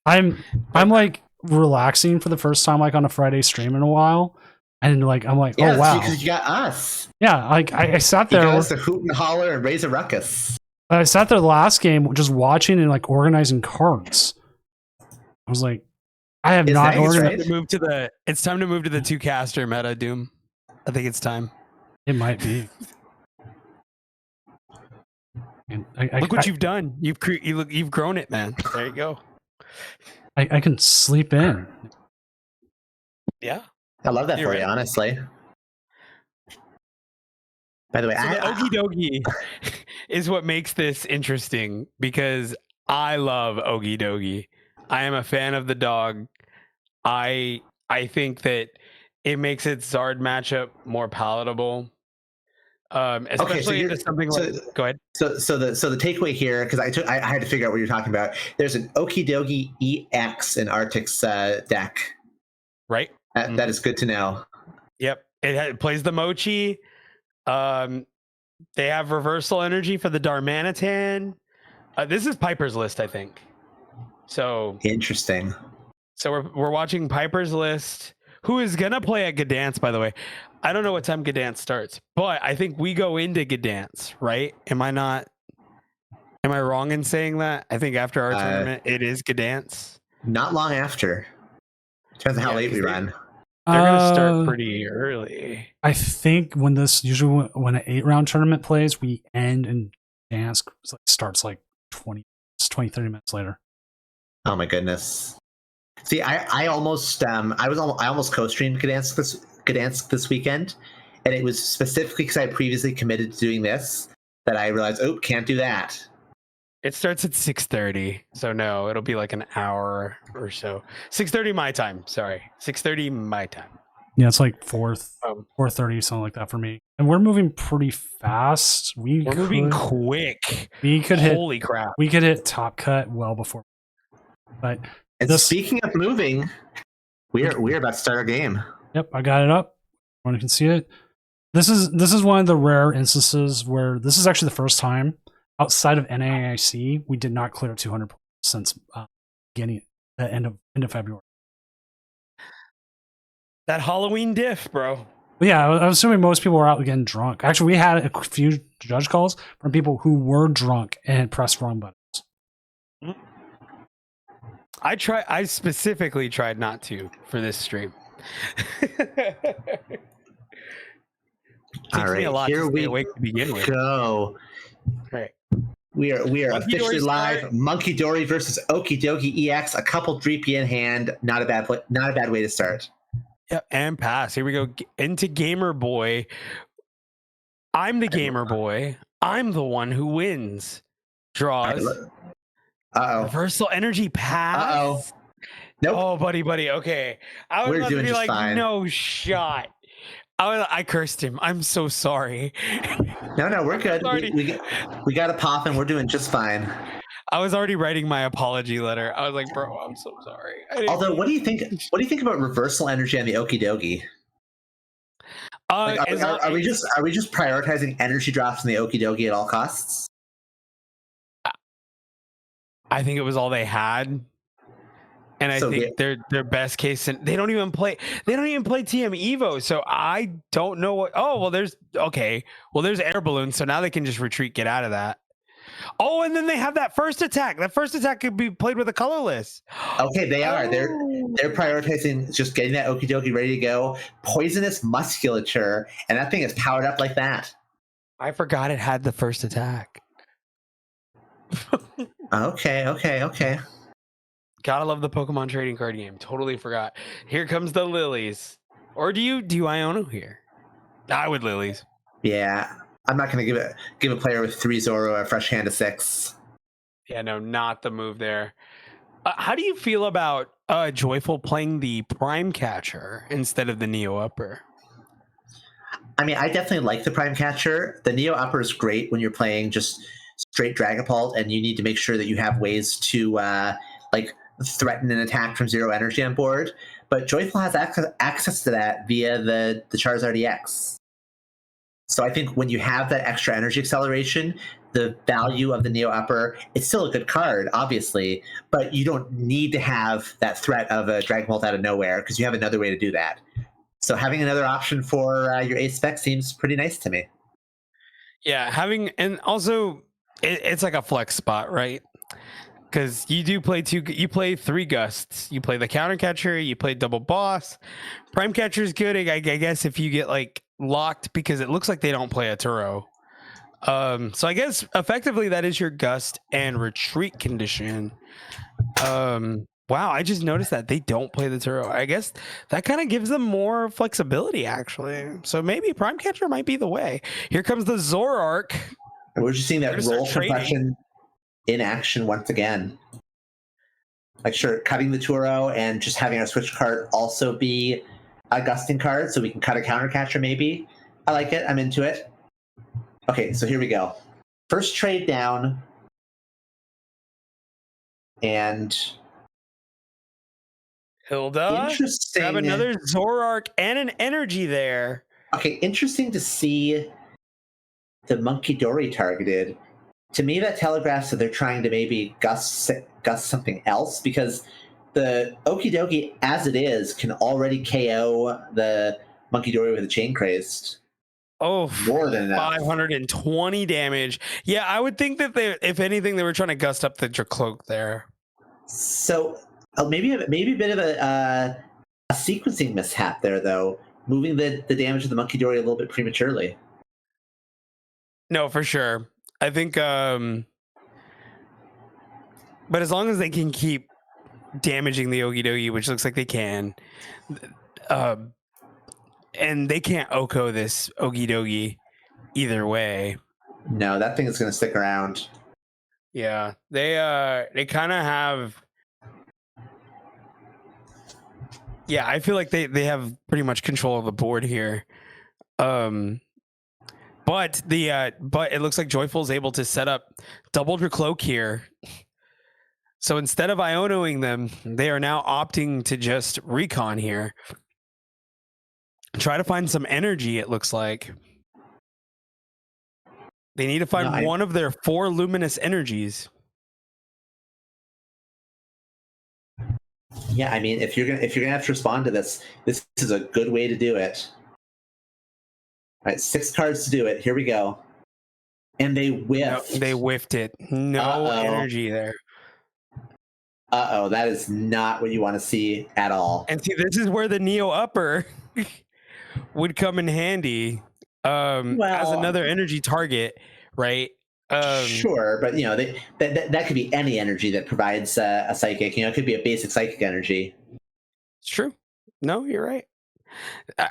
I'm I'm like relaxing for the first time like on a Friday stream in a while, and like I'm like, Yeah, oh wow, because you got us. yeah. Like I sat You there. got us to hoot and holler and raise a ruckus. I sat there the last game just watching and like organizing cards. I was like, I have Is not that his organized. right? It's time to move to the 2-caster meta, Doom. I think it's time. It might be. And Look what you've done. You've grown it, man. There you go. I can sleep in. Yeah. I love that You're for you, right. honestly. By the way, So the Okie Dokie is what makes this interesting because I love Okie Dokie. I am a fan of the dog. I think that it makes its Zard matchup more palatable. Especially into something like. Go ahead. So the takeaway here, because I had to figure out what you're talking about. There's an Okie Dokie EX in Arctic's deck. Right. That is good to know. Yep. It plays the Mochi. They have reversal energy for the Darmanitan. This is Piper's list, I think. So Interesting. we're watching Piper's list, who is gonna play at Gdansk, by the way. I don't know what time Gdansk starts, but I think we go into Gdansk, right? Am I wrong in saying that? I think after our tournament, it is Gdansk. Not long after. Depends on how Yeah, late we 'cause run. They're gonna start pretty early. I think when when an 8-round tournament plays, we end and dance starts like 20, 30 minutes later. Oh my goodness. See, I almost co-streamed Gdansk this weekend, and it was specifically because I previously committed to doing this that I realized, oh, can't do that. It starts at 6:30, so no, it'll be like an hour or so. 6:30 my time. Sorry, 6:30 my time. Yeah, it's like 4:30, something like that for me. And we're moving pretty fast. We're moving quick. We could Holy crap! We could hit top cut well before. But And speaking of moving, we're about to start our game. Yep, I got it up. Everyone can see it. This is one of the rare instances where this is actually the first time outside of NAIC we did not clear 200 points since beginning the end of February. That Halloween diff, bro. But yeah, I'm assuming most people were out getting drunk. Actually, we had a few judge calls from people who were drunk and pressed wrong buttons. I specifically tried not to for this stream. All right, me a lot here to stay we awake to begin with. go. Right. We are Monkey officially Dory live. start. Monkey Dory versus Okie Dokie EX. A couple 3P in hand. Not a bad way to start. Yep, and pass. Here we go into Gamer Boy. I'm the Gamer Boy. I'm the one who wins. Draws. Uh-oh. Reversal energy pass. Uh-oh. Nope. Oh, buddy. Okay. I was We're about to doing be just like, fine. no shot. I cursed him. I'm so sorry. No, we're good. Already- We got a pop, and we're doing just fine. I was already writing my apology letter. I was like, bro, I'm so sorry. I didn't Although, mean- what do you think? What do you think about reversal energy on the Okie Dokie? Like, are we just prioritizing energy drops in the Okie Dokie at all costs? I think it was all they had. And I So think their best case, and they don't even play TM Evo, so I don't know what. Oh well, there's air balloons, so now they can just retreat, get out of that. Oh, and then they have that first attack. That first attack could be played with a colorless. Okay, they are. They're prioritizing just getting that Okie Dokie ready to go. Poisonous musculature, and that thing is powered up like that. I forgot it had the first attack. Okay. Gotta love the Pokemon trading card game. Totally forgot. Here comes the lilies. Or do you Iono here? I would lilies. Yeah, I'm not going to give a player with 3 Zoro a fresh hand of 6. Yeah, no, not the move there. How do you feel about Joyful playing the Prime Catcher instead of the Neo Upper? I mean, I definitely like the Prime Catcher. The Neo Upper is great when you're playing just straight Dragapult, and you need to make sure that you have ways to like threaten an attack from 0 energy on board. But Joyful has access to that via the Charizard EX. So I think when you have that extra energy acceleration, the value of the Neo Upper, it's still a good card, obviously, but you don't need to have that threat of a Dragapult out of nowhere because you have another way to do that. So having another option for your ace spec seems pretty nice to me. Yeah, and also it's like a flex spot, right? Because you play 3 gusts. You play the counter catcher, you play double boss. Prime catcher is good, I guess, if you get like locked, because it looks like they don't play a Turo. So I guess effectively that is your gust and retreat condition. Wow, I just noticed that they don't play the Turo. I guess that kind of gives them more flexibility, actually. So maybe Prime Catcher might be the way. Here comes the Zoroark. And we're just seeing that They're gonna roll start trading. compression in action once again. Like, sure, cutting the Turo and just having our switch card also be a gusting card, so we can cut a counter catcher maybe. I like it. I'm into it. Okay, so here we go. First trade down. And Hilda, interesting. grab another Zoroark and an energy there. Okay, interesting to see the Monkey Dory targeted. To me, that telegraphs that they're trying to maybe gust something else, because the Okie Dokie, as it is, can already KO the Monkey Dory with a Chain Crazed. Oh, More than enough. 520 damage. Yeah, I would think that if anything, they were trying to gust up the Dracloak there. So maybe a bit of a sequencing mishap there, though, moving the damage of the Monkey Dory a little bit prematurely. No, for sure. I think, but as long as they can keep damaging the Okie Dokie, which looks like they can, and they can't Oko this Okie Dokie either way. No, that thing is going to stick around. Yeah, they kind of have. Yeah, I feel like they have pretty much control of the board here. But it looks like Joyful's able to set up double Dracloak here. So instead of Ionoing them, they are now opting to just recon here. Try to find some energy, it looks like. They need to find one of their 4 luminous energies. Yeah, I mean, if you're gonna have to respond to this is a good way to do it. All right, 6 cards to do it. Here we go. And they whiffed. No, they whiffed it. No energy there. That is not what you want to see at all. And see, this is where the Neo Upper would come in handy as another energy target, right? Sure, but you know that could be any energy that provides a psychic. You know, it could be a basic psychic energy. It's true. No, you're right.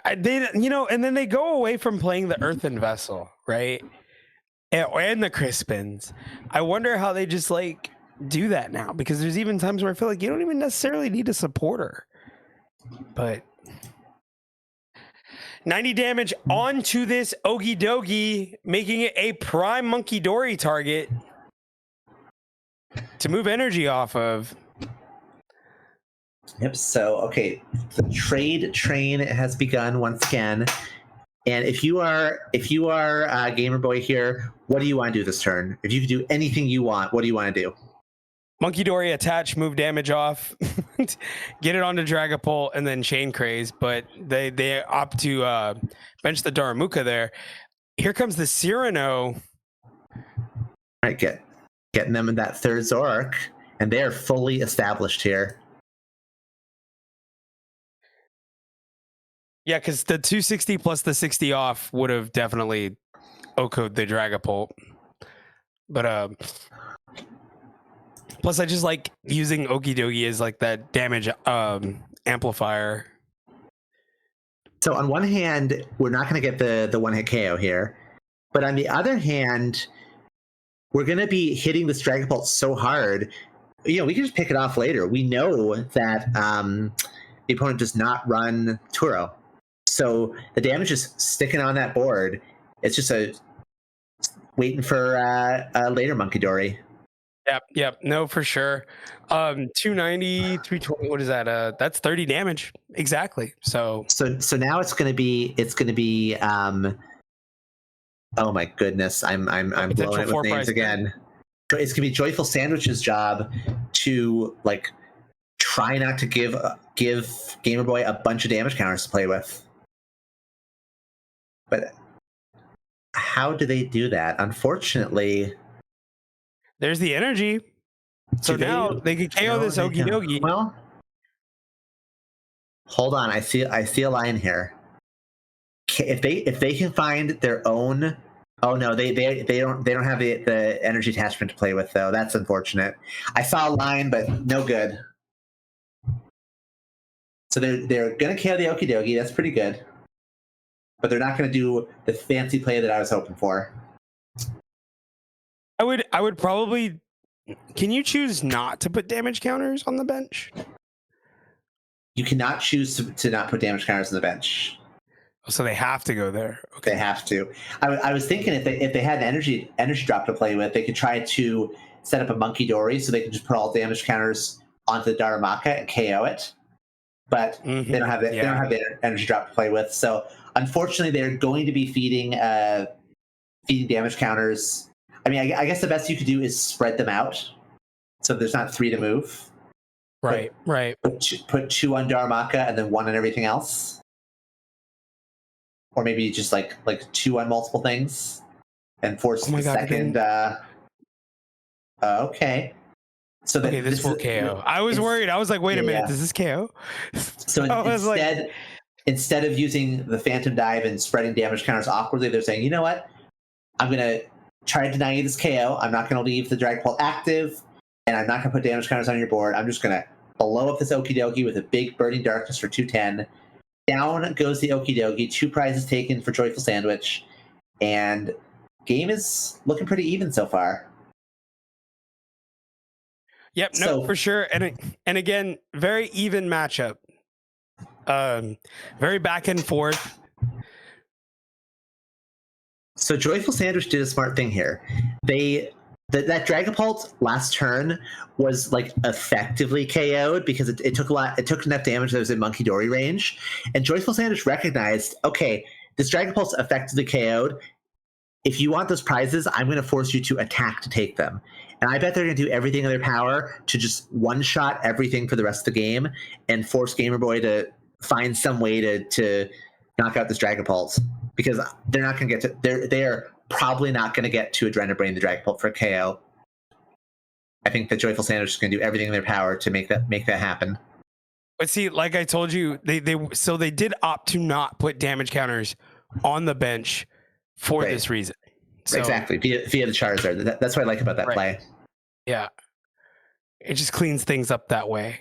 And then they go away from playing the Earthen Vessel, right? And the Crispins. I wonder how they just like do that now, because there's even times where I feel like you don't even necessarily need a supporter. But 90 damage onto this Okie Dokie, making it a prime Monkey Dory target to move energy off of. Yep. So, okay, the trade train has begun once again. And if you are Gamer Boy here, what do you want to do this turn? If you could do anything you want, what do you want to do? Monkey Dory attach, move damage off, get it onto Dragapult, and then Chain Craze. But they opt to bench the Darumaka there. Here comes the Cyrano. All right, getting them in that third Zoroark, and they are fully established here. Yeah, because the 260 plus the 60 off would have definitely OHKO'd the Dragapult. But plus I just like using Okie Dokie as like that damage amplifier. So on one hand, we're not going to get the one-hit KO here. But on the other hand, we're going to be hitting this Dragapult so hard, we can just pick it off later. We know that the opponent does not run Turo. So the damage is sticking on that board. It's just waiting for a later Monkey Dory. Yep. No, for sure. 290, 320. What is that? That's 30 damage. Exactly. So now it's gonna be oh my goodness, I'm blowing it with names again. It's gonna be Joyful Sandwich's job to like try not to give Gamer Boy a bunch of damage counters to play with. But how do they do that? Unfortunately, there's the energy. So now they can KO this Okie Dokie. Well, hold on. I see a line here. If they can find their own. Oh no, they don't have the energy attachment to play with though. That's unfortunate. I saw a line, but no good. So they're gonna KO the Okie Dokie. That's pretty good. But they're not gonna do the fancy play that I was hoping for. I would probably. Can you choose not to put damage counters on the bench? You cannot choose to not put damage counters on the bench. So they have to go there. Okay. They have to. I was thinking if they had an energy drop to play with, they could try to set up a Monkey Dory so they can just put all damage counters onto the Darumaka and KO it. But they don't have They don't have the energy drop to play with. So unfortunately, they're going to be feeding damage counters. I mean, I guess the best you could do is spread them out, so there's not 3 to move. Right. Put 2 on Darumaka and then 1 on everything else, or maybe just like 2 on multiple things, and force the second. Okay. So this will KO. I was worried. I was like, wait a minute, does this KO? So instead of using the Phantom Dive and spreading damage counters awkwardly, they're saying, you know what? I'm going to try to deny you this KO. I'm not going to leave the Dragapult active, and I'm not going to put damage counters on your board. I'm just going to blow up this Okie Dokie with a big Burning Darkness for 210. Down goes the Okie Dokie. 2 prizes taken for Joyful Sandwich, and game is looking pretty even so far. Yep, no, for sure. And again, very even matchup. Very back and forth. So Joyful Sandwich did a smart thing here. That Dragapult last turn was like effectively KO'd because it took enough damage that was in Monkey Dory range, and Joyful Sandwich recognized, okay, this Dragapult's effectively KO'd. If you want those prizes, I'm going to force you to attack to take them. And I bet they're going to do everything in their power to just one-shot everything for the rest of the game and force Gamer Boy to find some way to knock out this Dragapult, because they're not going to get to. They're probably not going to get to Adrenabrain the Dragapult for KO. I think that Joyful Sandwich is going to do everything in their power to make that happen. But see, like I told you, they did opt to not put damage counters on the bench for this reason. So, exactly, via the Charizard. That's what I like about that play. Yeah, it just cleans things up that way.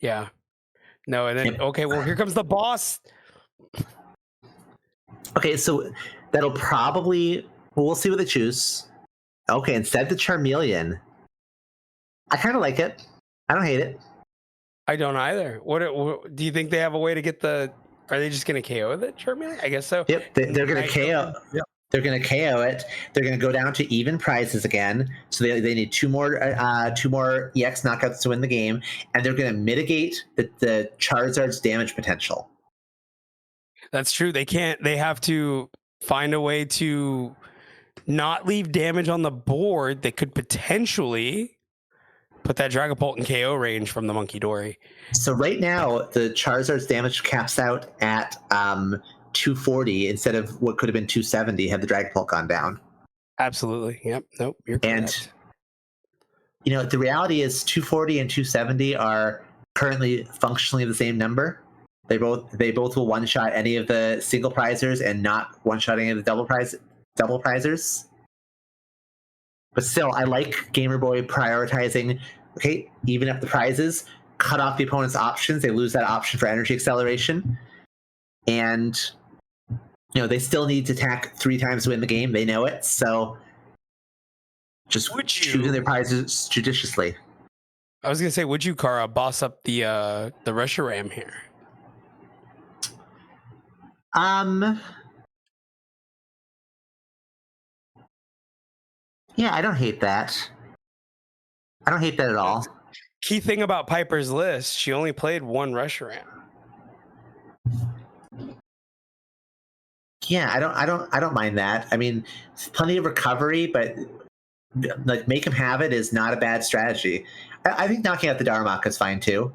Yeah. No, and then okay, well, here comes the boss. Okay, so that'll probably we'll see what they choose. Okay, instead of the Charmeleon, I kind of like it. I don't hate it. I don't either. What do you think they have a way to get the Are they just going to KO the Charmeleon? I guess so. Yep, they're going to KO. Yep. They're going to KO it. They're going to go down to even prizes again. So they need two more EX knockouts to win the game, and they're going to mitigate the Charizard's damage potential. That's true. They can't. They have to find a way to not leave damage on the board that could potentially put that Dragapult in KO range from the Monkey Dory. So right now, the Charizard's damage caps out at 240 instead of what could have been 270 had the Dragapult gone down. Absolutely. Yep. Nope. You're correct. And the reality is 240 and 270 are currently functionally the same number. They both will one-shot any of the single prizers and not one-shot any of the double prizers. But still, I like Gamer Boy prioritizing, okay, even up the prizes, cut off the opponent's options. They lose that option for energy acceleration. And, they still need to attack 3 times to win the game. They know it. So just choosing their prizes judiciously. I was going to say, would you, Kara, boss up the Reshiram here? Yeah, I don't hate that. I don't hate that at all. Key thing about Piper's list, she only played 1 Reshiram. Yeah, I don't mind that. I mean, plenty of recovery, but like make him have it is not a bad strategy. I think knocking out the Darumaka is fine too.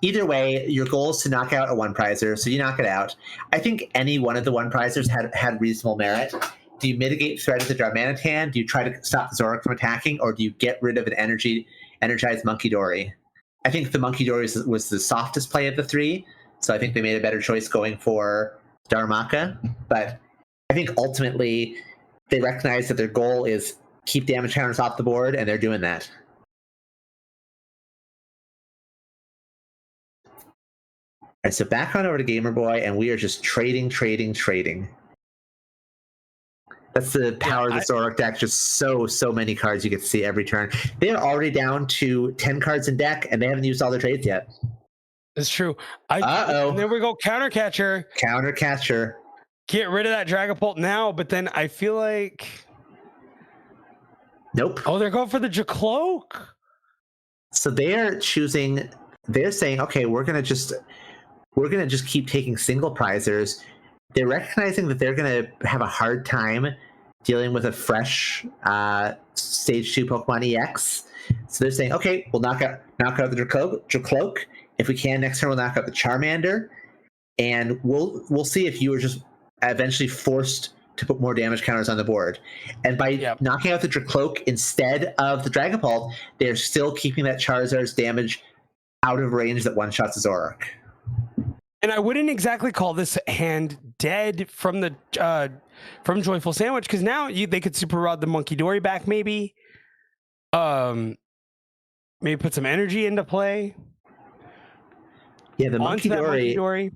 Either way, your goal is to knock out a one prizer, so you knock it out. I think any one of the one prizers had reasonable merit. Do you mitigate threat of the Darmanitan? Do you try to stop the Zoroark from attacking, or do you get rid of an energized Monkey Dory? I think the Monkey Dory was the softest play of the 3, so I think they made a better choice going for Darumaka. But I think ultimately they recognize that their goal is keep damage counters off the board, and they're doing that. All right, so back on over to Gamer Boy, and we are just trading. That's the power of the Zoroark deck. Just so many cards you get to see every turn. They're already down to 10 cards in deck, and they haven't used all their trades yet. It's true. Uh-oh. There we go. Counter catcher. Get rid of that Dragapult now, but then I feel like... Nope. Oh, they're going for the Jacloak. So they're saying, okay, we're gonna just keep taking single prizers. They're recognizing that they're gonna have a hard time dealing with a fresh stage 2 Pokemon EX. So they're saying, okay, we'll knock out the Jacloak. If we can, next turn we'll knock out the Charmander, and we'll see if you are just eventually forced to put more damage counters on the board. And by knocking out the Jacloak instead of the Dragapult, they're still keeping that Charizard's damage out of range that one-shots a Zoroark. And I wouldn't exactly call this hand dead from the from Joyful Sandwich, because now they could Super Rod the Monkey Dory back, maybe. Maybe put some energy into play. Yeah, the Monkey Dory.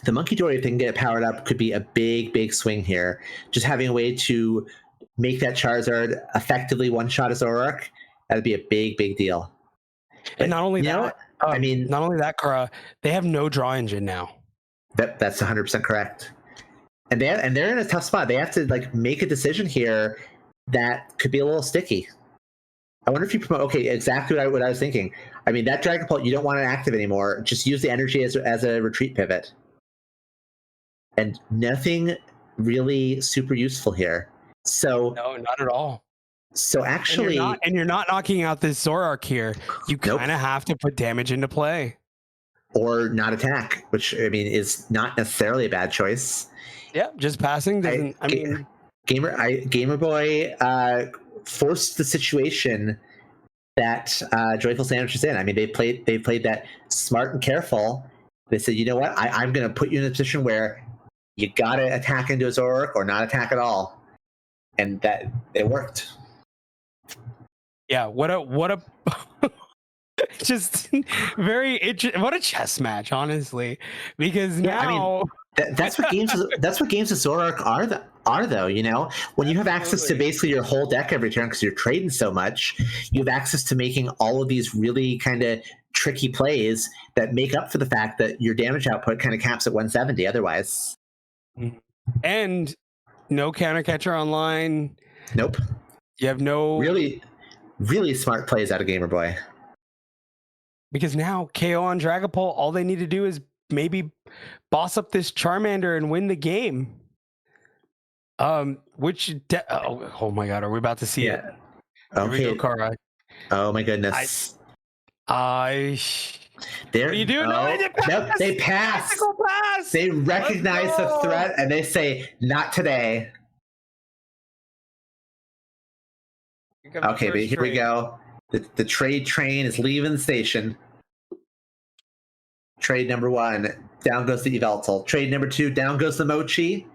The Monkey Dory, if they can get it powered up, could be a big swing here. Just having a way to make that Charizard effectively one-shot a Zoroark, that'd be a big deal. And not only that, not only that, Kara, they have no draw engine now. That's 100% correct. And they're in a tough spot. They have to make a decision here that could be a little sticky. I wonder if you promote. Okay, exactly what I was thinking. I mean, that Dragapult you don't want it active anymore. Just use the energy as a retreat pivot. And nothing really super useful here. So no, not at all. So actually, and you're not knocking out this Zoroark here. You kind of have to put damage into play, or not attack, which I mean is not necessarily a bad choice. Yeah, just passing doesn't. Gamer Boy forced the situation that Joyful Sandwich is in. I mean, they played that smart and careful. They said, you know what, I'm going to put you in a position where you got to attack into a Zoroark or not attack at all, and that it worked. Yeah, what a just what a chess match, honestly. Because now that's what games of Zoroark are though. You know, when you have access to basically your whole deck every turn because you're trading so much, you have access to making all of these really kind of tricky plays that make up for the fact that your damage output kind of caps at 170 otherwise. And no counter catcher online. Nope. You have no Really, really smart plays out of Gamer Boy. because now KO on Dragapult, all they need to do is maybe boss up this Charmander and win the game. Oh my god, are we about to see it? Here we go, Okay. Kara. Oh my goodness. There. They're, What do you do? Nope, they pass. Tactical pass. They recognize the go. threat and they say, "Not today." Okay, but here we go. The trade train is leaving the station. Trade number 1, down goes the Yveltal. Trade number 2, down goes the Mochi.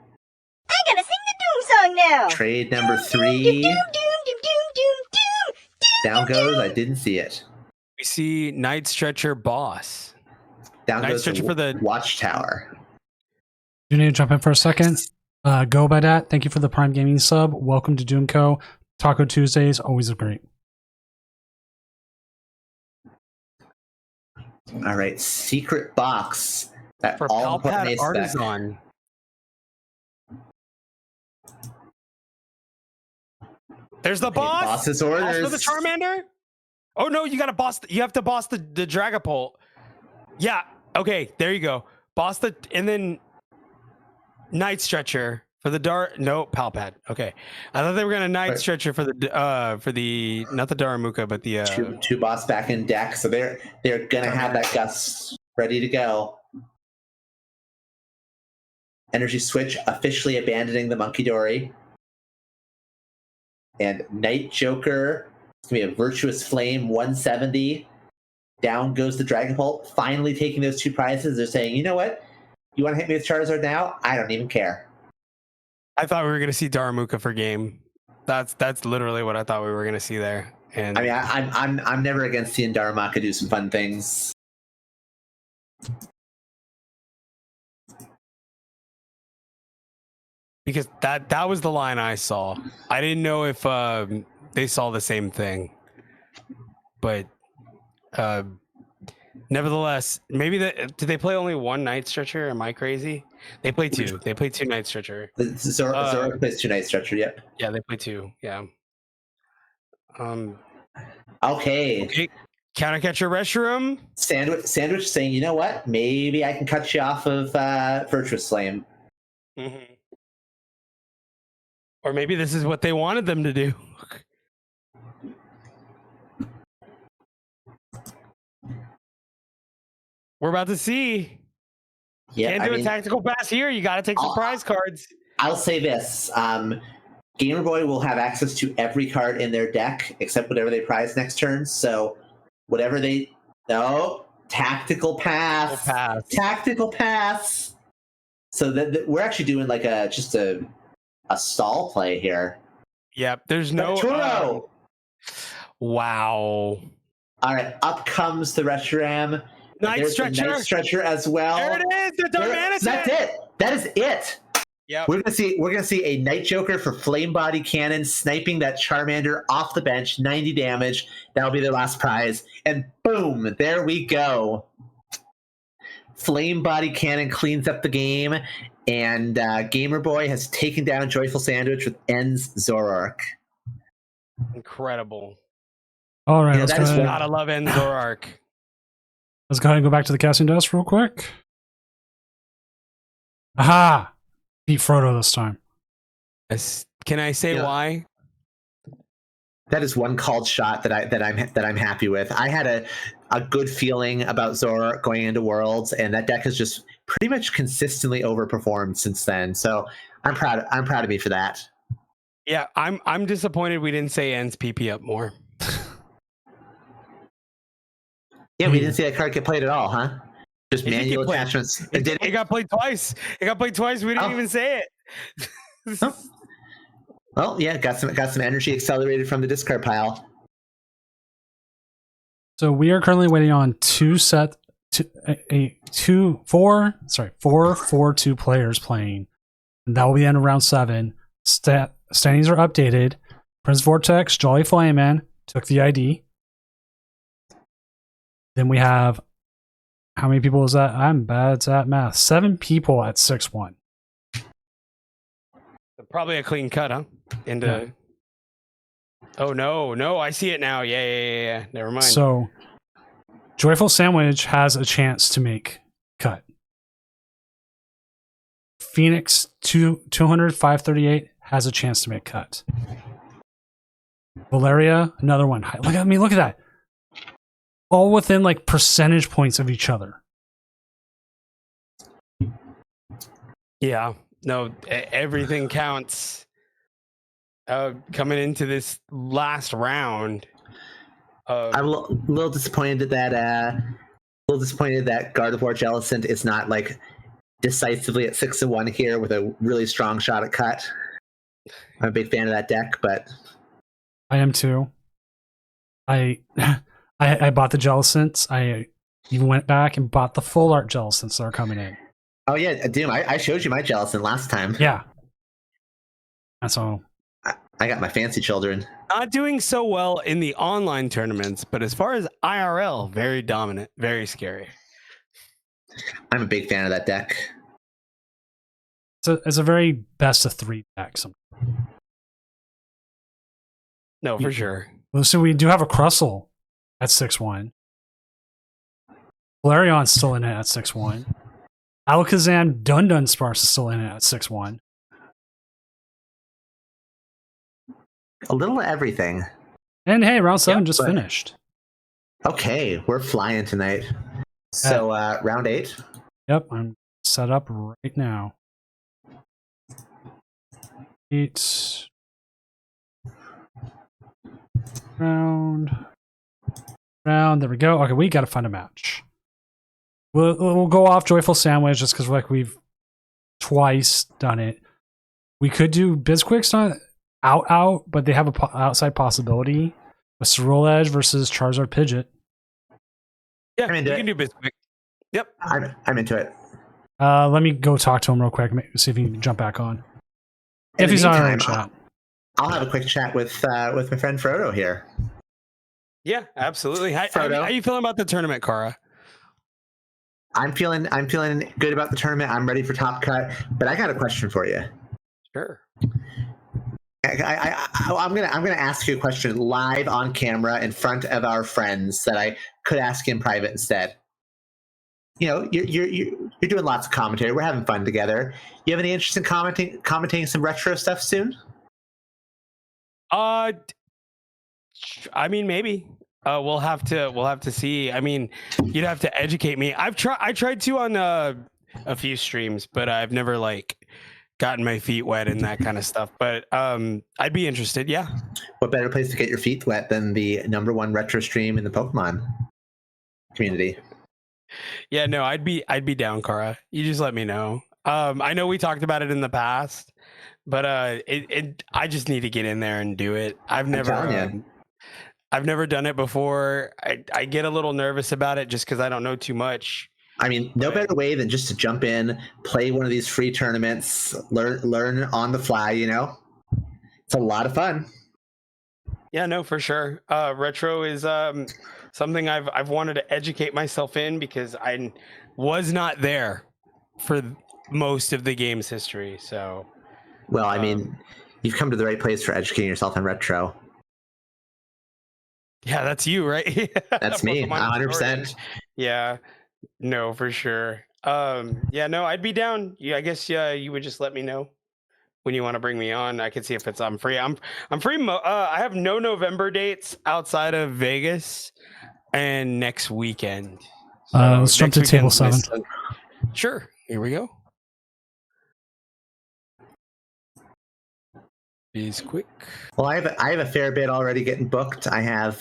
I gotta sing the Doom song now. Trade number Doom, 3, doom, doom, doom, doom, doom. down goes. I didn't see it. We see Night Stretcher boss. Down Nice goes stretcher for the- Watchtower. You need to jump in for a second. Go by that. Thank you for the Prime Gaming sub. Welcome to Doomco. Taco Tuesdays, always great. All right, secret box. That For all important Palpad ace deck. Artisan. There's the Okay, boss. boss's Boss orders. for the Charmander. Oh no, you gotta boss. You have to boss the Dragapult. Yeah. Okay. There you go. Boss the and then Night Stretcher for the No, Palpad. Okay. I thought they were gonna Night Right. Stretcher for the not the Daramuka but the Two boss back in deck, so they're gonna have that gust ready to go. Energy Switch officially abandoning the Monkey Dory. And Night Joker, it's gonna be a Virtuous Flame 170. Down goes the Dragapult, finally taking those 2 prizes. They're saying, you know what? You want to hit me with Charizard now? I don't even care. I thought we were gonna see Daramuka for game. That's literally what I thought we were gonna see there. And I mean, I'm never against seeing Darumaka do some fun things. because that was the line I saw. I didn't know if they saw the same thing, but nevertheless, maybe did they play only one Night Stretcher? Am I crazy? They play 2. They play 2 Night Stretcher. Zora plays 2 Night Stretcher. Yep. Yeah, they play 2. Yeah. Okay. Counter catcher restroom. Sandwich saying, you know what? Maybe I can cut you off of Virtuous Flame. Mm-hmm. Or maybe this is what they wanted them to do. We're about to see. Yeah, Can't do a tactical pass here. You got to take some prize cards. I'll say this. Gamer Boy will have access to every card in their deck except whatever they prize next turn. So whatever they... No. Tactical pass. Tactical pass. So we're actually doing like just a stall play here. Yep. There's no... Turo! Wow. All right. Up comes the Reshiram. Night Stretcher. Night Stretcher as well. There it is. The Darmanitan. That's it. That is it. Yep. We're gonna see a Night Joker for Flame Body Cannon sniping that Charmander off the bench, 90 damage. That'll be their last prize. And boom, there we go. Flame Body Cannon cleans up the game, and Gamer Boy has taken down Joyful Sandwich with Ends Zoroark. Incredible. All right, Yeah, let's that go is ahead. Gotta love Zoroark. Let's go ahead and go back to the casting desk real quick. Aha! Beat Frodo this time. Can I say why? That is one called shot that I'm happy with. I had a good feeling about Zoroark going into Worlds, and that deck has just pretty much consistently overperformed since then. So I'm proud of me for that. Yeah, I'm disappointed we didn't say Ends PP up more. Yeah, we didn't see that card get played at all, huh? Just It did manual get played. attachments. It got played twice. It got played twice. We didn't even say it. Oh. Well, yeah, got some energy accelerated from the discard pile. So we are currently waiting on four 4-4-2 players playing. And that will be the end of round 7. Standings are updated. Prince Vortex, Jolly Flyman took the ID. Then we have, how many people is that? I'm bad at math. 7 people at 6-1. Probably a clean cut, huh? Into. Oh no! I see it now. Yeah. Never mind. So, Joyful Sandwich has a chance to make cut. Phoenix 200 538 has a chance to make cut. Valeria, another one. Look at that. All within like percentage points of each other. Yeah. No, everything counts. Coming into this last round, I'm a little disappointed that Gardevoir Jellicent is not like decisively at 6-1 here with a really strong shot at cut. I'm a big fan of that deck, but I am too. I bought the Jellicents. I even went back and bought the full art Jellicents that are coming in. oh yeah, Doom, I showed you my Jellicent last time. Yeah. That's all. I got my fancy children. not doing so well in the online tournaments, but as far as IRL, very dominant, very scary. I'm a big fan of that deck. It's a very best of 3 deck. No, for sure. Well, so we do have a Crustle at 6-1. Flareon's still in it at 6-1. Alakazam Dunsparce is still in it at 6-1. A little of everything. And hey, round 7 just but- finished. Okay, we're flying tonight. So round 8. Yep, I'm set up right now. 8 round. There we go. Okay, we got to find a match. We'll go off Joyful Sandwich just because we've twice done it. We could do Bizquick's not out, but they have a outside possibility. A Cerule Edge versus Charizard Pidgeot. Yeah, I'm you into can do Bizquick. Yep. I'm into it. Let me go talk to him real quick. See if he can jump back on. In If the he's on our meantime, chat. I'll have a quick chat with my friend Frodo here. Yeah, absolutely. How Frodo? you feeling about the tournament, Kara? I'm feeling good about the tournament. I'm ready for Top Cut, but I got a question for you. Sure. I'm gonna ask you a question live on camera in front of our friends that I could ask in private instead. You know, you're doing lots of commentary. We're having fun together. You have any interest in commenting some retro stuff soon? I mean, maybe. We'll have to see. I mean, you'd have to educate me. I tried to on a few streams, but I've never like gotten my feet wet and that kind of stuff. But I'd be interested. Yeah. What better place to get your feet wet than the #1 retro stream in the Pokemon community? Yeah. No, I'd be down, Kara. You just let me know. I know we talked about it in the past, but I just need to get in there and do it. I've never done it before. I get a little nervous about it just because I don't know too much. I mean, no better way than just to jump in, play one of these free tournaments, learn on the fly. You know, it's a lot of fun. Yeah, no, for sure. Retro is something I've wanted to educate myself in because I was not there for most of the game's history. So, Well, I mean, you've come to the right place for educating yourself in retro. yeah, that's you, right? That's me, Pokemon 100%. Sword. Yeah, no, for sure. Yeah, no, I'd be down. Yeah, I guess you would just let me know when you want to bring me on. I can see if I'm free. I'm free. I have no November dates outside of Vegas and next weekend. Let's jump next to table weekend's 7. Sure. Here we go. Is quick. Well, I have a fair bit already getting booked. I have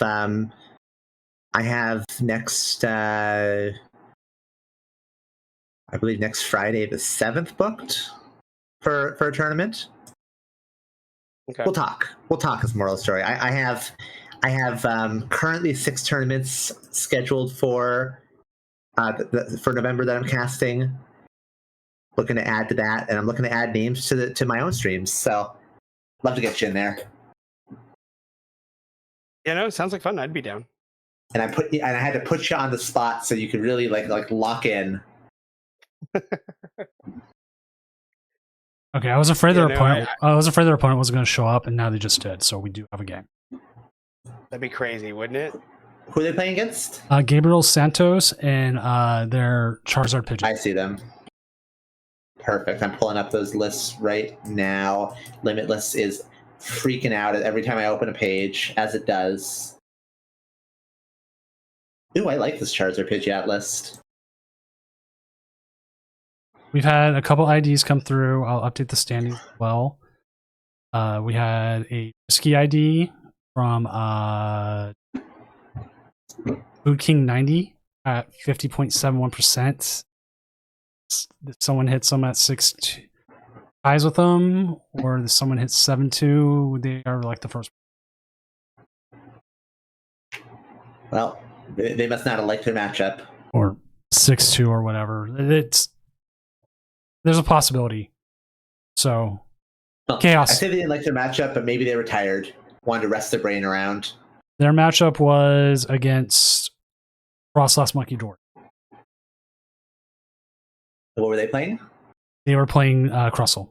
next I believe next Friday the 7th booked for a tournament. Okay. We'll talk as moral of the story. I have currently 6 tournaments scheduled for November that I'm casting. Looking to add to that, and I'm looking to add names to my own streams. So love to get you in there. Yeah, no, sounds like fun. I'd be down. and I had to put you on the spot so you could really like lock in. Okay, I was afraid Yeah, their no, opponent. I was afraid their opponent wasn't going to show up, and now they just did. So we do have a game. That'd be crazy, wouldn't it? Who are they playing against? Gabriel Santos and their Charizard Pigeon. I see them. Perfect. I'm pulling up those lists right now. Limitless is freaking out every time I open a page, as it does. Ooh, I like this Charizard Pidgeot list. We've had a couple IDs come through. I'll update the standings as well. We had a Risky ID from Food King 90 at 50.71%. Someone hits them at 6 ties with them, or someone hits 7-2. They are like the first. Well, they must not have liked their matchup. Or 6-2 or whatever. There's a possibility. So Well, chaos. I say they didn't like their matchup, but maybe they were tired, wanted to rest their brain around. Their matchup was against Frostlass Monkey Door. What were they playing? They were playing Crustle.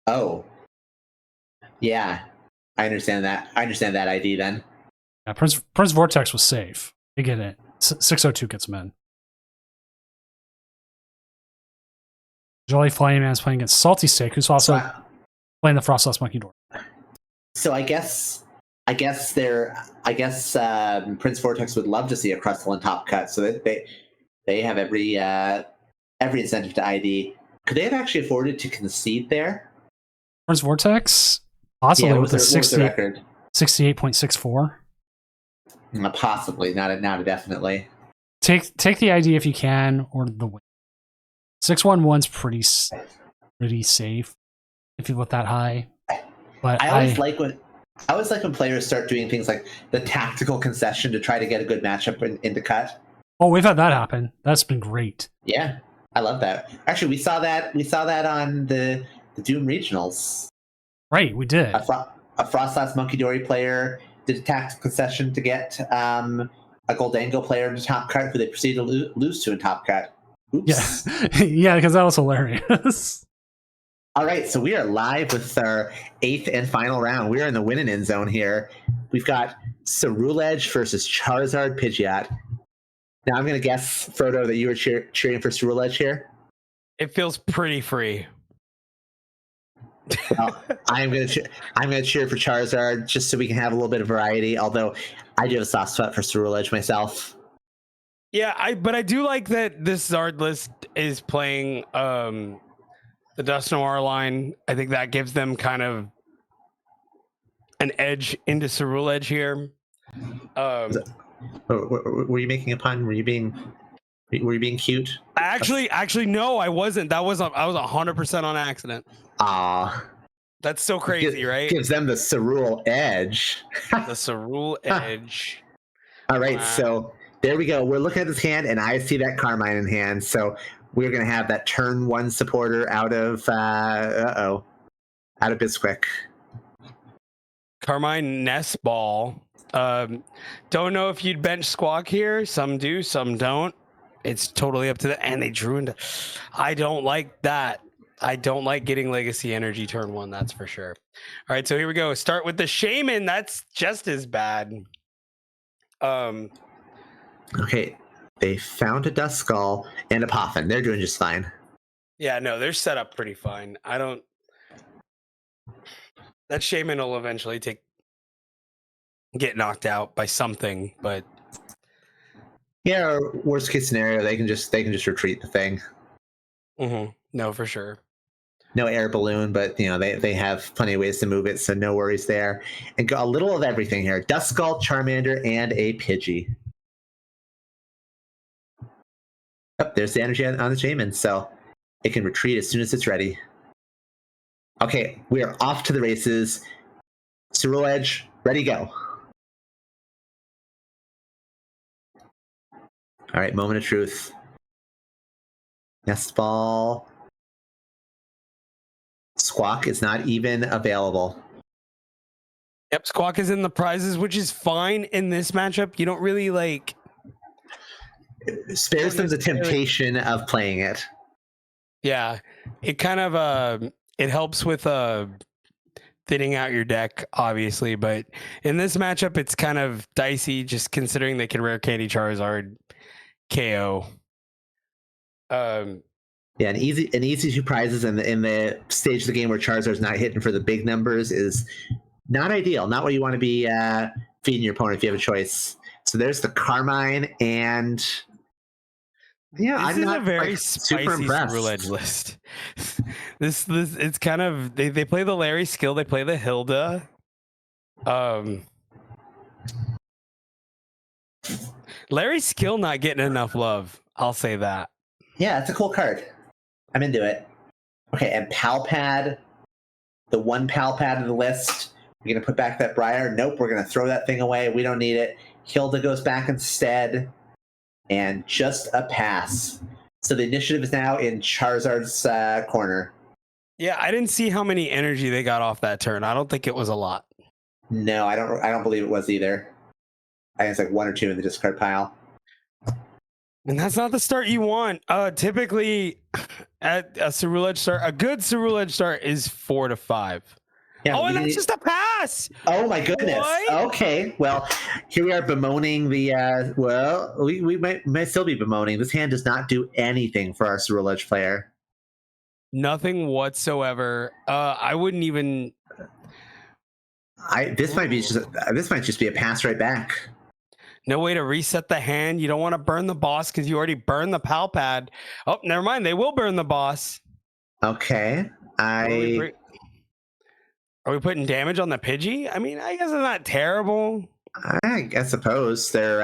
Oh, yeah, I understand that. I understand that ID then. Yeah, Prince Vortex was safe. They get it. 602 gets them in. Jolly Flying Man is playing against Salty Steak, who's also playing the Frostlass Monkey Door. So I guess Prince Vortex would love to see a Crustle and Top Cut, so that they have every incentive to ID. Could they have actually afforded to concede there? Prince Vortex, possibly Yeah, with a what was the record? 68.64. Possibly, not a definitely. Take the ID if you can, or the win. 611's pretty safe if you put that high. But I always like when players start doing things like the tactical concession to try to get a good matchup into cut. Oh, we've had that happen. That's been great. Yeah, I love that. Actually, we saw that on the Doom regionals. Right, we did. A Frostlass Monkey Dory player did a tactical concession to get a Goldango player into top cut, who they proceeded to lose to in top cut. Oops. Yeah, yeah, because that was hilarious. All right, so we are live with our 8th and final round. We are in the winning end zone here. We've got Ceruledge versus Charizard Pidgeot. Now I'm going to guess, Frodo, that you were cheering for Ceruledge here. It feels pretty free. Well, I'm going to cheer for Charizard just so we can have a little bit of variety. Although I do have a soft spot for Ceruledge myself. Yeah, but I do like that this Zard list is playing the Dusknoir line. I think that gives them kind of an edge into Ceruledge here. Were you making a pun? Were you being cute? Actually, no, I wasn't. I was 100% on accident. Ah, That's so crazy, right? Gives them the Cerule edge. The Cerule edge. All right, so there we go. We're looking at this hand, and I see that Carmine in hand. So we're going to have that turn 1 supporter out of Bisquick. Carmine Nestball. Don't know if you'd bench Squawk here. Some do, some don't. It's totally up to them. And they drew into. I don't like that. I don't like getting Legacy Energy turn 1. That's for sure. All right, so here we go. Start with the Shaman. That's just as bad. Okay, they found a Duskull and a Poffin. They're doing just fine. Yeah, no, they're set up pretty fine. That Shaman will eventually get knocked out by something, but yeah, or worst case scenario, they can just retreat the thing. No, for sure. No air balloon, but they have plenty of ways to move it, so no worries there. And go a little of everything here: Duskull, Charmander, and a Pidgey. Oh, there's the energy on the Shaman, so it can retreat as soon as it's ready. Okay, we are off to the races. Ceruledge, ready, go. All right, moment of truth. Nestball. Squawk is not even available. Yep, Squawk is in the prizes, which is fine in this matchup. You don't really like. Spares them the temptation of playing it. Yeah, it kind of it helps with thinning out your deck, obviously, but in this matchup, it's kind of dicey, just considering they can rare candy Charizard, KO. Yeah, an easy 2 prizes in the stage of the game where Charizard's not hitting for the big numbers is not ideal. Not what you want to be feeding your opponent if you have a choice. So there's the Carmine, and yeah, This I'm is not a very like, super spicy impressed. Rule Edge list. this it's kind of they play the Larry Skill, they play the Hilda. Larry Skill not getting enough love. I'll say that. Yeah, it's a cool card. I'm into it. Okay, and Palpad, the one Palpad in the list. We're gonna put back that Briar. Nope, we're gonna throw that thing away. We don't need it. Hilda goes back instead, and just a pass. So the initiative is now in Charizard's corner. Yeah, I didn't see how many energy they got off that turn. I don't think it was a lot. No, I don't believe it was either. I think it's like 1 or 2 in the discard pile. And that's not the start you want. Typically, at a Cerule Edge start, a good Cerule Edge start is 4 to 5. Yeah, And that's just a pass. Oh my goodness. What? Okay. Well, here we are bemoaning the we might still be bemoaning. This hand does not do anything for our Cerule Edge player. Nothing whatsoever. I wouldn't even. This might just be a pass right back. No way to reset the hand. You don't want to burn the boss because you already burned the pal pad. Oh, never mind. They will burn the boss. Okay. Are we putting damage on the Pidgey? I mean, I guess it's not terrible. I suppose they're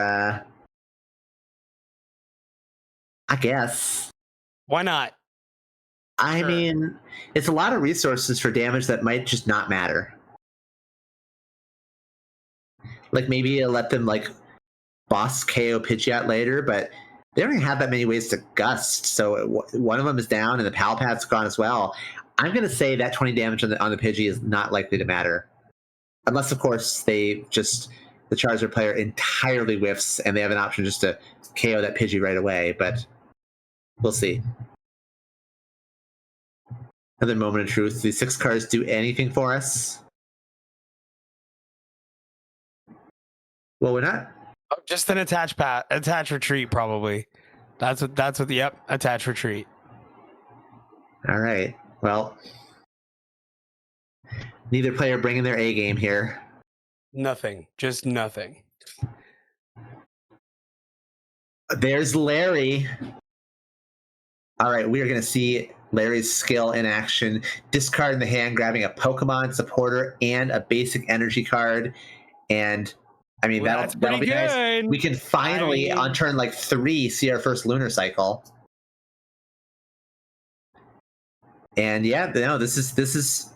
I guess. Why not? I Sure. mean, it's a lot of resources for damage that might just not matter. Like maybe let them like boss KO Pidgeot later, but they don't even have that many ways to gust. So one of them is down and the Pal Pad's gone as well. I'm going to say that 20 damage on the Pidgey is not likely to matter. Unless, of course, the Charizard player entirely whiffs and they have an option just to KO that Pidgey right away, but we'll see. Another moment of truth. These 6 cards do anything for us? Well, we're not. Oh, just an attach retreat, probably. That's what. Yep, attach retreat. All right. Well, neither player bringing their A game here. Nothing. Just nothing. There's Larry. All right, we are going to see Larry's skill in action. Discard in the hand, grabbing a Pokemon supporter and a basic energy card. And I mean, Well, that'll be nice. good. We can finally, on turn like 3, see our first lunar cycle. And yeah, no, this is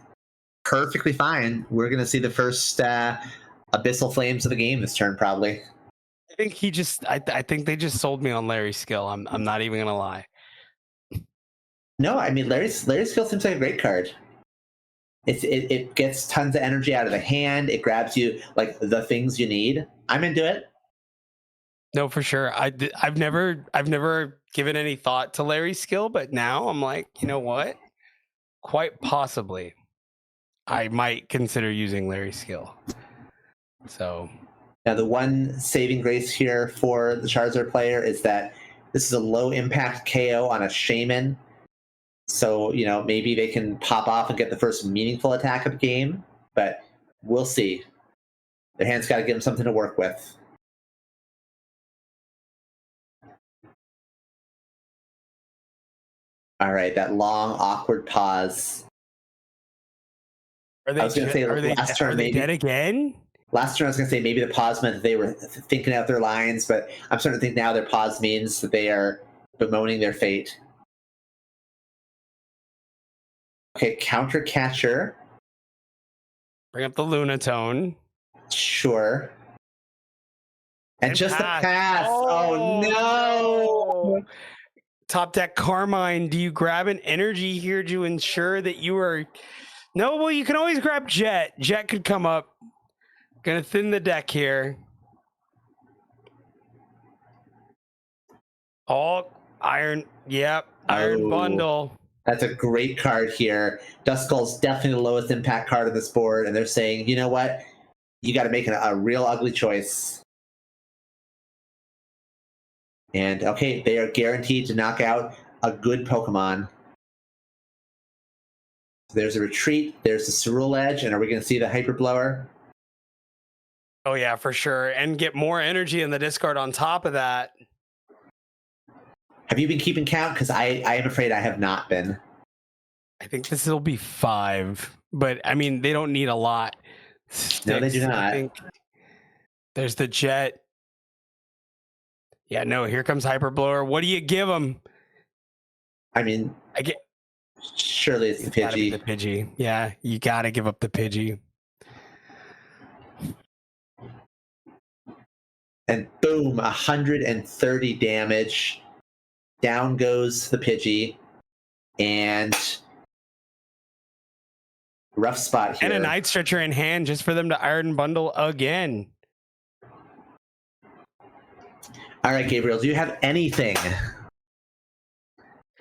perfectly fine. We're going to see the first Abyssal Flames of the game this turn, probably. I think he just. I think they just sold me on Larry's skill. I'm not even gonna lie. No, I mean Larry's skill seems like a great card. It gets tons of energy out of the hand. It grabs you like the things you need. I'm into it. No, for sure. I've never given any thought to Larry's skill, but now I'm like, you know what? Quite possibly, I might consider using Larry's skill. So Now, the one saving grace here for the Charizard player is that this is a low impact KO on a Shaman. So, you know, maybe they can pop off and get the first meaningful attack of the game, but we'll see. Their hand's got to give them something to work with. All right, that long, awkward pause. are they? I was gonna say last turn, are they maybe. dead again? Last turn, I was going to say maybe the pause meant that they were thinking out their lines, but I'm starting to think now their pause means that they are bemoaning their fate. Okay, counter catcher. Bring up the Lunatone. Sure. And just a pass. pass. Oh, no. Top deck Carmine. Do you grab an energy here to ensure that you are? No, well, you can always grab Jet. Jet could come up. Gonna thin the deck here. Oh, iron. Yep, iron Oh. bundle. That's a great card here. Duskull's definitely the lowest impact card on this board, and they're saying, you know what? You got to make a real ugly choice. And okay, they are guaranteed to knock out a good Pokemon. There's a retreat. There's the Cerule Edge, and are we going to see the Hyper Blower? Oh yeah, for sure, and get more energy in the discard on top of that. Have you been keeping count? Because I am afraid I have not been. I think this will be 5, but I mean they don't need a lot. No, they do Sticks, not. I think there's the jet. Yeah, no, here comes Hyper Blower. What do you give him? I mean, I get surely it's the it's gotta be Pidgey. the Pidgey. Yeah, you gotta give up the Pidgey. And boom, 130 damage. Down goes the Pidgey. And rough spot here. And a Night Stretcher in hand just for them to Iron Bundle again. All right, Gabriel, do you have anything?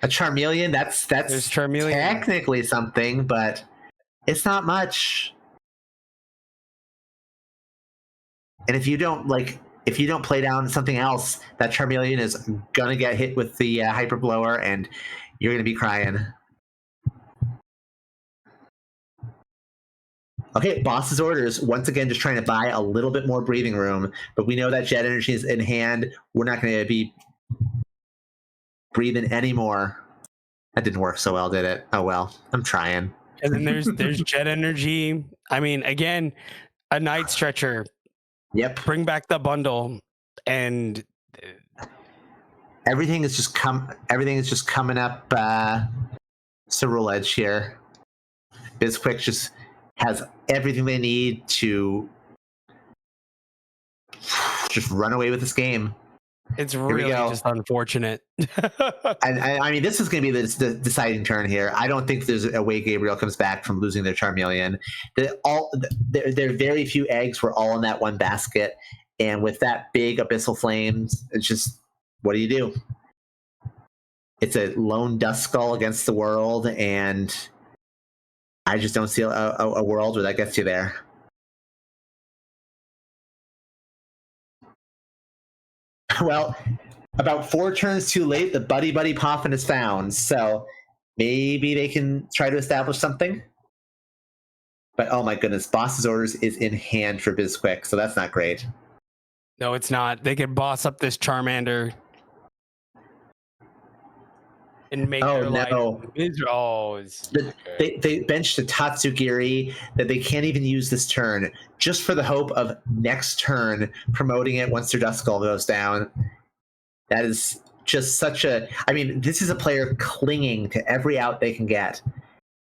A Charmeleon? That's There's Charmeleon. technically something, but it's not much. And if you don't play down something else, that Charmeleon is gonna get hit with the Hyper Blower, and you're gonna be crying. Okay, boss's orders. Once again, just trying to buy a little bit more breathing room, but we know that Jet Energy is in hand. We're not going to be breathing anymore. That didn't work so well, did it? Oh well, I'm trying. And then there's Jet Energy. I mean, again, a Night Stretcher. Yep. Bring back the bundle, and Everything is just coming up. Cerule Edge here. Bizquick just has everything they need to just run away with this game. it's we really go. just unfortunate. And I mean, this is going to be the deciding turn here. I don't think there's a way Gabriel comes back from losing their Charmeleon. There are very few eggs were all in that one basket, and with that big Abyssal Flames, it's just, what do you do? It's a lone Duskull against the world, and I just don't see a world where that gets you there. Well, about 4 turns too late, the Buddy Buddy Poffin is found, so maybe they can try to establish something. But oh my goodness, Boss's Orders is in hand for Bizquick, so that's not great. No, it's not. They could boss up this Charmander and make Oh, their no. life miserable. They benched a Tatsugiri that they can't even use this turn, just for the hope of next turn promoting it once their Duskull goes down. That is just such a... I mean, this is a player clinging to every out they can get,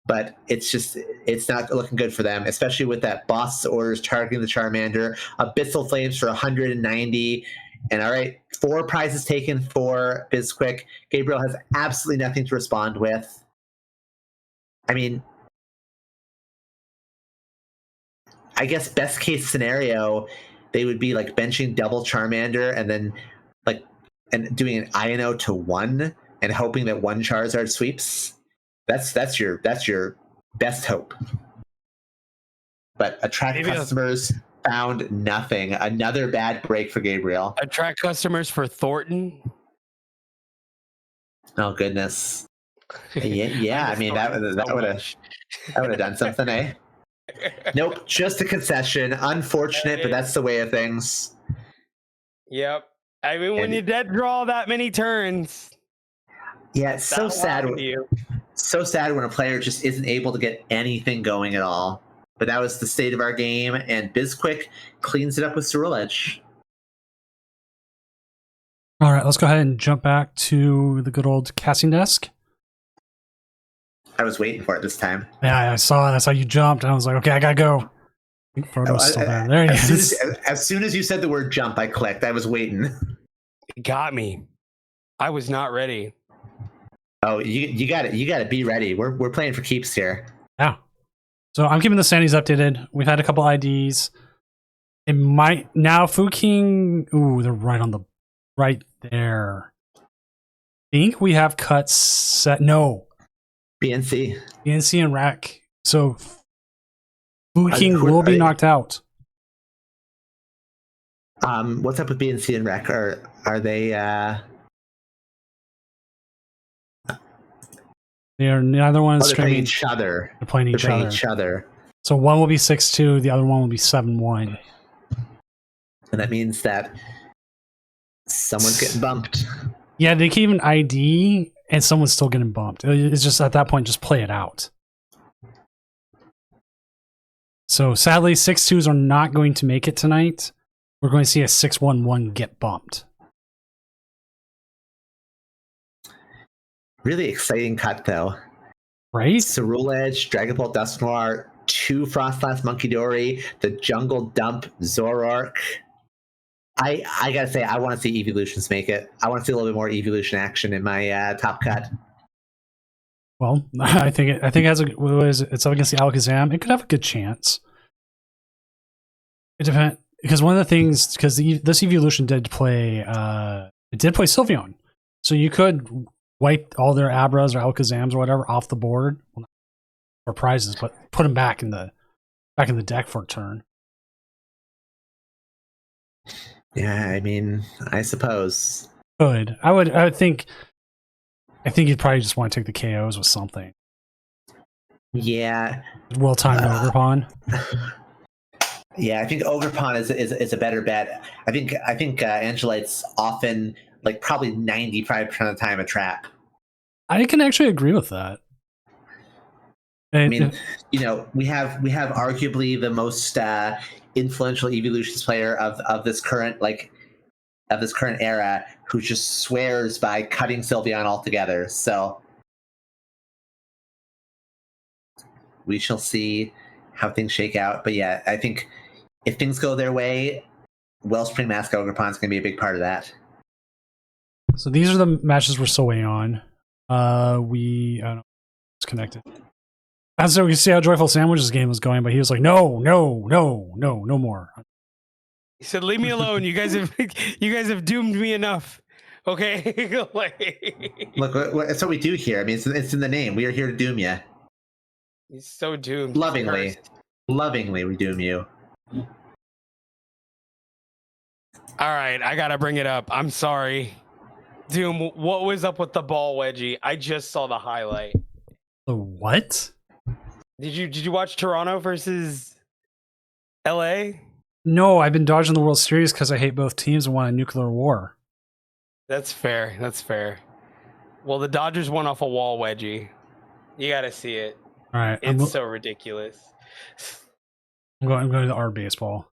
but it's not looking good for them, especially with that Boss's Orders targeting the Charmander, Abyssal Flames for 190, and all right, 4 prizes taken for Bizquick. Gabriel has absolutely nothing to respond with. I mean, I guess best case scenario, they would be like benching double Charmander and then and doing an INO to 1 and hoping that 1 Charizard sweeps. That's your best hope. But attract Maybe customers found nothing. Another bad break for Gabriel. Attract customers for Thornton. Oh goodness. Yeah. I mean that would have done something, eh? Nope, just a concession. Unfortunate, but that's the way of things. Yep. I mean, when you dead draw that many turns, Yeah, it's so sad. You. So sad when a player just isn't able to get anything going at all. But that was the state of our game, and Bizquick cleans it up with Cerule Edge. All right, let's go ahead and jump back to the good old casting desk. I was waiting for it this time. Yeah, I saw it. I saw you jumped, and I was like, okay, I gotta go. I think Frodo's still there. There he is. As soon as you said the word jump, I clicked. I was waiting. It got me. I was not ready. Oh, you got it. You got to be ready. We're playing for keeps here. Yeah. So I'm keeping the standings updated. We've had a couple IDs. It might now Fuking. Ooh, they're right there. Think we have cuts set. No, BNC. BNC and Rack. So Fuking who will are be they? knocked out. What's up with BNC and Rec? Are they? Neither one is They're playing streaming. each other. They're playing They're each playing other. each other, So one will be 6-2, the other one will be 7-1. and that means that someone's getting bumped. Yeah, they can even ID, and someone's still getting bumped. It's just at that point, just play it out. So sadly, 6-2s are not going to make it tonight. We're going to see a 6-1-1 get bumped. Really exciting cut though. Right? Cerule Edge, Dragon Ball Dusknoir, 2 Frostblast Monkey Dory, the Jungle Dump Zoroark. I gotta say, I want to see Evolutions make it. I want to see a little bit more Evolution action in my top cut. Well, I think it has it's up against the Alakazam. It could have a good chance. It depends, because one of the things, because this Evolution did play Sylveon, so you could wipe all their Abras or Alakazams or whatever off the board for prizes, but put them back in the deck for a turn. Yeah, I mean, I suppose. Could I would think. I think you'd probably just want to take the KOs with something. Yeah. Well timed Ogerpon. Yeah, I think Ogerpon is a better bet. I think Angelite's often, like, probably 95% of the time a trap. I can actually agree with that. I mean, you know, we have arguably the most influential Evolutions player of this current era, who just swears by cutting Sylveon altogether. So we shall see how things shake out. But yeah, I think if things go their way, Wellspring Mask Ogerpon is going to be a big part of that. So these are the matches we're still waiting on. I don't know, it's connected. And so we can see how Joyful Sandwich's game was going, but he was like, no more. He said, "Leave me alone. You guys have doomed me enough." Okay, like, Look, that's what we do here. I mean, it's in the name. We are here to doom you. he's so doomed. Lovingly. Cursed. Lovingly, we doom you. All right, I gotta bring it up. I'm sorry, Doom. What was up with the ball wedgie? I just saw the highlight. The what? Did you watch Toronto versus LA? No, I've been dodging the World Series because I hate both teams and want a nuclear war. That's fair. That's fair. Well, the Dodgers won off a wall wedgie. You got to see it. All right, It's so ridiculous. I'm going to the art baseball.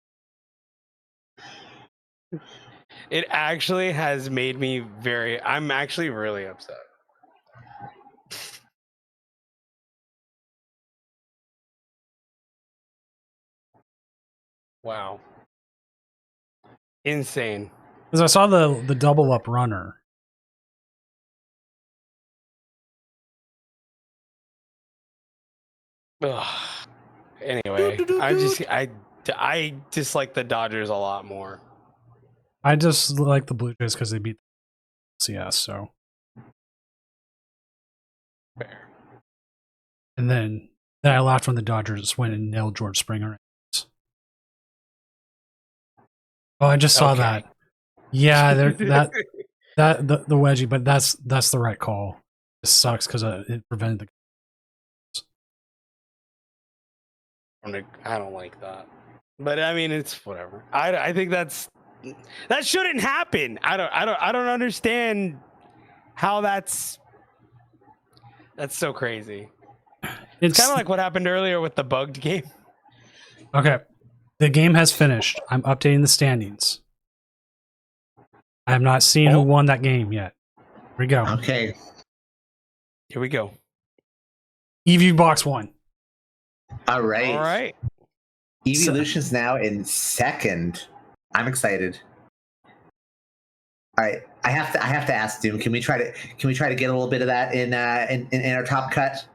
It actually has made me I'm actually really upset. Wow. Insane. Because I saw the double up runner. Ugh. Anyway, I dislike the Dodgers a lot more. I just like the Blue Jays because they beat CS. So, Fair. and then I laughed when the Dodgers went and nailed George Springer. Oh, I just saw Okay. that. Yeah, the wedgie, but that's the right call. It sucks because it prevented the. I don't like that, but I mean, it's whatever. I think that shouldn't happen. I don't understand how that's so crazy. It's kind of like what happened earlier with the bugged game. Okay. The game has finished. I'm updating the standings. I have not seen who won that game yet. Here we go. Okay. Here we go. EV Box 1. All right. All right. Evolution's now in second. I'm excited. All right. I have to ask Doom. Can we try to get a little bit of that in our top cut?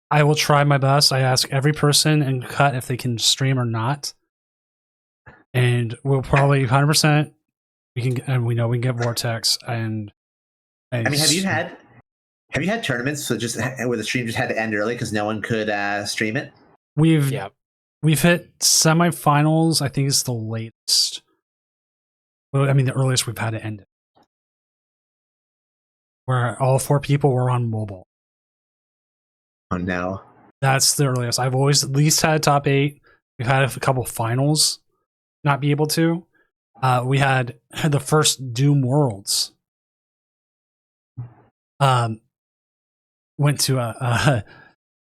I will try my best. I ask every person in cut if they can stream or not. and we'll probably 100%. We know we can get Vortex, and I mean, have you had tournaments so just where the stream just had to end early because no one could stream it? we've Yeah. we've hit semifinals. I think it's the latest. Well, I mean, the earliest we've had to end it, where all 4 people were on mobile. Oh no. That's the earliest. I've always at least had top 8. We've had a couple finals not be able to. We had the first Doom Worlds. Went to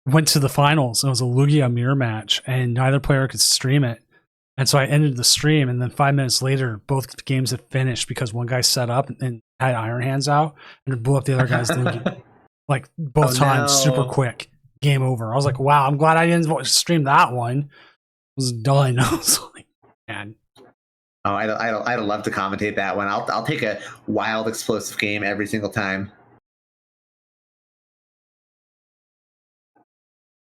the finals. It was a Lugia mirror match, and neither player could stream it. And so I ended the stream, and then 5 minutes later, both games had finished because one guy set up and had Iron Hands out and it blew up the other guy's Lugia. Like both times, super quick. Game over. I was like, wow, I'm glad I didn't stream that one. It was done. I was like, man. Oh, I'd love to commentate that one. I'll take a wild, explosive game every single time.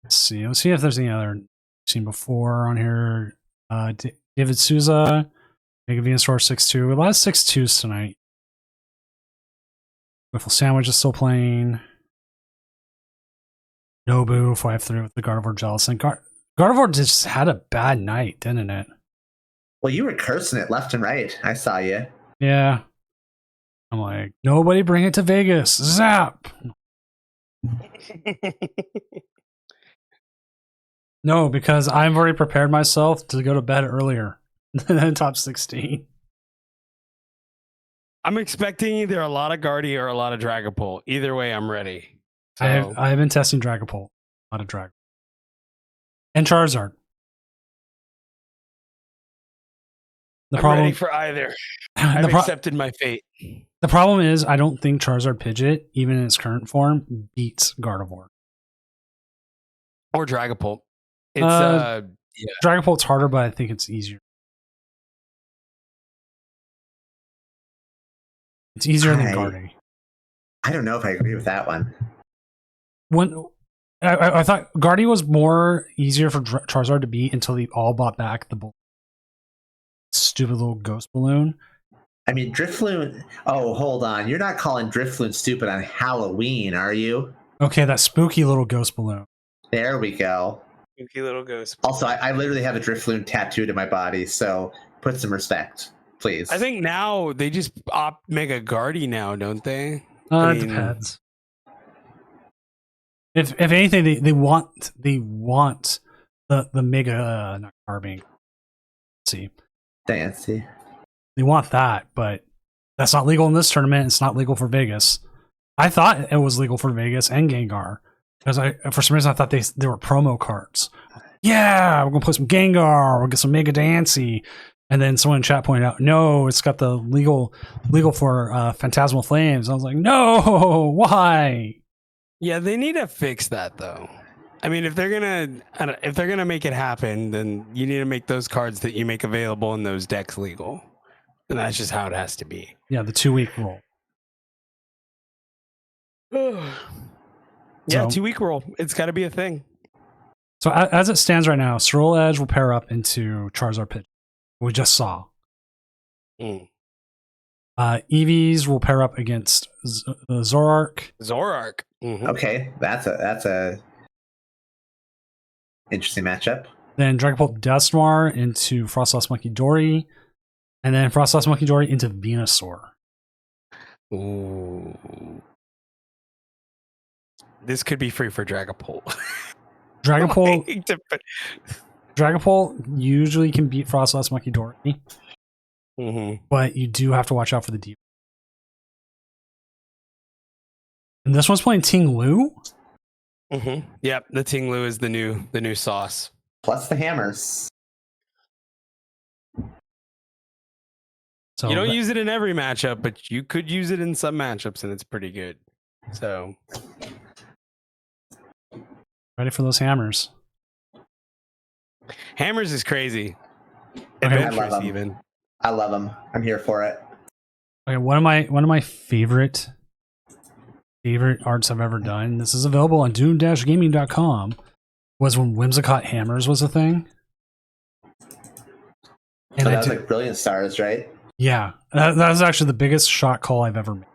Let's see if there's any other seen before on here. David Souza, Mega Venusaur 6-2. A lot of 6-2s tonight. Wiffle Sandwich is still playing. Nobu 5-3 with the Gardevoir Jealous. And Gardevoir just had a bad night, didn't it? Well, you were cursing it left and right. I saw you. Yeah. I'm like, nobody bring it to Vegas. Zap. No, because I've already prepared myself to go to bed earlier than top 16. I'm expecting either a lot of Guardy or a lot of Dragapult. Either way, I'm ready. So, I've been testing Dragapult. A lot of Dragapult. And Charizard. I'm ready for either. I've accepted my fate. The problem is I don't think Charizard Pidgeot, even in its current form, beats Gardevoir. Or Dragapult. It's yeah. Dragapult's harder, but I think it's easier. It's easier than Guardy. I don't know if I agree with that one. I thought Guardy was more easier for Charizard to beat until they all bought back the stupid little ghost balloon. I mean, Drifloon. Oh, hold on. You're not calling Drifloon stupid on Halloween, are you? Okay, that spooky little ghost balloon. There we go. Spooky little ghost. Also, I literally have a Drifloon tattooed in my body, so put some respect, please. I think now they just make a Guardy now, don't they? It depends. If anything, they want the mega not carbine. Let's see. Fancy. They want that, but that's not legal in this tournament. It's not legal for Vegas. I thought it was legal for Vegas and Gengar because for some reason I thought they were promo cards. Yeah, we're gonna put some Gengar. We'll get some Mega Dancy, and then someone in chat pointed out, no, it's got the legal for Phantasmal Flames. I was like, no, why? Yeah, they need to fix that though. I mean, if they're gonna make it happen, then you need to make those cards that you make available in those decks legal, and that's just how it has to be. Yeah, the 2-week rule. Yeah, 2-week rule. It's got to be a thing. So as it stands right now, Swirl Edge will pair up into Charizard Pidgeot. We just saw. Eevees will pair up against Zoroark. Zoroark. Mm-hmm. Okay, that's a interesting matchup. Then Dragapult Dusknoir into Frostlass Monkey Dory. And then Frostlass Monkey Dory into Venusaur. Ooh. This could be free for Dragapult. Dragapult usually can beat Frostlass Monkey Dory. Mm-hmm. But you do have to watch out for the deep. And this one's playing Ting Lu? Mm-hmm. Yep, the Ting Lu is the new sauce. Plus the hammers. So you don't use it in every matchup, but you could use it in some matchups, and it's pretty good. So, ready for those hammers. Hammers is crazy. Adventurous, even. I love them. I'm here for it. Okay, one of my favorite arts I've ever done. This is available on doom-gaming.com. Was when Whimsicott hammers was a thing. So And that I was did, like Brilliant Stars, right? yeah, that was actually the biggest shot call I've ever made.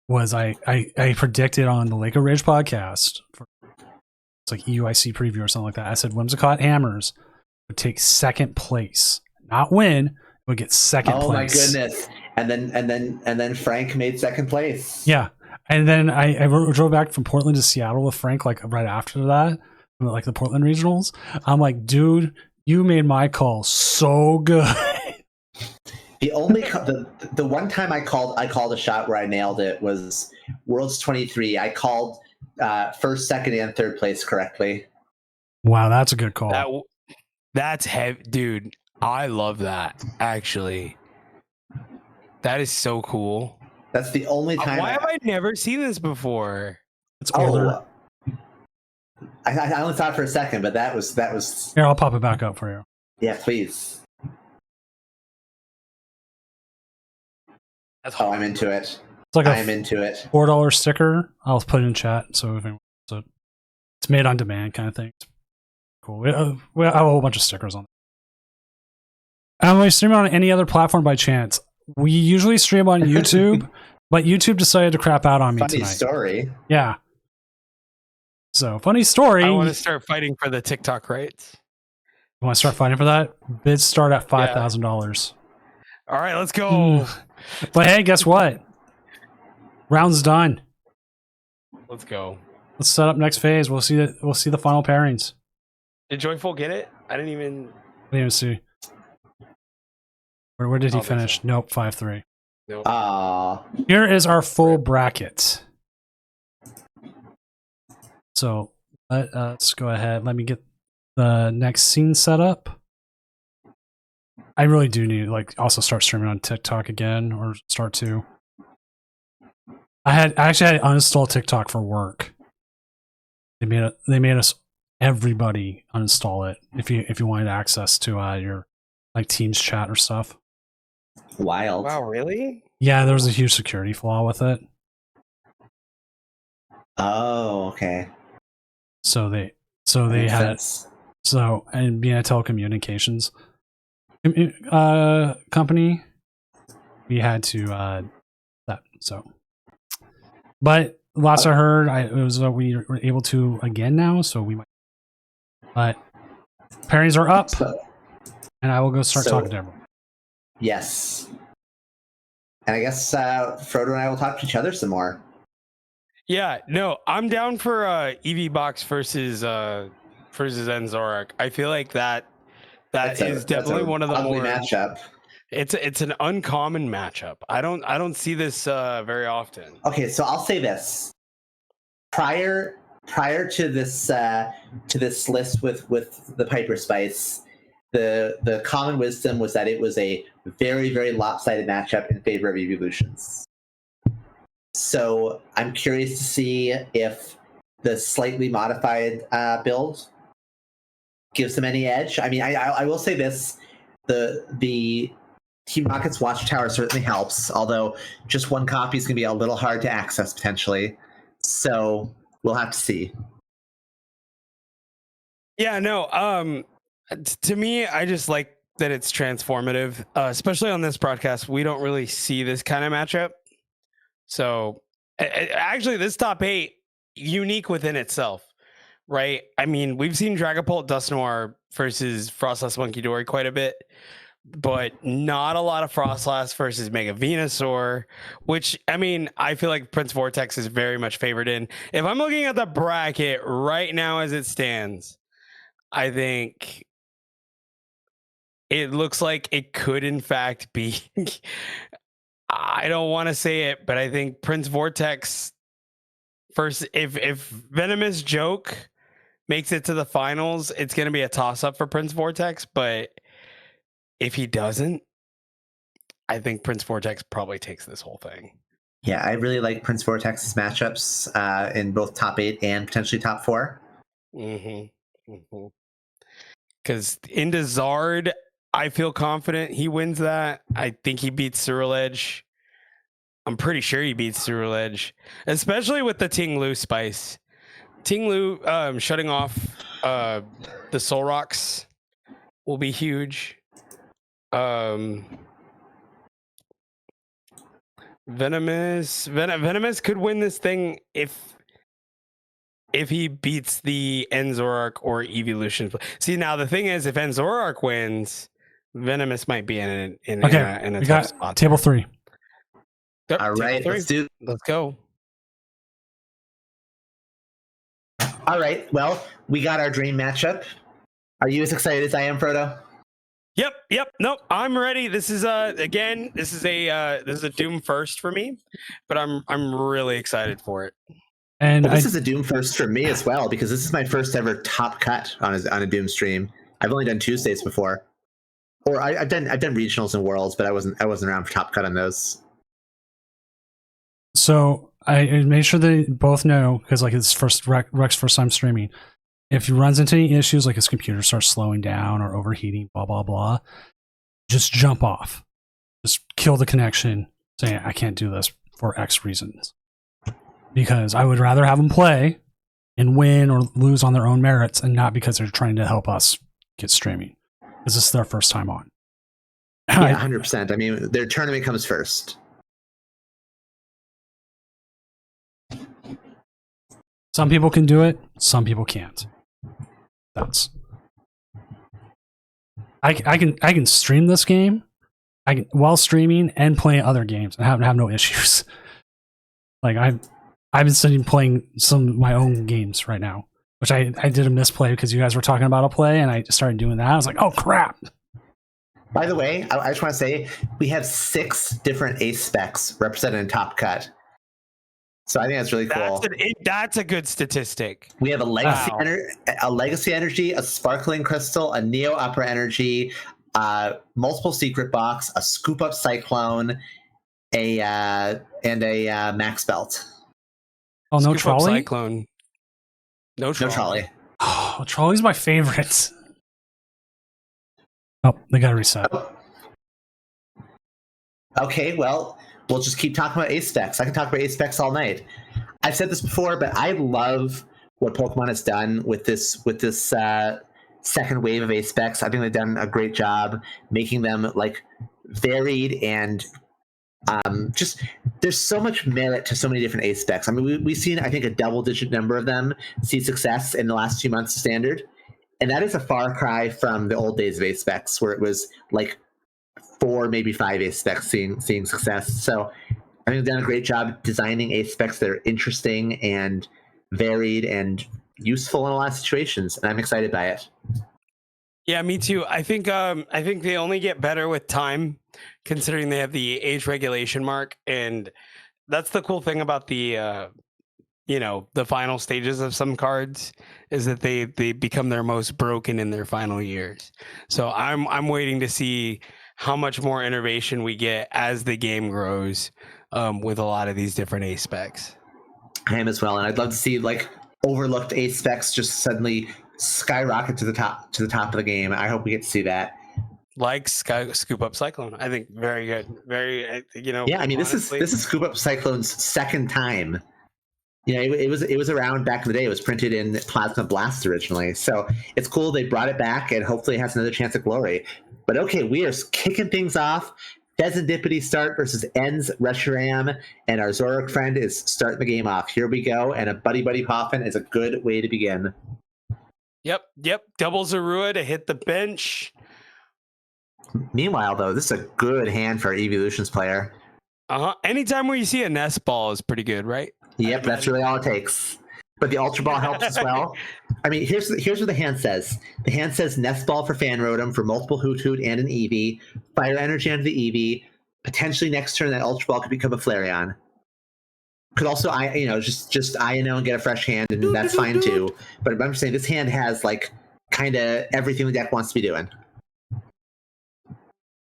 Was I predicted on the Laker Rage podcast, it's like EUIC preview or something like that. I said Whimsicott Hammers would take second place, not win, would get second Oh place. my goodness! And then Frank made second place. Yeah, and then I drove back from Portland to Seattle with Frank like right after that, like the Portland regionals. I'm like, dude, you made my call so good. The only the one time I called a shot where I nailed it was Worlds 23. I called first, second, and third place correctly. Wow, that's a good call. That's heavy, dude. I love that. Actually, that is so cool. That's the only time. Why have I never seen this before? It's older. I only thought for a second, but that was Here, I'll pop it back up for you. yeah. Please. That's Oh, I'm into it. It's like I'm a into it. $4 sticker. I'll put it in chat. So it's made on demand kind of thing. It's cool. We have a whole bunch of stickers on it. Am I streaming on any other platform by chance? We usually stream on YouTube, but YouTube decided to crap out on me Funny tonight. story. Yeah. So funny story. I You want to start fighting for the TikTok rights. want to start fighting for that? Bids start at $5,000. All right, let's go. But hey, guess what? Round's done. Let's go. Let's set up next phase. We'll see the final pairings. Did Joyful get it? I didn't even. I didn't even see. Where did he I don't think finish? so. Nope, 5-3. Nope. Here is our full bracket. So let's go ahead. Let me get the next scene set up. I really do need to also start streaming on TikTok again, or start to. I actually had to uninstall TikTok for work. They made us everybody uninstall it if you wanted access to your Teams chat or stuff. Wild. Wow, really? Yeah, there was a huge security flaw with it. Oh, okay. So they Makes had sense. and being a telecommunications company, we had to that. So, but last I heard, it was we were able to again now. So we might. But pairings are up, and I will go start talking to everyone. Yes. And I guess Frodo and I will talk to each other some more. Yeah, no, I'm down for EV Box versus Enzorak. I feel like that is definitely one of the ugly more matchup. It's an uncommon matchup. I don't see this very often. Okay, so I'll say this. Prior to this list with the Piper Spice, the common wisdom was that it was a very, very lopsided matchup in favor of Evolutions. So I'm curious to see if the slightly modified build gives them any edge. I mean, I will say this: the Team Rocket's Watchtower certainly helps, although just one copy is going to be a little hard to access potentially. So we'll have to see. Yeah, no. To me, I just like that it's transformative, especially on this broadcast. We don't really see this kind of matchup. So, actually, this top 8 unique within itself, right? I mean, we've seen Dragapult Dust Noir versus Frostlass Monkey Dory quite a bit, but not a lot of Frostlass versus Mega Venusaur, which, I mean, I feel like Prince Vortex is very much favored in. If I'm looking at the bracket right now as it stands, I think it looks like it could, in fact, be... I don't want to say it, but I think Prince Vortex first. If Venomous Joke makes it to the finals, it's going to be a toss-up for Prince Vortex. But if he doesn't, I think Prince Vortex probably takes this whole thing. Yeah, I really like Prince Vortex's matchups in both top 8 and potentially top 4. Because into Zard, I feel confident he wins that. I think he beats Ceruledge. I'm pretty sure he beats Ceruledge, especially with the Ting Lu Spice. Ting Lu shutting off the Soul Rocks will be huge. Venomous could win this thing if he beats the Enzorark or Evolution. See, now the thing is, if Enzorark wins, Venomous might be in a We tough got spot. table 3. Yep, All right, table let's 3. do. Let's go. All right, well, we got our dream matchup. Are you as excited as I am, Frodo? Yep. Nope. I'm ready. This is again. This is a Doom first for me, but I'm really excited for it. And Well, this is a Doom first for me as well, because this is my first ever top cut on a Doom stream. I've only done Tuesdays before, or I've done regionals and worlds, but I wasn't around for top cut on those. So I made sure they both know, because like it's Rex first time streaming. If he runs into any issues, like his computer starts slowing down or overheating, blah blah blah, just jump off, just kill the connection, saying I can't do this for X reasons. Because I would rather have them play and win or lose on their own merits, and not because they're trying to help us get streaming. Because this is their first time on. Yeah, 100%. I mean, their tournament comes first. Some people can do it, some people can't. That's I can stream this game, while streaming and playing other games and have no issues. Like I've been sitting playing some of my own games right now, which I did a misplay because you guys were talking about a play and I started doing that. I was like, oh crap. By the way, I just want to say we have 6 different ace specs represented in Top Cut. So I think that's really cool. That's a good statistic. We have a legacy energy, a sparkling crystal, a neo upper energy, multiple secret box, a scoop up cyclone, and a max belt. Oh, no Scoop up trolley? Cyclone. No trolley. Oh, trolley's my favorite. Oh, they got to reset. Okay, well, we'll just keep talking about ace specs. I can talk about ace specs all night. I've said this before, but I love what Pokemon has done with this second wave of ace specs. I think they've done a great job making them like varied and just there's so much merit to so many different ace specs. I mean, we've seen I think a double-digit number of them see success in the last 2 months of Standard, and that is a far cry from the old days of ace specs where it was like 4, maybe 5 ace specs seeing success. So I think they've done a great job designing ace specs that are interesting and varied and useful in a lot of situations, and I'm excited by it. Yeah, me too. I think they only get better with time, considering they have the age regulation mark, and that's the cool thing about the the final stages of some cards is that they become their most broken in their final years. So I'm waiting to see how much more innovation we get as the game grows with a lot of these different ace specs. I am as well, and I'd love to see like overlooked ace specs just suddenly skyrocket to the top of the game. I hope we get to see that. Like Scoop Up Cyclone, I think very good, very Yeah, I mean honestly, this is Scoop Up Cyclone's second time. It was around back in the day. It was printed in Plasma Blast originally, so it's cool they brought it back, and hopefully it has another chance at glory. But okay, we are kicking things off. Pheasantipity start versus Ends Reshiram, and our Zoroark friend is starting the game off. Here we go, and a Buddy Poffin is a good way to begin. Yep. Double Zorua to hit the bench. Meanwhile, though, this is a good hand for our Evolutions player. Anytime where you see a Nest Ball is pretty good, right? Yep, that's really all it takes. But the Ultra Ball helps as well. I mean, here's what the hand says. The hand says Nest Ball for Fan Rotom for multiple Hoot Hoot and an Eevee. Fire Energy onto the Eevee. Potentially next turn that Ultra Ball could become a Flareon. Could also, just INO and get a fresh hand, and that's fine too. But I'm just saying this hand has like kind of everything the deck wants to be doing.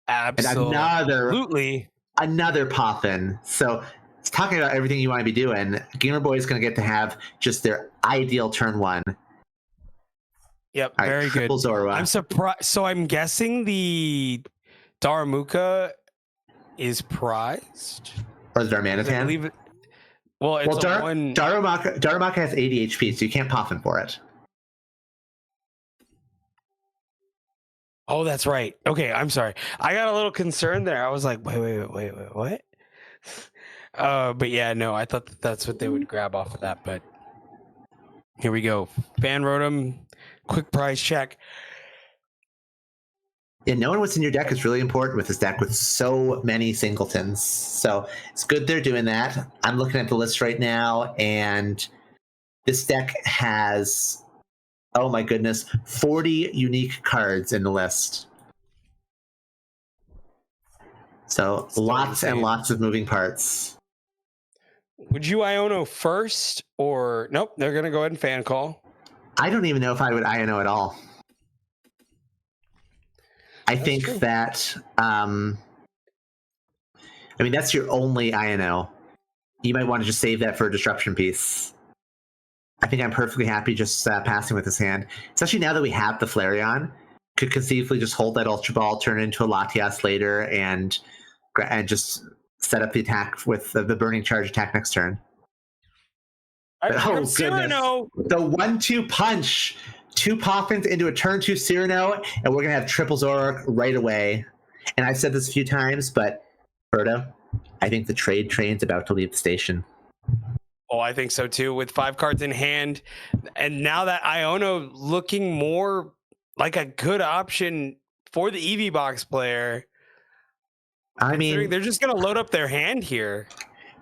Absolutely. And another Poffin. So it's talking about everything you want to be doing. Gamer Boy is going to get to have just their ideal turn 1. Yep, all right, very good. Zorua. I'm surprised. So I'm guessing the Darumaka is prized, or the Darmanitan. Darumaka has 80 HP, so you can't Poffin for it. Oh, that's right. Okay, I'm sorry. I got a little concerned there. I was like, wait, what? But yeah, no, I thought that's what they would grab off of that. But here we go. Fan Rotom, quick prize check. Yeah, knowing what's in your deck is really important with this deck with so many singletons. So it's good they're doing that. I'm looking at the list right now, and this deck has, oh my goodness, 40 unique cards in the list. So Still lots and insane. lots of moving parts. Would you Iono first or nope? They're gonna go ahead and fan call. I don't even know if I would INO at all. I That's think true. that, I mean, that's your only INO. You might want to just save that for a disruption piece. I think I'm perfectly happy just passing with this hand, especially now that we have the Flareon. Could conceivably just hold that Ultra Ball, turn it into a Latias later, and just set up the attack with the Burning Charge attack next turn. All right, Oh, here comes goodness. Cyrano. The 1-2 punch. 2 Poffins into a turn 2 Cyrano, and we're going to have triple Zoroark right away. And I've said this a few times, but Berto, I think the trade train's about to leave the station. Oh, I think so too. With 5 cards in hand, and now that Iono looking more like a good option for the EV box player. I Considering mean, they're just going to load up their hand here.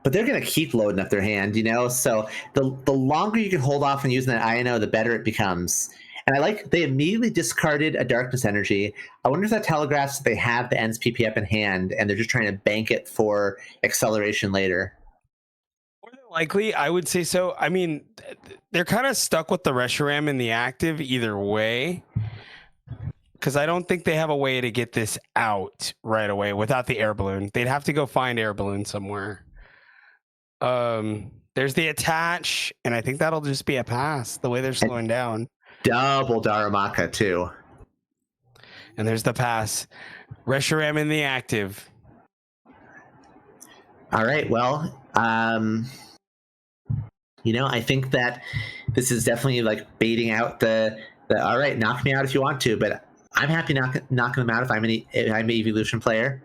but they're going to keep loading up their hand, you know? So the longer you can hold off on using that INO, the better it becomes. And I like they immediately discarded a Darkness Energy. I wonder if that telegraphs that they have the Ends PP up in hand and they're just trying to bank it for acceleration later. More than likely, I would say so. I mean, they're kind of stuck with the Reshiram in the active either way. Because I don't think they have a way to get this out right away without the air balloon. They'd have to go find air balloon somewhere. There's the attach, and I think that'll just be a pass the way they're slowing down. Double Darumaka, too. And there's the pass. Reshiram in the active. All right, well, you know, I think that this is definitely like baiting out the all right, knock me out if you want to, but I'm happy knocking them out if I'm an Evolution player.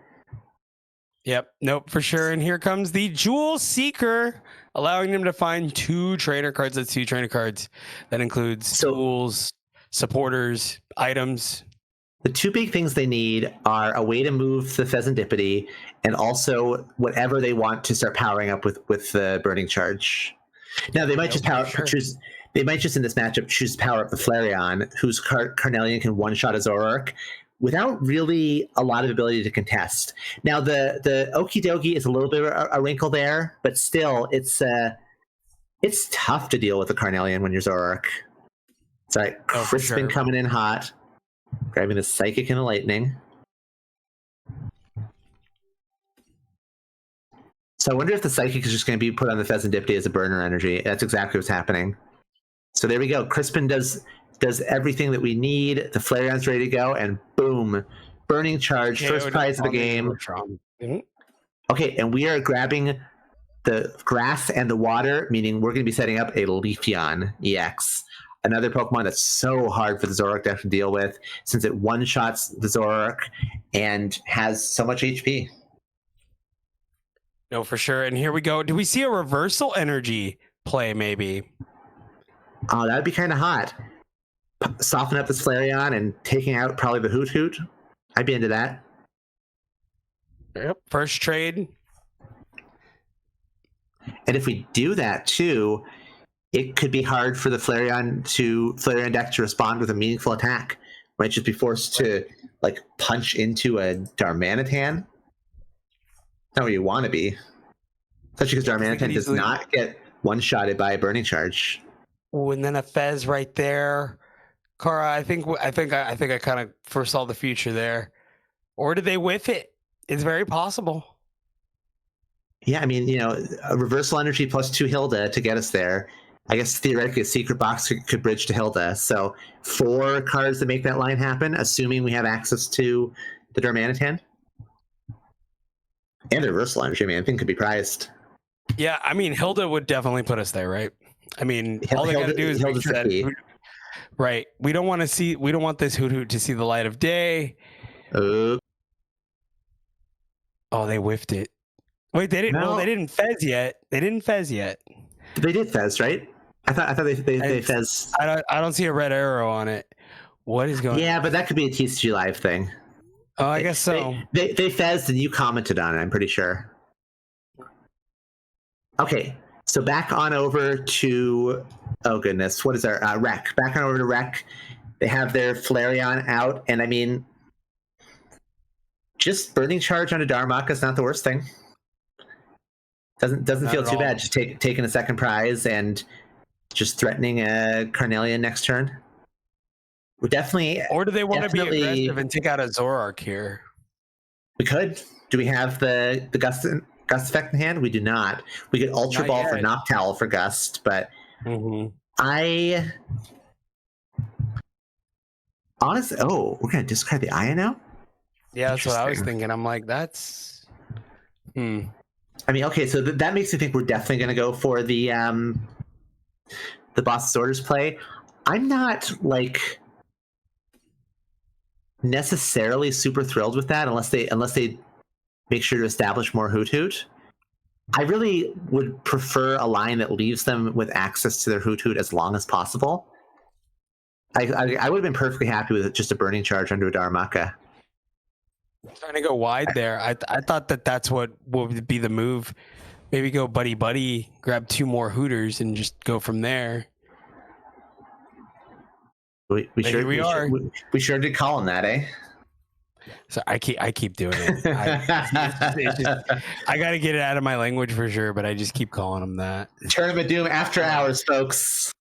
Yep, nope, for sure. And here comes the Jewel Seeker, allowing them to find 2 trainer cards. That's 2 trainer cards. That includes tools, supporters, items. The 2 big things they need are a way to move the Pheasantipity and also whatever they want to start powering up with the Burning Charge. Now they might just choose. They might just in this matchup choose to power up the Flareon, whose Carnelian can one-shot a Zoroark without really a lot of ability to contest. Now the Okidogi is a little bit of a wrinkle there, but still it's tough to deal with a Carnelian when you're Zoroark. Sorry, Crispin coming in hot, grabbing the Psychic and the Lightning. So I wonder if the Psychic is just going to be put on the Pheasantipity as a burner energy. That's exactly what's happening. So there we go. Crispin does everything that we need. The Flareon's ready to go, and boom, Burning Charge, first prize of the game. Mm-hmm. Okay, and we are grabbing the grass and the water, meaning we're going to be setting up a Leafeon EX. Another Pokemon that's so hard for the Zoroark to have to deal with, since it one-shots the Zoroark and has so much HP. No, for sure. And here we go. Do we see a reversal energy play, maybe? Oh, that would be kind of hot. Soften up this Flareon and taking out probably the Hoot Hoot. I'd be into that. Yep. First trade. And if we do that too, it could be hard for the Flareon deck to respond with a meaningful attack. Might just be forced to like punch into a Darmanitan. Not where you want to be. Especially because Darmanitan does not get one-shotted by a Burning Charge. Oh, and then a Fez right there. Kara, I think I kind of foresaw the future there. Or did they whiff it? It's very possible. Yeah, I mean, you know, a reversal energy plus 2 Hilda to get us there. I guess theoretically a secret box could bridge to Hilda. So 4 cards that make that line happen, assuming we have access to the Darmanitan. And the reversal energy, man, I think could be prized. Yeah, I mean, Hilda would definitely put us there, right? I mean, all they got to do is make sure that Right. We don't want this Hoot Hoot to see the light of day. Oh, Oh, they whiffed it. Wait, they didn't. Well, No. they didn't fez yet. They didn't fez yet. they did Fez, right? I thought they And- Fez. I don't see a red arrow on it. What is going? Yeah, but that could be a TCG Live thing. Oh, I guess so. They Fez and you commented on it, I'm pretty sure. Okay, so back on over to, oh goodness, what is our Rec? Back on over to Rec. They have their Flareon out, and I mean, just Burning Charge on a Darmok is not the worst thing. Doesn't Not feel at too all. bad. Just taking a second prize and just threatening a Carnelian next turn. We're definitely, Or do they want to be Definitely- aggressive and take out a Zoroark here? we could. Do we have the gust effect in hand? We do not. We could Ultra Not Ball for yet. Noctowl for Gust, but Mm-hmm. I honestly, oh, we're gonna discard the Aya now. Yeah, that's what I was Interesting. thinking. I'm like, that's. I mean, okay, so that makes me think we're definitely gonna go for the Boss's Orders play. I'm not like necessarily super thrilled with that unless they make sure to establish more Hoot Hoot. I really would prefer a line that leaves them with access to their Hoot Hoot as long as possible. I would have been perfectly happy with just a Burning Charge under a Darmaka. Trying to go wide there. I thought that's what would be the move. Maybe go buddy, grab 2 more Hooters and just go from there. We But sure here we are. We sure did call him that, eh? So I keep doing it. I got to get it out of my language for sure, but I just keep calling them that. Tournament Doom after hours, folks.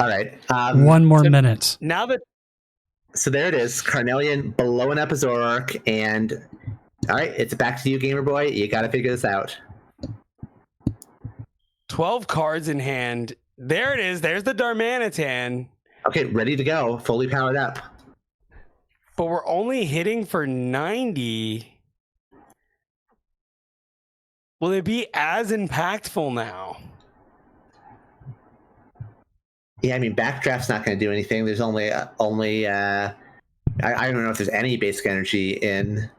All right. One more so- minute. Now that So there it is. Carnelian blowing up a Zoroark, and all right, it's back to you, Gamer Boy. You got to figure this out. 12 cards in hand, there it is. There's the Darmanitan, Okay, ready to go, fully powered up. but we're only hitting for 90. Will it be as impactful now? Yeah, I mean, Backdraft's not going to do anything. There's only I don't know if there's any basic energy in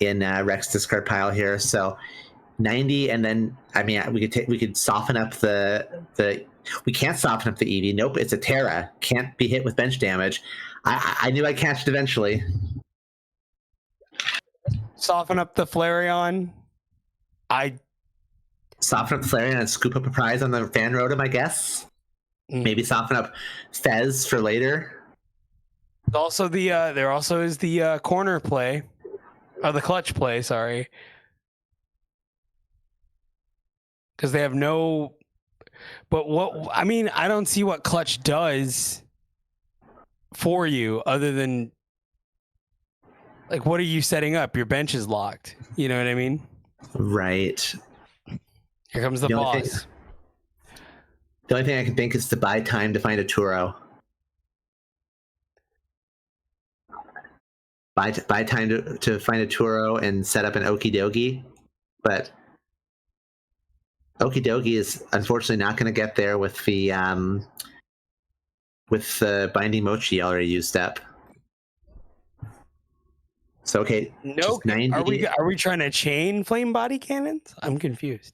Rex discard pile here. So 90, and then I mean, we could soften up the we can't soften up the Eevee. Nope, it's a Terra. Can't be hit with bench damage. I knew I'd catch it eventually. Soften up the Flareon. I Soften up the Flareon and scoop up a prize on the Fan Rotom, I guess. Maybe soften up Fez for later. also there also is the corner play, or the clutch play. Sorry, because they have no. But what I mean, I don't see what clutch does for you other than like, what are you setting up? Your bench is locked. You know what I mean? Right. Here comes the The only thing- boss. The only thing I can think is to buy time to find a Turo. Buy time to find a Turo and set up an Okidogi. But Okidogi is unfortunately not going to get there with the Binding Mochi already used up. So okay, No, just 90. are we trying to chain flame body cannons? I'm confused.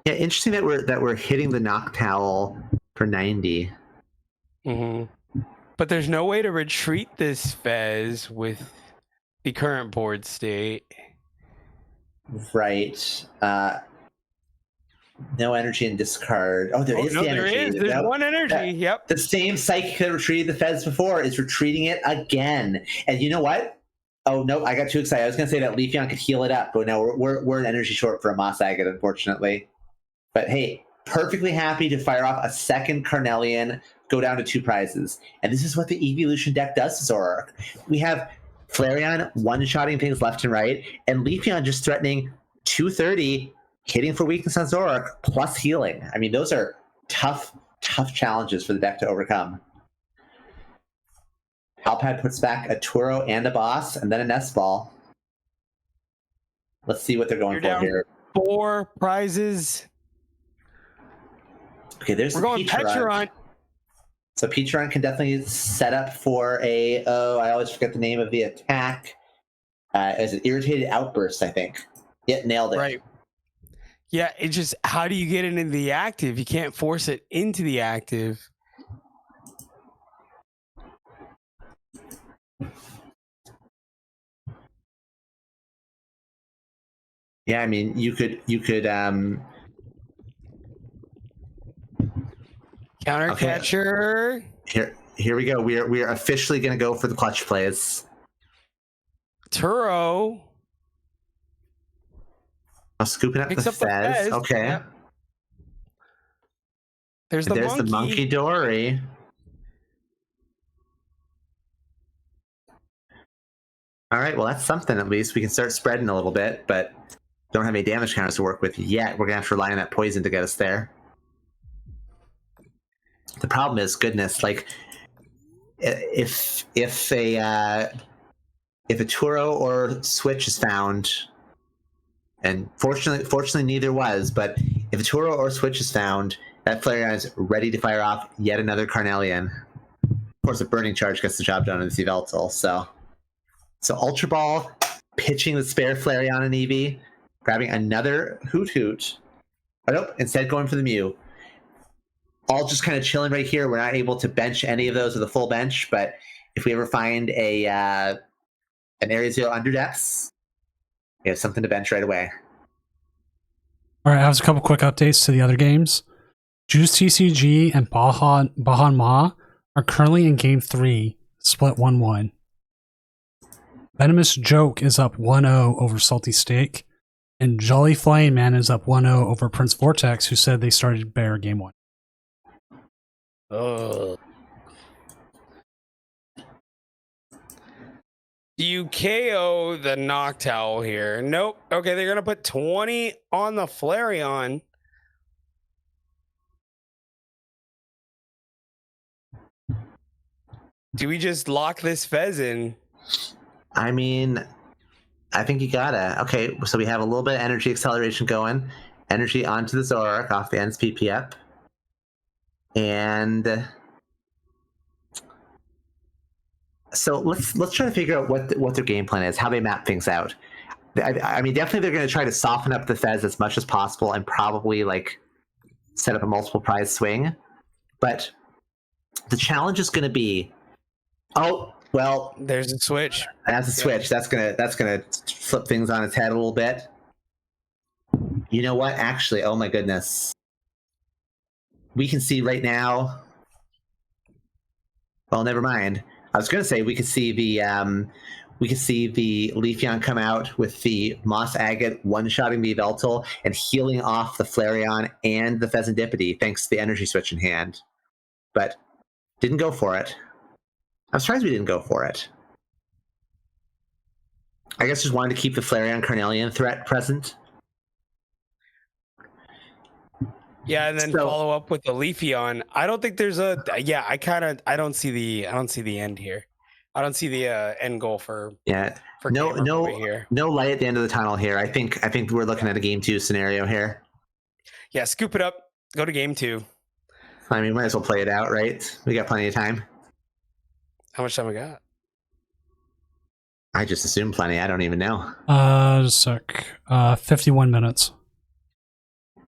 Yeah, interesting that we're hitting the Noctowl for 90. But there's no way to retreat this Fez with the current board state. Right. No energy and discard. Oh, there is no, the there energy. is. There's That- one energy. that- Yep. The same Psychic that retreated the Fez before is retreating it again. And you know what? Oh no, I got too excited. I was gonna say that Leafeon could heal it up, but no, we're an energy short for a Moss Agate, unfortunately. But hey, perfectly happy to fire off a second Carnelian, go down to 2 prizes. And this is what the Evolution deck does to Zoroark. We have Flareon one-shotting things left and right, and Leafeon just threatening 230, hitting for weakness on Zoroark, plus healing. I mean, those are tough challenges for the deck to overcome. Alpad puts back a Turo and a Boss, and then a Nest Ball. Let's see what they're going You're for down. here. 4 prizes. Okay, there's We're the going Peach Run. Pecharunt. So Peach Run can definitely set up for a, I always forget the name of the attack. As an Irritated Outburst, I think. Yep, nailed it. Right. Yeah, it's just how do you get it into the active? You can't force it into the active. Yeah, I mean, you could Counter Okay. catcher. here we go. We are officially going to go for the clutch plays. Turo I'm scooping up picks the up the Fez. Fez. Okay. Yep. There's the There's monkey. the Monkey Dory. All right, well, that's something at least. We can start spreading a little bit, but don't have any damage counters to work with yet. We're going to have to rely on that poison to get us there. The problem is, goodness, like, if a Turo or Switch is found, and fortunately neither was, but if a Turo or Switch is found, that Flareon is ready to fire off yet another Carnelian. Of course, a Burning Charge gets the job done in the Yveltal. So Ultra Ball, pitching the spare Flareon and Eevee, grabbing another Hoot Hoot. Oh, nope, instead going for the Mew. All just kind of chilling right here. We're not able to bench any of those with a full bench, but if we ever find an Area Zero Underdepths, we have something to bench right away. All right, I have a couple quick updates to the other games. Juice TCG and Bahan Ma are currently in Game 3, split 1-1. Venomous Joke is up 1-0 over Salty Steak, and Jolly Flame Man is up 1-0 over Prince Vortex, who said they started Bear Game 1. Do you KO the Noctowl here? Nope. Okay, they're gonna put 20 on the Flareon. Do we just lock this Fez in? I mean, I think you gotta. Okay, so we have a little bit of energy acceleration going. Energy onto the Zoroark off the ends PP up. And so let's try to figure out what their game plan is, how they map things out. I mean, definitely they're going to try to soften up the Fez as much as possible and probably like set up a multiple prize swing. But the challenge is going to be, oh well, There's a switch. that's a switch. That's gonna flip things on its head a little bit. You know what? Actually, oh my goodness, we can see right now. Well, never mind. I was going to say we could see the Leafeon come out with the Moss Agate one-shotting the Yveltal and healing off the Flareon and the Pheasantipede thanks to the energy switch in hand. But didn't go for it. I'm surprised we didn't go for it. I guess just wanted to keep the Flareon Carnelian threat present. Yeah, and then So- follow up with the Leafeon. I don't think there's a I don't see the end here. I don't see the end goal for Yeah. Gamer No over here. no light at the end of the tunnel here. I think we're looking at a game 2 scenario here. Yeah, scoop it up. Go to game 2. I mean, might as well play it out, right? We got plenty of time. How much time we got? I just assume plenty. I don't even know. Just a sec. 51 minutes.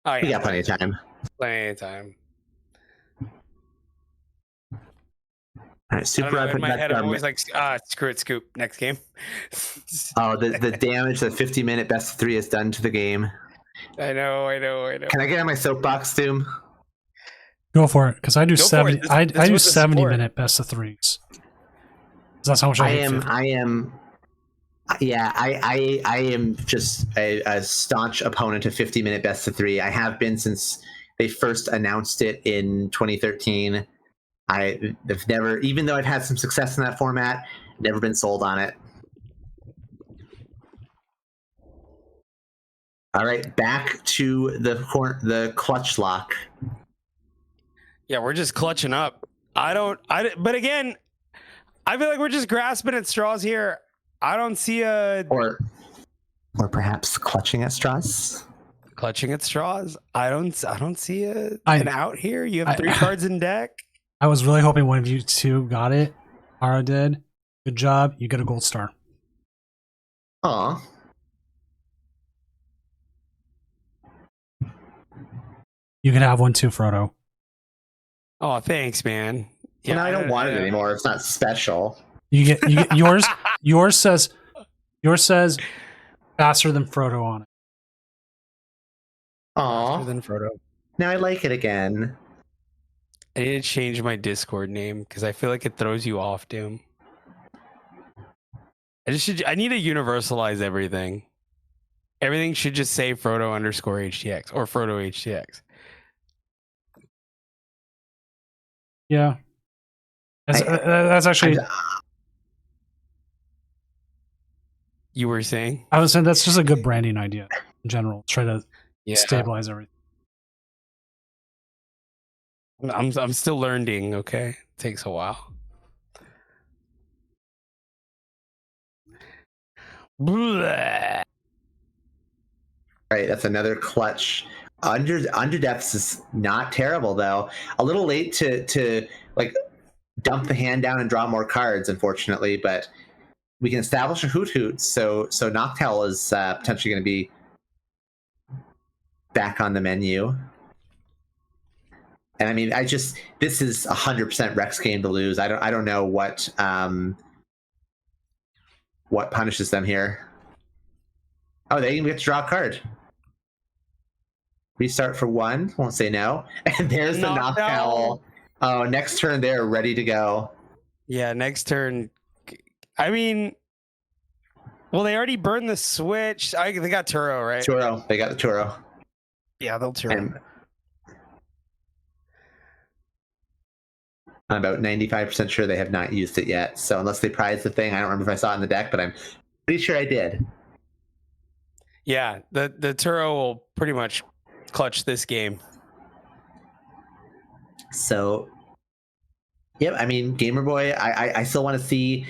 Oh yeah, We got plenty of time. Plenty of time. All right, I super. don't know, in my that, head, I'm always like, screw it, scoop. Next game. oh, the damage that 50-minute best of 3 has done to the game. I know. Can I get on my soapbox, Doom? Go for it, because I do Go for 70. it. I This do was the 70-minute best of 3s. That's how much I hate 50. I am just a staunch opponent of 50-minute best of 3. I have been since they first announced it in 2013. I've never, even though I've had some success in that format, never been sold on it. All right, back to the clutch lock. Yeah, we're just clutching up. But again, I feel like we're just grasping at straws here. I don't see a Or perhaps clutching at straws. clutching at straws. I don't see an I- out here. You have I- 3 cards in deck. I was really hoping one of you two got it. Ara did. Good job. You get a gold star. Aw. You can have one too, Frodo. Oh, thanks, man. Yeah, I don't want it anymore. It's not special. You get yours. Yours says faster than Frodo on it. Aw. Than Frodo. Now I like it again. I need to change my Discord name because I feel like it throws you off, Doom. I need to universalize everything. Everything should just say Frodo _ HTX or Frodo HTX. Yeah. That's actually. You were saying? I was saying that's just a good branding idea in general. Try to Yeah. stabilize everything. I'm still learning, okay? It takes a while. Blah. Right, that's another clutch. Under depths is not terrible though. A little late to like dump the hand down and draw more cards, unfortunately, but we can establish a hoot. So Noctowl is potentially going to be back on the menu. And I mean, this is 100% Rex game to lose. I don't know what punishes them here. Oh, they even get to draw a card. Restart for 1. Won't say no. And there's the Noctowl. Oh, next turn they're ready to go. Yeah, next turn. I mean, well, they already burned the switch. They got Turo, right? Turo. They got the Turo. Yeah, they'll Turo. And I'm about 95% sure they have not used it yet. So unless they prize the thing, I don't remember if I saw it in the deck, but I'm pretty sure I did. Yeah, the Turo will pretty much clutch this game. So, yep. I mean, Gamer Boy. I still want to see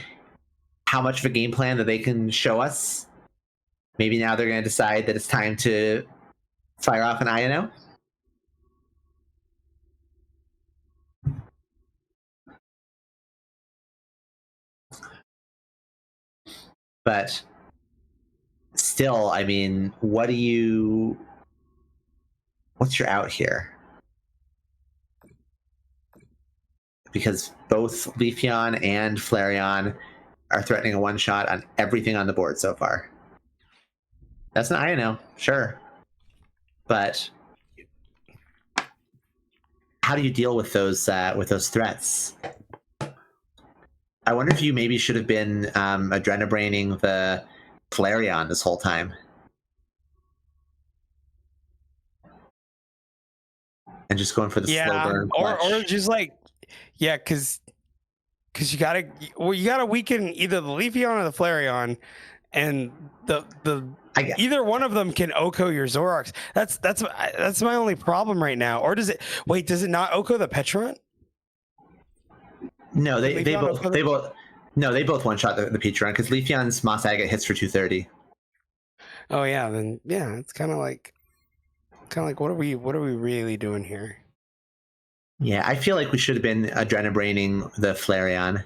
how much of a game plan that they can show us. Maybe now they're going to decide that it's time to fire off an INO. But still, I mean, what's your out here? Because both Leafeon and Flareon are threatening a one-shot on everything on the board so far. That's an INO, sure. But how do you deal with those threats? I wonder if you maybe should have been adrenabraining the Flareon this whole time. And just going for the slow burn or clutch. just like, yeah, because you gotta weaken either the Leafeon or the Flareon, and either one of them can Oko your Zoroarks. That's my only problem right now. Or does it not Oko the Petrunt? No, they both one shot the Petrunt because Leafeon's Moss Agate hits for 230. Oh yeah, then yeah, it's kind of like what are we really doing here? Yeah, I feel like we should have been adrenabraining the Flareon.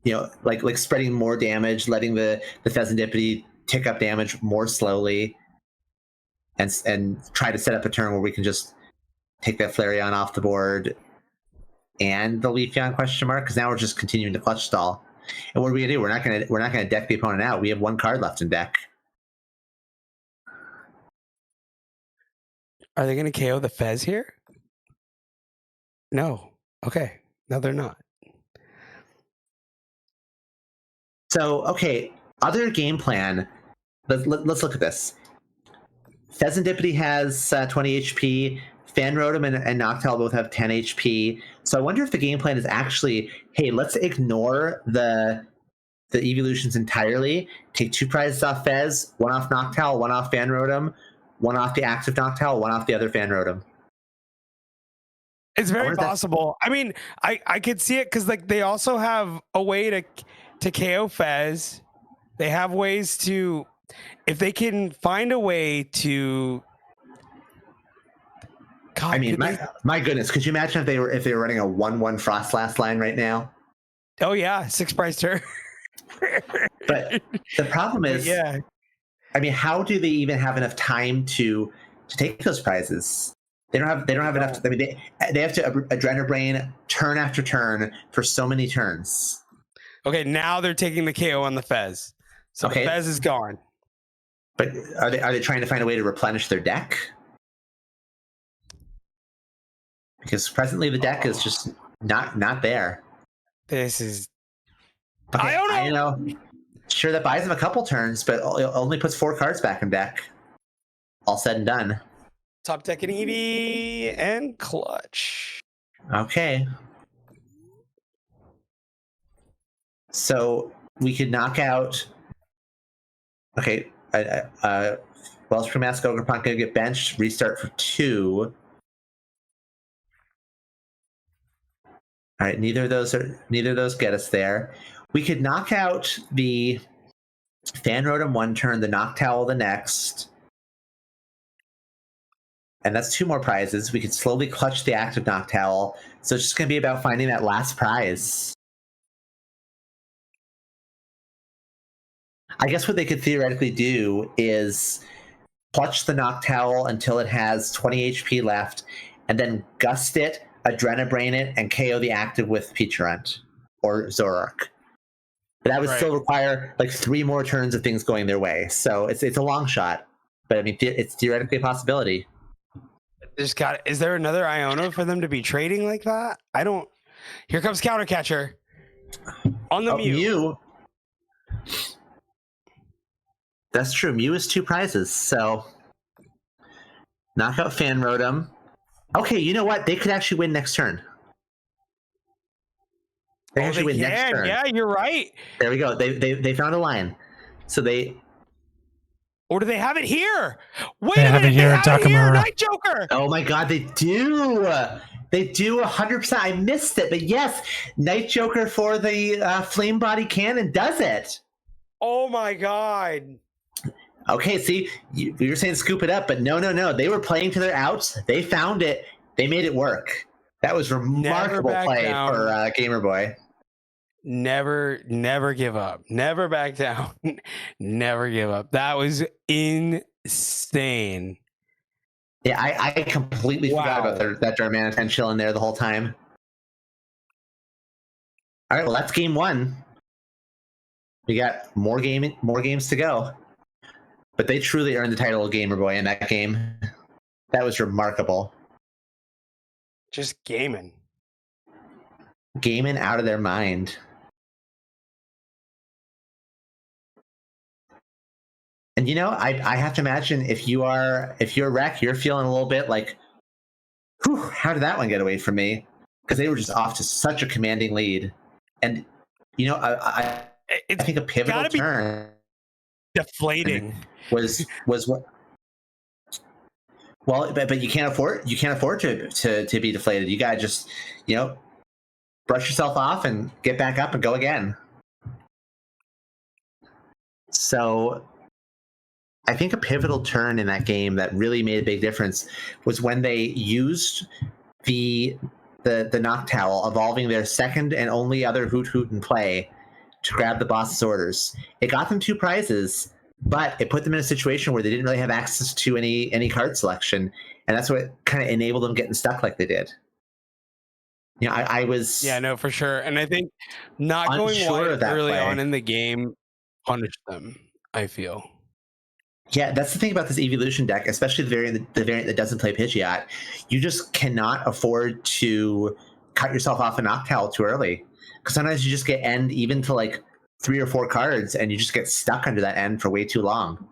You know, like spreading more damage, letting the Fezandipity tick up damage more slowly, and try to set up a turn where we can just take that Flareon off the board and the Leafeon ? Because now we're just continuing to clutch stall. And what are we gonna do? We're not gonna deck the opponent out. We have 1 card left in deck. Are they gonna KO the Fez here? No. Okay. No, they're not. So, okay, other game plan. Let's look at this. Fezandipity has 20 HP. Fanrodom and Noctowl both have 10 HP. So I wonder if the game plan is actually, hey, let's ignore the evolutions entirely. Take 2 prizes off Fez, 1 off Noctowl, 1 off Fanrodom, 1 off the active Noctowl, 1 off the other Fanrodom. It's very possible. I mean, I could see it because like they also have a way to KO Fez. They have ways to, if they can find a way to God, I mean, could my goodness, could you imagine if they were running a 1/1 Frostlass line right now? oh yeah, 6 price turn. But the problem But is, yeah, I mean, how do they even have enough time to take those prizes? They don't have enough. I mean, they have to Adrenabrain turn after turn for so many turns. okay, now they're taking the KO on the Fez. So Okay. the Fez is gone. But are they trying to find a way to replenish their deck? Because presently the deck is just not there. This is Okay, I don't know. I know. Sure, that buys them a couple turns, but it only puts 4 cards back in deck. All said and done. Top deck and Eevee and Clutch. Okay. So we could knock out. Okay. Wellspring Mask Ogerpunk gonna get benched. Restart for 2. All right. Neither of those get us there. We could knock out the Fan Rotom one turn, the Noctowl the next. And that's 2 more prizes. We could slowly clutch the active Noctowl. So it's just going to be about finding that last prize. I guess what they could theoretically do is clutch the Noctowl until it has 20 HP left, and then gust it, Adrenabrain it, and KO the active with Peachurrunt or Zoroark. But that would still require like 3 more turns of things going their way. So it's a long shot. But I mean, it's theoretically a possibility. Is there another Iono for them to be trading like that? I don't. Here comes Countercatcher on the Mew. That's true. Mew is 2 prizes. So knock out Fan Rotom. Okay, you know what? They could actually win next turn. They actually win next turn. Yeah, you're right. There we go. They found a line. So they. Or do they have it here? Wait They a have minute. it here, They have it here, Dakamura. Night Joker. Oh my God, they do. They do 100%. I missed it, but yes, Night Joker for the Flame Body Cannon does it. Oh my God. Okay, see, you were saying scoop it up, but no. They were playing to their outs. They found it. They made it work. That was remarkable play for Gamer Boy. Never give up. Never back down. Never give up. That was insane. Yeah, I completely forgot about that Darmanitan chilling there the whole time. All right, well, that's game 1. We got more games to go. But they truly earned the title of Gamer Boy in that game. That was remarkable. Just gaming. Gaming out of their mind. And you know, I have to imagine if you're Rec, you're feeling a little bit like, whew, how did that one get away from me? Because they were just off to such a commanding lead. And you know, I think a pivotal turn deflating was what. Well, but you can't afford to be deflated. You gotta just, you know, brush yourself off and get back up and go again. So I think a pivotal turn in that game that really made a big difference was when they used the Noctowl, evolving their second and only other Hoot in play to grab the boss's orders. It got them 2 prizes, but it put them in a situation where they didn't really have access to any card selection, and that's what kind of enabled them getting stuck like they did. You know, I was for sure, and I think not going wide early on in the game punished them. I feel. Yeah, that's the thing about this evolution deck, especially the variant that doesn't play Pidgeot. You just cannot afford to cut yourself off a Noctowl too early, because sometimes you just get end even to like 3 or 4 cards, and you just get stuck under that end for way too long.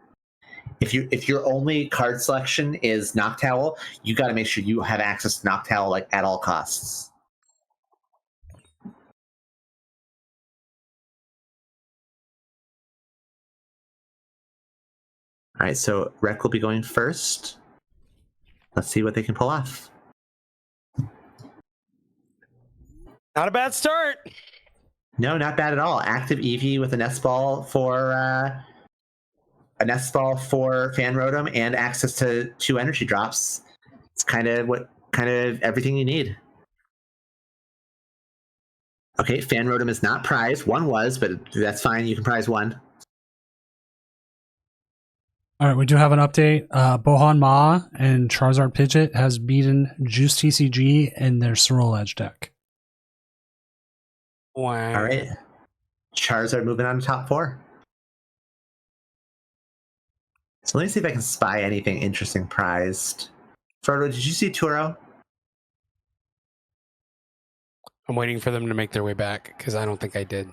If your only card selection is Noctowl, you got to make sure you have access to Noctowl like at all costs. All right, so Rec will be going first. Let's see what they can pull off. Not a bad start. No, not bad at all. Active Eevee with a Nest Ball for Fan Rotom and access to 2 energy drops. It's kind of what kind of everything you need. Okay, Fan Rotom is not prized. One was, but that's fine. You can prize one. All right, we do have an update. Bohan Ma and Charizard Pidgeot has beaten Juice TCG in their Swirl Edge deck. Wow. All right. Charizard moving on to top 4. So let me see if I can spy anything interesting prized. Frodo, did you see Turo? I'm waiting for them to make their way back because I don't think I did.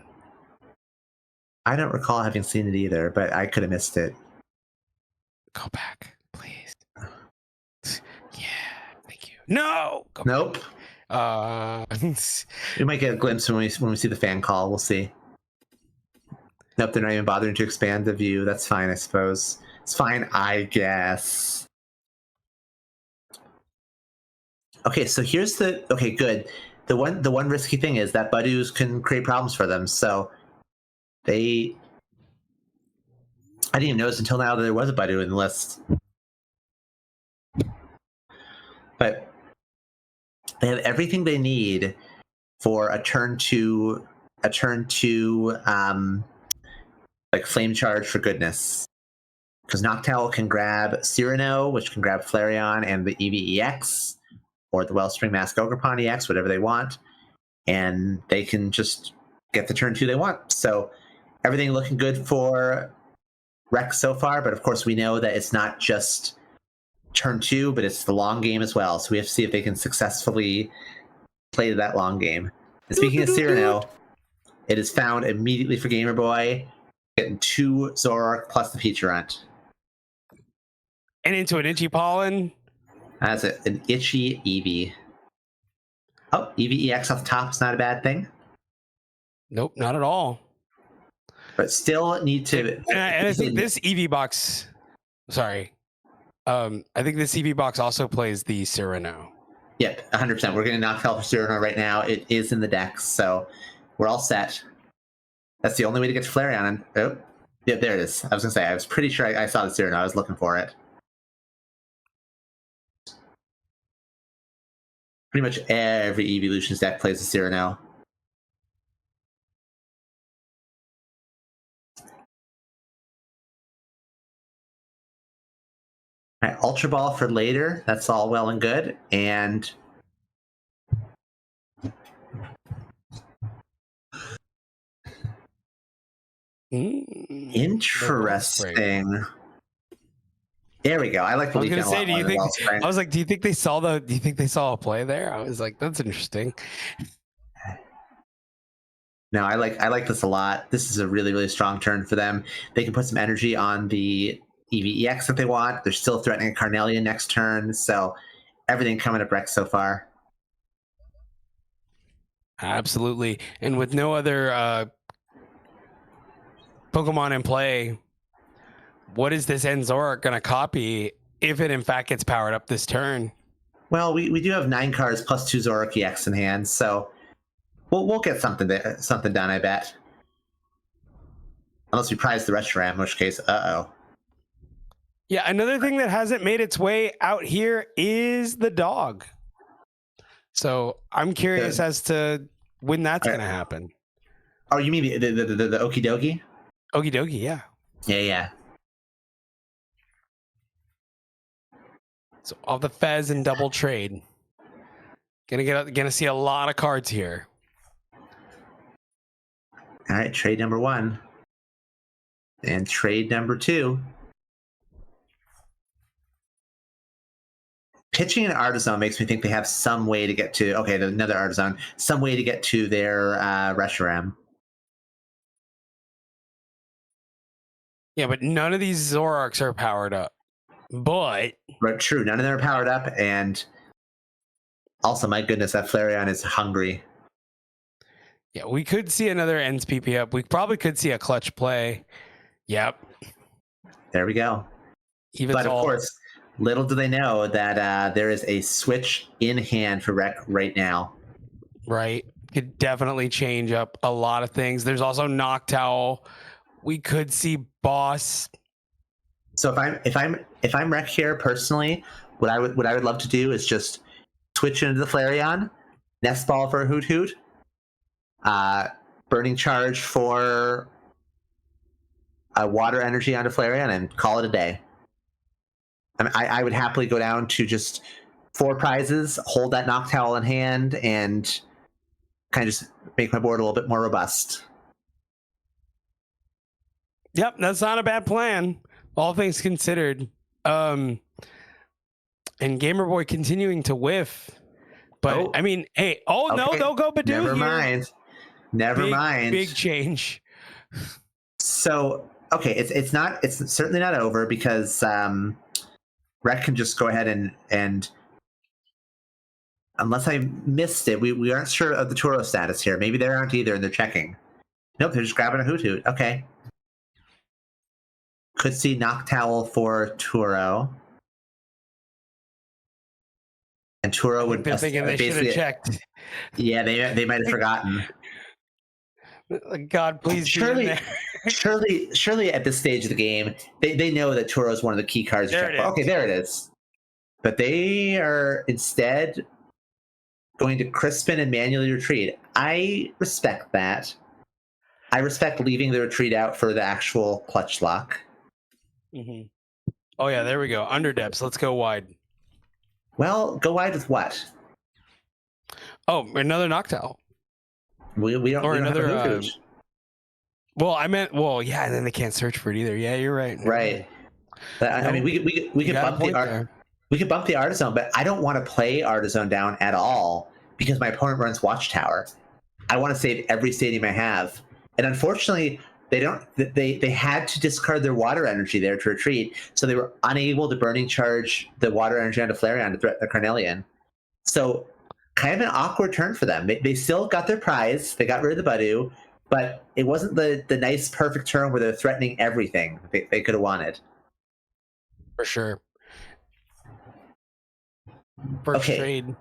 I don't recall having seen it either, but I could have missed it. Go back, please. Yeah, thank you. No. Go Nope. back. We might get a glimpse when we see the fan call. We'll see. Nope, they're not even bothering to expand the view. That's fine, I suppose. It's fine, I guess. Okay, so here's the okay, good. The one risky thing is that Budoos can create problems for them. So I didn't even notice until now that there was a Budoo in the list. But they have everything they need for a turn two like Flame Charge for goodness. Because Noctowl can grab Cyrano, which can grab Flareon and the EVEX, or the Wellspring Mask Ogerpon EX, whatever they want, and they can just get the turn 2 they want. So everything looking good for Rex so far, but of course we know that it's not just turn 2, but it's the long game as well. So we have to see if they can successfully play that long game. And speaking of Cyrano, it is found immediately for Gamer Boy, getting 2 Zoroark plus the Peachurrunt. And into an Itchy Pollen. That's an itchy Eevee. Oh, Eevee EX off the top is not a bad thing. Nope, not at all. But still need to. And I think this EV box. Sorry. I think this EV box also plays the Cyrano. Yep, 100%. We're going to Noctowl for Cyrano right now. It is in the deck, so we're all set. That's the only way to get to Flareon. And, oh, yeah, there it is. I was going to say, I was pretty sure I saw the Cyrano. I was looking for it. Pretty much every Evolutions deck plays the Cyrano. All right, Ultra Ball for later. That's all well and good. And interesting. There we go. I like the I was Legion gonna say, a lot more than Wellspring. I was like, do you think they saw a play there? I was like, that's interesting. No, I like this a lot. This is a really, really strong turn for them. They can put some energy on the EVEX that they want. They're still threatening a Carnelian next turn, so everything coming up Rex so far. Absolutely. And with no other Pokemon in play, what is this Zoroark going to copy if it in fact gets powered up this turn? Well, we do have 9 cards plus 2 Zoroark EX in hand, so we'll get something done, I bet. Unless we prize the Reshiram, in which case, uh-oh. Yeah, another thing that hasn't made its way out here is the dog. So I'm curious as to when that's going to happen. Oh, you mean the Okie Dokie? Okie dokie, yeah. Yeah. So all the Fez and double trade. Gonna see a lot of cards here. All right, trade number 1. And trade number 2. Pitching an Artisan makes me think they have some way to get to... Okay, another Artisan. Some way to get to their Reshiram. Yeah, but none of these Zoroarks are powered up. But True, none of them are powered up, and also, my goodness, that Flareon is hungry. yeah, we could see another Ends PP up. We probably could see a clutch play. Yep. There we go. But of course, little do they know that there is a switch in hand for Rec right now. Right. Could definitely change up a lot of things. There's also Noctowl. We could see Boss. So if I'm Rec here personally, what I would love to do is just switch into the Flareon, Nest Ball for a Hoot Hoot, Burning Charge for a Water Energy onto Flareon, and call it a day. I mean, I would happily go down to just 4 prizes, hold that Noctowl in hand, and kind of just make my board a little bit more robust. Yep, that's not a bad plan, all things considered. And Gamer Boy continuing to whiff. But, Oh. I mean, hey, no, Okay. they'll go Badoo Never here. mind. Never mind. Big change. So, okay, it's certainly not over, because Rec can just go ahead and unless I missed it, we aren't sure of the Turo status here. Maybe they aren't either, and they're checking. Nope, they're just grabbing a Hoot Hoot. Okay. Could see Noctowl for Turo. And Turo would They're thinking they should have checked. Yeah, they might have forgotten. God, please be in there. Surely at this stage of the game, they know that Turo is one of the key cards. There it is. Okay, there it is. But they are instead going to Crispin and manually retreat. I respect that. I respect leaving the retreat out for the actual clutch lock. Mm-hmm. Oh yeah, there we go. Under depths. Let's go wide. Well, go wide with what? Oh, another Noctowl. We don't. Or we don't have another, a Hoot Hoot. Well, I meant. Well, yeah, and then they can't search for it either. Yeah, you're right. Right. I mean, we could bump the Artizone, but I don't want to play Artizone down at all because my opponent runs Watchtower. I want to save every stadium I have, and unfortunately, they don't. They had to discard their Water Energy there to retreat, so they were unable to Burning Charge the Water Energy onto Flareon to threaten the Carnelian. So, kind of an awkward turn for them. They still got their prize. They got rid of the Badoo, but it wasn't the nice, perfect turn where they're threatening everything they could have wanted. For sure. First Okay. trade.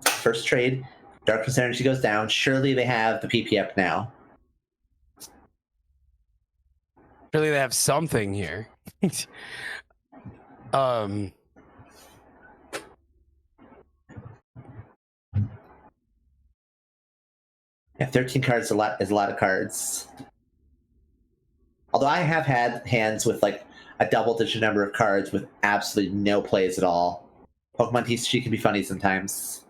First trade, Darkness Energy goes down. Surely they have the PP up now. Surely they have something here. Yeah, 13 cards is a lot of cards. Although I have had hands with like a double-digit number of cards with absolutely no plays at all. Pokemon TCG can be funny sometimes.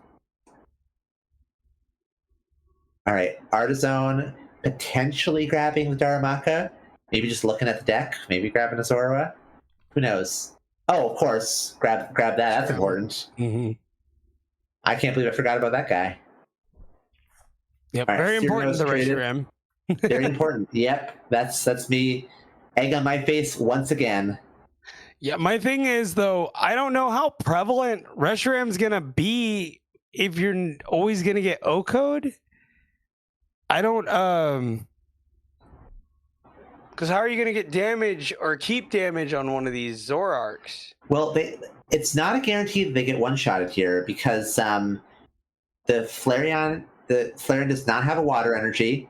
All right, Artizone potentially grabbing the Darumaka. Maybe just looking at the deck. Maybe grabbing a Zorua. Who knows? Oh, of course, grab that. That's important. Mm-hmm. I can't believe I forgot about that guy. Yep, All right, very important. The traded. Reshiram. Very important. Yep, that's me. Egg on my face once again. Yeah, my thing is though, I don't know how prevalent Reshiram's gonna be if you're always gonna get O code. I don't because how are you gonna get damage or keep damage on one of these Zoroarks? Well, it's not a guarantee that they get one-shotted here because the Flareon does not have a Water Energy,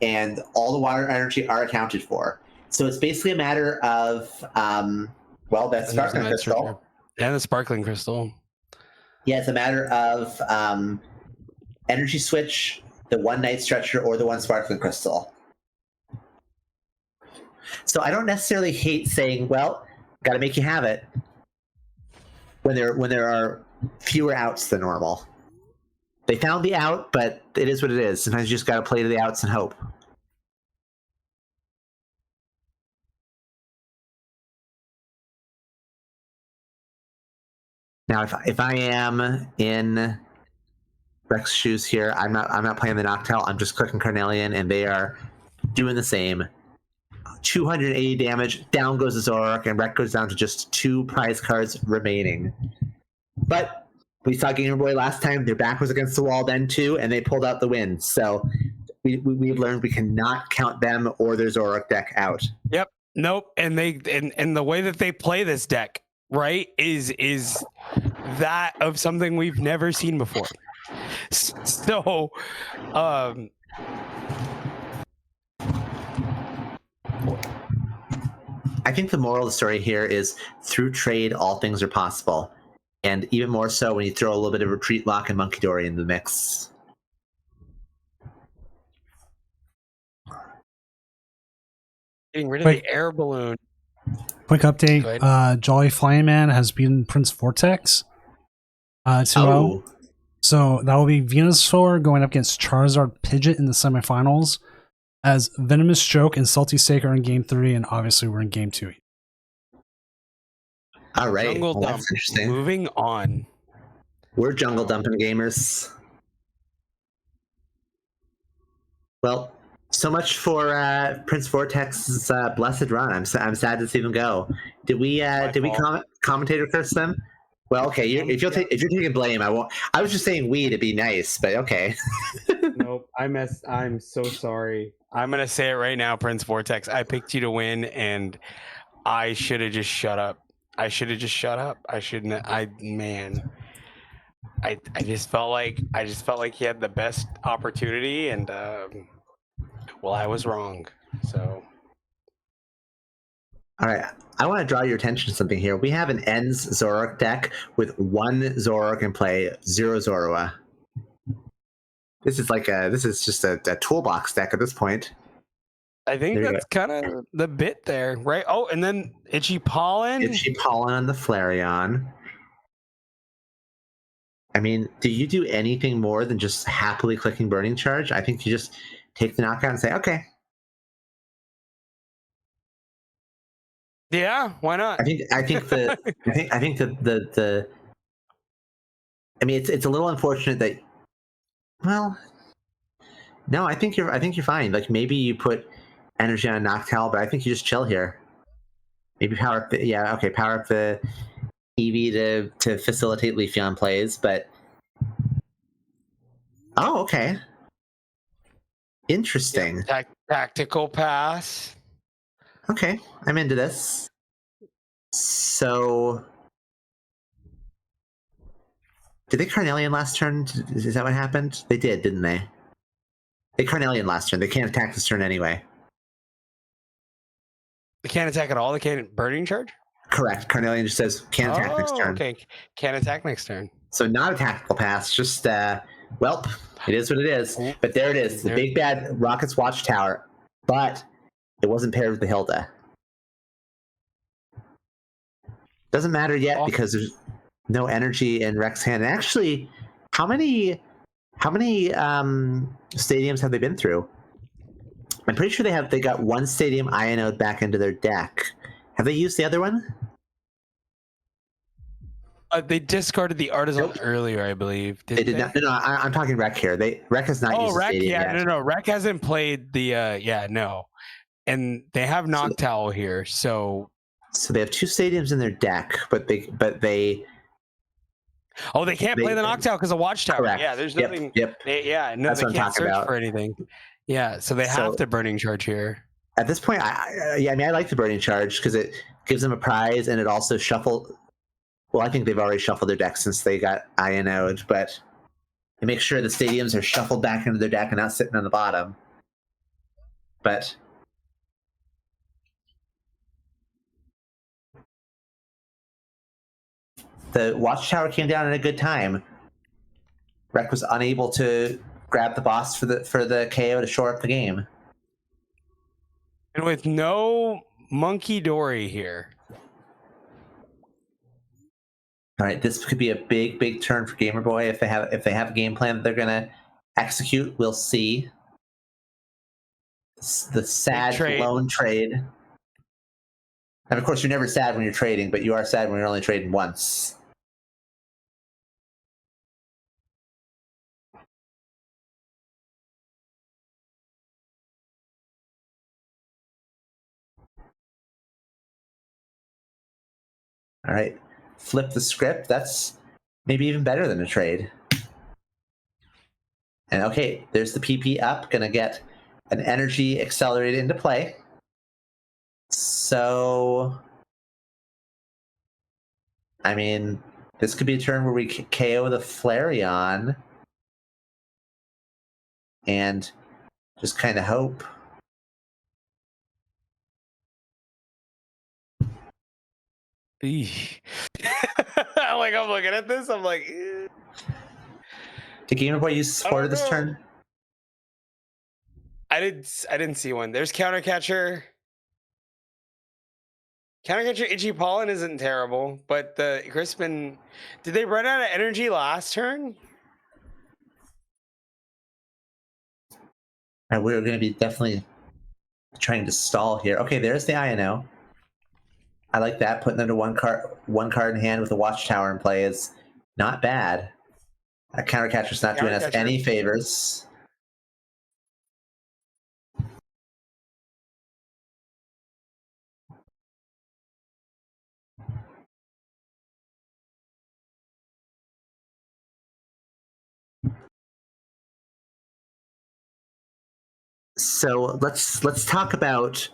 and all the Water Energy are accounted for. So it's basically a matter of that Sparkling Crystal. And the Sparkling Crystal. Yeah, it's a matter of Energy Switch, the one Night Stretcher, or the one Sparkling Crystal. So I don't necessarily hate saying, well, got to make you have it when there are fewer outs than normal. They found the out, but it is what it is. Sometimes you just got to play to the outs and hope. Now, if I am in Rex's shoes here, I'm not playing the Noctowl. I'm just clicking Carnelian, and they are doing the same. 280 damage. Down goes the Zoroark, and Rex goes down to just 2 prize cards remaining. But we saw Gamer Boy last time. Their back was against the wall then too, and they pulled out the win. So we've learned we cannot count them or their Zoroark deck out. Yep. Nope. And and the way that they play this deck, right, is that of something we've never seen before. So, I think the moral of the story here is through trade, all things are possible. And even more so when you throw a little bit of Retreat Lock and Monkey Dory in the mix. Getting rid of Wait. the air balloon. Quick Go update. Jolly Flying Man has beaten Prince Vortex 2-0. Oh, So that will be Venusaur going up against Charizard Pidgeot in the semifinals, as Venomous Stroke and Salty Steak are in game 3, and obviously we're in game 2. all right. Jungle Well, Dump. that's interesting. Moving on. We're jungle dumping gamers. Well, so much for Prince Vortex's blessed run. I'm sad to see them go. Did we commentator curse them? Well, okay. If you're taking blame, I won't. I was just saying we to be nice, but okay. Nope. I'm so sorry. I'm gonna say it right now, Prince Vortex. I picked you to win, and I should have just shut up. I shouldn't. I just felt like he had the best opportunity, and well, I was wrong. So All right. I want to draw your attention to something here. We have an Ends Zoroark deck with 1 Zoroark in play, 0 Zorua. This is just a toolbox deck at this point. I think There you that's kind of the bit there, right? Oh, and then Itchy Pollen. Itchy Pollen on the Flareon. I mean, do you do anything more than just happily clicking Burning Charge? I think you just take the knockout and say, okay. Yeah, why not? I think the I mean, it's a little unfortunate that. Well, no, I think you're fine. Like maybe you put energy on Noctowl, but I think you just chill here. Maybe power up the Eevee to facilitate Leafeon plays, but oh, okay, interesting. Tactical pass. Okay, I'm into this. So, did they Carnelian last turn? Is that what happened? They did, didn't they? They Carnelian last turn. They can't attack this turn anyway. They can't attack at all. They can't Burning Charge. Correct. Carnelian just says can't attack next turn. Okay, can't attack next turn. So not a tactical pass. Just well, it is what it is. But there it is, the big bad Rocket's Watchtower. But it wasn't paired with the Hilda. Doesn't matter yet because there's no energy in Rex hand. And actually, how many stadiums have they been through? I'm pretty sure they got one stadium Ionode back into their deck. Have they used the other one? They discarded the Artisan earlier, I believe. They did not. No, I'm talking Rec here. Rec has not used the stadium yet. No. Rec hasn't played the. No, and they have Noctowl here, so. So they have 2 stadiums in their deck, but they. Oh, they can't play the Noctowl because of Watchtower. Correct. Yeah, there's nothing. Yep. They That's what I'm can't talking search about. for anything. Yeah, so they have to Burning Charge here. At this point, I like the Burning Charge because it gives them a prize and it also shuffle. Well, I think they've already shuffled their deck since they got Ionode, but it makes sure the stadiums are shuffled back into their deck and not sitting on the bottom. But the Watchtower came down at a good time. Rec was unable to grab the boss for the KO to shore up the game. And with no Monkey Dory here. All right, this could be a big turn for Gamer Boy if they have a game plan that they're gonna execute. We'll see. The sad lone trade. And of course, you're never sad when you're trading, but you are sad when you're only trading once. All right, flip the script. That's maybe even better than a trade. And okay, there's the PP up. Gonna get an energy accelerated into play. So, I mean, this could be a turn where we KO the Flareon and just kind of hope. like, I'm looking at this. I'm like, eh. Did Gamer Boy use supporter this know. turn? I didn't see one. There's counter catcher. Counter catcher Itchy Pollen isn't terrible, but the Crispin, did they run out of energy last turn? And we're going to be definitely trying to stall here. Okay, there's the INO. I like that. Putting them to one card in hand with a Watchtower in play is not bad. That counter catcher's not doing us any favors. So let's talk about,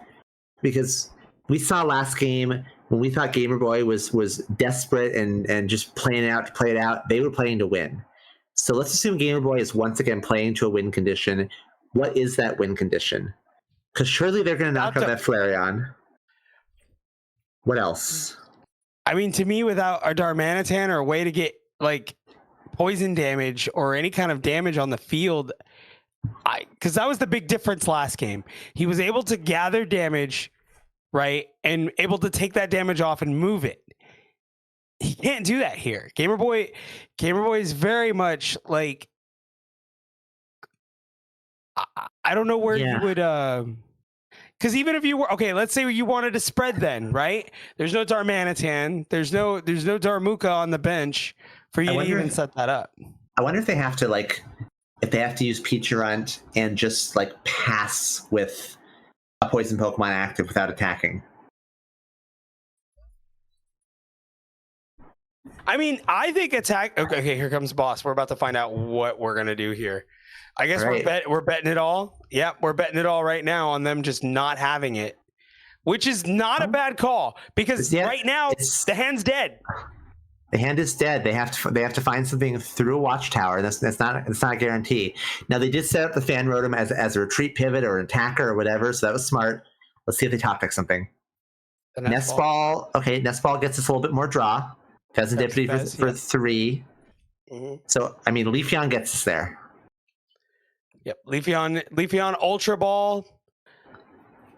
because we saw last game when we thought Gamer Boy was desperate and just playing out to play it out. They were playing to win. So let's assume Gamer Boy is once again playing to a win condition. What is that win condition? Because surely they're going to knock out that Flareon. What else? I mean, to me, without a Darmanitan or a way to get like poison damage or any kind of damage on the field, because that was the big difference last game. He was able to gather damage, right, and able to take that damage off and move it. He can't do that here. Gamer Boy is very much like, I don't know where you would because even if you were okay, let's say you wanted to spread, then right, there's no Darmanitan, there's no Darmuka on the bench for you to even set that up. I wonder if they have to if they have to use Peacherunt and just pass with a poison Pokemon active without attacking. I mean, I think attack. Okay, here comes boss. We're about to find out what we're gonna do here. I guess we're betting it all. Yep, we're betting it all right now on them just not having it, which is not a bad call because right now the hand's dead. The hand is dead. They have to find something through a Watchtower. That's not a guarantee. Now they did set up the Fan Rotom as a retreat pivot or an attacker or whatever, so that was smart. Let's see if they top deck something. Nest Ball. Okay, Nest Ball gets us a little bit more draw. Pheasant Deputy for 3. Mm-hmm. So I mean, Leafeon gets us there. Yep, Leafeon Ultra Ball.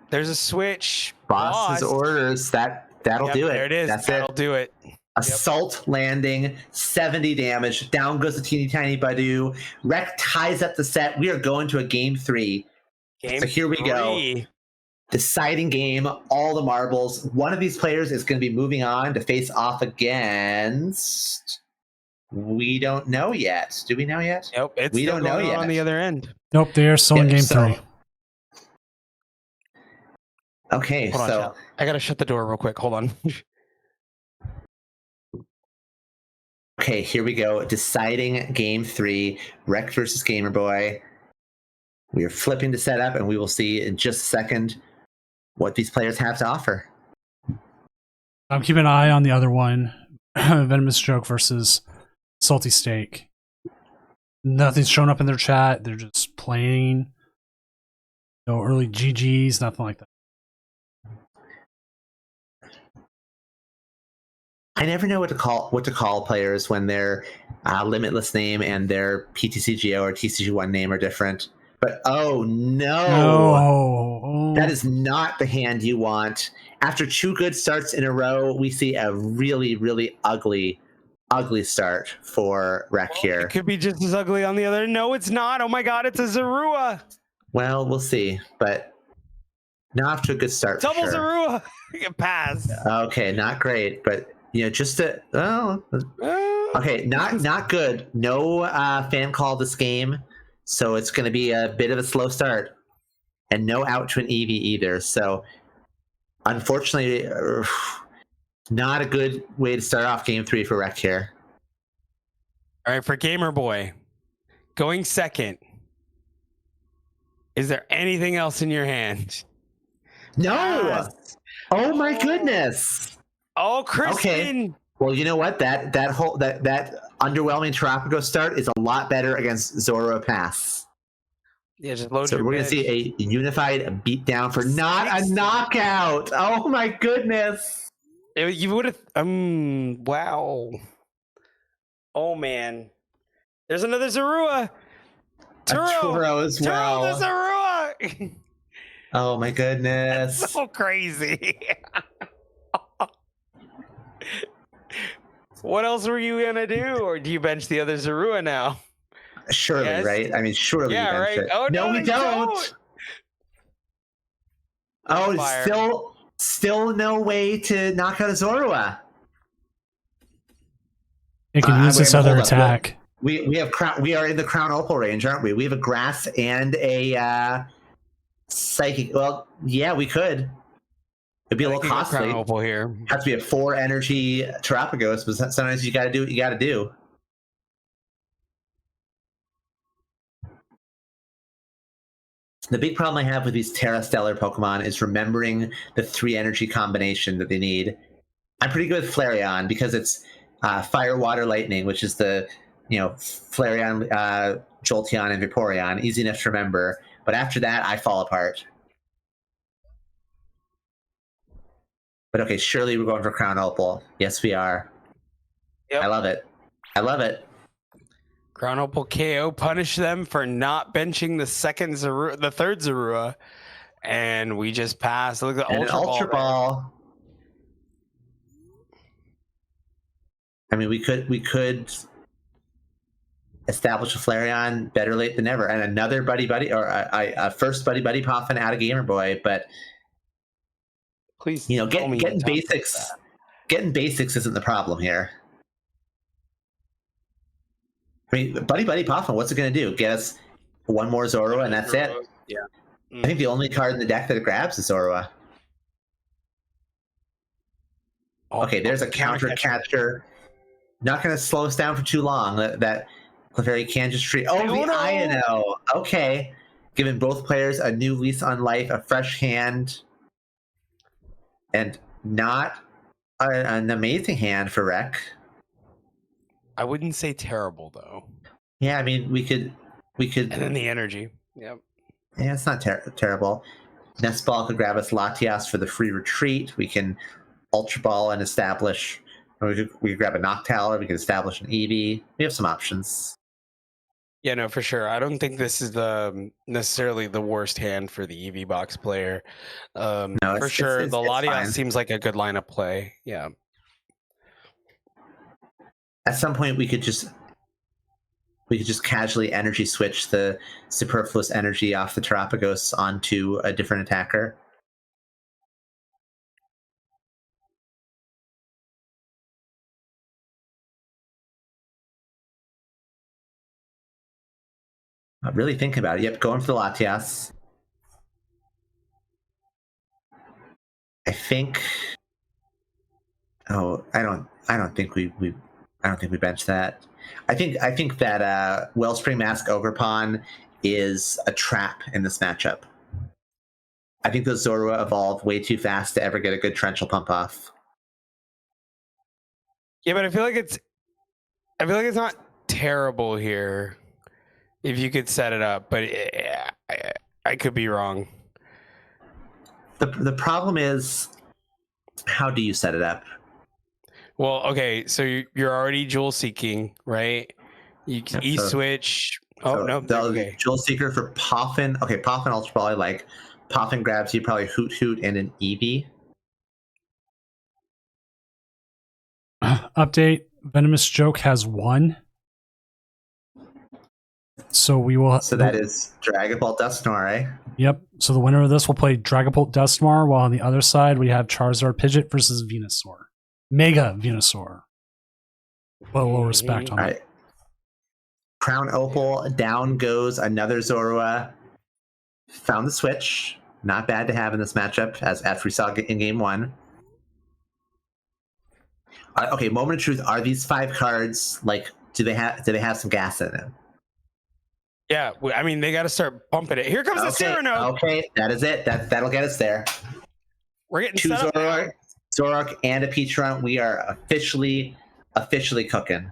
There's a switch. Boss's orders. That'll do it. There it is. That'll do it. Assault landing, 70 damage. Down goes the teeny tiny Badoo. Rek ties up the set. We are going to a game 3. So here we go. Deciding game, all the marbles. One of these players is going to be moving on to face off against. We don't know yet. Do we know yet? Nope. We don't know yet. On the other end. Nope, they are still in game 3. Okay, Hold on, I gotta shut the door real quick. Hold on. Okay, here we go. Deciding game 3, Rek versus Gamer Boy. We are flipping to set up, and we will see in just a second what these players have to offer. I'm keeping an eye on the other one. Venomous Joke versus Salty Steak. Nothing's shown up in their chat. They're just playing. No early GGs, nothing like that. I never know what to call players when their Limitless name and their PTCGO or TCG1 name are different. But oh no, that is not the hand you want. After 2 good starts in a row, we see a really, really ugly start for Rek here. It could be just as ugly on the other. No, it's not. Oh my God, it's a Zorua. Well, we'll see, but not off to a good start. Double for sure. Zorua. Pass. Okay, not great, but just to okay, not good. No fan call this game, so it's going to be a bit of a slow start, and no out to an EV either. So, unfortunately, not a good way to start off game 3 for Rek here. All right, for Gamer Boy, going second. Is there anything else in your hand? No. Oh my goodness. Oh, Crispin. Okay. Well, you know what? That underwhelming Terrapico start is a lot better against Zorua Pass. Yeah, just load so your we're going to see a unified beatdown for not a knockout. Oh my goodness. You would have wow. Oh man, there's another Zorua. Turo as well. There's Zorua. Oh my goodness. So crazy. What else were you gonna do, or do you bench the other Zorua now? Surely, Yes. right? I mean, surely Yeah, we bench right. it. Oh, no, no, we they don't. don't. Oh, Fire. still no way to knock out a Zorua. It can use this wait, other hold up. attack. We have we are in the Crown Opal range, aren't we? We have a grass and a psychic. Well, yeah, we could. It'd be a little costly. Crown Opal here. Has to be a 4 energy Terapagos, but sometimes you got to do what you got to do. The big problem I have with these Terra Stellar Pokemon is remembering the 3 energy combination that they need. I'm pretty good with Flareon because it's Fire, Water, Lightning, which is the Flareon, Jolteon, and Vaporeon. Easy enough to remember. But after that, I fall apart. But okay, surely we're going for Crown Opal. Yes, we are. Yep. I love it. I love it. Crown Opal KO punish them for not benching the third Zorua, and we just passed. Look at the And Ultra an Ball. Ultra Ball. I mean, we could establish a Flareon better late than never, and another Buddy or a first Buddy Poffin out of Gamer Boy. But Please, getting basics. Getting basics isn't the problem here. I mean, Buddy Poffin, what's it going to do? Get us one more Zorua, and that's it. Yeah. I think the only card in the deck that it grabs is Zorua. Okay, there's a counter catcher. Not going to slow us down for too long. That Clefairy can just treat. Oh, the Ino. Okay, giving both players a new lease on life, a fresh hand, and not an amazing hand for Rec. I wouldn't say terrible though. Yeah, I mean we could. And then the energy. Yep. Yeah, it's not terrible. Nest Ball could grab us Latias for the free retreat. We can Ultra Ball and establish. We could grab a Noctowl. We can establish an Eevee. We have some options. Yeah, no, for sure. I don't think this is necessarily the worst hand for the EV box player. No, for sure, the Latias fine. seems like a good lineup play. Yeah. At some point, we could just casually energy switch the superfluous energy off the Terapagos onto a different attacker. I'm really thinking about it. Yep, going for the Latias. I think. Oh, I don't think we bench that. I think that Wellspring Mask Ogerpon is a trap in this matchup. I think the Zorua evolved way too fast to ever get a good torrential pump off. Yeah, but I feel like it's not terrible here. If you could set it up, but I could be wrong. The problem is, how do you set it up? Well, okay, so you're already jewel seeking, right? You can Yep, switch. Oh no, okay. Jewel Seeker for Poffin. Okay, Poffin Ultra Ball I like. Poffin grabs you probably Hoot and an Eevee. Update: Venomous Joke has 1. So we will. So that is Dragapult Dusknoir, eh? Yep. So the winner of this will play Dragapult Dusknoir, while on the other side we have Charizard Pidgeot versus Venusaur. Mega Venusaur. Well, we'll respect on All it. right. Crown Opal, down goes another Zorua. Found the switch. Not bad to have in this matchup, as after we saw in game 1. Okay, moment of truth. Are these 5 cards do they have some gas in them? Yeah, I mean they got to start pumping it. Here comes the Cyrano. Okay, that is it. That'll get us there. We're getting 2 set up now. Zoroark and a Peachron. We are officially cooking.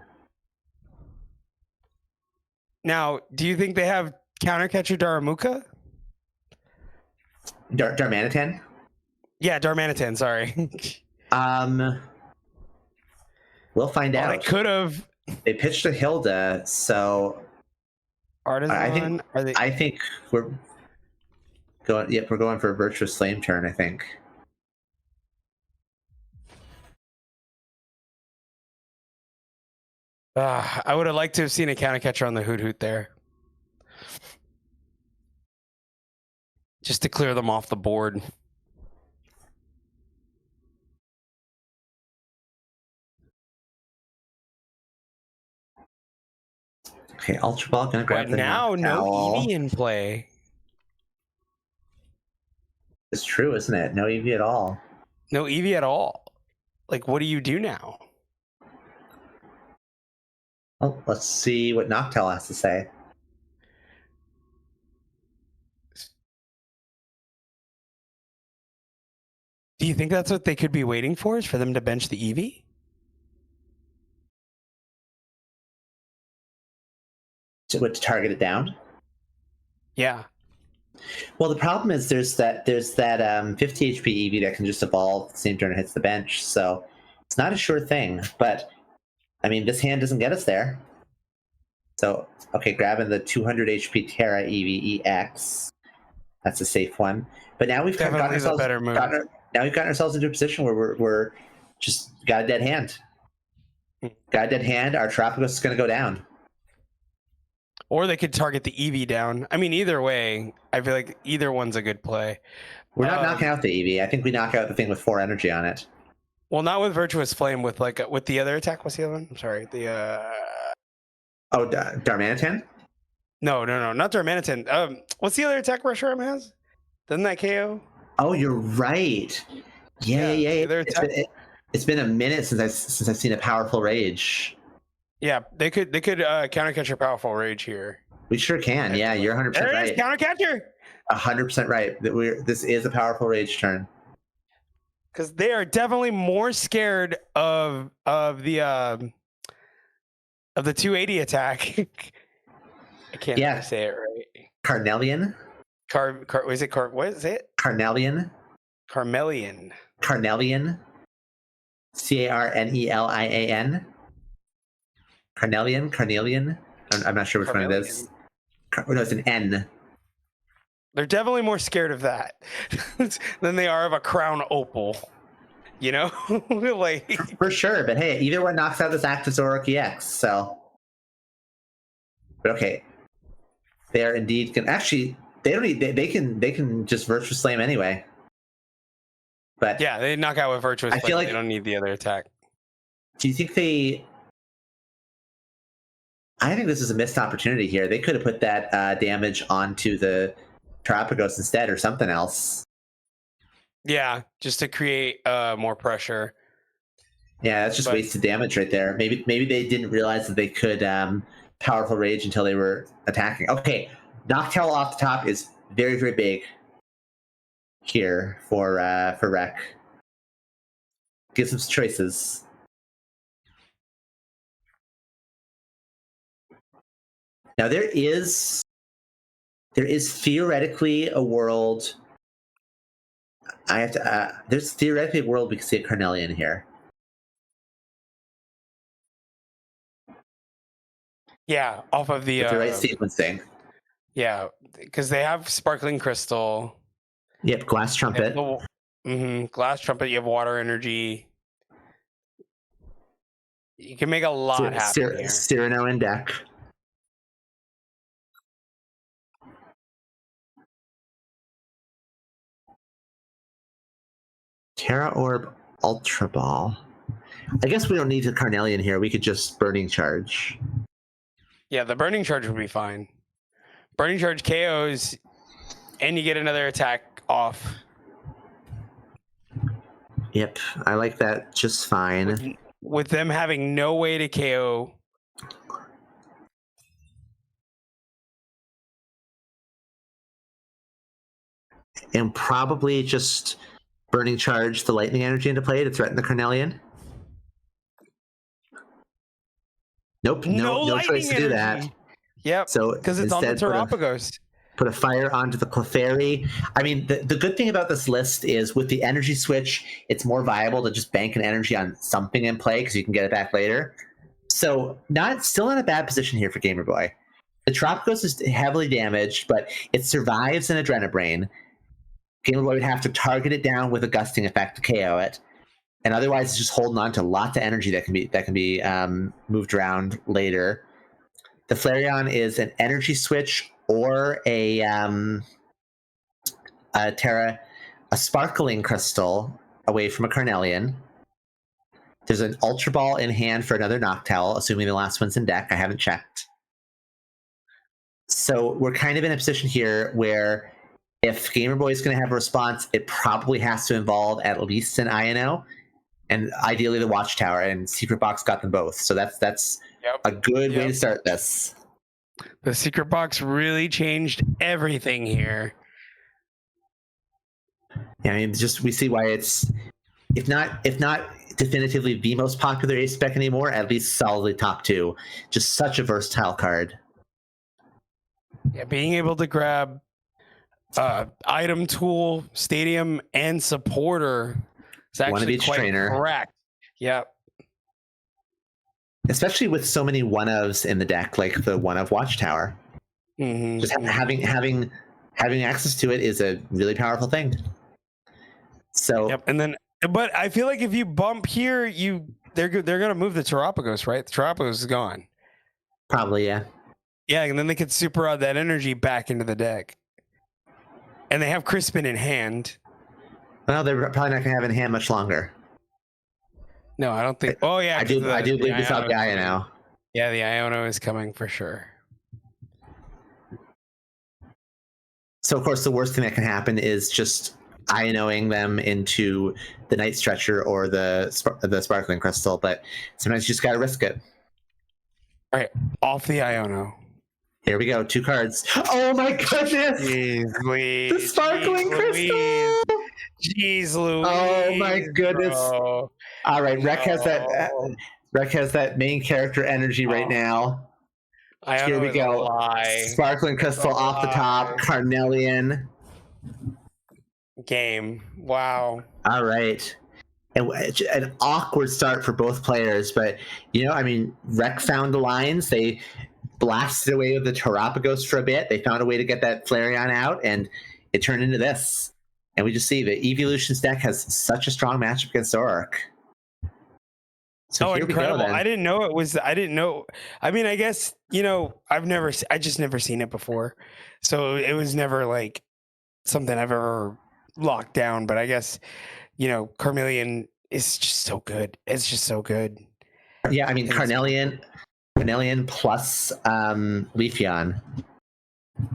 Now, do you think they have Countercatcher Daramuka? Darmanitan? Yeah, Darmanitan. Sorry. We'll find Well, out. they could have. They pitched a Hilda, so Artisan. Are they? I think we're going. Yep, we're going for a Virtuous Flame turn. I think. I would have liked to have seen a counter catcher on the Hoot Hoot there, just to clear them off the board. Okay, Ultra Ball gonna grab But the now, no Noctowl. Eevee in play. It's true, isn't it? No EV at all. No Eevee at all. Like, what do you do now? Well, let's see what Noctowl has to say. Do you think that's what they could be waiting for? Is for them to bench the Eevee? To target it down. Yeah. Well, the problem is there's that 50 HP EV that can just evolve the same turn it hits the bench, so it's not a sure thing. But I mean, this hand doesn't get us there. So okay, grabbing the 200 HP Terra EV EX, that's a safe one. But now we've gotten Definitely the ourselves better move. now we've gotten ourselves into a position where we're just got a dead hand. Got a dead hand. Our Terapagos is going to go down. Or they could target the Eevee down. I mean, either way, I feel like either one's a good play. We're not knocking out the EV. I think we knock out the thing with 4 energy on it. Well, not with Virtuous Flame. With with the other attack. What's the other one? I'm sorry. The Oh, Darmanitan? no, not Darmanitan. What's the other attack Reshiram has? Doesn't that KO? Oh, you're right. Yeah. Their attack- It's been a minute since I've seen a powerful rage. Yeah, they could counter catch your powerful rage here. We sure can. Yeah, you're 100% There it is, right. counter catcher. 100% right. This is a powerful rage turn. Because they are definitely more scared of the 280 attack. I can't say it right. Carnelian? What is it? Carnelian? Carmelian. Carnelian? Carnelian? Carnelian? I'm not sure which one it is. No, it's an N. They're definitely more scared of that than they are of a crown opal. You know? Like For sure, but hey, either one knocks out this active Zoroark EX, so. But okay. They are indeed actually they don't need they can just Virtuous Flame anyway. But yeah, they knock out with Virtuous I Flame. feel like- They don't need the other attack. do you think I think this is a missed opportunity here. They could have put that damage onto the Terapagos instead or something else. Yeah, just to create more pressure. Yeah, that's just But- wasted damage right there. Maybe they didn't realize that they could powerful rage until they were attacking. Okay, Noctowl off the top is very, very big here for Rec. Gives them some choices. Now there is theoretically a world. I have to. There's theoretically a world we could see a Carnelian here. Yeah, off of the With the right sequencing. yeah, because they have Sparkling Crystal. Yep, Glass Trumpet. Glass Trumpet. You have Water Energy. You can make a lot happen here. Cyrano in deck. Terra Orb Ultra Ball. I guess we don't need a Carnelian here. We could just Burning Charge. Yeah, the Burning Charge would be fine. Burning Charge KOs, and you get another attack off. Yep, I like that just fine. With them having no way to KO. And probably just Burning Charge the Lightning Energy into play to threaten the Carnelian. Nope, no choice to do that. Yep, So because it's on the instead Terapagos. put a fire onto the Clefairy. I mean, the good thing about this list is with the energy switch, it's more viable to just bank an energy on something in play because you can get it back later. So still in a bad position here for Gamer Boy. The Tropicos is heavily damaged, but it survives an Adrenabrain. Gamer Boy would have to target it down with a Gusting Effect to KO it, and otherwise it's just holding on to lots of energy that can be moved around later. The Flareon is an energy switch or a Sparkling Crystal away from a Carnelian. There's an Ultra Ball in hand for another Noctowl, assuming the last one's in deck. I haven't checked. So we're kind of in a position here where if Gamer Boy is going to have a response, it probably has to involve at least an INO, and ideally the Watchtower, and Secret Box got them both. So that's a good way to start this. The Secret Box really changed everything here. Yeah, I mean, just we see why it's if not definitively the most popular ace spec anymore, at least solidly top 2. Just such a versatile card. Yeah, being able to grab item tool, stadium, and supporter is actually One of each quite trainer. correct. Yep. Especially with so many one-ofs in the deck, like the one-of Watchtower. Mm-hmm. Just having access to it is a really powerful thing. So Yep. And then, but I feel like if you bump here, they're gonna move the Terapagos, right? The Terapagos is gone. probably, yeah. Yeah, and then they could super rod that energy back into the deck. And they have Crispin in hand. Well, they're probably not going to have it in hand much longer. No, I don't think. Oh yeah, I do believe we saw Gaia now. Yeah, the Iono is coming for sure. So of course, the worst thing that can happen is just INOing them into the Night Stretcher or the Sparkling Crystal, but sometimes you just got to risk it. All right, off the Iono. Here we go, 2 cards. Oh my goodness! Jeez Louise. The Sparkling Crystal! Jeez Louise. Oh my goodness! Bro. All right, Rec has that main character energy right now. Iono Here we is go. a lie. Sparkling Crystal off the top. Carnelian. Game. Wow. All right. An awkward start for both players, but I mean, Rec found the lines. They blasted away with the Terapagos for a bit. They found a way to get that Flareon out, and it turned into this. And we just see the Evolutions deck has such a strong matchup against Zoroark. So here incredible. we go, then. I didn't know it was. I didn't know. I mean, I guess, I just never seen it before. So it was never like something I've ever locked down. But I guess, Carmeleon is just so good. It's just so good. Yeah, I mean, Carnelian plus Leafeon.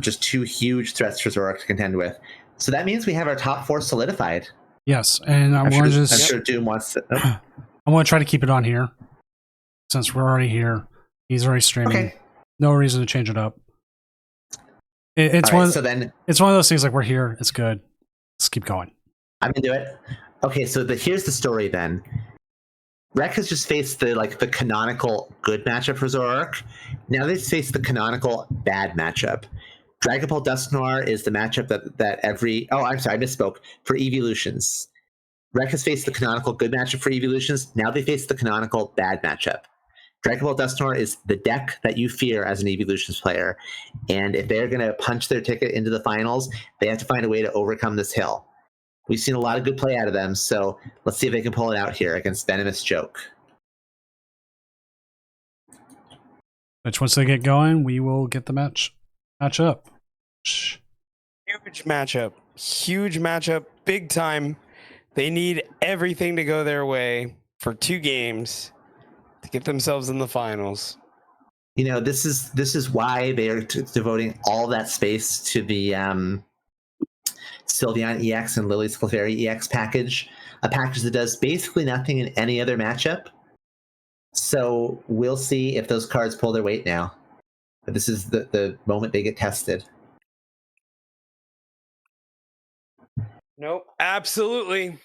Just 2 huge threats for Zoroark to contend with. So that means we have our top 4 solidified. Yes, and I'm sure Doom wants to. Oh. I'm going to try to keep it on here since we're already here. He's already streaming. Okay. No reason to change it up. It's All one. right, so then It's one of those things like we're here. It's good. Let's keep going. I'm into it. Okay, so here's the story then. Rec has just faced the canonical good matchup for Zoroark. Now they face the canonical bad matchup. Dragon Ball Dusknoir is the matchup that every. Oh, I'm sorry, I misspoke. For Evolutions. Rec has faced the canonical good matchup for Evolutions. Now they face the canonical bad matchup. Dragon Ball Dusknoir is the deck that you fear as an Evolutions player. And if they're going to punch their ticket into the finals, they have to find a way to overcome this hill. We've seen a lot of good play out of them, so let's see if they can pull it out here against Venomous Joke. Which once they get going, we will get the match up. Huge matchup, big time. They need everything to go their way for 2 games to get themselves in the finals. This is why they are devoting all that space to the Sylveon EX and Lily's Clefairy EX package, a package that does basically nothing in any other matchup. So we'll see if those cards pull their weight now. But this is the moment they get tested. Nope, absolutely.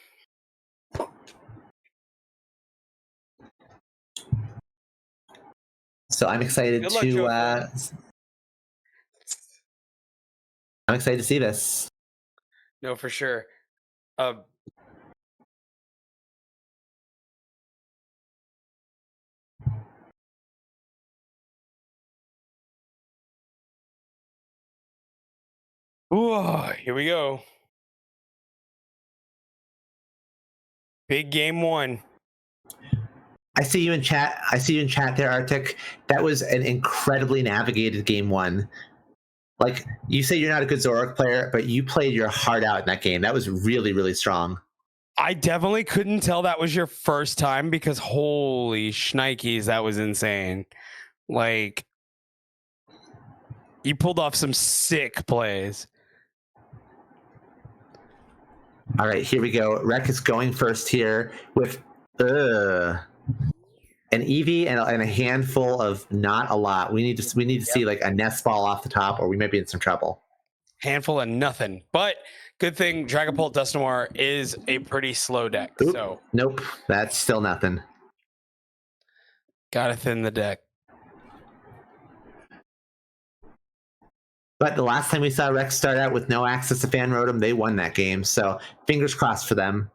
So I'm excited Good luck, to Joker. I'm excited to see this. No, for sure. Ooh, here we go. Big game one. I see you in chat. I see you in chat there, Arctic. That was an incredibly navigated game one. Like, you say you're not a good Zoroark player, but you played your heart out in that game. That was really, really strong. I definitely couldn't tell that was your first time because holy shnikes, that was insane. Like, you pulled off some sick plays. All right, here we go. Rek is going first here with an Eevee and a handful of not a lot. We need to see like a nest ball off the top, or we might be in some trouble. Handful of nothing. But good thing Dragapult Dusknoir is a pretty slow deck. Oop. So Nope, that's still nothing. gotta thin the deck. But the last time we saw Rex start out with no access to Fan Rotom, they won that game. So fingers crossed for them.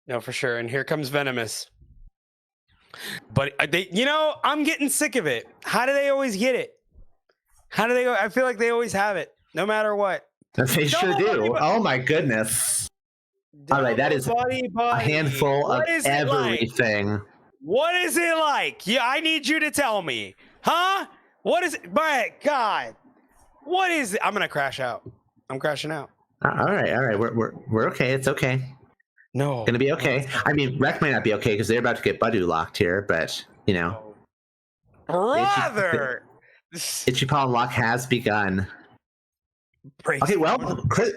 No, for sure. And here comes Venomous. But they, I'm getting sick of it. How do they always get it? How do they go? I feel like they always have it, no matter what. They sure do. Oh my goodness. All right, that is a handful of everything. What is it like? Yeah, I need you to tell me. Huh? What is it? My God. What is it? I'm gonna crash out. I'm crashing out. All right. We're okay. It's okay. No. Gonna be okay. I mean, Rek might not be okay because they're about to get Budu locked here, but Brother. Ichipalm lock has begun. Praise Okay, well,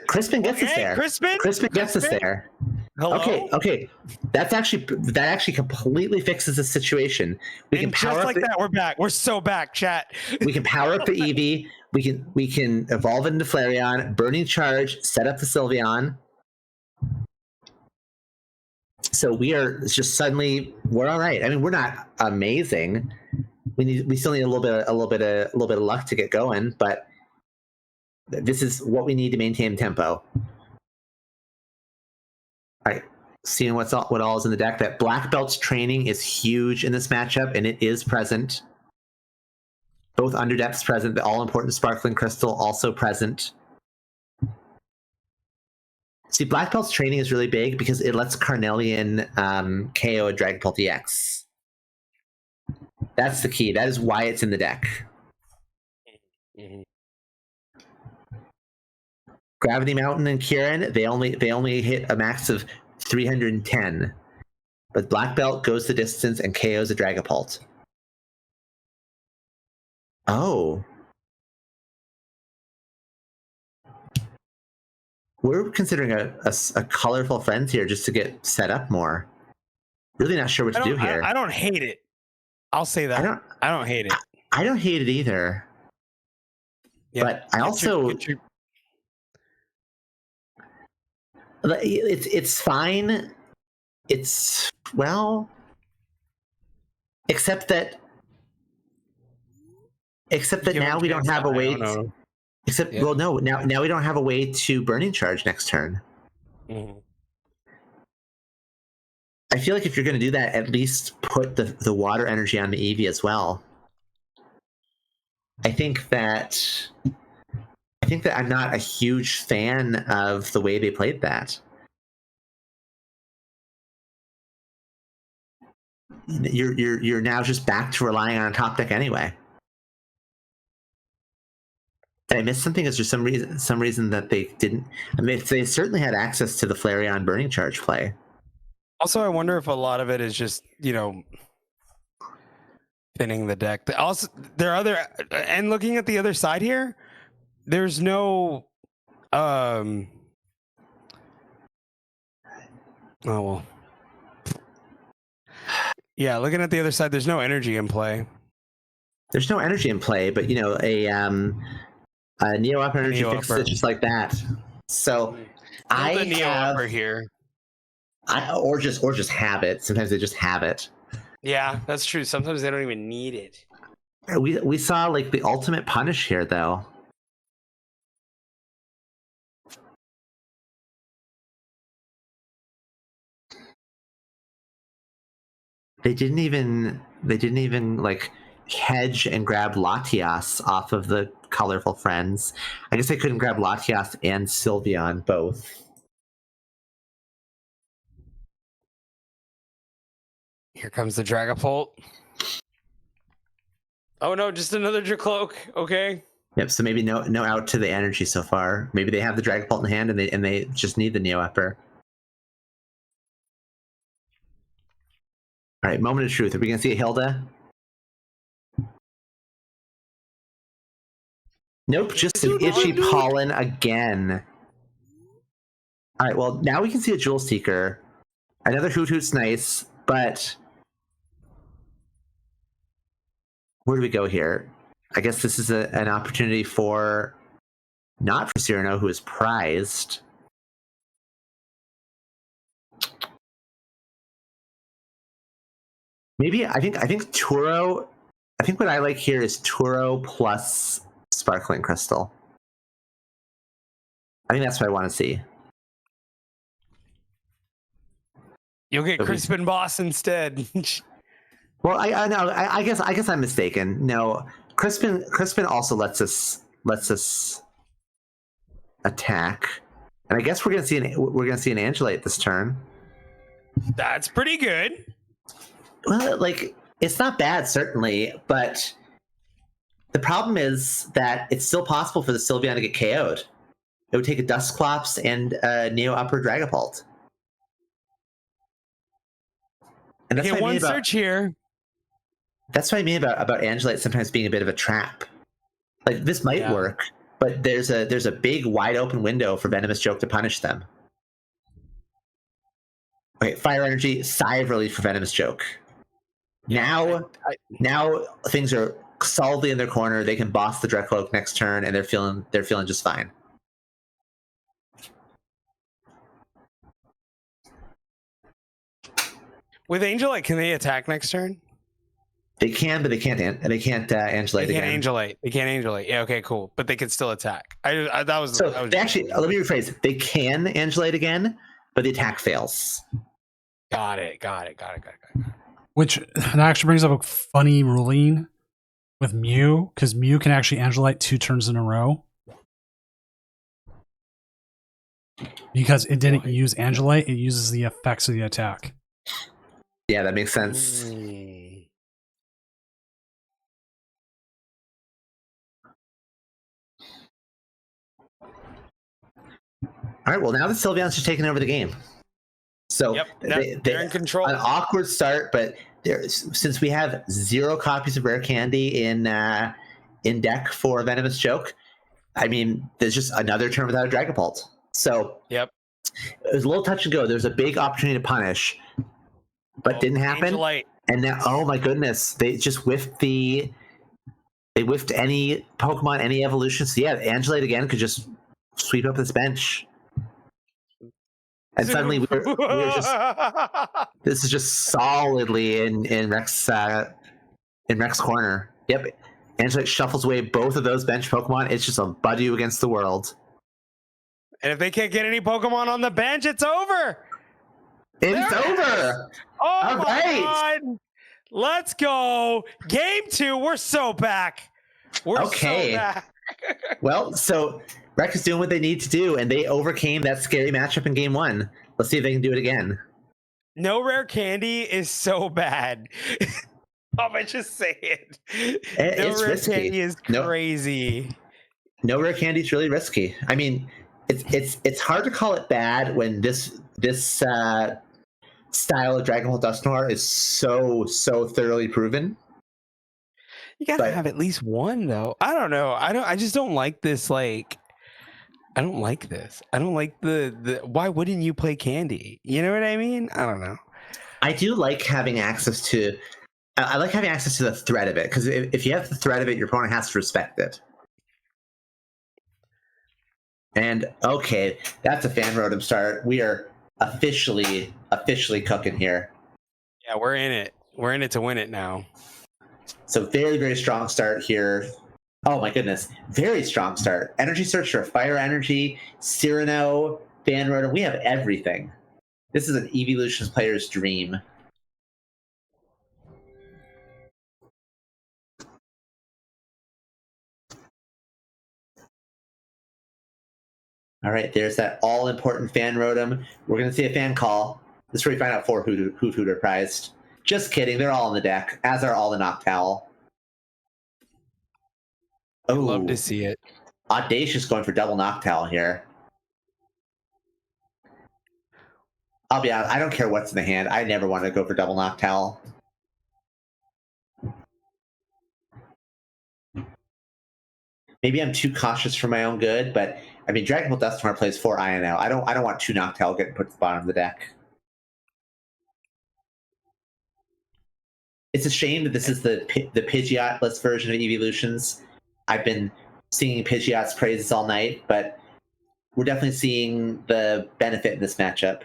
Crispin gets us there. Crispin gets us there. Hello? Okay. That actually completely fixes the situation. We can power just up like that. We're back. We're so back, chat. We can power up the Eevee. We can evolve into Flareon, Burning Charge, set up the Sylveon. So we are just suddenly we're all right. I mean, we're not amazing. We still need a little bit of luck to get going, but this is what we need to maintain tempo. All right, seeing what all is in the deck. That Black Belt's training is huge in this matchup, and it is present. Both Underdepths present. The all-important Sparkling Crystal also present. See, Black Belt's training is really big because it lets Carnelian KO a Dragapult EX. That's the key. That is why it's in the deck. Mm-hmm. Gravity Mountain and Kieran, they only hit a max of 310. But Black Belt goes the distance and KOs a Dragapult. Oh. We're considering a colorful friends here just to get set up more. Really not sure what to do here. I don't hate it. I'll say that. I don't hate it. I don't hate it either. Yeah, but I also... It's fine. It's, well... Except that now we don't have a way to... Well, no. Now we don't have a way to Burning Charge next turn. Mm-hmm. I feel like if you're going to do that, at least put the water energy on the Eevee as well. I think that I'm not a huge fan of the way they played that. You're now just back to relying on a top deck anyway. Did I miss something? Is there some reason that they didn't? I mean, they certainly had access to the Flareon Burning Charge play. Also, I wonder if a lot of it is just thinning the deck. Also, there are other, and looking at the other side here, there's no. Oh well. Yeah, looking at the other side, there's no energy in play. There's no energy in play, but a Neo Up energy fixes it just like that. So I the Neo Upper here. Or just have it. Sometimes they just have it. Yeah, that's true. Sometimes they don't even need it. We saw like the ultimate punish here, though. They didn't even like hedge and grab Latias off of the colorful friends. I guess I couldn't grab Latias and Sylveon both. Here comes the Dragapult. Oh no, just another Dracloak. Okay. Yep. So maybe no out to the energy so far. Maybe they have the Dragapult in hand and they just need the Neo Upper. All right, moment of truth. Are we gonna see a Hilda? Nope, just an itchy pollen again. All right, well now we can see a Jewel Seeker. Another Hoothoot's nice, but where do we go here? I guess this is an opportunity for not for Cyrano, who is prized. Maybe I think Turo. I think what I like here is Turo plus Sparkling Crystal. I think that's what I want to see. You'll get Crispin Boss instead. Well, I guess I'm mistaken. No, Crispin also lets us attack, and I guess we're gonna see an Angelite this turn. That's pretty good. Well, like it's not bad certainly, but the problem is that it's still possible for the Sylveon to get KO'd. It would take a Dusclops and a Neo Upper Dragapult. And that's Get one search here. That's what I mean about Angelite sometimes being a bit of a trap. Like this might work, but there's a big wide open window for Venomous Joke to punish them. Okay, Fire Energy, sigh of relief for Venomous Joke. Now things are solidly in their corner. They can boss the Dracloak next turn, and they're feeling just fine. With Angelite, can they attack next turn? They can, but they can't Angelite again. They can't Angelite. Yeah, okay, cool. But they can still attack. They actually, let me rephrase. They can Angelite again, but the attack fails. Got it. Which that actually brings up a funny ruling with Mew, because Mew can actually Angelite 2 turns in a row. Because it didn't use Angelite, it uses the effects of the attack. Yeah, that makes sense. All right, well, now the Sylveon's just taking over the game. So they're in control. An awkward start, but since we have 0 copies of Rare Candy in deck for Venomous Joke, I mean, there's just another turn without a Dragapult. So it was a little touch and go. There's a big opportunity to punish, but didn't happen. Angelite. And now, oh my goodness, they just whiffed any Pokemon, any evolution. So yeah, Angelite again could just sweep up this bench. And suddenly we're just this is just solidly in Rex corner. Yep. Angelite shuffles away both of those bench Pokemon. It's just a Budew against the world. And if they can't get any Pokemon on the bench, it's over. It's over. Oh All my right. God. Let's go. Game 2. We're so back. We're so back. Well, so Rex is doing what they need to do, and they overcame that scary matchup in game 1. Let's see if they can do it again. No Rare Candy is so bad. I just say it. It's Rare risky. Candy is crazy. No Rare Candy is really risky. I mean, it's hard to call it bad when this style of Dragon Ball Dusknoir is so thoroughly proven. You gotta have at least one though. I don't know. I just don't like this. Like, I don't like this. I don't like the. Why wouldn't you play Candy? You know what I mean? I don't know. I do like having access to. I like having access to the threat of it, because if you have the threat of it, your opponent has to respect it. And okay, that's a fan rotom start. We are officially cooking here. Yeah, we're in it. We're in it to win it now. So very, very strong start here. Oh my goodness, very strong start. Energy Searcher, Fire Energy, Cyrano, Fan Rotom. We have everything. This is an Evolutions player's dream. All right, there's that all-important fan rotom. We're going to see a fan call. This is where we find out 4 Hoot Hoot are prized. Just kidding. They're all on the deck, as are all the Noctowl. I'd love to see it. Audacious going for double Noctowl here. I'll be honest, I don't care what's in the hand. I never want to go for double Noctowl. Maybe I'm too cautious for my own good, but I mean, Dragon Ball Dusknoir plays 4 INO. I don't want 2 Noctowl getting put to the bottom of the deck. It's a shame that this is the Pidgeot-less version of Evolutions. I've been singing Pidgeot's praises all night, but we're definitely seeing the benefit in this matchup.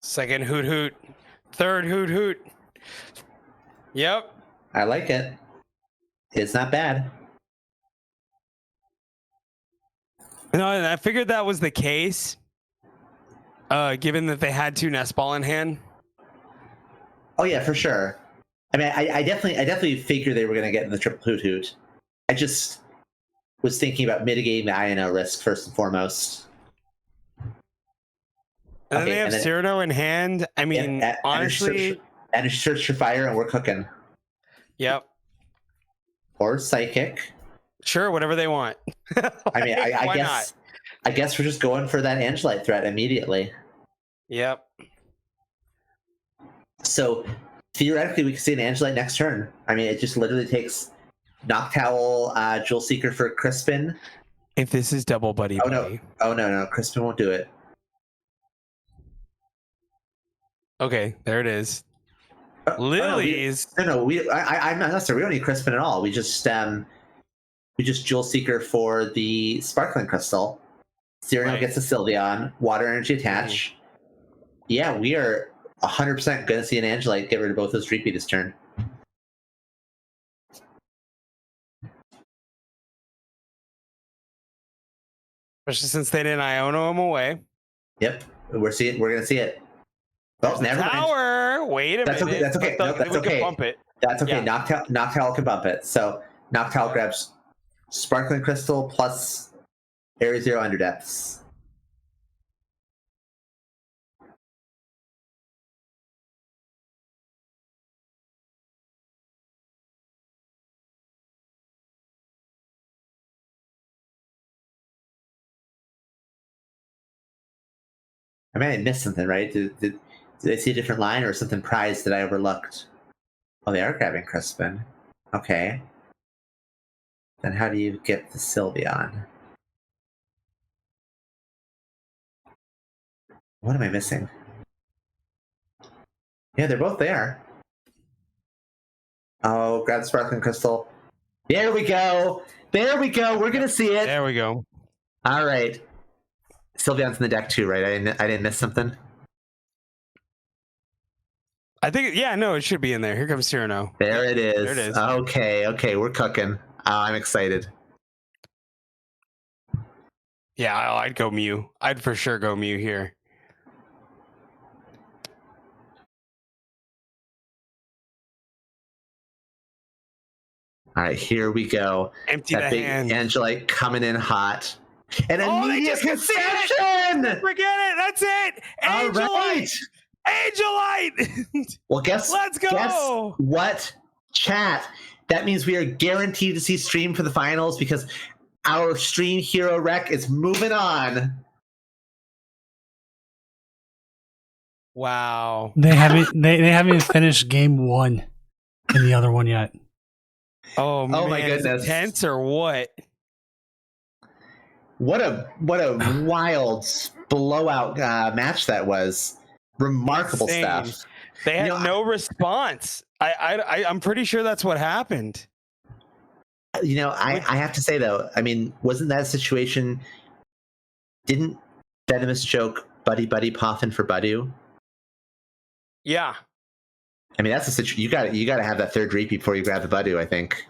Second Hoot Hoot. Third Hoot Hoot. Yep. I like it. It's not bad. No, and I figured that was the case, given that they had 2 Nest Ball in hand. Oh yeah, for sure. I mean, I definitely figured they were going to get in the triple Hoot Hoot. I just was thinking about mitigating the INO risk first and foremost. And then they have Cyrano in hand. I mean, honestly... And search for fire, and we're cooking. Yep. Or Psychic. Sure, whatever they want. I mean, I guess we're just going for that Angelite threat immediately. Yep. So theoretically, we could see an Angelite next turn. I mean, it just literally takes Noctowl, Jewel Seeker for Crispin. If this is double buddy. No, Crispin won't do it. Okay, there it is. Lilies. I'm not sorry. We don't need Crispin at all. We just Jewel Seeker for the Sparkling Crystal. Cyrano gets a Sylveon. Water Energy attach. Yeah, we are 100% going to see an Angelite get rid of both those Reapy this turn. Especially since they didn't Iono him away. Yep, we're going to see it. Oh, never mind. Tower. Wait a minute. That's okay. No, that's okay. Bump it. That's okay. Yeah. Noctowl can bump it. So Noctowl grabs Sparkling Crystal plus Area 0 Under Depths. I mean, I missed something, right? Did they see a different line or something prized that I overlooked? Oh, they are grabbing Crispin. Okay. Then how do you get the Sylveon? What am I missing? Yeah, they're both there. Oh, grab the Sparkling Crystal. There we go. There we go. We're going to see it. There we go. All right. Sylveon's in the deck too, right? I didn't miss something? I think, yeah, no, it should be in there. Here comes Cyrano. There it is. There it is. Okay, we're cooking. I'm excited. Yeah, I'd go Mew. I'd for sure go Mew here. All right, here we go. Empty that the big hand. Angelite coming in hot. And they immediate just conceded concession! Forget it. That's it. All right. Angelite. Well, guess what, chat? That means we are guaranteed to see stream for the finals because our stream hero rec is moving on. Wow. They haven't even finished game 1 in the other one yet. Oh man, my goodness. Is it tense or what? What a wild blowout match that was. Remarkable Insane. stuff. They had no response. I'm pretty sure that's what happened. I have to say though, I mean, wasn't that a situation? Didn't Venomous choke Buddy Poffin for Budu? Yeah. I mean, that's a situation. You got to have that third repeat before you grab the Budu, I think.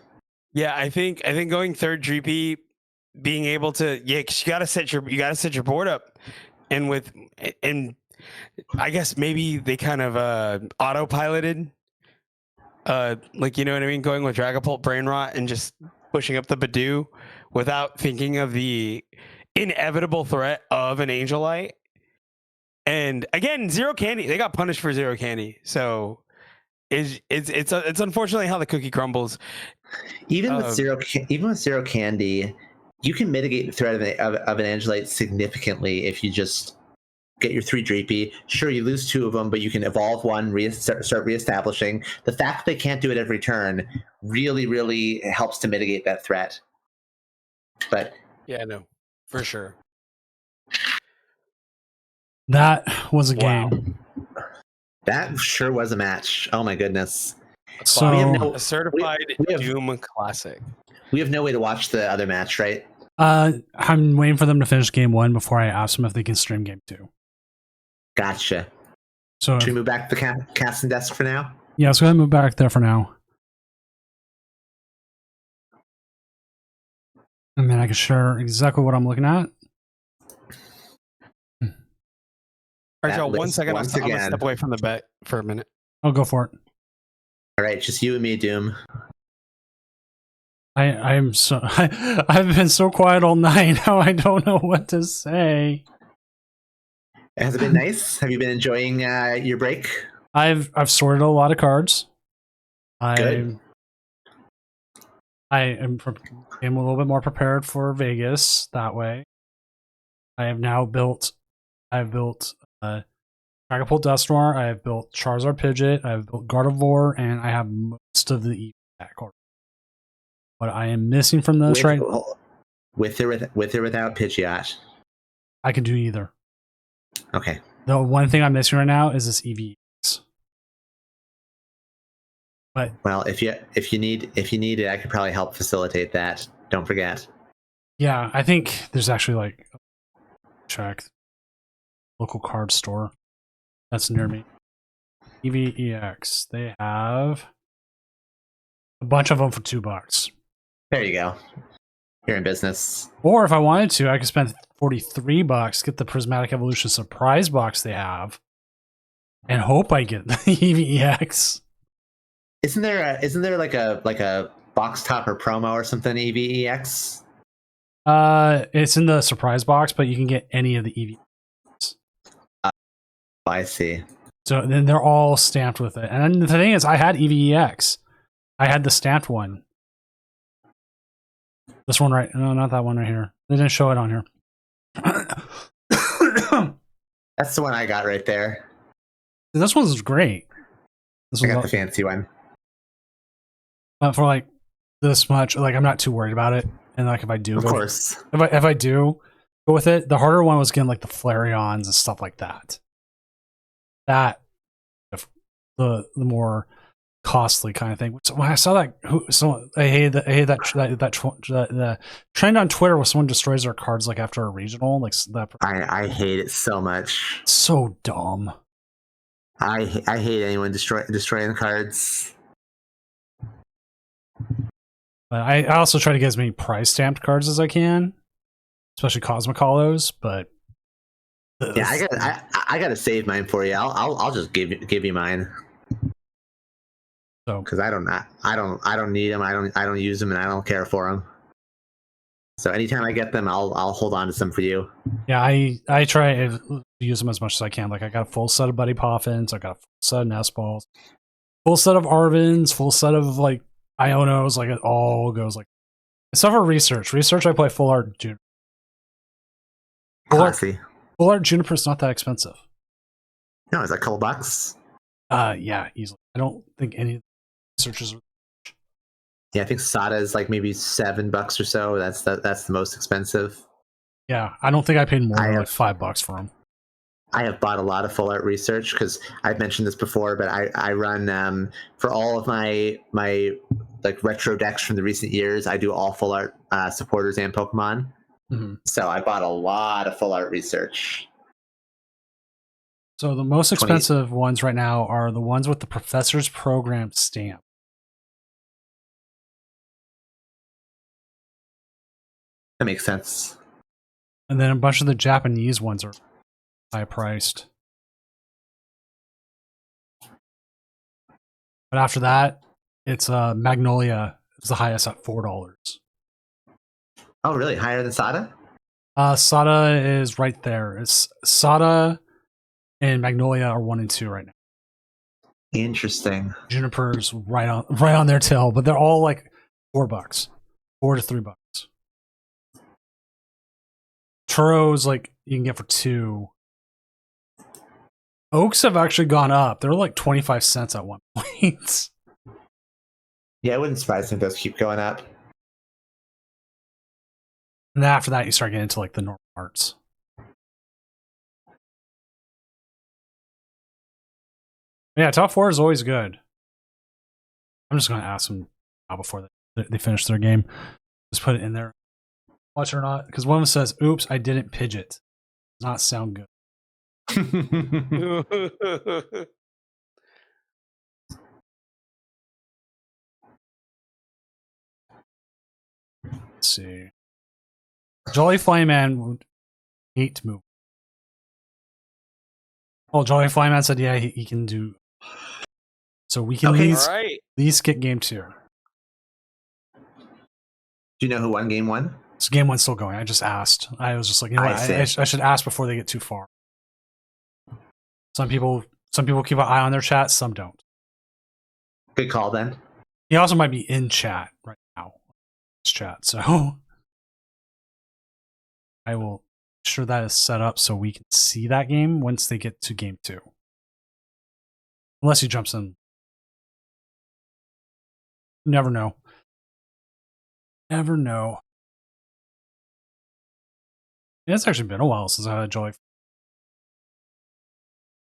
Yeah, I think going third Dreepy, being able to, cause you gotta set your board up, and I guess maybe they kind of autopiloted, like, you know what I mean, going with Dragapult Brain Rot and just pushing up the Budu without thinking of the inevitable threat of an Angelite. And again, Zero Candy, they got punished for Zero Candy. So it's unfortunately how the cookie crumbles. Even with zero candy, you can mitigate the threat of an Angelite significantly if you just get your 3 Dreepy. Sure, you lose 2 of them, but you can evolve one, start reestablishing. The fact that they can't do it every turn really, really helps to mitigate that threat. But Yeah, no, for sure. That was a Wow. game. that sure was a match. Oh my goodness. So We have no- A certified we have- Doom classic. We have no way to watch the other match, right? I'm waiting for them to finish game 1 before I ask them if they can stream game 2. Gotcha. So Should we move back to the casting desk for now? yeah, let's go ahead and move back there for now. And then I can share exactly what I'm looking at. All right, That Joe, 1 list second. I'm once gonna again. step away from the bet for a minute. I'll go for it. All right, just you and me, Doom. I've been so quiet all night now I don't know what to say. Has it been nice? Have you been enjoying your break? I've sorted a lot of cards. Good. I am a little bit more prepared for Vegas that way. I've built Dragapult Dusknoir, I have built Charizard Pidgeot, I have built Gardevoir, and I have most of the EV deck already. What I am missing from those with or without Pidgeot. I can do either. Okay. The one thing I'm missing right now is this EVX. But Well, if you need it, I could probably help facilitate that. Don't forget. yeah, I think there's actually check local card store that's near me. EVEX. They have a bunch of them for $2. There you go. You're in business. Or if I wanted to, I could spend $43, get the Prismatic Evolution surprise box they have, and hope I get the EVEX. Isn't there like a box topper promo or something? EVEX. It's in the surprise box, but you can get any of the EVEX. I see. So then they're all stamped with it. And the thing is, I had EVEX. I had the stamped one. This one right? No, not that one right here. They didn't show it on here. That's the one I got right there. This one's great. This I got the one's fancy one. for this much. I'm not too worried about it. And if I do, Of course. if I do go with it, the harder one was getting the Flareons and stuff like that. That the more costly kind of thing. So when I saw that, I hate the trend on Twitter where someone destroys their cards after a regional. I hate it so much. So dumb. I hate anyone destroying cards. But I also try to get as many price stamped cards as I can, especially Cosmic Hollows. But yeah, I gotta save mine for you. I'll just give you mine. So because I don't need them. I don't use them, and I don't care for them. So anytime I get them, I'll hold on to some for you. yeah, I try to use them as much as I can. I got a full set of Buddy Poffins, I got a full set of Nest Balls, full set of Arvins, full set of Ionos. It all goes except for research. Research I play full art Juniper. Classy. Full art Juniper's not that expensive. No, it's a couple bucks. Yeah, easily. I don't think any researchers. Yeah, I think Sada is maybe $7 or so. That's the most expensive. Yeah, I don't think I paid more than $5 for them. I have bought a lot of full art research because I've mentioned this before, but I run for all of my retro decks from the recent years. I do all full art supporters and Pokemon. Mm-hmm. So I bought a lot of full art research. So the most expensive ones right now are the ones with the Professor's Program stamp. That makes sense. And then a bunch of the Japanese ones are high priced. But after that, it's Magnolia is the highest at $4. Oh, really? Higher than Sada? Sada is right there. It's Sada and Magnolia are 1 and 2 right now. Interesting. Juniper's right on their tail, but they're all like $4, $4 to $3. Turo's like you can get for 2. Oaks have actually gone up. They're like 25 cents at one point. Yeah, it wouldn't surprise me if those keep going up. And then after that, you start getting into like the normal arts. Yeah, top 4 is always good. I'm just going to ask them now before they finish their game. Just put it in there. Watch it or not. Because one of them says, oops, I didn't pidget. Does not sound good. Let's see. Jolly Flyman would hate to move. Oh, Jolly Flyman said, yeah, he can do. So we can Okay, All right. at least get game 2. Do you know who won game 1? So game 1's still going. I just asked. I was just like, you know what? I should ask before they get too far. Some people keep an eye on their chat, some don't. Good call then. He also might be in chat right now. This chat, so I will make sure that is set up so we can see that game once they get to game 2. Unless he jumps in. Never know. Never know. Yeah, it's actually been a while since I had Jolly.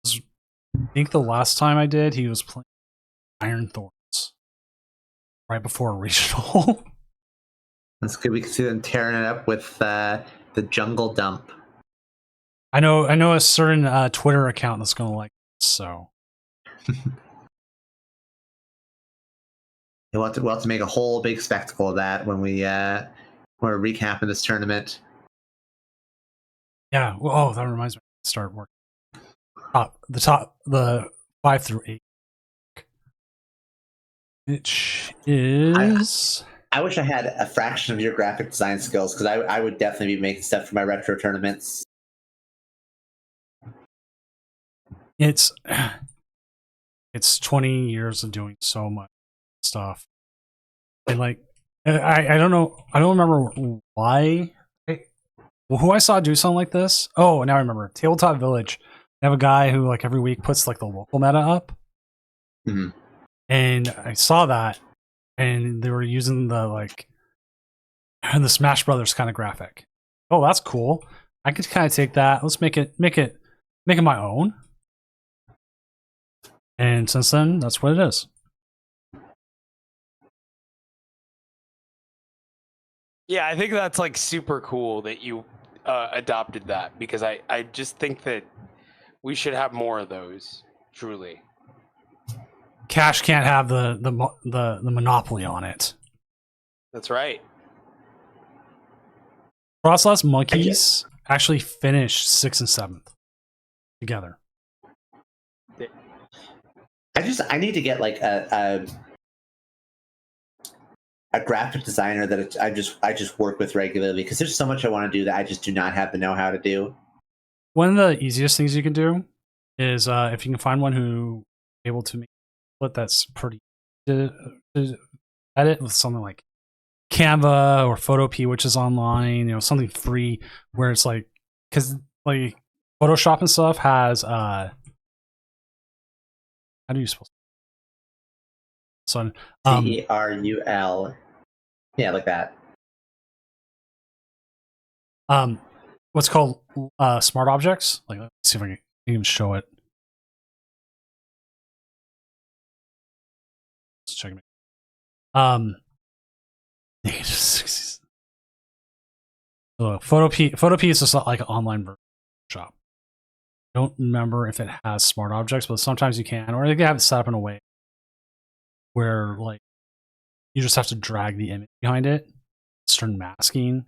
I think the last time I did, he was playing Iron Thorns right before a regional. That's good. We can see them tearing it up with the jungle dump. I know a certain Twitter account that's going to like this, so. We'll have to make a whole big spectacle of that when we're recapping this tournament. Yeah. Well, oh, that reminds me. Start working. The 5 through 8, which is. I wish I had a fraction of your graphic design skills because I would definitely be making stuff for my retro tournaments. It's 20 years of doing so much stuff, and like I don't know. I don't remember why. Who I saw do something like this? Oh, now I remember. Tabletop Village. They have a guy who like every week puts like the local meta up, and I saw that, and they were using the Smash Brothers kind of graphic. Oh, that's cool. I could kind of take that. Let's make it my own. And since then, that's what it is. Yeah, I think that's like super cool that you adopted that because I just think that we should have more of those. Truly, Cash can't have the monopoly on it. that's right. Frostless Monkeys actually finished 6th and 7th together. I need to get like a graphic designer that I just work with regularly because there's so much I want to do that I just do not have the know-how to do. One of the easiest things you can do is if you can find one who is able to make it that's pretty to edit with something like Canva or Photopea, which is online, something free where it's like, because like Photoshop and stuff has how do you spell so Terul, yeah, like that. What's called smart objects. Like, let's see if I can even show it. Let's check it. So Photopea is just like an online version of Photoshop. I don't remember if it has smart objects, but sometimes you can, or they can have it set up in a way where like you just have to drag the image behind it, start masking,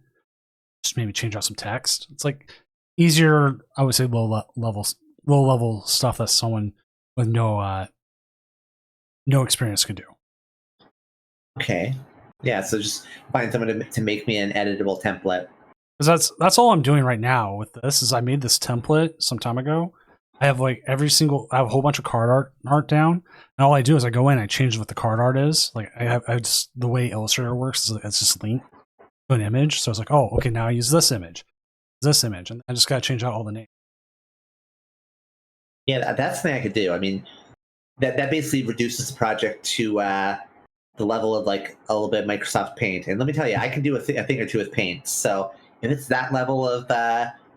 just maybe change out some text. It's like easier, I would say, low level stuff that someone with no experience could do. Okay. Yeah, so just find someone to make me an editable template. Because that's all I'm doing right now with this. Is I made this template some time ago. I have like I have a whole bunch of card art down, and all I do is I go in, I change what the card art is. Like I just the way Illustrator works is it's just linked to an image. So it's like, oh, okay, now I use this image, and I just gotta change out all the names. Yeah, that's something I could do. I mean, that basically reduces the project to the level of like a little bit of Microsoft Paint. And let me tell you, I can do a thing or two with Paint. So if it's that level of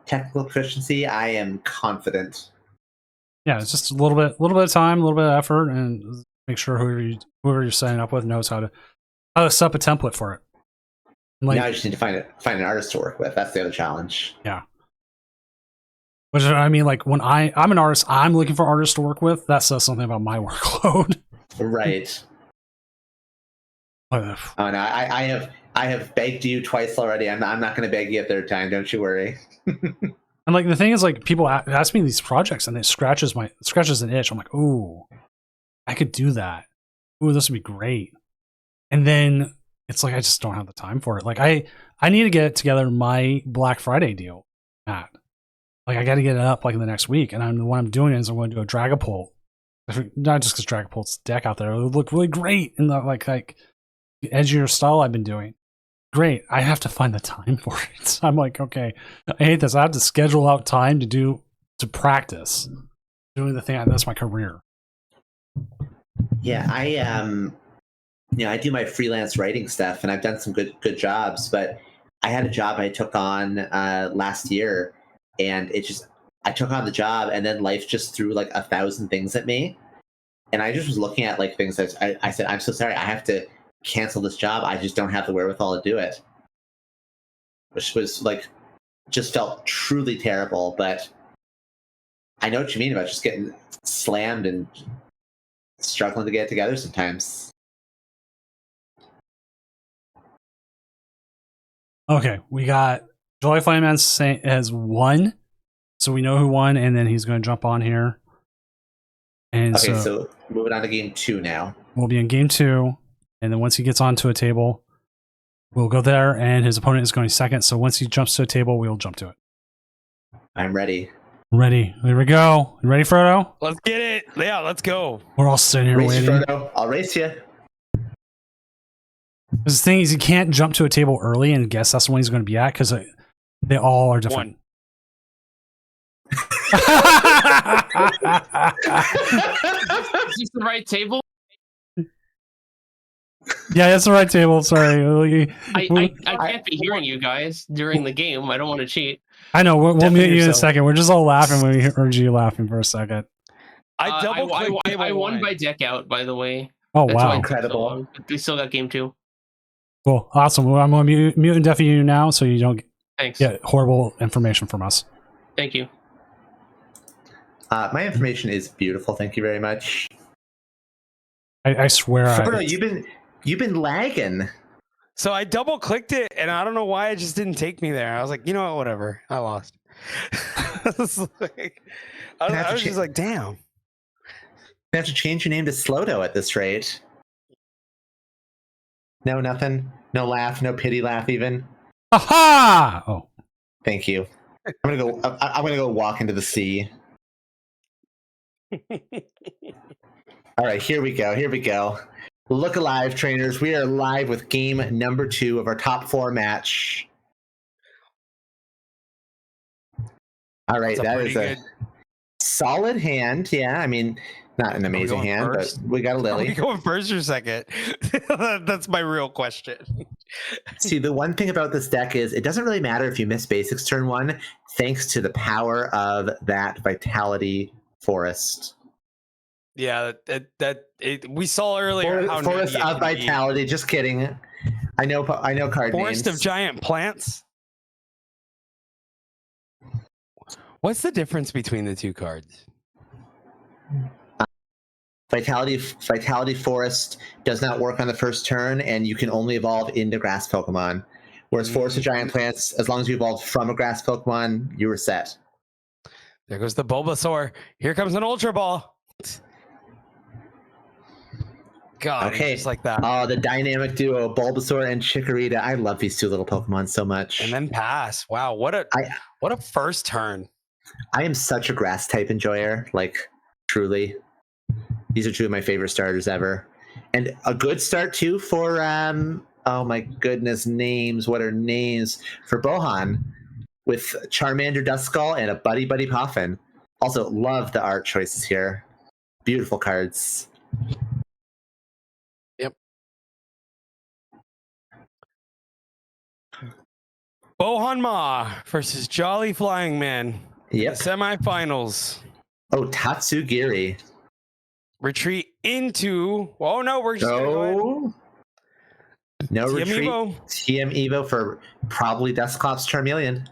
technical proficiency, I am confident. Yeah, it's just a little bit of time, a little bit of effort, and make sure whoever you're signing up with knows how to set up a template for it. And Now I just need to find an artist to work with. That's the other challenge. Yeah. Which I mean, like when I'm an artist, I'm looking for artists to work with. That says something about my workload. Right. Ugh. Oh no, I have begged you twice already. I'm not going to beg you a third time. Don't you worry. And like the thing is, like people ask me these projects, and it scratches an itch. I'm like, ooh, I could do that. Ooh, this would be great. And then it's like I just don't have the time for it. Like I need to get together my Black Friday deal. Matt. Like I got to get it up like in the next week. And what I'm doing is I'm going to do a Dragapult. Not just because Dragapult's deck out there, it would look really great in the like edgier style I've been doing. Great. I have to find the time for it. I'm like, okay, I hate this. I have to schedule out time to practice doing the thing. That's my career. Yeah, I do my freelance writing stuff, and I've done some good jobs. But I had a job I took on last year, and I took on the job, and then life just threw like 1,000 things at me, and I just was looking at like things that I said, I'm so sorry, I have to cancel this job. I just don't have the wherewithal to do it, which was like just felt truly terrible. But I know what you mean about just getting slammed and struggling to get it together sometimes. Okay, we got Jolly Fireman has won, so we know who won, and then he's going to jump on here. And okay, so moving on to game 2 now. We'll be in game 2. And then once he gets onto a table, we'll go there, and his opponent is going second. So once he jumps to a table, we'll jump to it. I'm ready. Ready. Here we go. You ready, Frodo? Let's get it. Yeah, let's go. We're all sitting here Race waiting. Frodo. I'll race you. The thing is, you can't jump to a table early and guess that's the one he's going to be at because they all are different. Is this the right table? Yeah, that's the right table. Sorry. I can't be hearing you guys during the game. I don't want to cheat. I know. We'll mute you in a yourself. second. We're just all laughing when we heard you laughing for a second. I won by deck out, by the way. Oh, That's why wow. it took so Incredible. long. We still got game 2. Cool. Awesome. Well, I'm going to mute and deafen you now so you don't Thanks. get horrible information from us. Thank you. My information is beautiful. Thank you very much. I swear. Frodo, you've been lagging. So I double clicked it, and I don't know why it just didn't take me there. I was like, you know what, whatever. I lost. I was just like, damn. You have to change your name to Slodo at this rate. No, nothing. No laugh. No pity laugh. Even. Aha! Oh, Thank you. I'm gonna go walk into the sea. All right, here we go. Look alive, trainers. We are live with game number 2 of our top 4 match. All right, that is a solid hand. Yeah, I mean, not an amazing hand, first? but we got a Are we Lily. going first or second? That's my real question. See, the one thing about this deck is it doesn't really matter if you miss basics turn 1, thanks to the power of that Vitality Forest. Yeah, we saw earlier how Forest nutty it of can be. Vitality. Just kidding. I know card Forest names. of Giant Plants. What's the difference between the two cards? Vitality Forest does not work on the first turn, and you can only evolve into grass Pokemon. Whereas Forest of Giant Plants, as long as you evolved from a grass Pokemon, you were set. There goes the Bulbasaur. Here comes an Ultra Ball. God, Okay. just like that. Oh, the dynamic duo, Bulbasaur and Chikorita. I love these two little Pokemon so much. And then pass. Wow, what a first turn. I am such a grass type enjoyer. Like, truly. These are two of my favorite starters ever. And a good start, too, for, oh my goodness, names. What are names? For Bohan, with Charmander Duskull and a Buddy Buddy Poffin. Also, love the art choices here. Beautiful cards. Bohan Ma versus Jolly Flying Man. Yep. The semifinals. Oh, Tatsugiri. Retreat into. Oh no, we're just gonna go ahead. No TM retreat. Evo. TM Evo for probably Dusclops Charmeleon.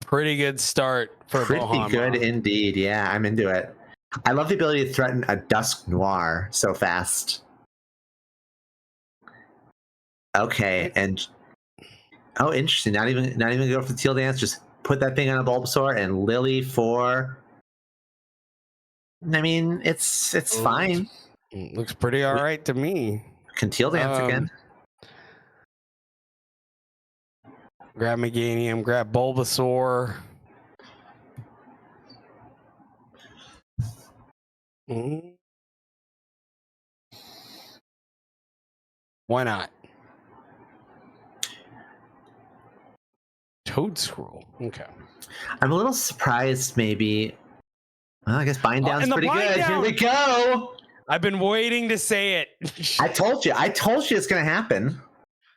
Pretty good start for Pretty Bohan good Ma. indeed. Yeah, I'm into it. I love the ability to threaten a Dusk Noir so fast. Okay, and oh, interesting. Not even go for the Teal Dance. Just put that thing on a Bulbasaur and Lily for. I mean, it's fine. Looks pretty all right to me. Can Teal Dance again? Grab Meganium, grab Bulbasaur. Why not? Toad Scroll. Okay. I'm a little surprised, maybe. Well, I guess Bind Down's and the pretty Bind good. Here Down! we go. I've been waiting to say it. I told you it's gonna happen.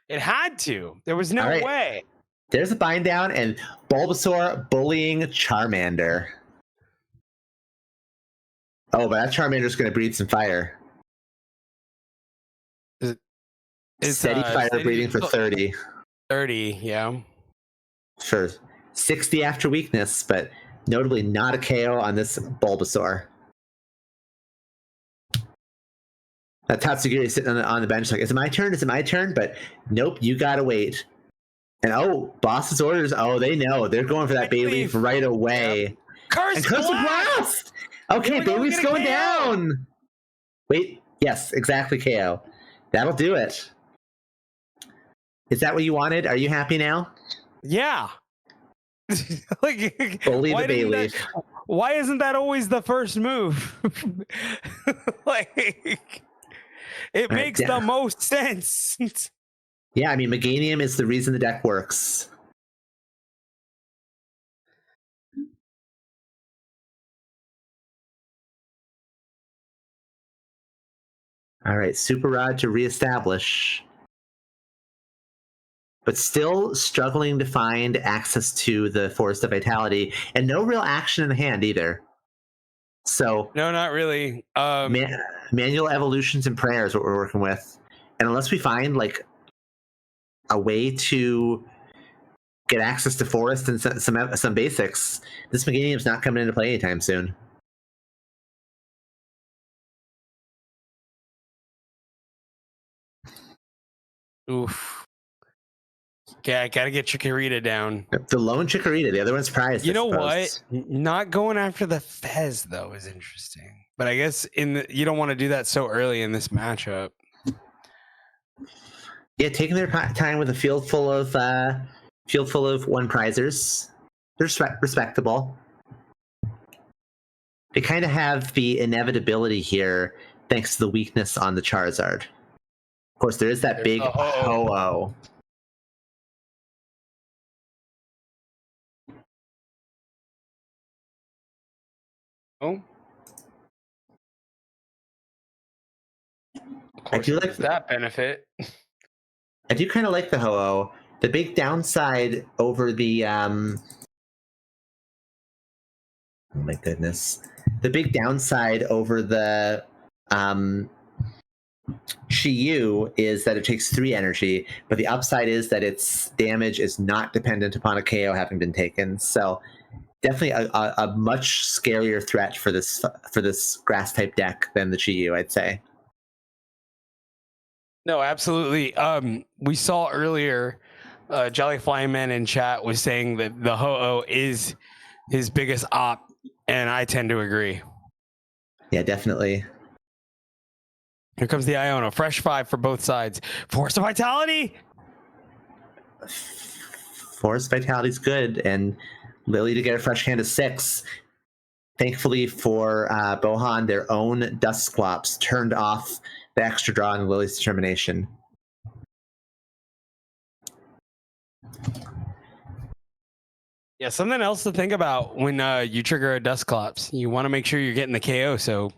It had to. There was no All right. way. There's a Bind Down and Bulbasaur bullying Charmander. Oh, but that Charmander's gonna breathe some fire. It's Steady fire breathing for 30. 30, yeah. Sure. 60 after weakness, but notably not a KO on this Bulbasaur. That Tatsugiri sitting on the bench like, is it my turn? Is it my turn? But nope, you gotta wait. And oh, boss's orders. Oh, they know. They're going for that Bayleaf right away. Yep. Curse And Curse Blast! Okay, Bayleaf's going down. Wait, yes, exactly KO. That'll do it. Is that what you wanted? Are you happy now? Yeah. Like, Bully the why didn't Bayleaf. why isn't that always the first move? Like, it makes the most sense. Yeah, I mean, Meganium is the reason the deck works. All right, Super Rod to reestablish. But still struggling to find access to the Forest of Vitality, and no real action in the hand either. So No, not really. manual evolutions and prayers what we're working with, and unless we find like a way to get access to Forest and some basics, this Meganium's not coming into play anytime soon. Oof. Yeah, I gotta get Chikorita down. The lone Chikorita, the other one's prized. You I know suppose. what? Not going after the Fez though is interesting. But I guess you don't want to do that so early in this matchup. Yeah, taking their time with a field full of one prizers. They're respectable. They kind of have the inevitability here, thanks to the weakness on the Charizard. Of course, there is that big Ho-Oh. Oh. I do like There's that benefit. I do kind of like the Ho-Oh. The big downside over the oh my goodness. The big downside over the Chi-Yu is that it takes 3 energy, but the upside is that its damage is not dependent upon a KO having been taken. So definitely a much scarier threat for this grass type deck than the Chi-Yu, I'd say. No, absolutely. We saw earlier, Jolly Flying Man in chat was saying that the Ho-Oh is his biggest op, and I tend to agree. Yeah, definitely. Here comes the Iona. Fresh 5 for both sides. Force of Vitality. Force Vitality's good, and Lily to get a fresh hand of 6. Thankfully for Bohan, their own Dusclops turned off the extra draw in Lily's determination. Yeah, something else to think about when you trigger a Dusclops. You want to make sure you're getting the KO so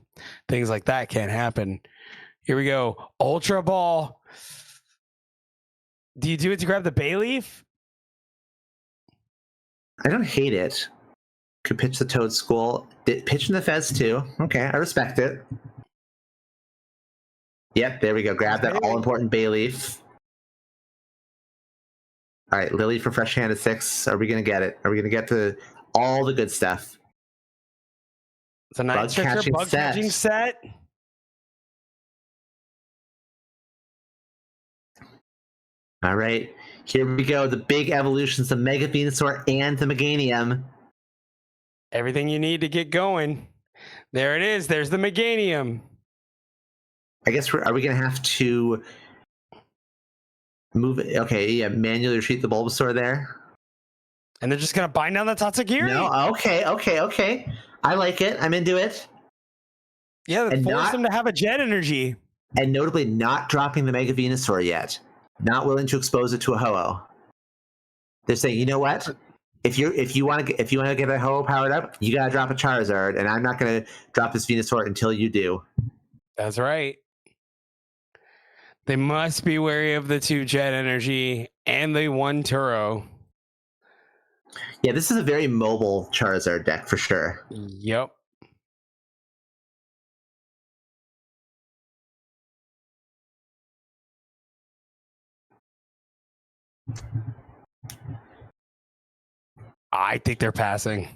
things like that can't happen. Here we go. Ultra Ball. Do you do it to grab the Bayleaf? I don't hate it. Could pitch the Toad School. Pitching the Fez too. Okay, I respect it. Yep, there we go. Grab that all-important Bayleaf. All right, Lily for fresh hand of 6. Are we going to get it? Are we going to get to all the good stuff? It's a nice bug catching set. All right, here we go. The big evolutions of Mega Venusaur and the Meganium. Everything you need to get going. There it is. There's the Meganium. I guess are we going to have to move it? Okay, yeah, manually retreat the Bulbasaur there. And they're just going to bind down the Tatsugiri. No, okay. I like it. I'm into it. Yeah, they force them to have a jet energy. And notably not dropping the Mega Venusaur yet. Not willing to expose it to a Ho-Oh. They're saying, you know what? If you want to get a Ho-Oh powered up, you gotta drop a Charizard, and I'm not gonna drop this Venusaur until you do. That's right. They must be wary of the 2 jet energy and the 1 Turo. Yeah, this is a very mobile Charizard deck for sure. Yep. I think they're passing.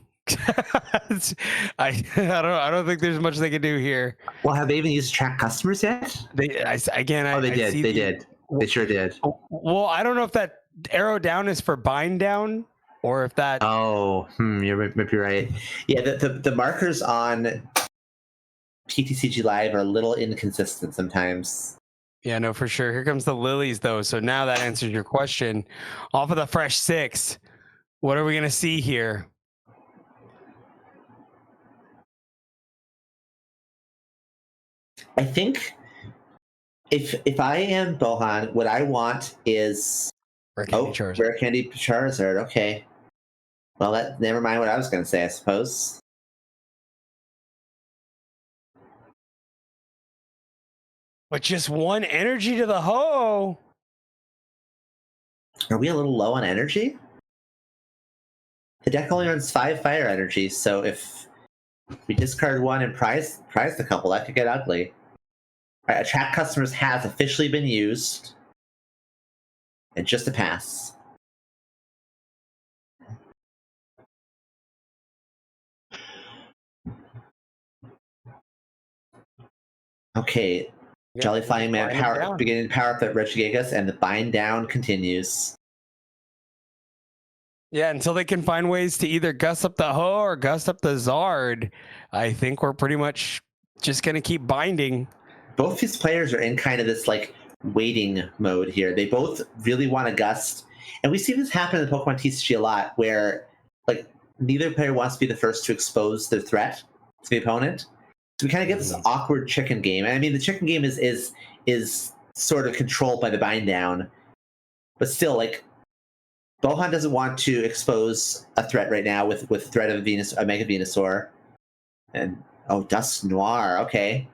I don't think there's much they can do here. Well, have they even used track customers yet? They did. They sure did. Well, I don't know if that arrow down is for bind down or if that. Oh, you're maybe right. Yeah, the markers on TTCG Live are a little inconsistent sometimes. Yeah, no, for sure. Here comes the lilies, though. So now that answers your question. Off of the fresh 6, what are we going to see here? I think if I am Bohan, what I want is Rare Candy Charizard. Okay. Well, never mind what I was going to say, I suppose. But just 1 energy to the Ho. Are we a little low on energy? The deck only runs 5 fire energy, so if we discard 1 and prize the couple, that could get ugly. All right, Attract Customers has officially been used. And just a pass. Okay, Jolly Flying Man beginning to power up that Regigigas, and the bind down continues. Yeah, until they can find ways to either gust up the Ho or gust up the Zard, I think we're pretty much just going to keep binding. Both these players are in kind of this like waiting mode here. They both really want to gust. And we see this happen in Pokemon TCG a lot where like neither player wants to be the first to expose their threat to the opponent. So we kind of get this awkward chicken game. And I mean, the chicken game is sort of controlled by the bind down. But still, like, Bohan doesn't want to expose a threat right now with threat of a Mega Venusaur. And, Dusknoir, okay.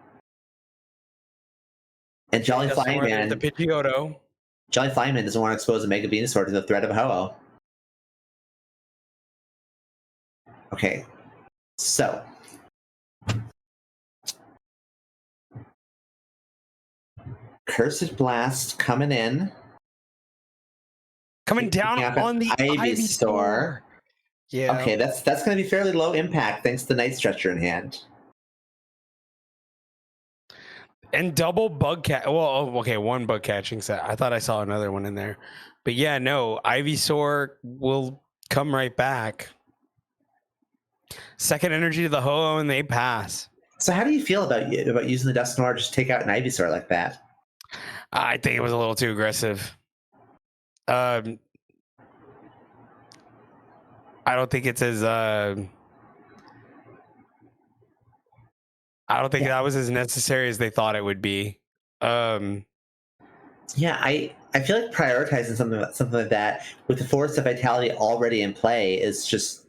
And Jolly Flying Man. The Pidgeotto. Jolly Flying Man doesn't want to expose a Mega Venusaur to the threat of a Ho-Oh. Okay. So. Cursed Blast coming in. Coming down on the Ivysaur. Yeah. Okay, that's going to be fairly low impact thanks to Night Stretcher in hand. And double bug catch. Well, okay, 1 bug catching set. I thought I saw another one in there. But yeah, no, Ivysaur will come right back. 2nd energy to the Ho-Oh and they pass. So how do you feel about using the Dusknoir just to take out an Ivysaur like that? I think it was a little too aggressive. I don't think it's as I don't think that was as necessary as they thought it would be. Yeah, I feel like prioritizing something like that with the Force of Vitality already in play is just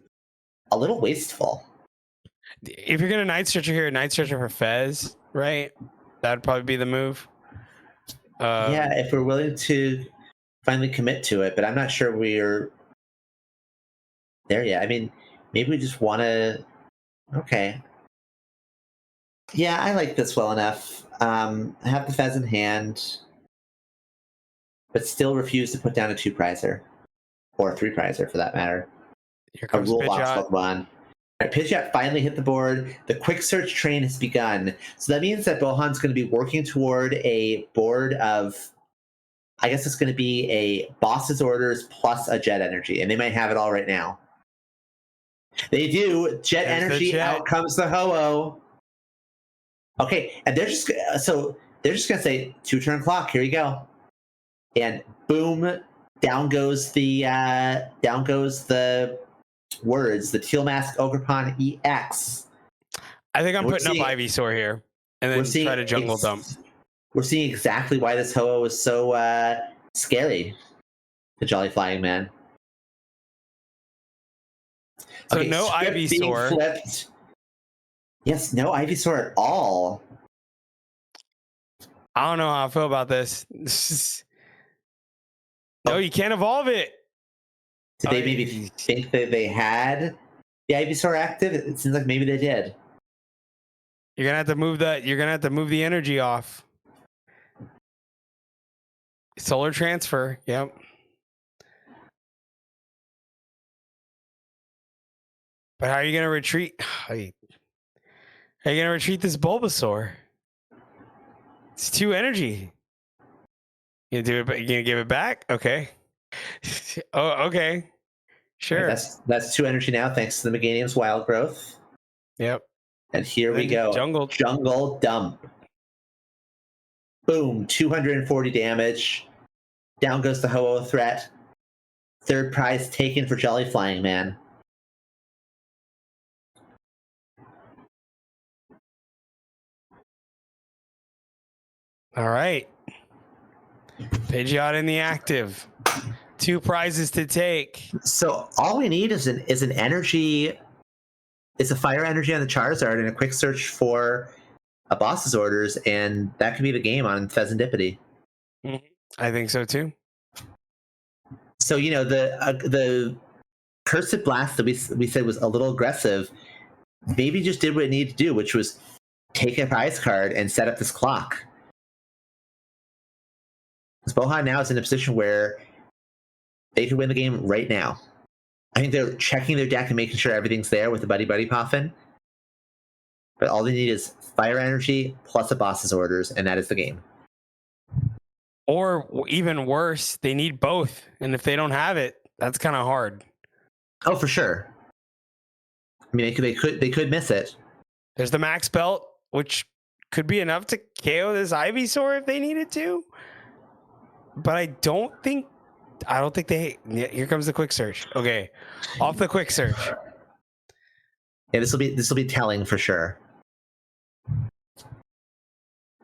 a little wasteful. If you're gonna Night Stretcher here, Night Stretcher for Fez, right? That'd probably be the move. Yeah, if we're willing to finally commit to it, but I'm not sure we're there yet. I mean, maybe we just want to. Okay. Yeah, I like this well enough. I have the Fez in hand, but still refuse to put down a 2-prizer or a 3-prizer for that matter. Here A comes rule box Pidgeot. Pokemon. Pidgeot finally hit the board. The quick search train has begun. So that means that Bohan's going to be working toward a board of, I guess it's going to be a boss's orders plus a jet energy, and they might have it all right now. They do. Jet There's the energy. jet. Out comes the Ho-Oh. Okay, and they're just going to say 2-turn clock. Here you go, and boom, down goes the words. The Teal Mask Ogerpon EX. I think I'm We're putting up seeing- Ivysaur here, and We're then seeing try to jungle dump. We're seeing exactly why this Ho-Oh is so scary. The Jolly Flying Man. So no script being Ivysaur. flipped. Yes, no Ivysaur at all. I don't know how I feel about this. No, you can't evolve it. Did they maybe think that they had the Ivysaur active? It seems like maybe they did. You're gonna have to move that. You're gonna have to move the energy off. Solar transfer. Yep. But how are you gonna retreat? How are you gonna retreat this Bulbasaur? It's 2 energy. You gonna do it? You gonna give it back? Okay. Oh, okay. Sure. That's 2 energy now, thanks to the Meganium's wild growth. Yep. And here we And go. jungle dump. Boom, 240 damage. Down goes the Ho-Oh threat. 3rd prize taken for Jolly Flying Man. All right. Pidgeot in the active. 2 prizes to take. So all we need is an energy. It's a fire energy on the Charizard and a quick search for a boss's orders, and that could be the game on Pheasantipity. I think so too. So the Cursed Blast that we said was a little aggressive. Maybe just did what it needed to do, which was take a prize card and set up this clock. Because Bohan now is in a position where they could win the game right now. I think they're checking their deck and making sure everything's there with the Buddy Puffin. But all they need is fire energy plus a boss's orders, and that is the game. Or even worse, they need both. And if they don't have it, that's kind of hard. Oh, for sure. I mean, they could miss it. There's the max belt, which could be enough to KO this Ivysaur if they needed to. But I don't think they. Yeah, here comes the quick search. Okay, off the quick search. Yeah, this will be telling for sure.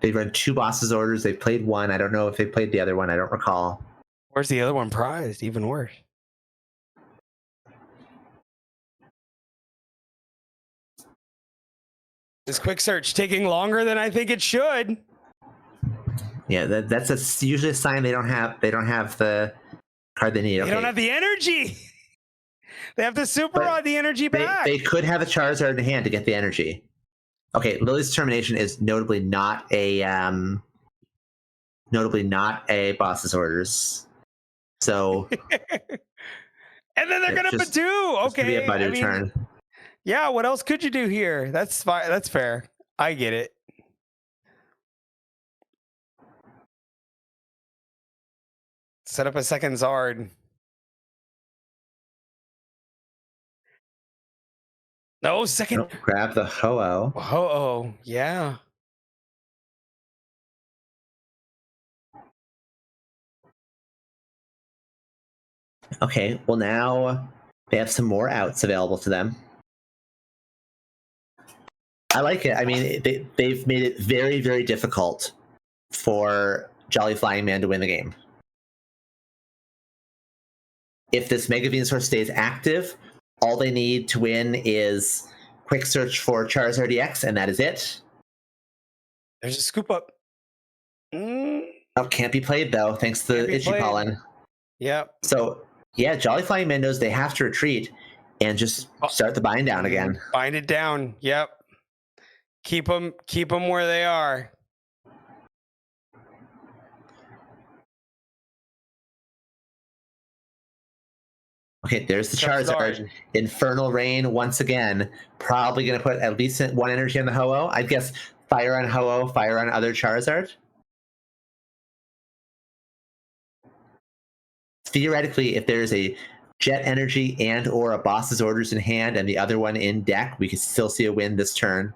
They've run 2 boss's orders. They've played 1. I don't know if they played the other one. I don't recall. Where's the other one prized? Even worse. This quick search taking longer than I think it should. Yeah, that's usually a sign they don't have the card they need. They Okay. don't have the energy. They have to super But rod the energy back. They could have a Charizard in hand to get the energy. Okay, Lily's Determination is notably not a boss's orders. So And then they're gonna just- Badoo. it's gonna be Okay, a Buddy I mean, return. yeah. What else could you do here? That's fine. That's fair. I get it. Set up a second Zard. No, second. Nope, grab the Ho-Oh. Oh, yeah. Okay, well now they have some more outs available to them. I like it. I mean, they've made it very, very difficult for Jolly Flying Man to win the game. If this Mega Venusaur stays active, all they need to win is quick search for Charizard EX, and that is it. There's a scoop up. Mm, Oh, can't be played though, thanks to Can't be Itchy played. Pollen. yep. So yeah, Jolly Flying Man knows they have to retreat and just start the bind down again. Bind it down. Yep. Keep them where they are. Okay, there's the Tough start. Charizard. Infernal Rain once again. Probably going to put at least one energy on the Ho-Oh. I'd guess fire on Ho-Oh, fire on other Charizard. Theoretically, if there's a Jet Energy and or a Boss's Orders in hand and the other one in deck, we could still see a win this turn.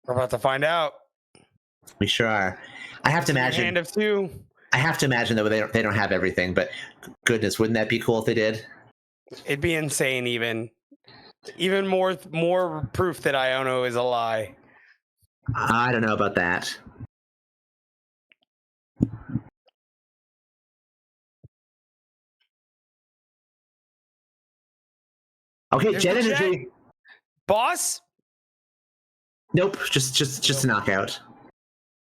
We're about to find out. We sure are. I have to imagine. Hand of two. I have to imagine though they don't have everything, but goodness, wouldn't that be cool if they did? It'd be insane. Even more proof that Iono is a lie. I don't know about that. Okay, There's Jet the Jet. Energy. Boss. Nope, just a knockout.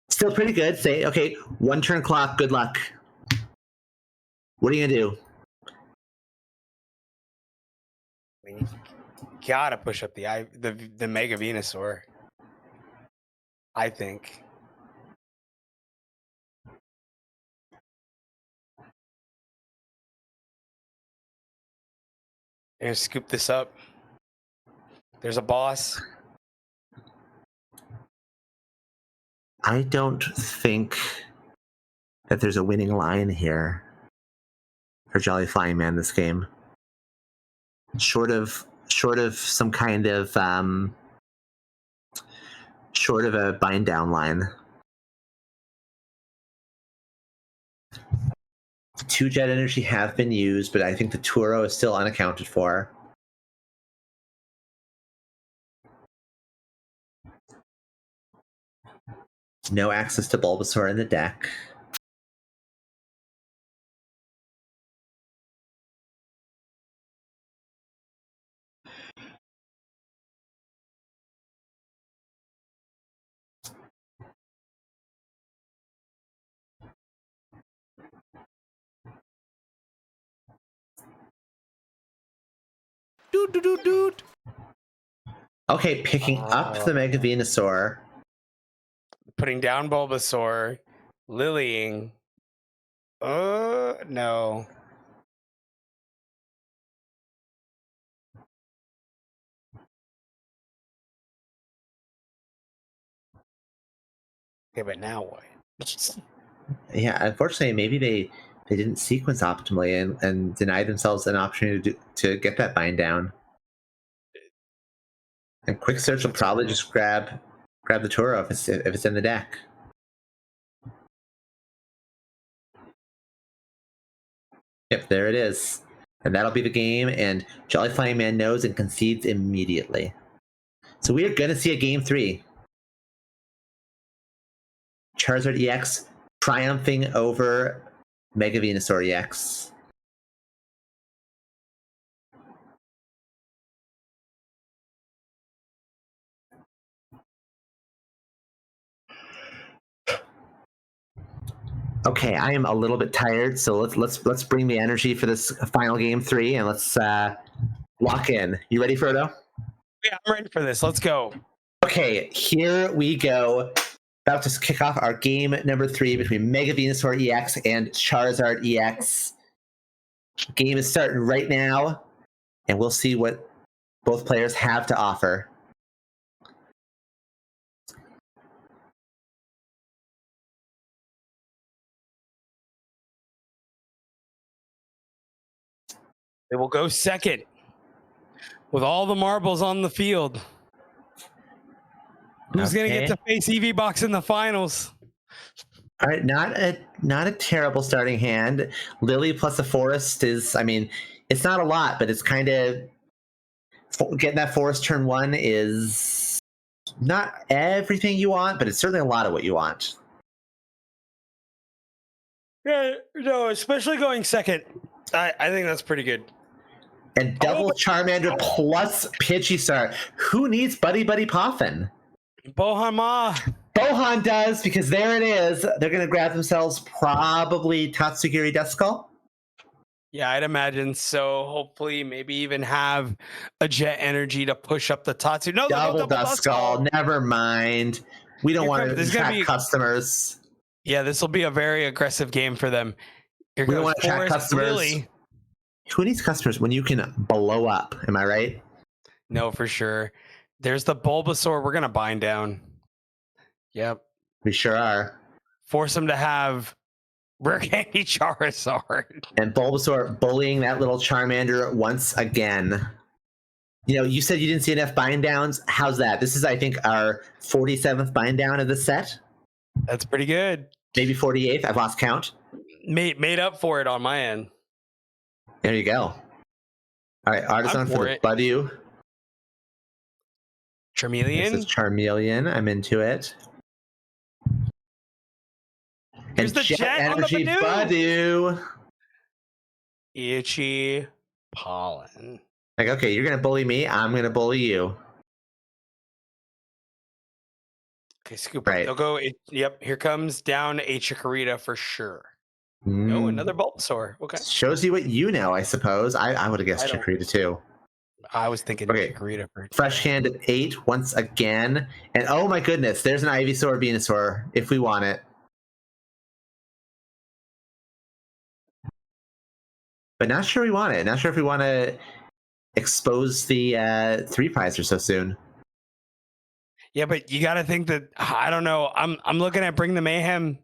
Still pretty good. Say, okay, one turn clock. Good luck. What are you gonna do? I mean, you gotta push up the Mega Venusaur. I think. Gonna scoop this up. There's a boss. I don't think that there's a winning line here for Jolly Flying Man this game. Short of some kind of short of a bind down line. 2 Jet Energy have been used, but I think the Turo is still unaccounted for. No access to Bulbasaur in the deck. Doot. Okay, picking up the Mega Venusaur. Putting down Bulbasaur. Lilying. No. Okay, but now what? Yeah, unfortunately, maybe they didn't sequence optimally and deny themselves an opportunity to get that bind down. And quick search will probably just grab the Turo if it's in the deck. Yep, there it is. And that'll be the game, and Jolly Flying Man knows and concedes immediately. So we are going to see a game 3. Charizard EX triumphing over Mega Venusaur EX. Okay, I am a little bit tired, so let's bring the energy for this final game 3, and let's lock in. You ready, Frodo? Yeah, I'm ready for this. Let's go. Okay, here we go. About to kick off our game number 3 between Mega Venusaur EX and Charizard EX. Game is starting right now, and we'll see what both players have to offer. They will go second. with all the marbles on the field. Who's gonna get Okay. to face EVBox in the finals? All right, not a terrible starting hand. Lily plus a forest is, I mean, it's not a lot, but it's kind of getting that forest turn 1 is not everything you want, but it's certainly a lot of what you want. Yeah, no, especially going second. I think that's pretty good. And double Charmander plus Pidgeystar. Who needs Buddy Buddy Poffin? Bohanma. Bohan does, because there it is. They're going to grab themselves probably Tatsugiri Duskull. Yeah, I'd imagine so. Hopefully, maybe even have a Jet Energy to push up the Tatsu. No, Double Duskull. Never mind. We don't Here want comes- to there's gonna attract be- customers. Yeah, this will be a very aggressive game for them. Here We don't goes want to attract Forest customers. Lily. Who needs customers when you can blow up? Am I right? No, for sure. There's the Bulbasaur. We're gonna bind down. Yep. We sure are. Force them to have Rare Candy Charizard. And Bulbasaur bullying that little Charmander once again. You know, you said you didn't see enough bind downs. How's that? This is, I think, our 47th bind down of the set. That's pretty good. Maybe 48th. I've lost count. Made up for it on my end. There you go. All right, Artisan I'm for for the it. Budew. This Charmeleon. is Charmeleon. I'm into it. Here's the Jet on the Budew. Itchy Pollen. Like, okay, you're gonna bully me. I'm gonna bully you. Okay, scoop. Right. They'll go. Yep. Here comes down a Chikorita for sure. No, Mm. another Bulbasaur. Okay. Shows you what you know, I suppose. I would have guessed I don't- Chikorita too. I was thinking Okay. Chikorita for Fresh hand at 8 once again. And oh my goodness, there's an Ivysaur Venusaur if we want it. But not sure we want it. Not sure if we want to expose the 3 prizer so soon. Yeah, but you got to think that I don't know. I'm looking at Bring the Mayhem.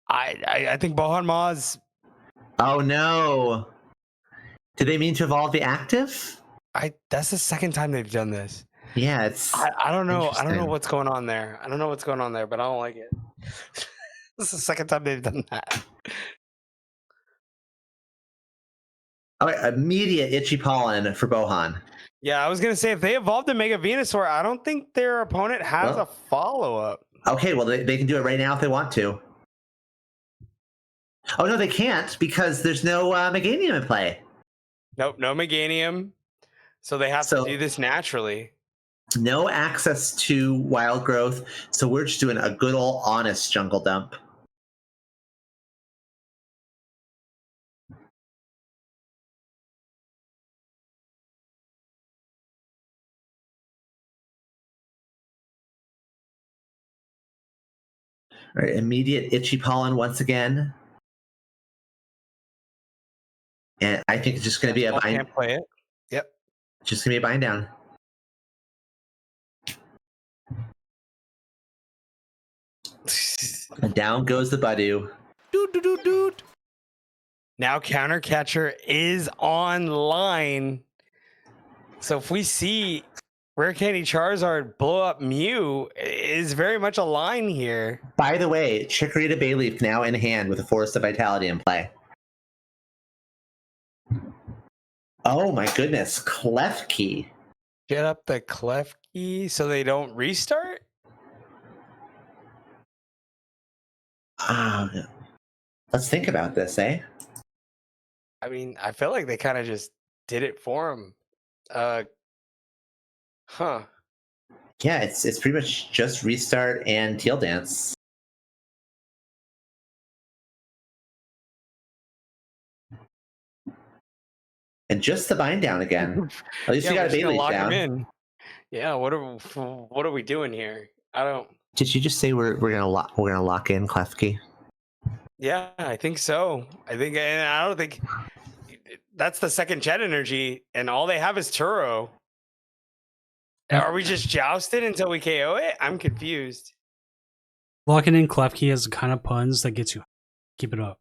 I think Bohan Maz. Oh no. Did they mean to evolve the active? That's the second time they've done this. Yeah, it's I don't know. I don't know Interesting. what's going on there. I don't know what's going on there, but I don't like it. This is the second time they've done that. all right, immediate itchy pollen for Bohan. Yeah, I was gonna say if they evolved to Mega Venusaur, I don't think their opponent has Well- a follow up. Okay, well they can do it right now if they want to. Oh no, they can't because there's no Meganium in play. Nope, no Meganium. So they have So- to do this naturally. No access to wild growth, so we're just doing a good old honest jungle dump. All right, immediate itchy pollen once again. And I think it's just going to be a Ball bind, can't play it. Yep. just going to be a bind down. And down goes the Budew. Now counter catcher is online. So if we see Rare Candy Charizard blow up Mew, it is very much a line here. By the way, Chikorita Bayleaf now in hand with a Forest of Vitality in play. Oh my goodness, Klefki. Get up the Klefki so they don't restart? Let's think about this, eh? I mean, I feel like they kind of just did it for him. Huh. Yeah, it's pretty much just restart and Teal Dance. And just the bind down again. At least Yeah, we got we're a just gonna Bayleaf lock down. him in. Yeah, what are we doing here? I don't. Did you just say we're gonna lock in Klefki? Yeah, I think so. And I don't think that's the second Jet Energy, and all they have is Turo. Are we just jousted until we KO it? I'm confused. Locking in Klefki has the kind of puns that gets you. Keep it up.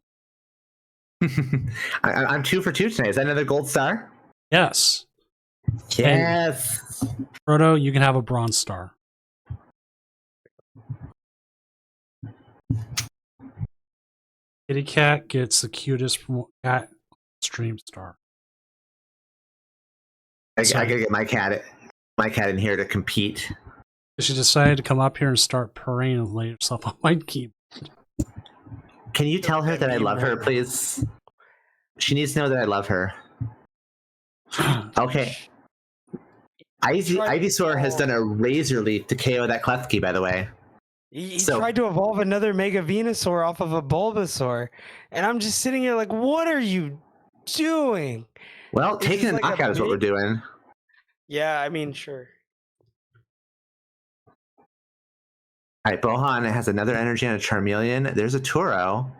I'm 2 for 2 tonight. Is that another gold star? Yes. Yes. Frodo, you can have a bronze star. Kitty Cat gets the cutest cat stream star. I gotta get my cat in here to compete. She decided to come up here and start purring and lay herself on my keyboard. Can you tell her that I love her, please? She needs to know that I love her. Okay. Ivysaur has done a razor leap to KO that Klefki, by the way. He So- tried to evolve another Mega Venusaur off of a Bulbasaur, and I'm just sitting here like, what are you doing? Well, This taking is a like a knockout is what we're big- doing. Yeah, I mean, sure. All right, Bohan has another energy on a Charmeleon. There's a Turo.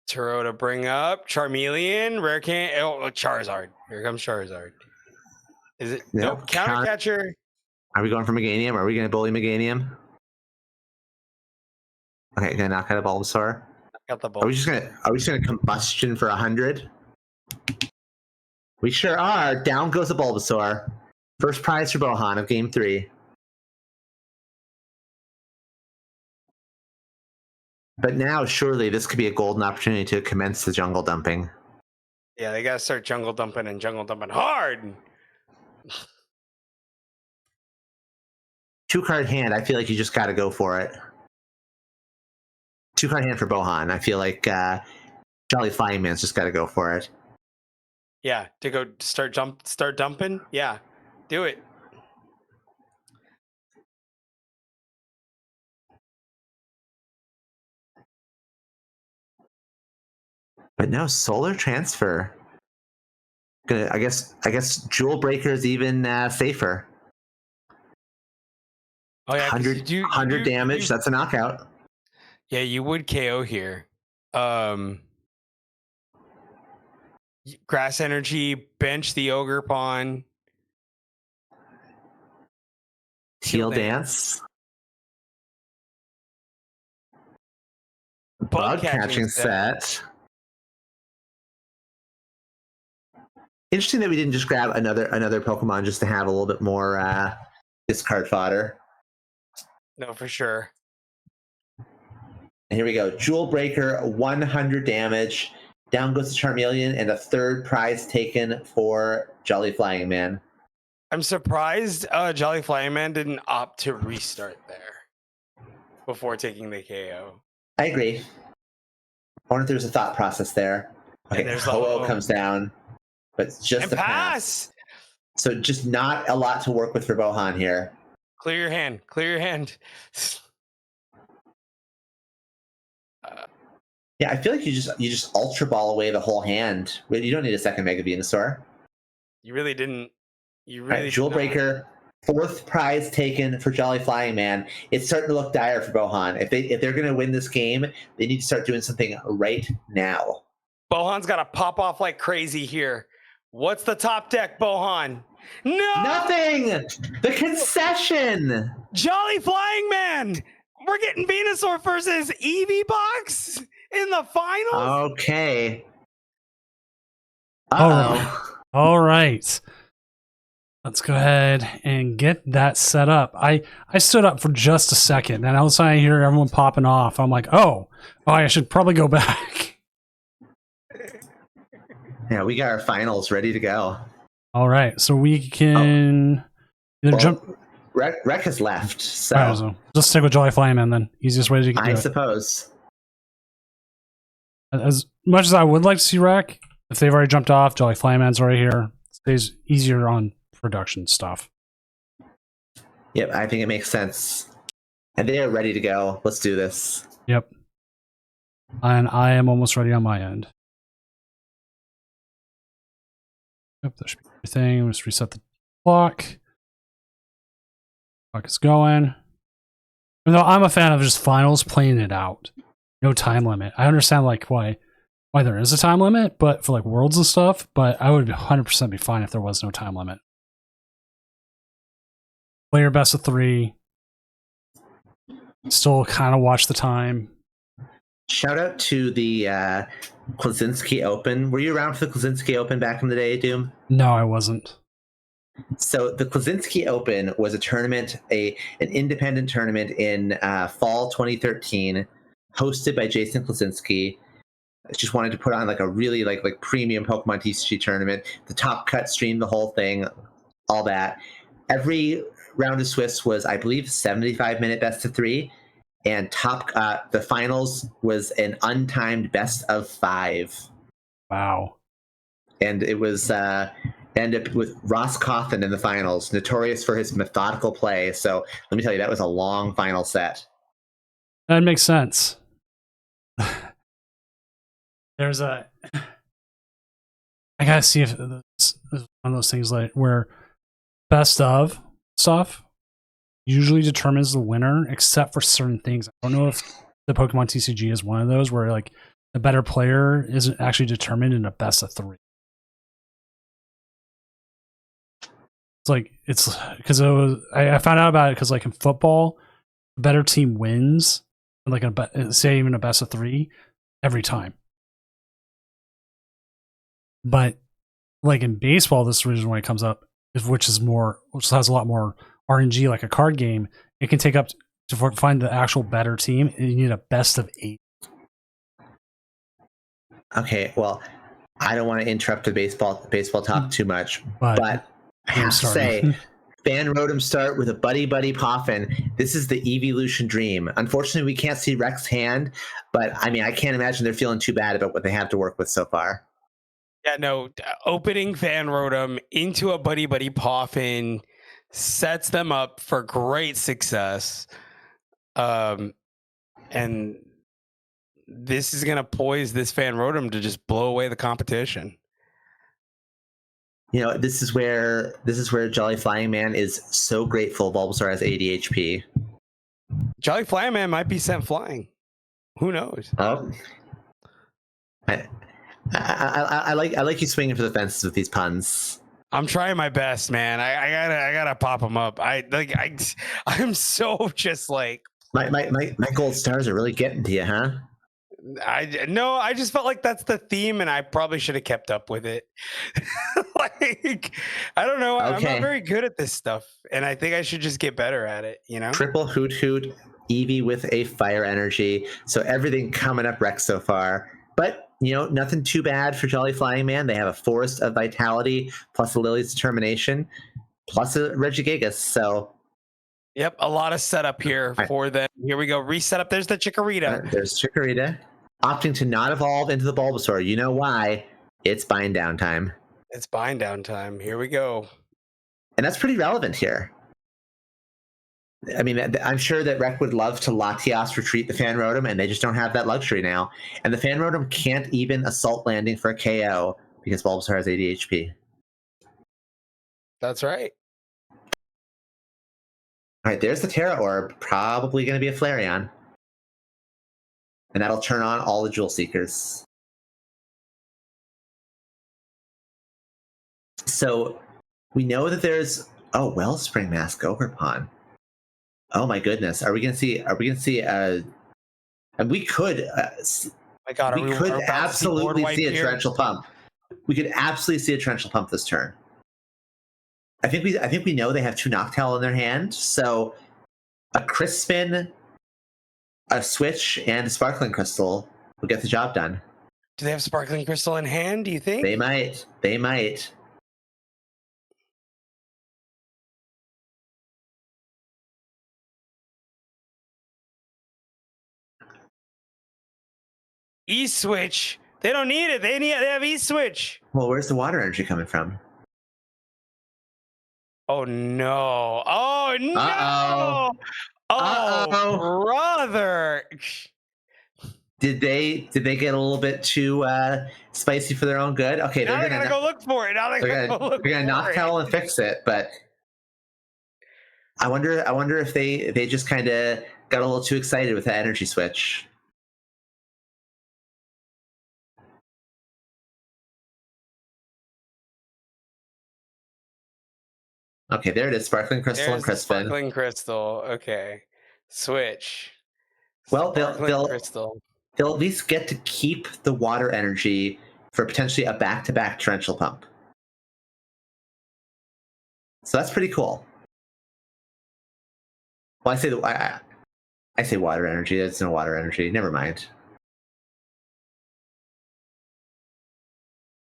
Turo to bring up. Charmeleon, rare can. Oh, Charizard. Here comes Charizard. Is it? Yep, Nope. Counter catcher. Are we going for Meganium? Are we going to bully Meganium? Okay, gonna knock out a Bulbasaur. Got the Are we just gonna combustion for 100? We sure are. Down goes a Bulbasaur. First prize for Bohan of Game 3. But now, surely, this could be a golden opportunity to commence the jungle dumping. Yeah, they gotta start jungle dumping and jungle dumping hard. 2-card hand, I feel like you just gotta go for it. 2-card hand for Bohan. I feel like Jolly Flying Man's just gotta go for it. Yeah, to go start dumping. Yeah, do it. But no, Solar Transfer. I guess Jewel Breaker is even safer. Oh yeah, 100 damage. That's a knockout. Yeah, you would KO here. Grass Energy, bench the Ogre Pawn. Teal Dance. Bug Bug catching catching set. Interesting that we didn't just grab another Pokemon just to have a little bit more discard fodder. No, for sure. And here we go. Jewel Breaker, 100 damage. Down goes the Charmeleon, and a third prize taken for Jolly Flying Man. I'm surprised Jolly Flying Man didn't opt to restart there before taking the KO. I agree. I wonder if there's a thought process there. Okay, there's the Ho-Oh Ho-Oh. comes down, but it's just And a pass. So just not a lot to work with for Bohan here. Clear your hand. Clear your hand. Yeah, I feel like you just Ultra Ball away the whole hand. You don't need a second Mega Venusaur. You really didn't. You All really right, Jewel did not. Breaker, fourth prize taken for Jolly Flying Man. It's starting to look dire for Bohan. If they're going to win this game, they need to start doing something right now. Bohan's got to pop off like crazy here. What's the top deck, Bohan? No! Nothing. The concession. Jolly Flying Man! We're getting Venusaur versus Eevee Box in the finals? Okay. Oh. All right. Let's go ahead and get that set up. I stood up for just a second, and all of a sudden I hear everyone popping off. I'm like, oh, I should probably go back. Yeah, we got our finals ready to go. All right, so we can either Well, jump. Rec has left, so All right, so just stick with Jolly Flying Man then. Easiest way to do I it. suppose. As much as I would like to see Rec, if they've already jumped off, Jolly Flying Man's already here. It stays easier on production stuff. Yep, I think it makes sense. And they are ready to go. Let's do this. Yep. And I am almost ready on my end. Yep, that should be everything. Let's reset the clock. Clock is going. Even though I'm a fan of just finals playing it out. No time limit. I understand like why there is a time limit, but for like worlds and stuff, but I would 100% be fine if there was no time limit. Play your best of 3. Still kind of watch the time. Shout out to the Klaczynski Open. Were you around for the Klaczynski Open back in the day, Doom? No, I wasn't. So the Klaczynski Open was a tournament, an independent tournament in fall 2013, hosted by Jason Klaczynski. Just wanted to put on like a really like premium Pokemon TCG tournament. The Top Cut streamed the whole thing, all that. Every round of Swiss was, I believe, 75-minute best of 3, and the finals was an untimed best of 5. Wow. And it was ended up with Ross Cawthon in the finals, notorious for his methodical play. So let me tell you, that was a long final set. That makes sense. I gotta see if it's one of those things like where best of stuff usually determines the winner, except for certain things. I don't know if the Pokemon TCG is one of those where like the better player isn't actually determined in a best of 3. It's because I found out about it because like in football, the better team wins, like say even a best of 3 every time. But like in baseball, this is the reason why it comes up, which has a lot more RNG, like a card game. It can take up to find the actual better team, and you need a best of 8. Okay, well, I don't want to interrupt the baseball talk too much, but I have to say, Fan Rotom start with a Buddy Poffin. This is the evolution dream. Unfortunately, we can't see Rex's hand, but I mean, I can't imagine they're feeling too bad about what they have to work with so far. Yeah, no, opening Fan Rotom into a Buddy Poffin sets them up for great success. And this is going to poise this Fan Rotom to just blow away the competition. You know, this is where Jolly Flying Man is so grateful Bulbasaur has ADHP. Jolly Flying Man might be sent flying. Who knows? Oh, I like you swinging for the fences with these puns. I'm trying my best, man. I gotta pop them up. I'm so just like my gold stars are really getting to you, huh? I just felt like that's the theme, and I probably should have kept up with it. Like, I don't know. Okay. I'm not very good at this stuff, and I think I should just get better at it. You know, triple Hoot Eevee with a fire energy. So everything coming up Rex so far, but you know, nothing too bad for Jolly Flying Man. They have a Forest of Vitality plus a Lily's Determination plus a Regigigas. So. Yep, a lot of setup here for them. Here we go. Reset up. There's the Chikorita. There's Chikorita. Opting to not evolve into the Bulbasaur. You know why? It's bind down time. It's bind down time. Here we go. And that's pretty relevant here. I mean, I'm sure that Rec would love to Latias retreat the Fan Rotom, and they just don't have that luxury now. And the Fan Rotom can't even assault landing for a KO because Bulbasaur has ADHP. That's right. All right, there's the Terra Orb. Probably going to be a Flareon. And that'll turn on all the Jewel Seekers. So we know that there's Wellspring Mask Ogerpon. Oh my goodness. Are we gonna see and we could my God, we could absolutely see a torrential pump. We could absolutely see a torrential pump this turn. I think we know they have 2 Noctowl in their hand, so a Crispin, a Switch, and a Sparkling Crystal will get the job done. Do they have Sparkling Crystal in hand, do you think? They might. E-Switch. They don't need it. They have E-Switch. Well, where's the water energy coming from? Oh no. Oh no. Uh-oh. Oh, brother. Did they get a little bit too spicy for their own good? Okay, now they're gonna go look for it. Now they're gonna Noctowl and fix it. But I wonder if they just kind of got a little too excited with the energy switch. Okay, there it is. Sparkling Crystal and Crispin. Sparkling Crystal. Okay. Switch. Well, they'll at least get to keep the water energy for potentially a back-to-back torrential pump. So that's pretty cool. Well, I say water energy. That's no water energy. Never mind.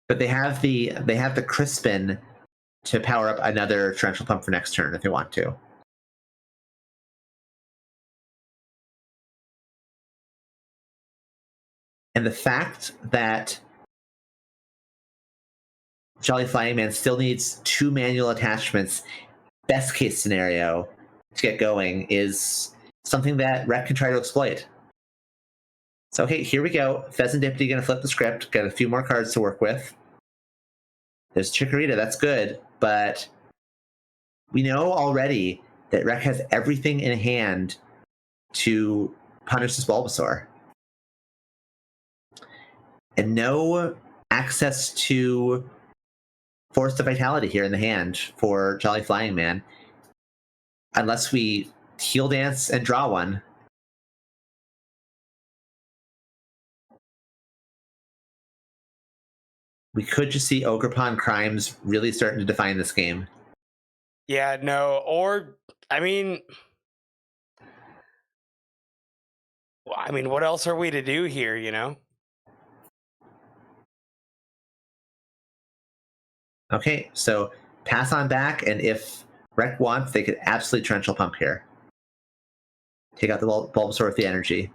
But they have the Crispin to power up another torrential pump for next turn if they want to. And the fact that Jolly Flying Man still needs 2 manual attachments, best case scenario, to get going is something that Rec can try to exploit. So, okay, here we go. Pheasant Deputy going to flip the script, got a few more cards to work with. There's Chikorita, that's good, but we know already that Rec has everything in hand to punish this Bulbasaur. And no access to Forest of Vitality here in the hand for Jolly Flying Man. Unless we Heal Dance and draw one. We could just see Ogerpon Crimes really starting to define this game. Yeah, no, or I mean, what else are we to do here? You know? Okay, so pass on back, and if Rec wants, they could absolutely torrential pump here. Take out the Bulbasaur with the energy.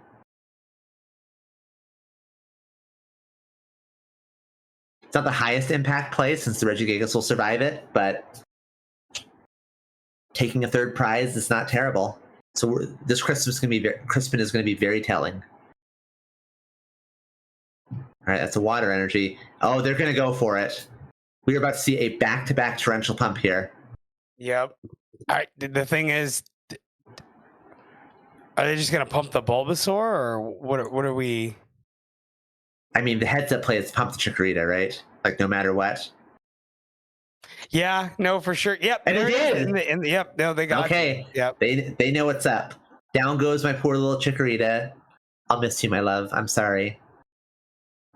It's not the highest impact play since the Regigigas will survive it, but taking a third prize is not terrible. So this Crispin is going to be very telling. All right, that's a water energy. Oh, they're going to go for it. We are about to see a back-to-back torrential pump here. Yep. All right. The thing is, are they just going to pump the Bulbasaur, or what are we? I mean, the heads-up play is pump the Chikorita, right? Like, no matter what. Yeah, no, for sure. Yep. And it did. Yep. No, they got. Okay. Yep. They know what's up. Down goes my poor little Chikorita. I'll miss you, my love. I'm sorry.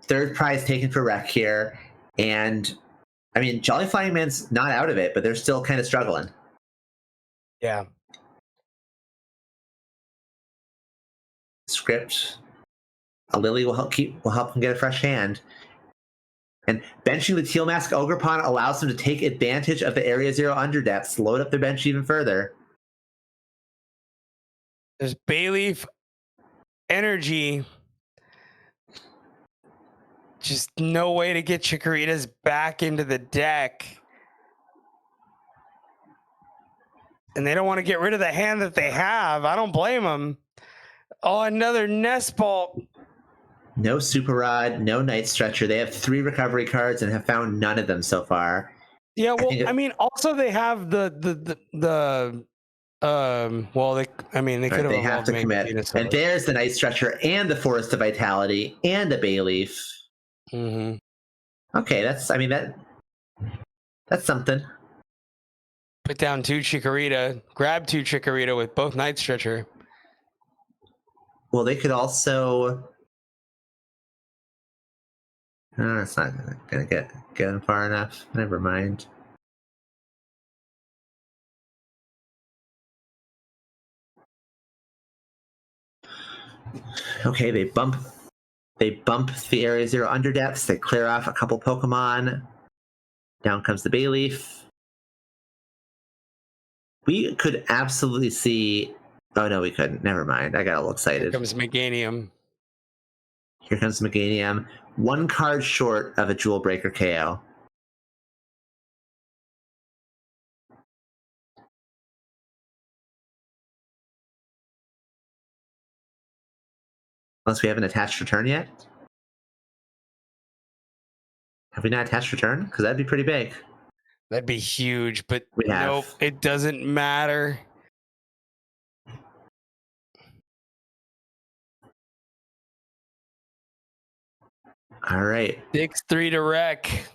Third prize taken for Rec here. And, I mean, Jolly Flying Man's not out of it, but they're still kind of struggling. Yeah. Script. A Lily will help him get a fresh hand. And benching the Teal Mask Ogerpon allows them to take advantage of the Area Zero underdepths, load up their bench even further. There's Bayleaf energy. Just no way to get Chikoritas back into the deck. And they don't want to get rid of the hand that they have. I don't blame them. Oh, another Nest Ball. No Super Rod, no Night Stretcher. They have 3 recovery cards and have found none of them so far. Yeah, well, I mean, also they have they could have. They have to commit. And there's the Night Stretcher and the Forest of Vitality and the Bayleaf. Mm-hmm. Okay, that's something. Put down 2 Chikorita, grab 2 Chikorita with both Night Stretcher. Well, they could also. No, it's not gonna get them far enough. Never mind. Okay, they bump the Area Zero underdepths. They clear off a couple Pokemon. Down comes the Bayleaf. We could absolutely see. Oh no, we couldn't. Never mind. I got a little excited. Here comes Meganium. Here comes Meganium. 1 card short of a Jewel Breaker KO. Unless we haven't attached return yet. Have we not attached return? Because that'd be pretty big. That'd be huge, but We have. nope, it doesn't matter. All right. 6-3 to Rec.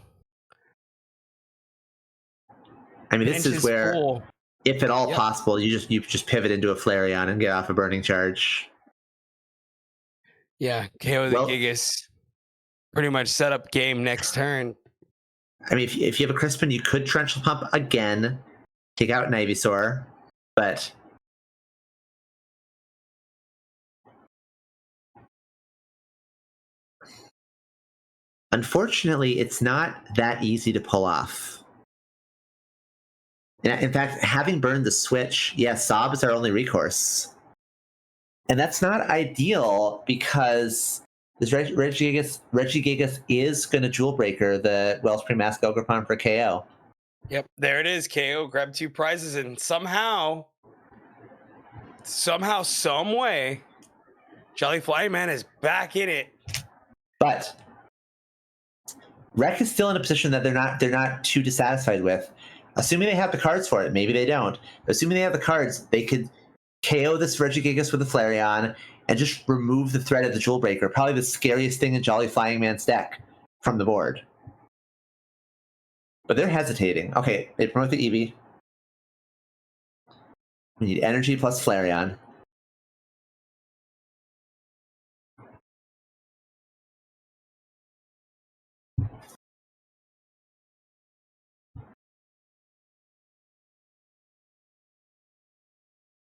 I mean, this Bench is where, full. if at all Yep. possible, you just pivot into a Flareon and get off a Burning Charge. Yeah, KO the Well- Gigas. Pretty much set up game next turn. I mean, if you have a Crispin, you could torrential pump again. take out an Ivysaur, but unfortunately, it's not that easy to pull off. In fact, having burned the switch, yes, Sob is our only recourse. And that's not ideal because this Regigigas is going to Jewel Breaker the Wellspring Mask Ogerpon for KO. Yep, there it is. KO grab 2 prizes, and somehow, some way, Jolly Flying Man is back in it. But Rec is still in a position that they're not too dissatisfied with. Assuming they have the cards for it, maybe they don't. Assuming they have the cards, they could KO this Regigigas with a Flareon and just remove the threat of the Jewel Breaker. Probably the scariest thing in Jolly Flying Man's deck from the board. But they're hesitating. Okay, they promote the Eevee. We need energy plus Flareon.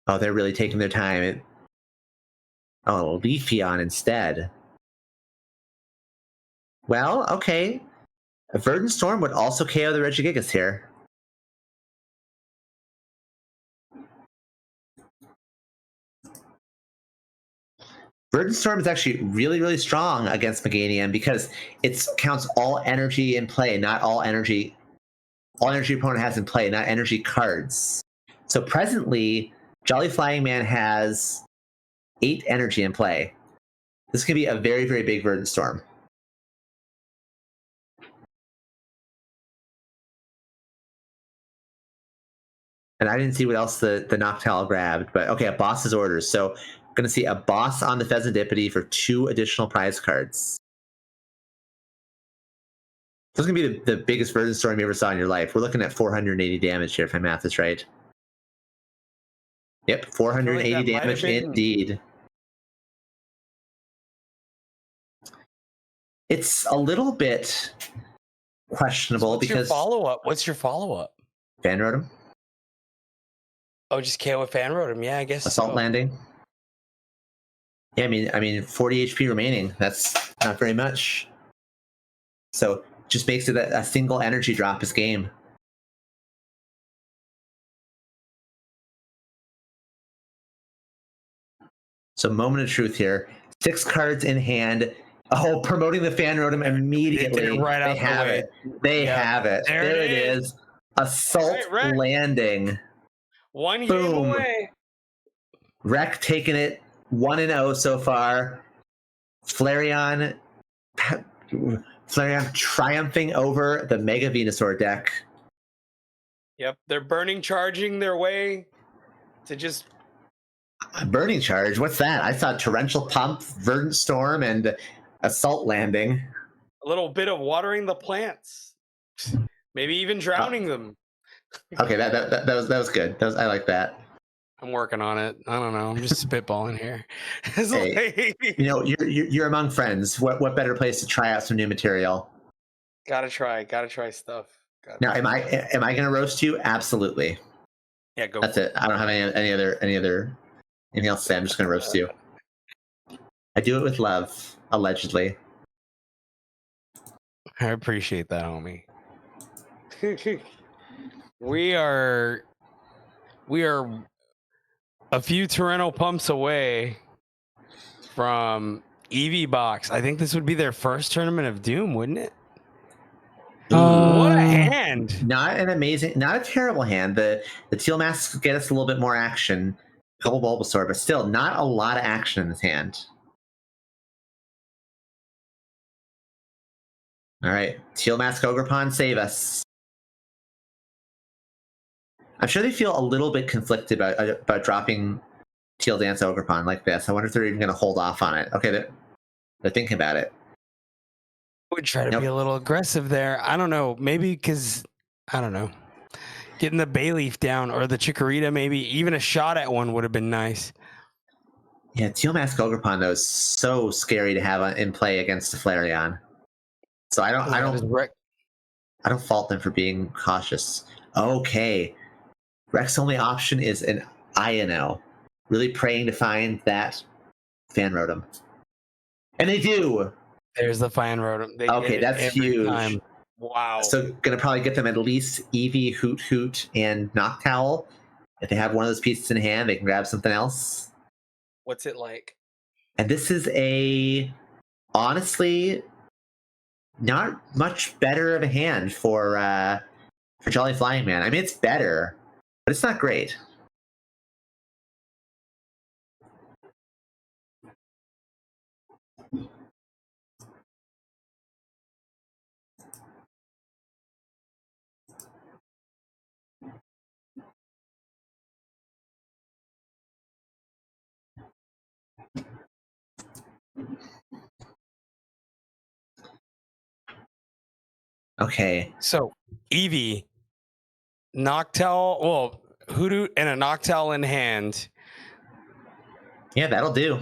Oh, they're really taking their time. Oh, Leafeon instead. Well, okay. A Verdant Storm would also KO the Regigigas here. Verdant Storm is actually really, really strong against Meganium because it counts all energy in play, not all energy opponent has in play, not energy cards. So presently, Jolly Flying Man has 8 energy in play. This can be a very, very big Verdant Storm. And I didn't see what else the Noctowl grabbed, but okay, a boss's orders. So I'm going to see a boss on the Pheasantipede for 2 additional prize cards. This is going to be the biggest Verdant Storm you ever saw in your life. We're looking at 480 damage here, if my math is right. Yep, 480 damage indeed. It's a little bit questionable because What's your follow-up? Fan Rotom. Oh, just KO with Fan Rotom. Yeah, I guess. Assault Landing. Yeah, I mean, 40 HP remaining. That's not very much. So just makes it a single energy drop is game. So moment of truth here. 6 cards in hand. Oh, promoting the Fan Rotom immediately. Right out they have the way. it. They have it. There it is. Assault Right. Landing. 1 game Boom. away. Rec taking it 1-0 so far. Flareon triumphing over the Mega Venusaur deck. Yep, they're charging their way to just Burning Charge? What's that? I saw Torrential Pump, Verdant Storm, and Assault Landing. a little bit of watering the plants. Maybe even drowning them. Okay, that was good. I like that. I'm working on it. I don't know. I'm just spitballing here. It's Hey, like- you're among friends. What better place to try out some new material? Gotta try stuff. Now, am I going to roast you? Absolutely. Yeah, go. That's it. I don't have anything else to say. I'm just going to roast you. I do it with love, allegedly. I appreciate that, homie. We are a few Torrential Pumps away from Eevee Box. I think this would be their first Tournament of Doom, wouldn't it? What a hand! Not a terrible hand. The Teal Masks get us a little bit more action. A couple Bulbasaur, but still not a lot of action in this hand. All right, Teal Mask Ogerpon, save us. I'm sure they feel a little bit conflicted about dropping Teal Dance Ogerpon like this. I wonder if they're even going to hold off on it. Okay, they're thinking about it. Would try to be a little aggressive there. I don't know. Maybe because, I don't know. Getting the Bayleaf down or the Chikorita, maybe even a shot at one would have been nice. Yeah, Teal Mask Ogerpon, though, is so scary to have in play against a Flareon. So I don't fault them for being cautious. Okay. Rek's only option is an Ino. Really praying to find that Fan Rotom. And they do! There's the Fan Rotom. They Okay, get it that's every huge. time. Wow. So gonna probably get them at least Eevee, Hoot Hoot, and Noctowl. If they have one of those pieces in hand, they can grab something else. What's it like? And this is honestly not much better of a hand for Jolly Flying Man. I mean, it's better, but it's not great. Okay. So Eevee, Noctowl, well, Hoodoo and a Noctowl in hand. Yeah, that'll do.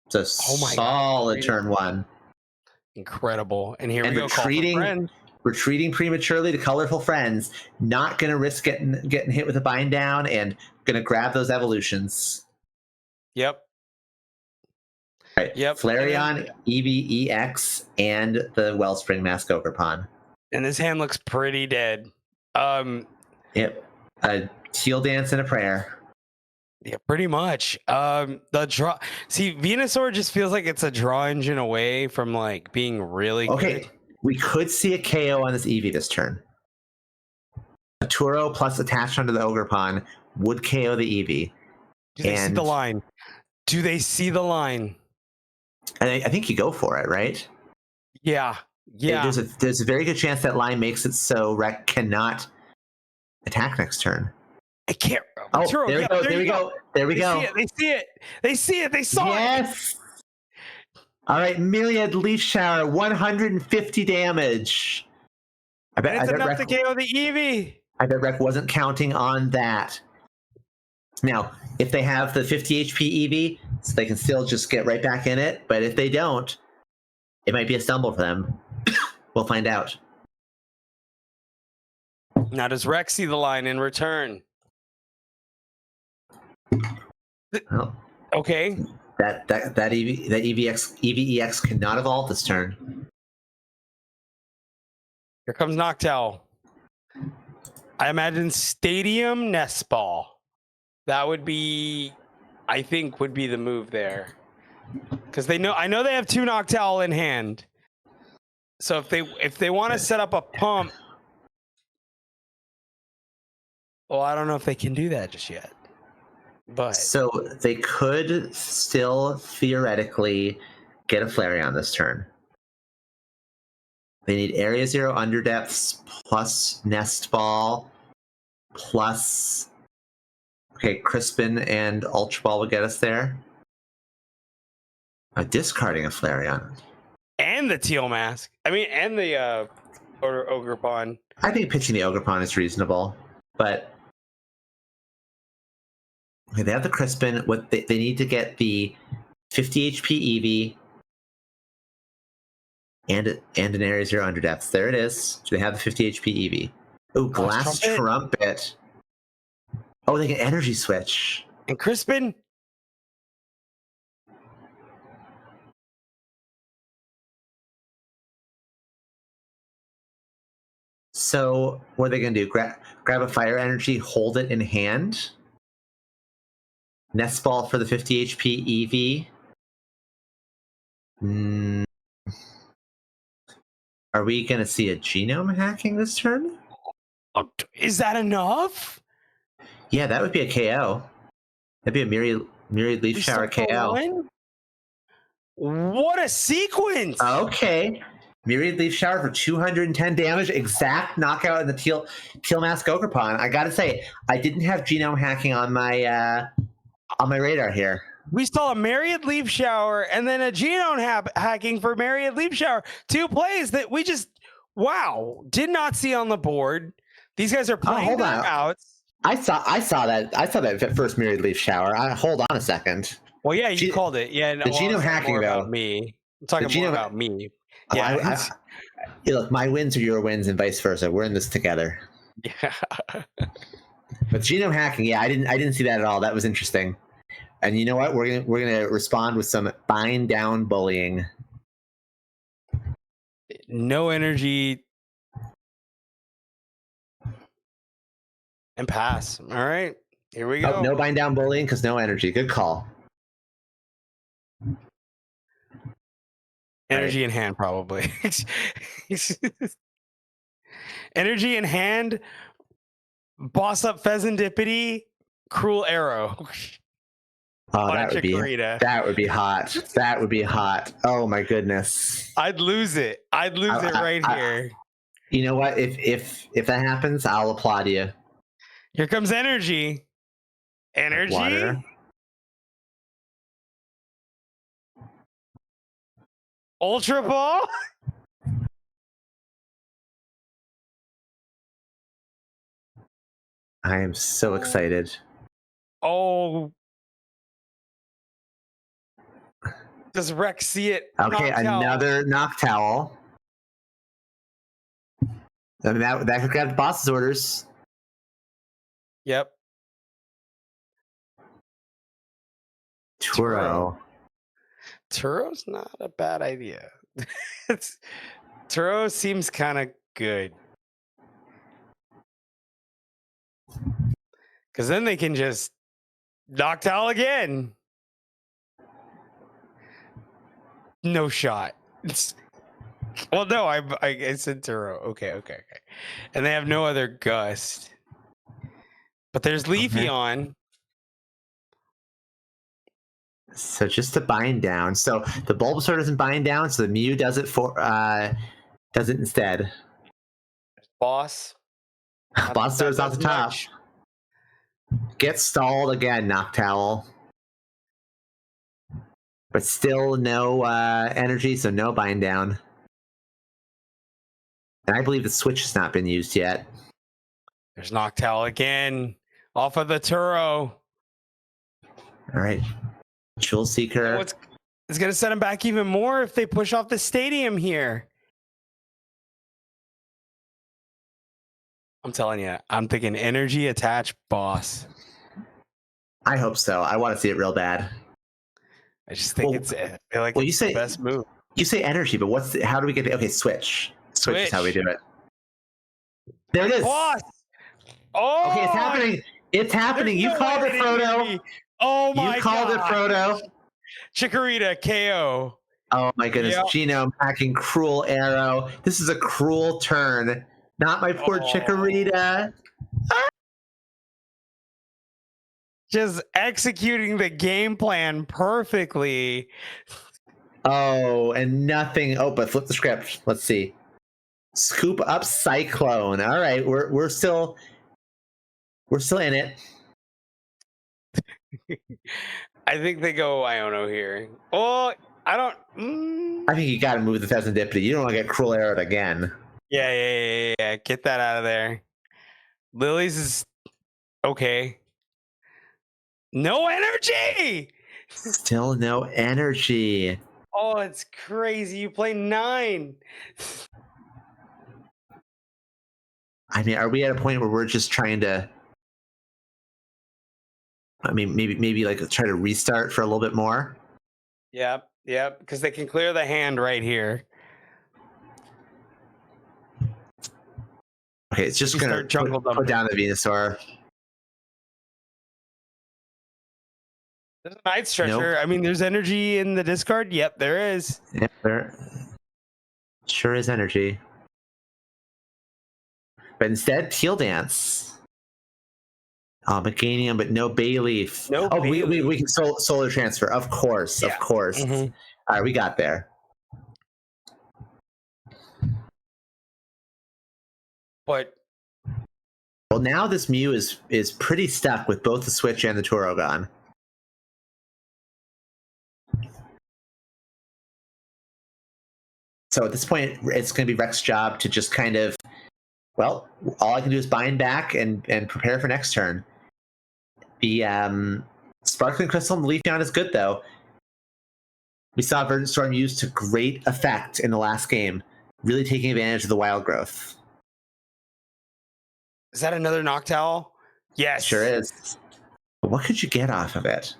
It's a Oh my God. solid turn one. Incredible. And here And we go. Call for retreating- friend. Retreating prematurely to Colorful Friends. Not going to risk getting hit with a bind down and going to grab those evolutions. Yep. Right. Yep. Flareon, Eevee EX, and the Wellspring Mask Ogerpon. And this hand looks pretty dead. Yep. A Teal Dance and a Prayer. Yeah, pretty much. The draw. See, Venusaur just feels like it's a draw engine away from like being really Okay. good. We could see a KO on this Eevee this turn. A Turo plus attached onto the Ogerpon would KO the Eevee. Do they see and- the line? Do they see the line? And I think you go for it, right? Yeah. Yeah. There's a very good chance that line makes it so Rek cannot attack next turn. I can't. Oh, Turo, there we yeah, go. there There we you go. There we They go. see it. They see it. They see it. They saw it. Yes. All right, Myriad Leaf Shower, 150 damage. I And it's bet enough to Rek, KO the Eevee. I bet Rek wasn't counting on that. Now, if they have the 50 HP Eevee, so they can still just get right back in it. But if they don't, it might be a stumble for them. We'll find out. Now does Rex see the line in return? Well, Okay. that EVEX cannot evolve this turn. Here comes Noctowl. I imagine Stadium Nest Ball. That would be, I think, would be the move there. Because I know they have two Noctowl in hand. So if they want to set up a pump, well, I don't know if they can do that just yet. But So they could still theoretically get a Flareon this turn. They need Area 0 Underdepths plus Nest Ball plus... Okay, Crispin and Ultra Ball will get us there. Discarding a Flareon. and the Teal Mask. I mean, and the Ogerpon. I think pitching the Ogerpon is reasonable, but... Okay, they have the Crispin. What they need to get the 50 HP Eevee and an Area 0 Underdepths. There it is. Do they have the 50 HP Eevee? Oh, Glass Trumpet. Oh, they can Energy Switch. And Crispin? So what are they going to do? Grab a Fire Energy, hold it in hand. Nest Ball for the 50 HP Eevee. Are we going to see a genome hacking this turn? Is that enough? Yeah, that would be a KO. That'd be a Myriad Leaf Shower KO. Win? What a sequence! Okay. Myriad Leaf Shower for 210 damage. Exact knockout in the Teal Mask Ogerpon. I gotta say, I didn't have genome hacking on my radar here. We saw a Myriad Leaf Shower and then a genome hacking for Myriad Leaf Shower. Two plays that we just, did not see on the board. These guys are playing hold their on. outs. I saw that first Myriad Leaf Shower. Hold on a second. Well, yeah, you called it. Yeah, no, the genome hacking, more though. about me. I'm talking more about me. Yeah, Look, my wins are your wins and vice versa. We're in this together. Yeah. But genome hacking, yeah, I didn't see that at all. That was interesting. And you know what? We're gonna respond with some bind down bullying. No energy. And pass. All right. Here we go. Oh, no bind down bullying because no energy. Good call. Energy in hand, probably. Energy in hand. Boss up Pheasantipity. Cruel arrow. Oh, On a that would be Chikorita. that would be hot. That would be hot. Oh my goodness. I'd lose it. I'd lose it right here. You know what? If that happens, I'll applaud you. Here comes energy. Energy. Water. Ultra ball. I am so excited. Oh. Does Rex see it? Okay, Noctowl. another Noctowl. I mean, that could grab the boss's orders. Yep. Turo. Turo's not a bad idea. Turo seems kind of good. Because then they can just Noctowl again. No shot. Well, no, I said Turo. Okay. And they have no other Gust. But there's Leafeon. So just to bind down. So the Bulbasaur doesn't bind down, so the Mew does it instead. Boss. Bulbasaur's off the top. Much. Gets stalled again, Noctowl. But still no energy, so no bind down. And I believe the switch has not been used yet. There's Noctowl again. Off of the Turo. All right. Jewel Seeker. It's going to set him back even more if they push off the stadium here. I'm telling you, I'm thinking energy attach boss. I hope so. I want to see it real bad. I just think I feel like it's the best move. You say energy, but how do we get okay, switch. Switch is how we do it. There it is. Boss! Oh! Okay, it's happening. It's happening. You called it, Frodo. Oh my god. You called it, Frodo. Chikorita KO. Oh my goodness. Yep. Genome hacking cruel arrow. This is a cruel turn. Not my poor Chikorita. Just executing the game plan perfectly. Oh, and nothing. Oh, but flip the script. Let's see. Scoop up Cyclone. All right, we're still in it. I think they go Iono here. Oh, I don't. I think you got to move the Pheasantipity. You don't want to get cruel arrowed again. Yeah. Get that out of there. Lily's is okay. No energy. Still no energy. Oh, it's crazy. You play 9. I mean, are we at a point where we're just trying to? I mean, maybe like try to restart for a little bit more. Yep. Because they can clear the hand right here. Okay, it's just gonna put down the Venusaur. There's a Night Stretcher. Nope. I mean, there's energy in the discard. Yep, there is. Yeah, there sure is energy. But instead, Teal Dance. Meganium, but no Bayleaf. No. Oh, we can solar transfer. Of course. Mm-hmm. All right, we got there. But well, now this Mew is pretty stuck with both the Switch and the Turo gone. So at this point, it's going to be Rex's job to just kind of, well, all I can do is bind back and prepare for next turn. The Sparkling Crystal and the Leafeon is good, though. We saw Verdant Storm used to great effect in the last game, really taking advantage of the wild growth. Is that another Noctowl? Yes. Sure is. What could you get off of it?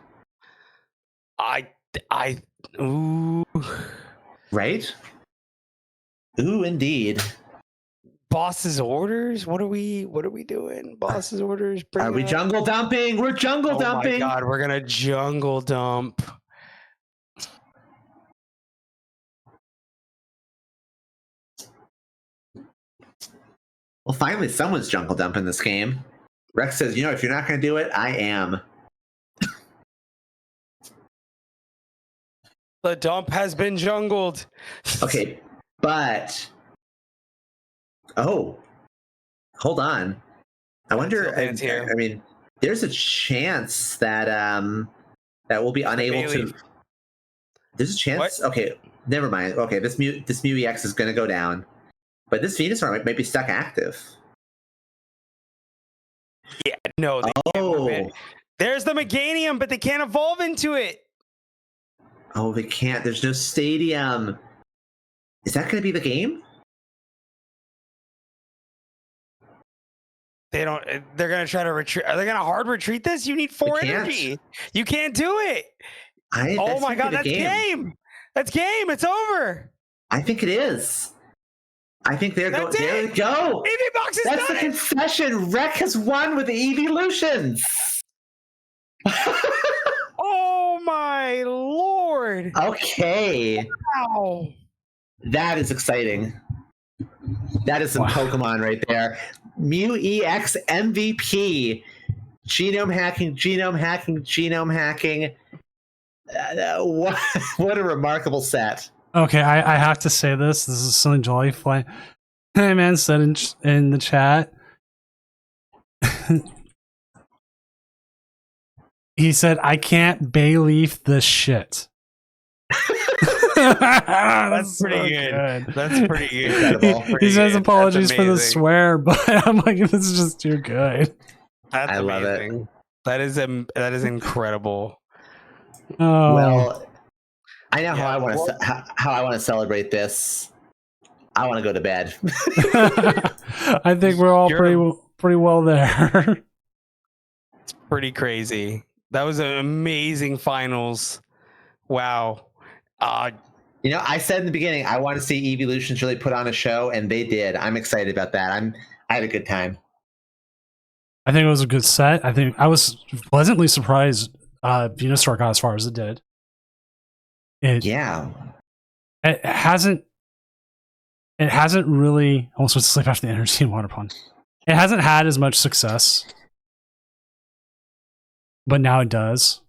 Ooh. Right? Ooh, indeed. Boss's orders? What are we doing? Boss's orders. Are we jungle dumping? We're jungle dumping. Oh my god, we're gonna jungle dump. Well, finally, someone's jungle dumping this game. Rex says, you know, if you're not going to do it, I am. The dump has been jungled. Okay, but... Oh. Hold on. I wonder... I mean, there's a chance that that we'll be unable to... There's a chance... What? Okay, never mind. Okay, this Mew EX is going to go down. But this Venusaur might be stuck active. Yeah, no. There's the Meganium, but they can't evolve into it. Oh, they can't. There's no stadium. Is that going to be the game? They don't. They're going to try to retreat. Are they going to hard retreat this? You need 4 energy. You can't do it. Oh my god, that's game. That's game. It's over. I think it is. I think they're going. There we go. EV-Box is That's done. the confession. Rec has won with the evolutions. Oh my lord. Okay. Wow. That is exciting. That is some Pokemon right there. Mew EX MVP. Genome hacking, genome hacking, genome hacking. What a remarkable set. Okay, I have to say this. This is something Jolly Fly man said in the chat. He said, "I can't Bayleaf this shit." That's pretty good. That's pretty good. He says apologies for the swear, but I'm like, this is just too good. That's I love amazing. That is incredible. Oh. Well, I know how I want to celebrate this. I want to go to bed. I think we're all pretty well there. It's pretty crazy. That was an amazing finals. Wow. You know, I said in the beginning I want to see Evolutions really put on a show, and they did. I'm excited about that. I had a good time. I think it was a good set. I think I was pleasantly surprised Venusaur got as far as it did. It hasn't really almost went to sleep after the energy and water pond. It hasn't had as much success, but now it does.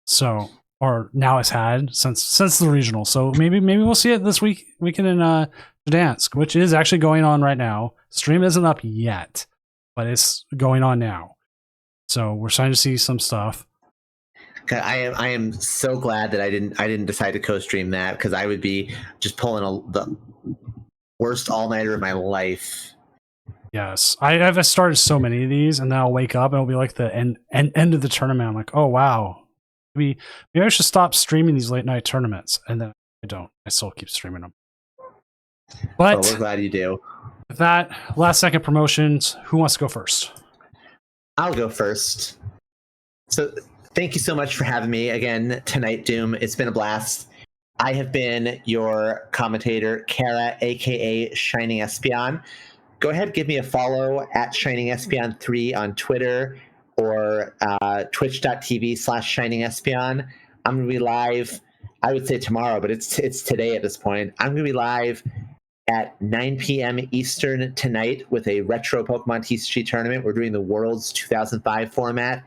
So, or now it's had since the regional. So maybe we'll see it this weekend in Gdansk, which is actually going on right now. Stream isn't up yet, but it's going on now. So we're starting to see some stuff. I am so glad that I didn't decide to co-stream that, because I would be just pulling the worst all-nighter of my life. Yes, I've started so many of these, and then I'll wake up and it'll be like the end of the tournament. I'm like, oh wow, maybe I should stop streaming these late night tournaments, and then I don't. I still keep streaming them. But well, we're glad you do. With that, last second promotions. Who wants to go first? I'll go first. So thank you so much for having me again tonight, Doom. It's been a blast. I have been your commentator, Kara, aka Shining Espeon. Go ahead, give me a follow at Shining Espeon 3 on Twitter or twitch.tv/Shining Espeon. I'm going to be live, I would say tomorrow, but it's today at this point. I'm going to be live at 9 p.m. Eastern tonight with a retro Pokemon TCG tournament. We're doing the Worlds 2005 format.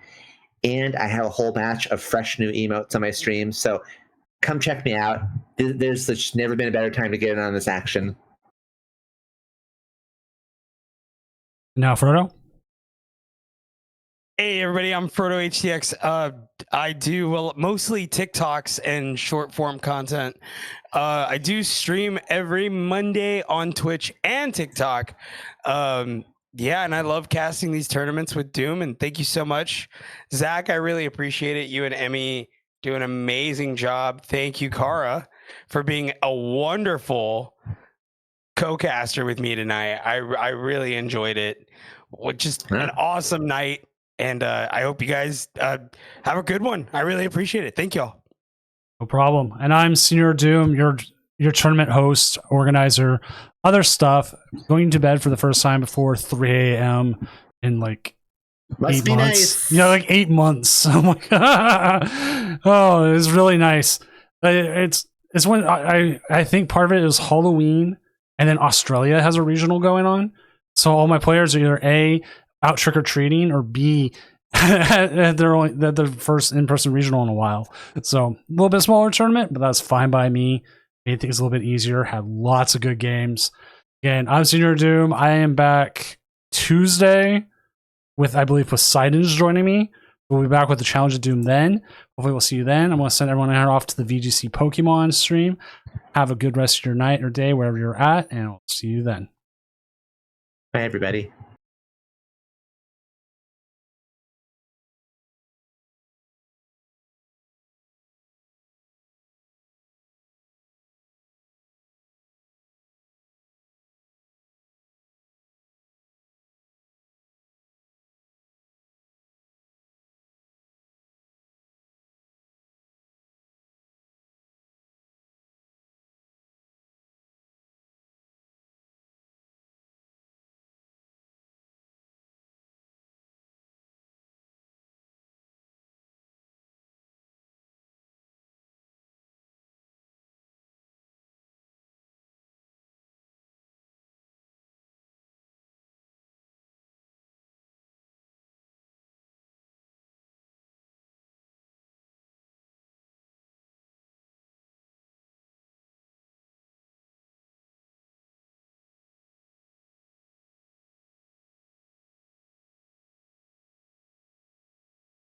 And I have a whole batch of fresh new emotes on my stream. So come check me out. There's just never been a better time to get in on this action. Now, Frodo. Hey everybody, I'm Frodo HTX. I do mostly TikToks and short form content. I do stream every Monday on Twitch and TikTok. Yeah, and I love casting these tournaments with Doom, and thank you so much, Zach. I really appreciate it. You and Emmy do an amazing job. Thank you, Kara, for being a wonderful co-caster with me tonight. I really enjoyed it. Just an awesome night. And I hope you guys have a good one. I really appreciate it. Thank y'all. No problem. And I'm Senior Doom, your tournament host, organizer, other stuff. Going to bed for the first time before 3 a.m. in like Must 8 be months. nice. Yeah, like 8 months. I'm like, oh, it was really nice. It's when I think part of it is Halloween, and then Australia has a regional going on. So all my players are either A, out trick or treating, or B, they're their first in-person regional in a while. So a little bit smaller tournament, but that's fine by me. Made things a little bit easier. Had lots of good games. Again, I'm Senior Doom. I am back Tuesday with, I believe, Poseidon's joining me. We'll be back with the Challenge of Doom then. Hopefully we'll see you then. I'm going to send everyone here off to the VGC Pokemon stream. Have a good rest of your night or day wherever you're at, and I'll see you then. Bye, everybody.